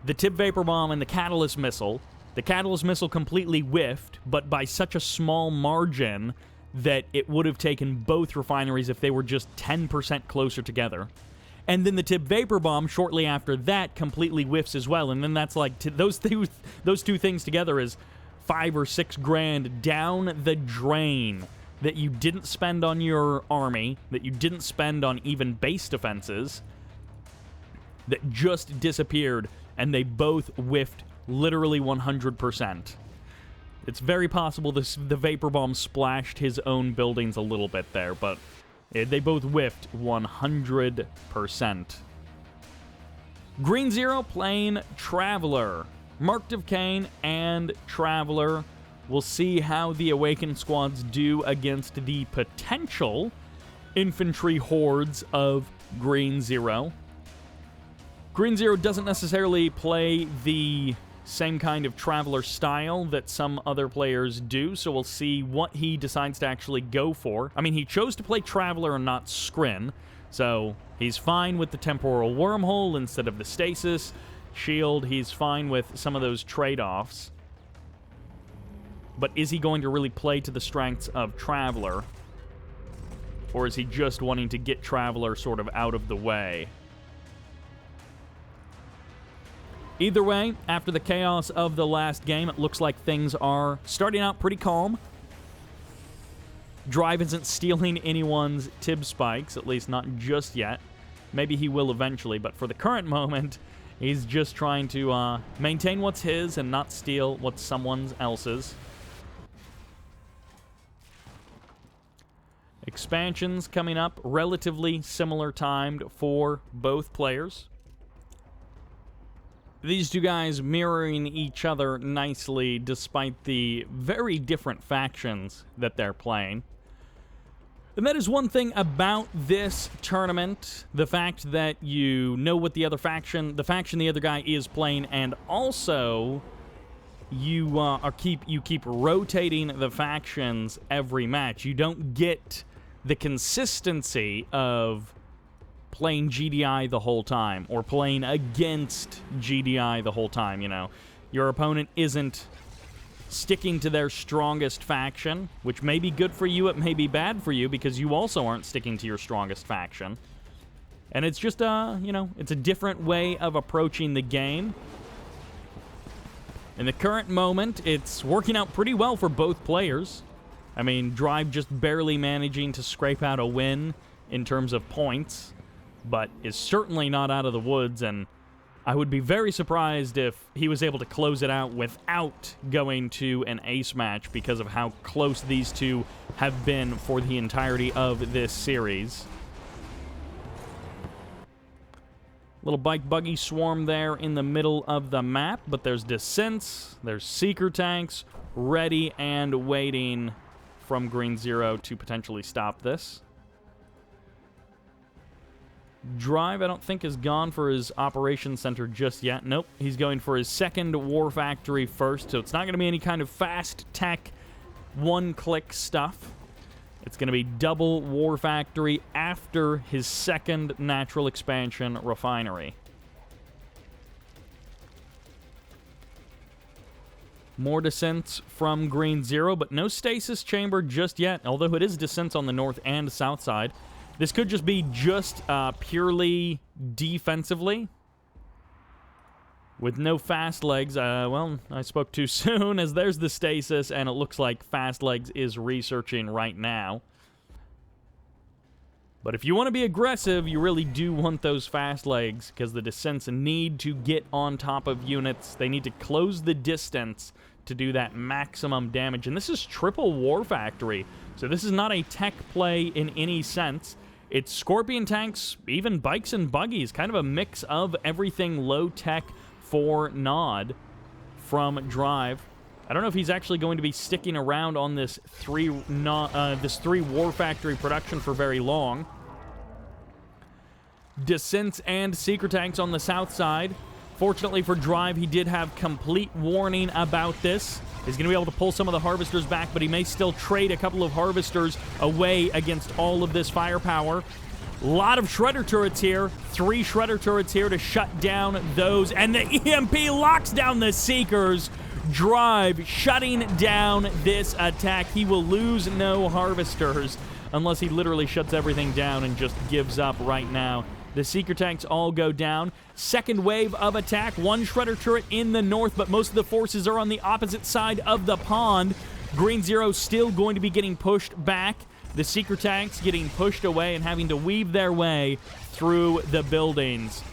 The Tip Vapor Bomb and the Catalyst Missile. The Catalyst Missile completely whiffed, but by such a small margin that it would have taken both refineries if they were just 10% closer together. And then the Tip Vapor Bomb, shortly after that, completely whiffs as well. And then that's like, those 2 things together is $5 or $6 grand down the drain that you didn't spend on your army, that you didn't spend on even base defenses, that just disappeared, and they both whiffed literally 100%. It's very possible the Vapor Bomb splashed his own buildings a little bit there, but they both whiffed 100%. Green Zero playing Traveler. Marked of Kane and Traveler. We'll see how the Awakened squads do against the potential infantry hordes of Green Zero. Green Zero doesn't necessarily play the same kind of Traveler style that some other players do, so we'll see what he decides to actually go for. I mean, he chose to play Traveler and not Scrin, so he's fine with the Temporal Wormhole instead of the Stasis Shield. He's fine with some of those trade-offs. But is he going to really play to the strengths of Traveler? Or is he just wanting to get Traveler sort of out of the way? Either way, after the chaos of the last game, it looks like things are starting out pretty calm. Drive isn't stealing anyone's Tib spikes, at least not just yet. Maybe he will eventually, but for the current moment, he's just trying to maintain what's his and not steal what's someone else's. Expansions coming up, relatively similar timed for both players. These two guys mirroring each other nicely despite the very different factions that they're playing. And that is one thing about this tournament, the fact that you know what the faction the other guy is playing, and also you keep rotating the factions every match. You don't get the consistency of playing GDI the whole time, or playing against GDI the whole time, you know. Your opponent isn't sticking to their strongest faction, which may be good for you, it may be bad for you, because you also aren't sticking to your strongest faction. And it's just, you know, it's a different way of approaching the game. In the current moment, it's working out pretty well for both players. I mean, Drive just barely managing to scrape out a win in terms of points, but is certainly not out of the woods, and I would be very surprised if he was able to close it out without going to an ace match because of how close these two have been for the entirety of this series. Little bike buggy swarm there in the middle of the map, but there's descents, there's seeker tanks, ready and waiting from Green Zero to potentially stop this. Drive, I don't think, is gone for his operations center just yet. Nope, he's going for his second war factory first, so it's not going to be any kind of fast tech, one-click stuff. It's going to be double war factory after his second natural expansion refinery. More descents from Green Zero, but no stasis chamber just yet, although it is descents on the north and south side. This could just be just purely defensively. With no fast legs. Well, I spoke too soon, as there's the stasis, and it looks like fast legs is researching right now. But if you want to be aggressive, you really do want those fast legs, because the descents need to get on top of units. They need to close the distance to do that maximum damage. And this is triple war factory, so this is not a tech play in any sense. It's Scorpion tanks, even bikes and buggies, kind of a mix of everything low-tech for Nod from Drive. I don't know if he's actually going to be sticking around on this three war factory production for very long. Descents and seeker tanks on the south side. Fortunately for Drive, he did have complete warning about this. He's going to be able to pull some of the harvesters back, but he may still trade a couple of harvesters away against all of this firepower. A lot of shredder turrets here. 3 shredder turrets here to shut down those. And the EMP locks down the Seekers. Drive shutting down this attack. He will lose no harvesters unless he literally shuts everything down and just gives up right now. The Seeker tanks all go down. Second wave of attack. 1 shredder turret in the north, but most of the forces are on the opposite side of the pond. Green Zero still going to be getting pushed back. The Seeker tanks getting pushed away and having to weave their way through the buildings.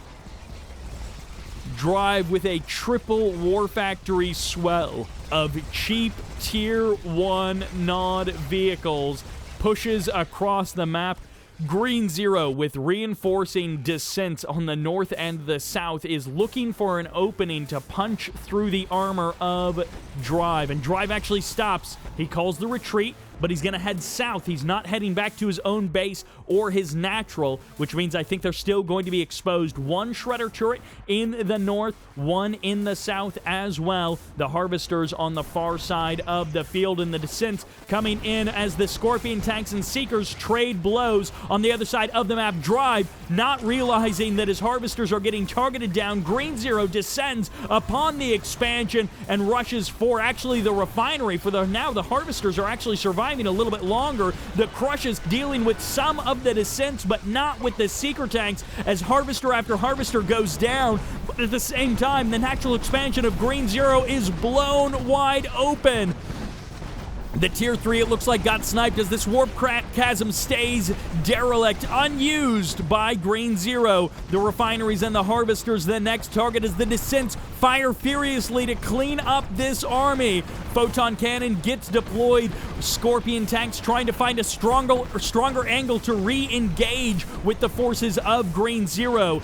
Drive with a triple war factory swell of cheap tier 1 Nod vehicles pushes across the map. Green Zero, with reinforcing descents on the north and the south, is looking for an opening to punch through the armor of Drive. And Drive actually stops. He calls the retreat. but he's going to head south. He's not heading back to his own base or his natural, which means I think they're still going to be exposed. One Shredder turret in the north, one in the south as well. The Harvesters on the far side of the field, and the Descents coming in as the Scorpion tanks and Seekers trade blows on the other side of the map. Drive, not realizing that his Harvesters are getting targeted down. Green Zero descends upon the expansion and rushes for actually the refinery. Now the Harvesters are actually surviving a little bit longer. The Crush is dealing with some of the Descents, but not with the Seeker tanks, as Harvester after Harvester goes down. But at the same time, the natural expansion of Green Zero is blown wide open. The Tier 3, it looks like, got sniped as this Warp Chasm stays derelict, unused by Green Zero. The Refineries and the Harvesters, the next target, as the Descents fire furiously to clean up this army. Photon Cannon gets deployed. Scorpion tanks trying to find a stronger angle to re-engage with the forces of Green Zero.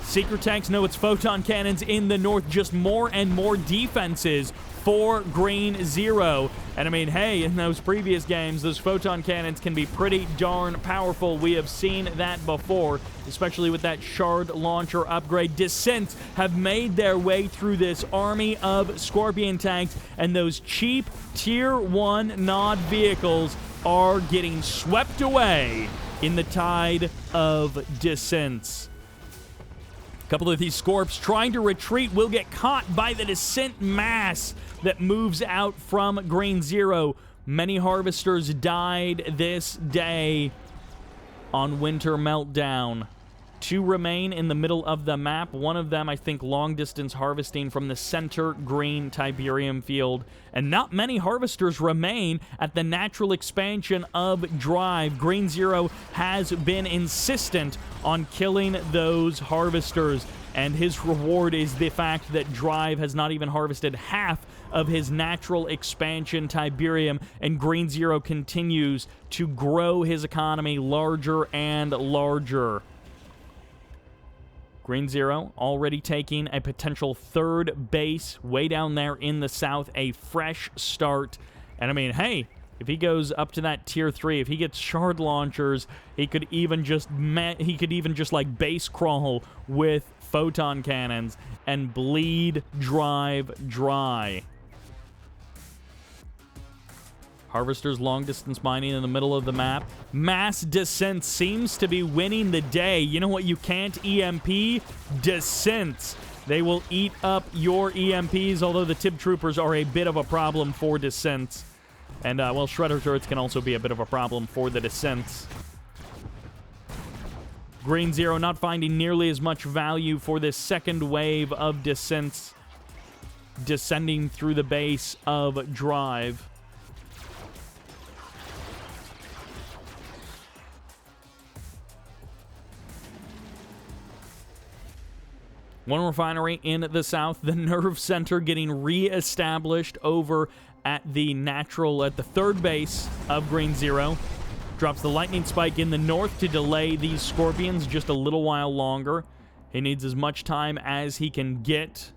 Seeker tanks know it's Photon Cannons in the north, just more and more defenses for Green Zero. And I mean, hey, in those previous games, those Photon Cannons can be pretty darn powerful. We have seen that before, especially with that Shard Launcher upgrade. Descents have made their way through this army of Scorpion tanks, and those cheap Tier 1 Nod vehicles are getting swept away in the tide of Descents. A couple of these Scorps trying to retreat will get caught by the Descent mass that moves out from Green Zero. Many Harvesters died this day on Winter Meltdown. 2 remain in the middle of the map. One of them, I think, long-distance harvesting from the center green Tiberium field. And not many Harvesters remain at the natural expansion of Drive. Green Zero has been insistent on killing those Harvesters, and his reward is the fact that Drive has not even harvested half of his natural expansion Tiberium, and Green Zero continues to grow his economy larger and larger. Green Zero already taking a potential third base way down there in the south, a fresh start. And I mean, hey, if he goes up to that Tier 3, if he gets Shard Launchers, he could even just like base crawl with Photon Cannons and bleed Drive dry. Harvesters long-distance mining in the middle of the map. Mass Descent seems to be winning the day. You know what you can't EMP? Descents. They will eat up your EMPs, although the Tib Troopers are a bit of a problem for Descents. And, well, Shredder turrets can also be a bit of a problem for the Descents. Green Zero not finding nearly as much value for this second wave of Descents descending through the base of Drive. One refinery in the south, the Nerve Center getting re-established over at the third base of Green Zero. Drops the Lightning Spike in the north to delay these Scorpions just a little while longer. He needs as much time as he can get.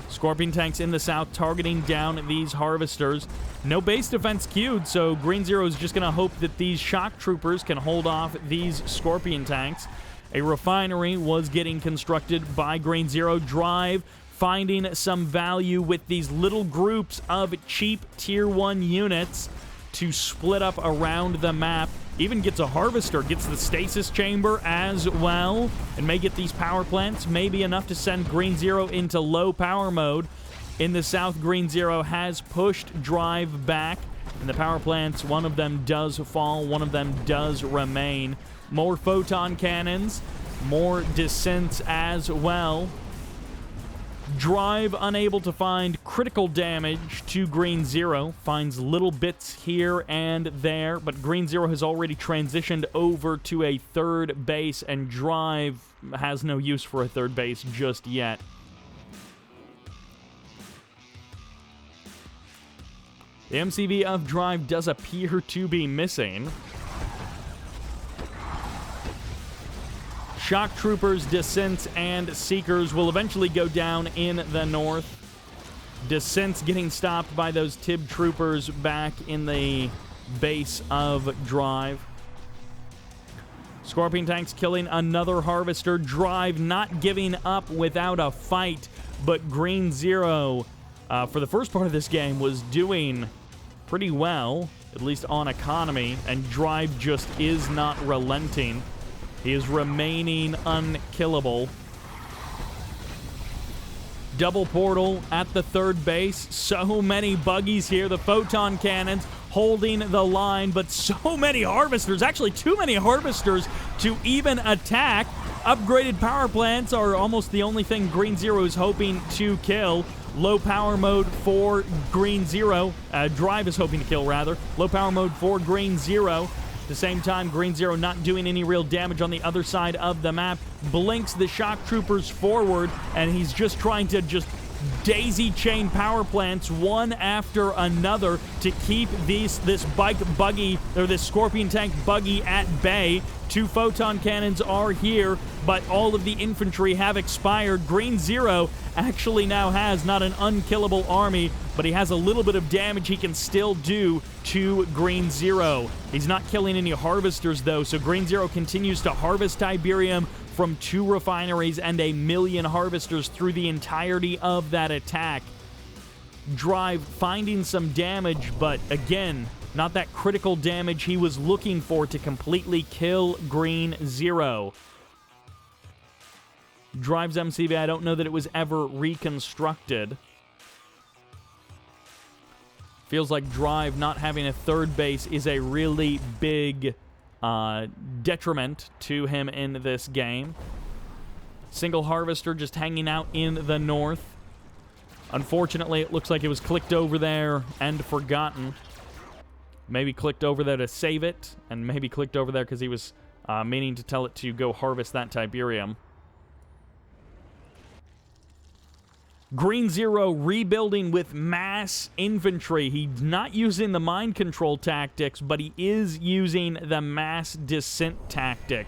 Scorpion tanks in the south targeting down these Harvesters. No base defense queued, so Green Zero is just going to hope that these Shock Troopers can hold off these Scorpion tanks. A refinery was getting constructed by Green Zero. Drive finding some value with these little groups of cheap Tier 1 units to split up around the map. Even gets a Harvester, gets the Stasis Chamber as well, and may get these power plants. Maybe enough to send Green Zero into low power mode. In the south, Green Zero has pushed Drive back, and the power plants, one of them does fall, one of them does remain. More Photon Cannons, more Descents as well. Drive unable to find critical damage to Green Zero. Finds little bits here and there, but Green Zero has already transitioned over to a third base, and Drive has no use for a third base just yet. The MCV of Drive does appear to be missing. Shock Troopers, Descents, and Seekers will eventually go down in the north. Descents getting stopped by those Tib troopers back in the base of Drive. Scorpion tanks killing another harvester. Drive not giving up without a fight, but Green Zero, for the first part of this game, was doing pretty well, at least on economy, and Drive just is not relenting. He is remaining unkillable. Double portal at the third base. So many buggies here. The photon cannons holding the line, but so many harvesters. Actually, too many harvesters to even attack. Upgraded power plants are almost the only thing Green Zero is hoping to kill. Low power mode for Green Zero. Drive is hoping to kill, rather. Low power mode for Green Zero. At the same time, Green Zero not doing any real damage on the other side of the map. Blinks the shock troopers forward, and he's just trying to daisy chain power plants one after another to keep this buggy, or this Scorpion tank buggy, at bay. 2 photon cannons are here, but all of the infantry have expired. Green Zero actually now has not an unkillable army, but he has a little bit of damage he can still do to Green Zero. He's not killing any harvesters, though, so Green Zero continues to harvest Tiberium from 2 refineries and 1,000,000 harvesters through the entirety of that attack. Drive finding some damage, but again, not that critical damage he was looking for to completely kill Green Zero. Drive's MCV, I don't know that it was ever reconstructed. Feels like Drive not having a third base is a really big detriment to him in this game. Single harvester just hanging out in the north. Unfortunately, it looks like it was clicked over there and forgotten. Maybe clicked over there to save it, and maybe clicked over there because he was meaning to tell it to go harvest that Tiberium. Green Zero rebuilding with mass infantry. He's not using the mind control tactics, but he is using the mass descent tactic.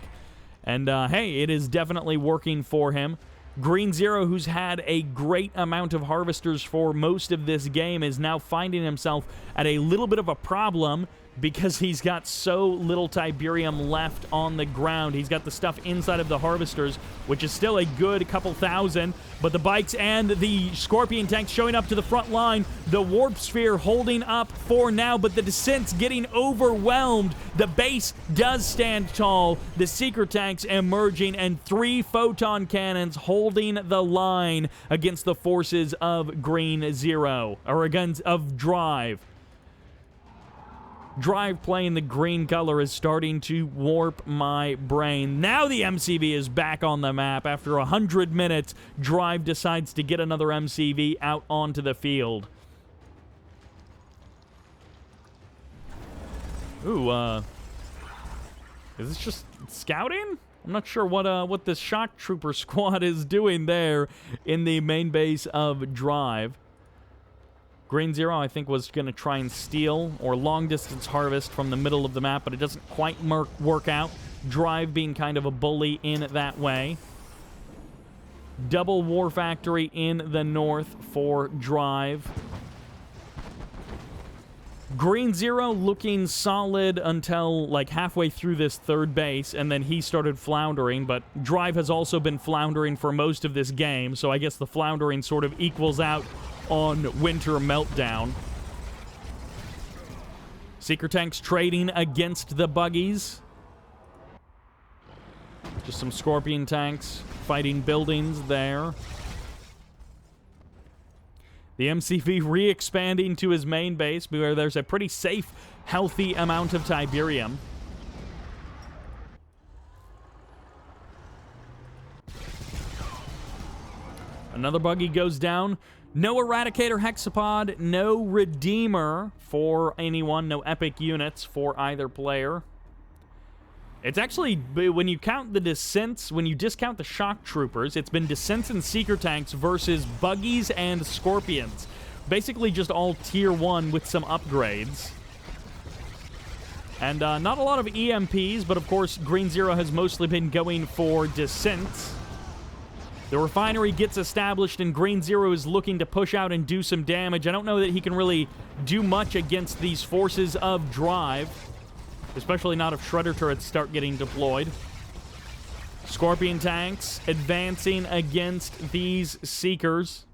And, hey, it is definitely working for him. Green Zero, who's had a great amount of harvesters for most of this game, is now finding himself at a little bit of a problem because he's got so little Tiberium left on the ground. He's got the stuff inside of the harvesters, which is still a good couple thousand, but the bikes and the Scorpion tanks showing up to the front line. The Warp Sphere holding up for now, but the descent's getting overwhelmed. The base does stand tall. The Seeker tanks emerging, and 3 photon cannons holding the line against the forces of Green Zero, or against of Drive. Drive playing the green color is starting to warp my brain. Now the MCV is back on the map. After 100 minutes, Drive decides to get another MCV out onto the field. Ooh, is this just scouting? I'm not sure what this shock trooper squad is doing there in the main base of Drive. Green Zero, I think, was going to try and steal or long-distance harvest from the middle of the map, but it doesn't quite work out. Drive being kind of a bully in that way. Double War Factory in the north for Drive. Green Zero looking solid until, like, halfway through this third base, and then he started floundering, but Drive has also been floundering for most of this game, so I guess the floundering sort of equals out on Winter Meltdown. Seeker tanks trading against the buggies. Just some Scorpion tanks fighting buildings there. The MCV re-expanding to his main base, where there's a pretty safe, healthy amount of Tiberium. Another buggy goes down. No Eradicator Hexapod, no Redeemer for anyone, no epic units for either player. It's actually, when you count the descents, when you discount the shock troopers, it's been descents and Seeker tanks versus buggies and Scorpions. Basically just all tier 1 with some upgrades. And not a lot of EMPs, but of course Green Zero has mostly been going for descents. The refinery gets established, and Green Zero is looking to push out and do some damage. I don't know that he can really do much against these forces of drive, especially not if Shredder turrets start getting deployed. Scorpion tanks advancing against these Seekers.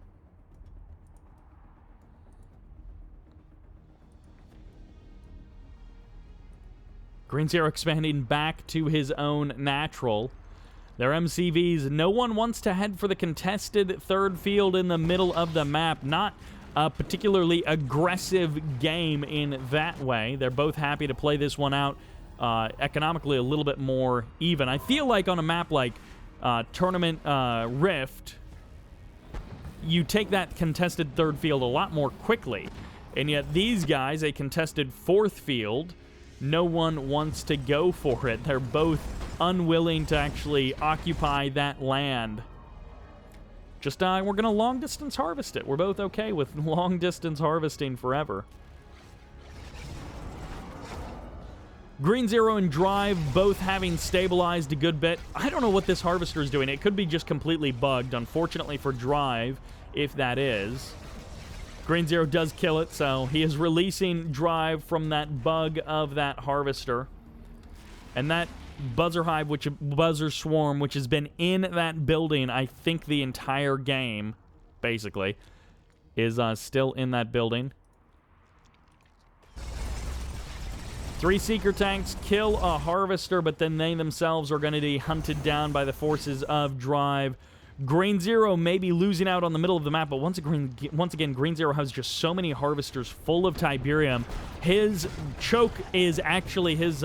Green Zero expanding back to his own natural. Their MCVs, no one wants to head for the contested third field in the middle of the map. Not a particularly aggressive game in that way. They're both happy to play this one out economically a little bit more even. I feel like on a map like Tournament Rift, you take that contested third field a lot more quickly. And yet these guys, a contested fourth field, no one wants to go for it. They're both unwilling to actually occupy that land. Just, we're going to long-distance harvest it. We're both okay with long-distance harvesting forever. Green Zero and Drive both having stabilized a good bit. I don't know what this harvester is doing. It could be just completely bugged, unfortunately for Drive, if that is. Green Zero does kill it, so he is releasing Drive from that bug of that harvester. And that Buzzer Swarm, which has been in that building, I think the entire game, basically, is still in that building. 3 Seeker tanks kill a harvester, but then they themselves are going to be hunted down by the forces of Drive. Green Zero may be losing out on the middle of the map, but once again, Green Zero has just so many harvesters full of Tiberium. His choke is actually his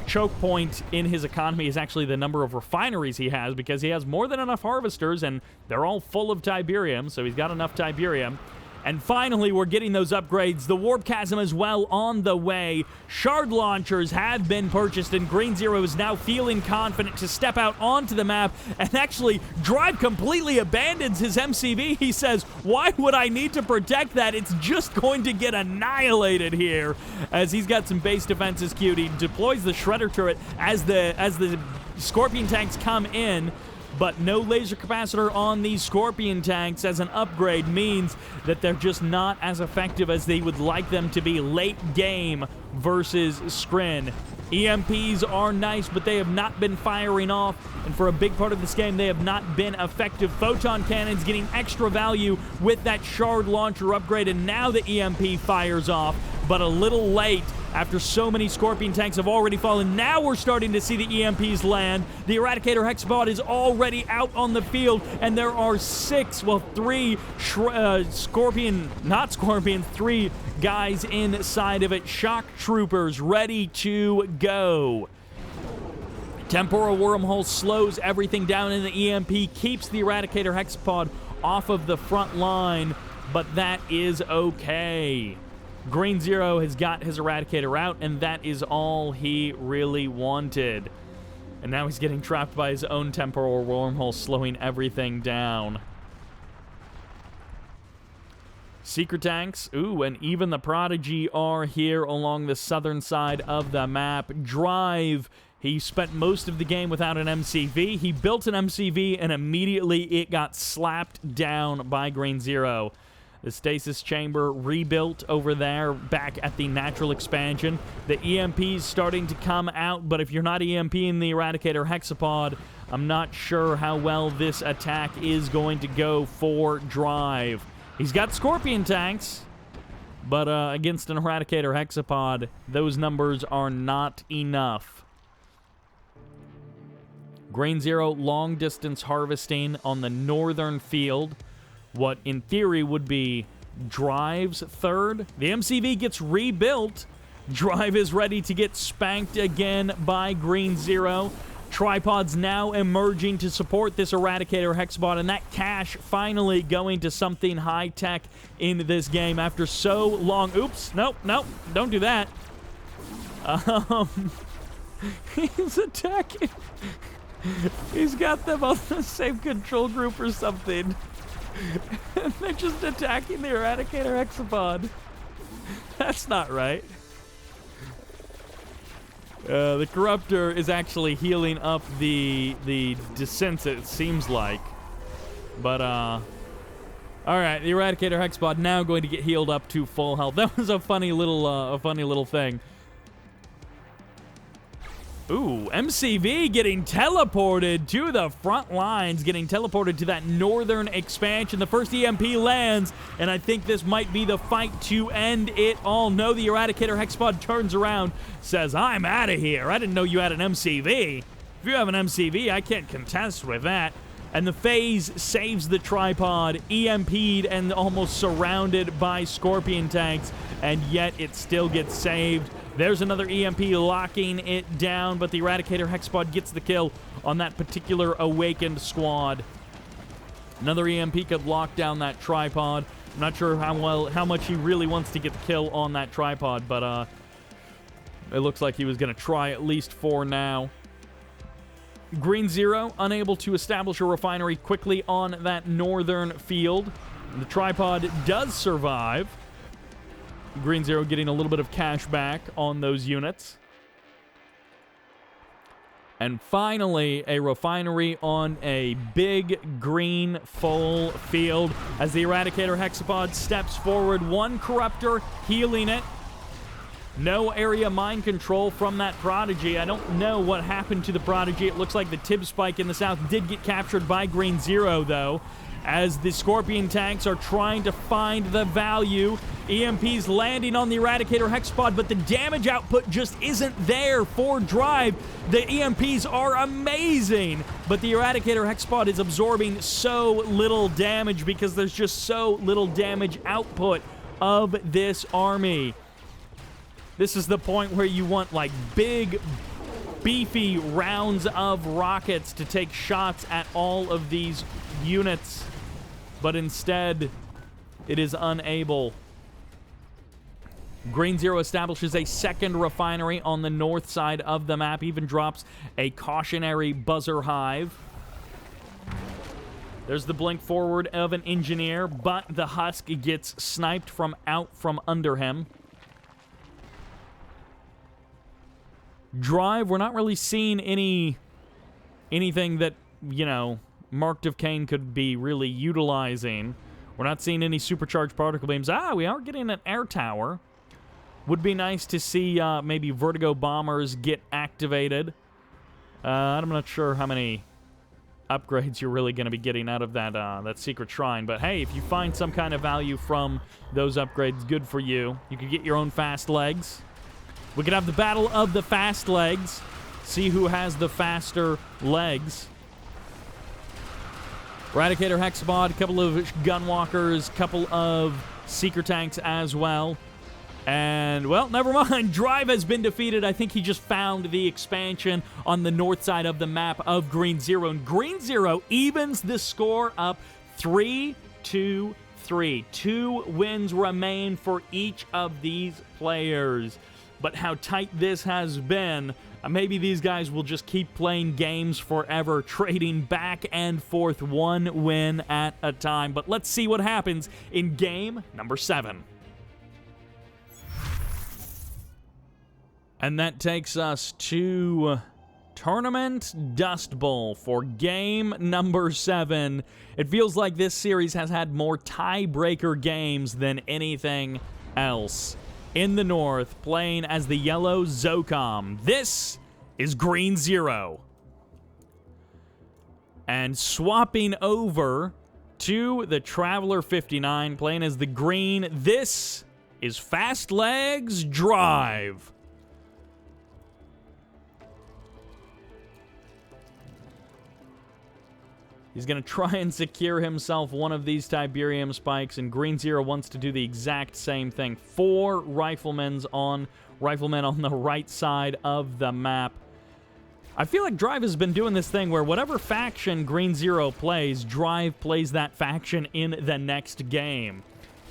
choke point in his economy is actually the number of refineries he has, because he has more than enough harvesters, and they're all full of Tiberium, so he's got enough Tiberium. And finally, we're getting those upgrades. The Warp Chasm as well on the way. Shard launchers have been purchased, and Green Zero is now feeling confident to step out onto the map. And actually, Drive completely abandons his MCV. He says, why would I need to protect that? It's just going to get annihilated here. As he's got some base defenses queued. He deploys the Shredder turret as the Scorpion tanks come in. But no laser capacitor on these Scorpion tanks as an upgrade means that they're just not as effective as they would like them to be late game versus Skrin. EMPs are nice, but they have not been firing off, and for a big part of this game, they have not been effective. Photon cannons getting extra value with that Shard launcher upgrade, and now the EMP fires off, but a little late. After so many Scorpion tanks have already fallen, now we're starting to see the EMPs land. The Eradicator Hexapod is already out on the field, and there are 3 3 guys inside of it. Shock troopers ready to go. Temporal Wormhole slows everything down, and the EMP keeps the Eradicator Hexapod off of the front line, but that is okay. Green Zero has got his Eradicator out, and that is all he really wanted. And now he's getting trapped by his own Temporal Wormhole, slowing everything down. Seeker tanks, ooh, and even the Prodigy are here along the southern side of the map. Drive, he spent most of the game without an MCV. He built an MCV, and immediately it got slapped down by Green Zero. The stasis chamber rebuilt over there back at the natural expansion. The EMP's starting to come out, but if you're not EMPing the Eradicator Hexapod, I'm not sure how well this attack is going to go for Drive. He's got Scorpion tanks, but against an Eradicator Hexapod, those numbers are not enough. Green Zero long-distance harvesting on the northern field. What in theory would be Drive's third. The MCV gets rebuilt. Drive is ready to get spanked again by Green Zero. Tripods now emerging to support this Eradicator Hexapod, and that cash finally going to something high-tech in this game after so long. Oops, nope, don't do that. He's attacking. He's got them on the same control group or something. And they're just attacking the Eradicator Hexapod. That's not right. The Corruptor is actually healing up the descents, it seems like. But, all right, the Eradicator Hexbot now going to get healed up to full health. That was a funny little thing. Ooh, MCV getting teleported to the front lines, getting teleported to that northern expansion. The first EMP lands, and I think this might be the fight to end it all. No, the Eradicator Hexbot turns around, says, I'm out of here. I didn't know you had an MCV. If you have an MCV, I can't contest with that. And the phase saves the tripod, EMP'd and almost surrounded by Scorpion tanks, and yet it still gets saved. There's another EMP locking it down, but the Eradicator Hexbot gets the kill on that particular awakened squad. Another EMP could lock down that tripod. I'm not sure how much he really wants to get the kill on that tripod, but it looks like he was going to try at least for now. Green Zero unable to establish a refinery quickly on that northern field. The tripod does survive. Green Zero getting a little bit of cash back on those units. And finally, a refinery on a big green full field as the Eradicator Hexapod steps forward. One Corruptor healing it. No area mind control from that Prodigy. I don't know what happened to the Prodigy. It looks like the Tib Spike in the south did get captured by Green Zero, though, as the Scorpion tanks are trying to find the value. EMP's landing on the Eradicator Hexapod, but the damage output just isn't there for Drive. The EMPs are amazing, but the Eradicator Hexapod is absorbing so little damage because there's just so little damage output of this army. This is the point where you want, like, big, beefy rounds of rockets to take shots at all of these units. But instead, it is unable. Green Zero establishes a second refinery on the north side of the map, even drops a cautionary buzzer hive. There's the blink forward of an engineer, but the Husk gets sniped from out from under him. Drive, we're not really seeing anything that, you know, Marked of Kane could be really utilizing. We're not seeing any supercharged particle beams. We are getting an air tower. Would be nice to see maybe Vertigo bombers get activated. I'm not sure how many upgrades you're really going to be getting out of that secret shrine. But hey, if you find some kind of value from those upgrades, good for you. You could get your own fast legs. We could have the battle of the fast legs. See who has the faster legs. Eradicator Hexapod, a couple of Gunwalkers, couple of Seeker tanks as well. And, well, never mind. Drive has been defeated. I think he just found the expansion on the north side of the map of Green Zero. And Green Zero evens the score up 3-2-3. 2 wins remain for each of these players. But how tight this has been, maybe these guys will just keep playing games forever, trading back and forth, one win at a time. But let's see what happens in game number 7. And that takes us to Tournament Dust Bowl for game number 7. It feels like this series has had more tiebreaker games than anything else. In the north, playing as the yellow Zocom. This is Green Zero. And swapping over to the Traveler 59, playing as the green. This is Fast Legs Drive. He's going to try and secure himself one of these Tiberium spikes, and Green Zero wants to do the exact same thing. 4 riflemen on the right side of the map. I feel like Drive has been doing this thing where whatever faction Green Zero plays, Drive plays that faction in the next game.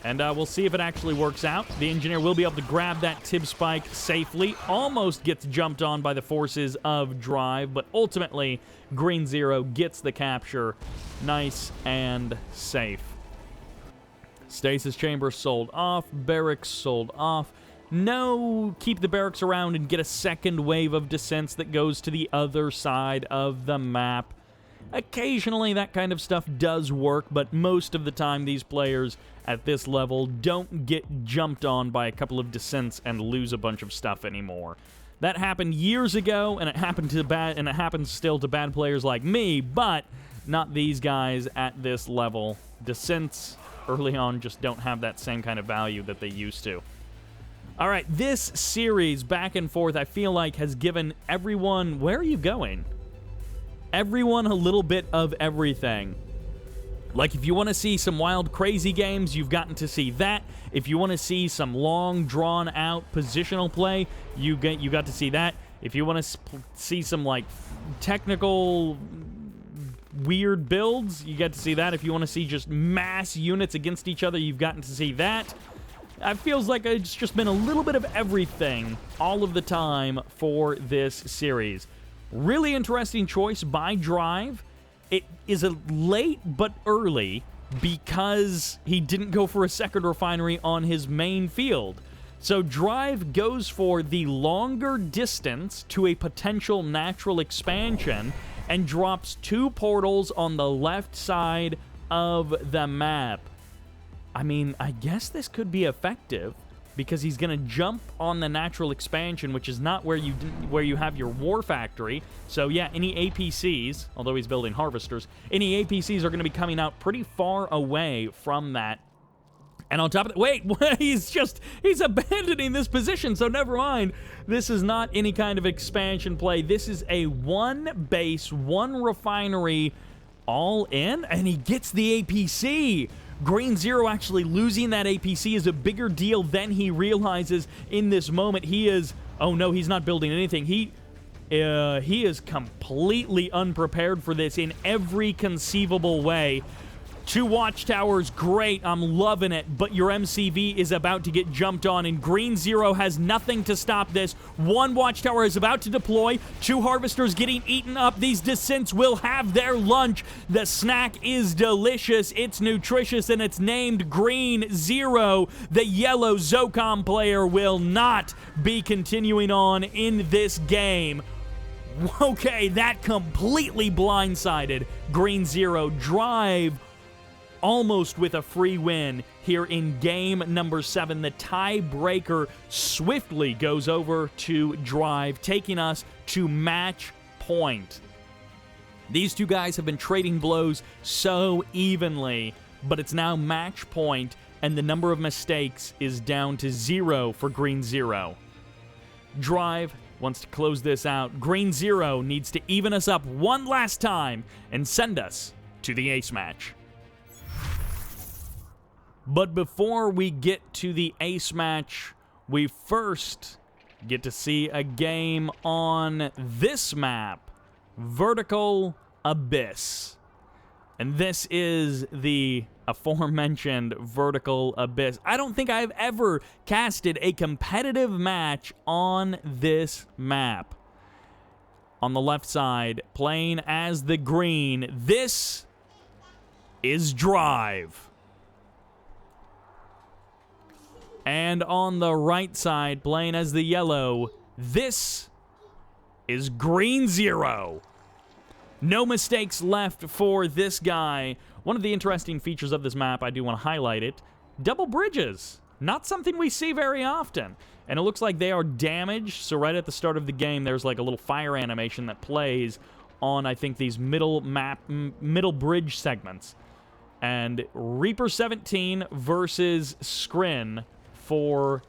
And we'll see if it actually works out. The engineer will be able to grab that Tib spike safely. Almost gets jumped on by the forces of Drive, but ultimately Green Zero gets the capture. Nice and safe. Stasis chamber sold off. Barracks sold off. No, keep the barracks around and get a second wave of descents that goes to the other side of the map. Occasionally, that kind of stuff does work, but most of the time, these players at this level don't get jumped on by a couple of descents and lose a bunch of stuff anymore. That happened years ago, and it happens still to bad players like me, but not these guys at this level. Descents early on just don't have that same kind of value that they used to. All right, this series, back and forth, I feel like has given everyone... Where are you going? Everyone a little bit of everything. Like, if you want to see some wild, crazy games, you've gotten to see that. If you want to see some long, drawn-out positional play, you got to see that. If you want to see some, like, technical, weird builds, you get to see that. If you want to see just mass units against each other, you've gotten to see that. It feels like it's just been a little bit of everything all of the time for this series. Really interesting choice by Drive. It is a late but early because he didn't go for a second refinery on his main field. So Drive goes for the longer distance to a potential natural expansion and drops 2 portals on the left side of the map. I mean, I guess this could be effective because he's going to jump on the natural expansion, which is not where you have your war factory. So yeah, any APCs, although he's building harvesters, any APCs are going to be coming out pretty far away from that. And on top of that, wait, he's abandoning this position, so never mind. This is not any kind of expansion play. This is a 1 base, 1 refinery, all in, and he gets the APC. Green Zero actually losing that APC is a bigger deal than he realizes in this moment. He is, oh no, he's not building anything. He is completely unprepared for this in every conceivable way. 2 watchtowers, great, I'm loving it, but your MCV is about to get jumped on, and Green Zero has nothing to stop this. 1 watchtower is about to deploy, 2 harvesters getting eaten up. These descents will have their lunch. The snack is delicious, it's nutritious, and it's named Green Zero. The yellow Zocom player will not be continuing on in this game. Okay, that completely blindsided Green Zero. Drive almost with a free win here in game number 7. The tiebreaker swiftly goes over to Drive, taking us to match point. These 2 guys have been trading blows so evenly, but it's now match point, and the number of mistakes is down to 0 for Green Zero. Drive wants to close this out. Green Zero needs to even us up one last time and send us to the ace match. But before we get to the ace match, we first get to see a game on this map, Vertical Abyss. And this is the aforementioned Vertical Abyss. I don't think I've ever casted a competitive match on this map. On the left side, playing as the green, this is Drive. And on the right side, playing as the yellow, this is Green Zero. No mistakes left for this guy. One of the interesting features of this map, I do want to highlight it, double bridges. Not something we see very often. And it looks like they are damaged, so right at the start of the game, there's like a little fire animation that plays on, I think, these middle bridge segments. And Reaper 17 versus Skrin for,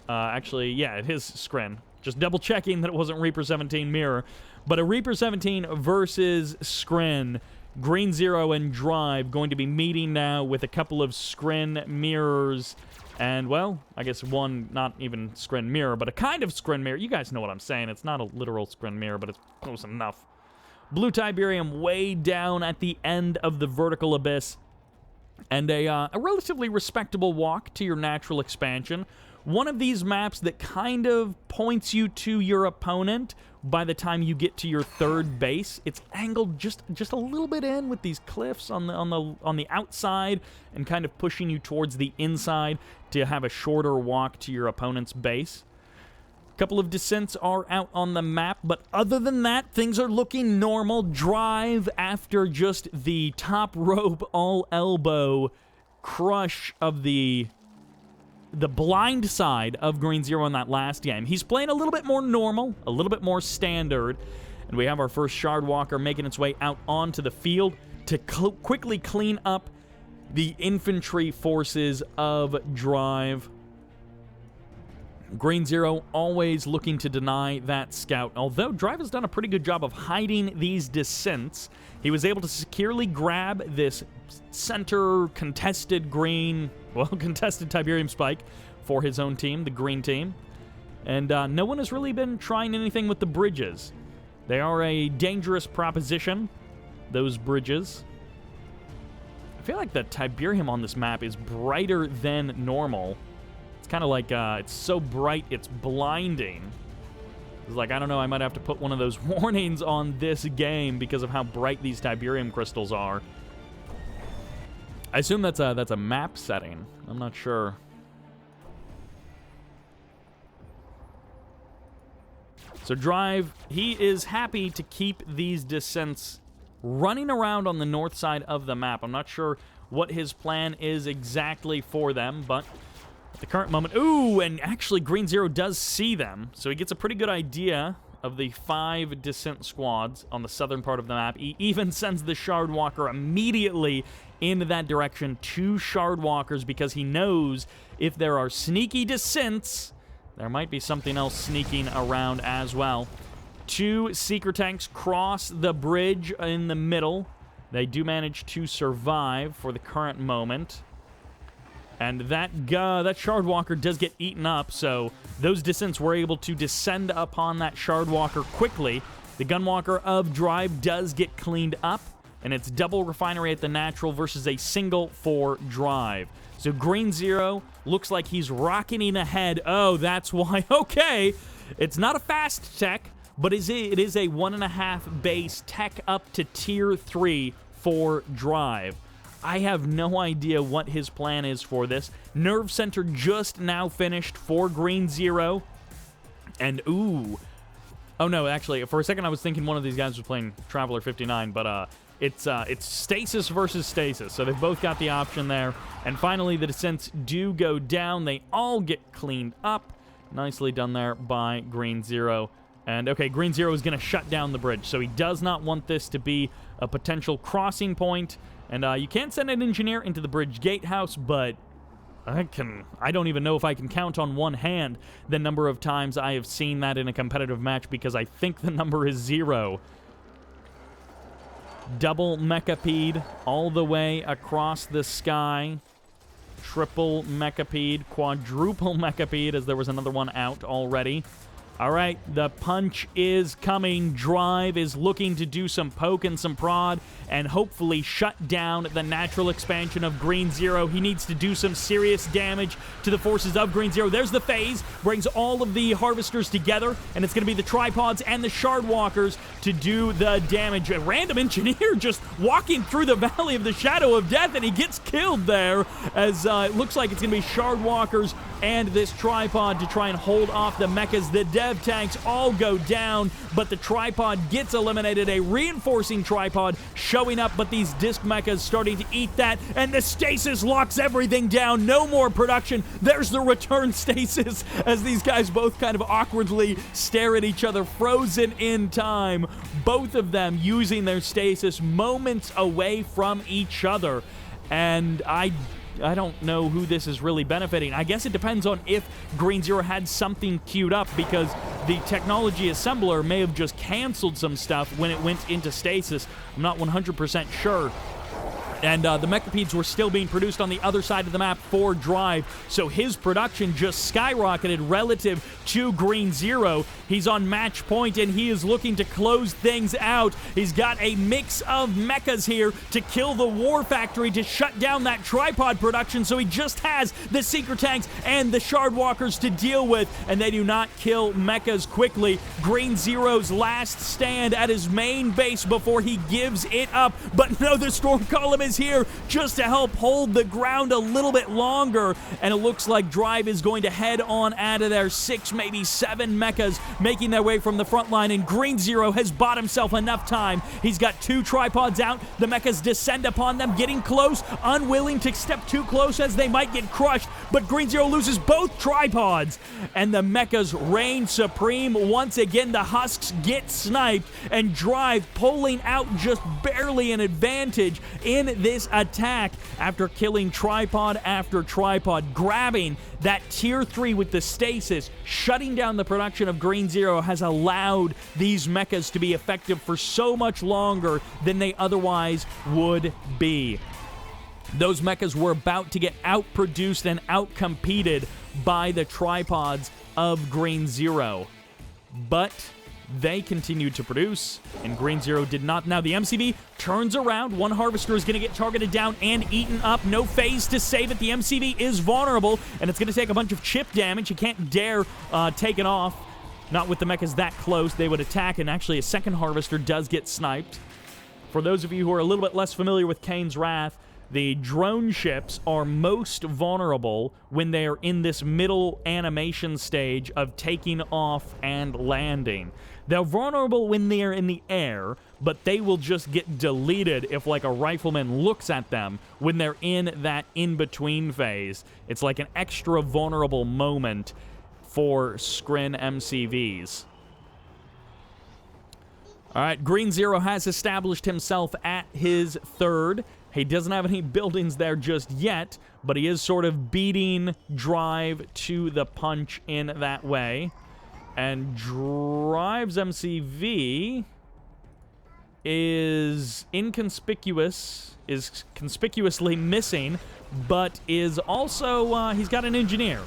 actually, yeah, it is Skrin. Just double checking that it wasn't Reaper 17 mirror. But a Reaper 17 versus Skrin. Green Zero and Drive going to be meeting now with a couple of Skrin mirrors. And, well, I guess one, not even Skrin mirror, but a kind of Skrin mirror. You guys know what I'm saying. It's not a literal Skrin mirror, but it's close enough. Blue Tiberium way down at the end of the Vertical Abyss. And a relatively respectable walk to your natural expansion. One of these maps that kind of points you to your opponent by the time you get to your 3rd base. It's angled just a little bit in with these cliffs on the outside and kind of pushing you towards the inside to have a shorter walk to your opponent's base. Couple of descents are out on the map, but other than that, things are looking normal. Drive after just the top rope all elbow crush of the blind side of Green Zero in that last game. He's playing a little bit more normal, a little bit more standard, and we have our first Shard Walker making its way out onto the field to quickly clean up the infantry forces of Drive. Green Zero always looking to deny that scout. Although Drive has done a pretty good job of hiding these descents, he was able to securely grab this center contested contested Tiberium Spike for his own team, the green team. And no one has really been trying anything with the bridges. They are a dangerous proposition, those bridges. I feel like the Tiberium on this map is brighter than normal. It's kind of like, it's so bright, it's blinding. It's like, I don't know, I might have to put one of those warnings on this game because of how bright these Tiberium crystals are. I assume that's a map setting. I'm not sure. So Drive, he is happy to keep these descents running around on the north side of the map. I'm not sure what his plan is exactly for them, but at the current moment... Ooh, and actually Green Zero does see them, so he gets a pretty good idea of the 5 descent squads on the southern part of the map. He even sends the Shard Walker immediately into that direction, 2 Shard Walkers, because he knows if there are sneaky descents, there might be something else sneaking around as well. 2 Seeker Tanks cross the bridge in the middle. They do manage to survive for the current moment. And that Shard Walker does get eaten up, so those descents were able to descend upon that Shard Walker quickly. The Gunwalker of Drive does get cleaned up, and it's double refinery at the natural versus a single for Drive. So Green Zero looks like he's rocketing ahead. Oh, that's why. Okay, it's not a fast tech, but it is a 1.5 base tech up to tier 3 for Drive. I have no idea what his plan is for this. Nerve Center just now finished for Green Zero. And, ooh. Oh, no, actually, for a second I was thinking one of these guys was playing Traveler 59, but it's Stasis versus Stasis. So they've both got the option there. And finally, the descents do go down. They all get cleaned up. Nicely done there by Green Zero. And, okay, Green Zero is going to shut down the bridge. So he does not want this to be a potential crossing point. And you can't send an engineer into the bridge gatehouse, but I don't even know if I can count on one hand the number of times I have seen that in a competitive match, because I think the number is 0. Double Mechapede all the way across the sky. Triple Mechapede, quadruple Mechapede, as there was another one out already. All right, the punch is coming. Drive is looking to do some poke and some prod and hopefully shut down the natural expansion of Green Zero. He needs to do some serious damage to the forces of Green Zero. There's the phase, brings all of the harvesters together, and it's going to be the tripods and the Shard Walkers to do the damage. A random engineer just walking through the Valley of the Shadow of Death, and he gets killed there, as it looks like it's going to be Shard Walkers and this tripod to try and hold off the mechas. The dev tanks all go down, but the tripod gets eliminated. A reinforcing tripod showing up, but these disc mechas starting to eat that, and the stasis locks everything down. No more production. There's the return stasis, as these guys both kind of awkwardly stare at each other, frozen in time. Both of them using their stasis moments away from each other. And I don't know who this is really benefiting. I guess it depends on if Green Zero had something queued up, because the technology assembler may have just canceled some stuff when it went into stasis. I'm not 100% sure. And the Mechapedes were still being produced on the other side of the map for Drive, so his production just skyrocketed relative to Green Zero. He's on match point, and he is looking to close things out. He's got a mix of mechas here to kill the War Factory, to shut down that tripod production, so he just has the Seeker Tanks and the Shard Walkers to deal with, and they do not kill mechas quickly. Green Zero's last stand at his main base before he gives it up, but no, the Storm Column is here just to help hold the ground a little bit longer, and it looks like Drive is going to head on out of there. 6, maybe 7 mechas making their way from the front line, and Green Zero has bought himself enough time. He's got 2 tripods out. The mechas descend upon them, getting close, unwilling to step too close as they might get crushed, but Green Zero loses both tripods, and the mechas reign supreme once again. The husks get sniped, and Drive pulling out just barely an advantage in this attack after killing tripod after tripod, grabbing that tier 3 with the stasis. Shutting down the production of Green Zero has allowed these mechas to be effective for so much longer than they otherwise would be. Those mechas were about to get outproduced and outcompeted by the tripods of Green Zero, but they continued to produce, and Green Zero did not. Now the MCV turns around. One Harvester is going to get targeted down and eaten up. No phase to save it. The MCV is vulnerable, and it's going to take a bunch of chip damage. You can't dare take it off. Not with the mechas that close. They would attack, and actually a second Harvester does get sniped. For those of you who are a little bit less familiar with Kane's Wrath, the drone ships are most vulnerable when they are in this middle animation stage of taking off and landing. They're vulnerable when they're in the air, but they will just get deleted if, like, a rifleman looks at them when they're in that in-between phase. It's like an extra vulnerable moment for Scrin MCVs. All right, Green Zero has established himself at his 3rd. He doesn't have any buildings there just yet, but he is sort of beating Drive to the punch in that way. And Drive's MCV is conspicuously missing, but is also, he's got an engineer.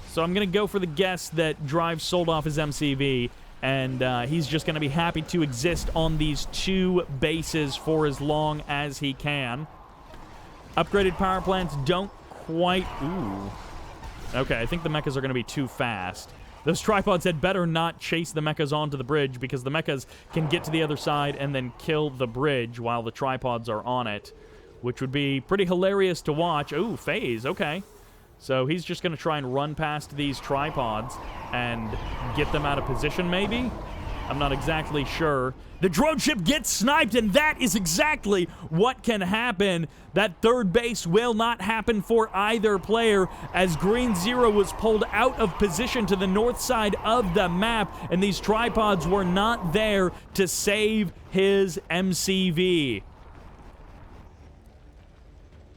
So I'm going to go for the guess that Drive sold off his MCV, and he's just going to be happy to exist on these 2 bases for as long as he can. Upgraded power plants don't quite... Ooh. Okay, I think the mechas are going to be too fast. Those tripods had better not chase the mechas onto the bridge, because the mechas can get to the other side and then kill the bridge while the tripods are on it, which would be pretty hilarious to watch. Ooh, phase, okay. So he's just going to try and run past these tripods and get them out of position, maybe? I'm not exactly sure. The drone ship gets sniped, and that is exactly what can happen. That 3rd base will not happen for either player, as Green Zero was pulled out of position to the north side of the map, and these tripods were not there to save his MCV.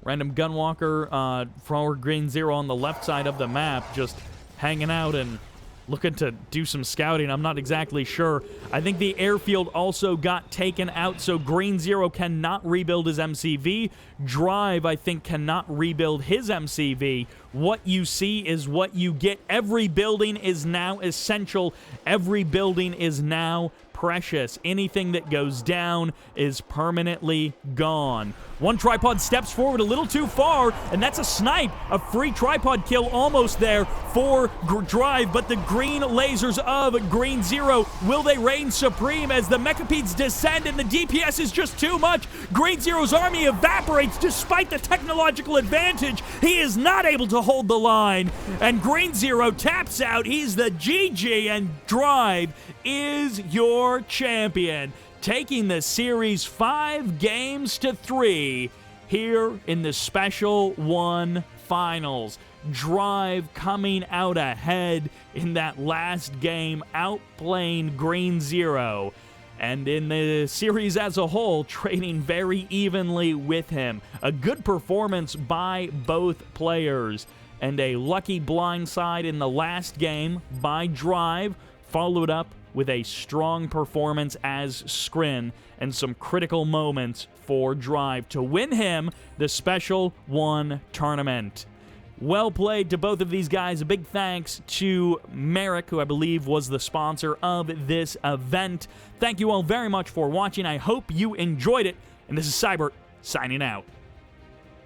Random Gunwalker for Green Zero on the left side of the map, just hanging out and looking to do some scouting. I'm not exactly sure. I think the airfield also got taken out, so Green Zero cannot rebuild his MCV. Drive, I think, cannot rebuild his MCV. What you see is what you get. Every building is now essential. Every building is now precious. Anything that goes down is permanently gone. One tripod steps forward a little too far, and that's a snipe. A free tripod kill almost there for Drive, but the green lasers of Green Zero, will they reign supreme as the Mechapedes descend and the DPS is just too much? Green Zero's army evaporates despite the technological advantage. He is not able to hold the line, and Green Zero taps out. He's the GG, and Drive is your champion, taking the series 5 games to 3 here in the Special 1 Finals. Drive coming out ahead in that last game, outplaying Green Zero, and in the series as a whole, trading very evenly with him. A good performance by both players, and a lucky blindside in the last game by Drive, followed up with a strong performance as Scrin and some critical moments for Drive to win him the Special 1 tournament. Well played to both of these guys. A big thanks to Marek, who I believe was the sponsor of this event. Thank you all very much for watching. I hope you enjoyed it, and this is Cybert signing out.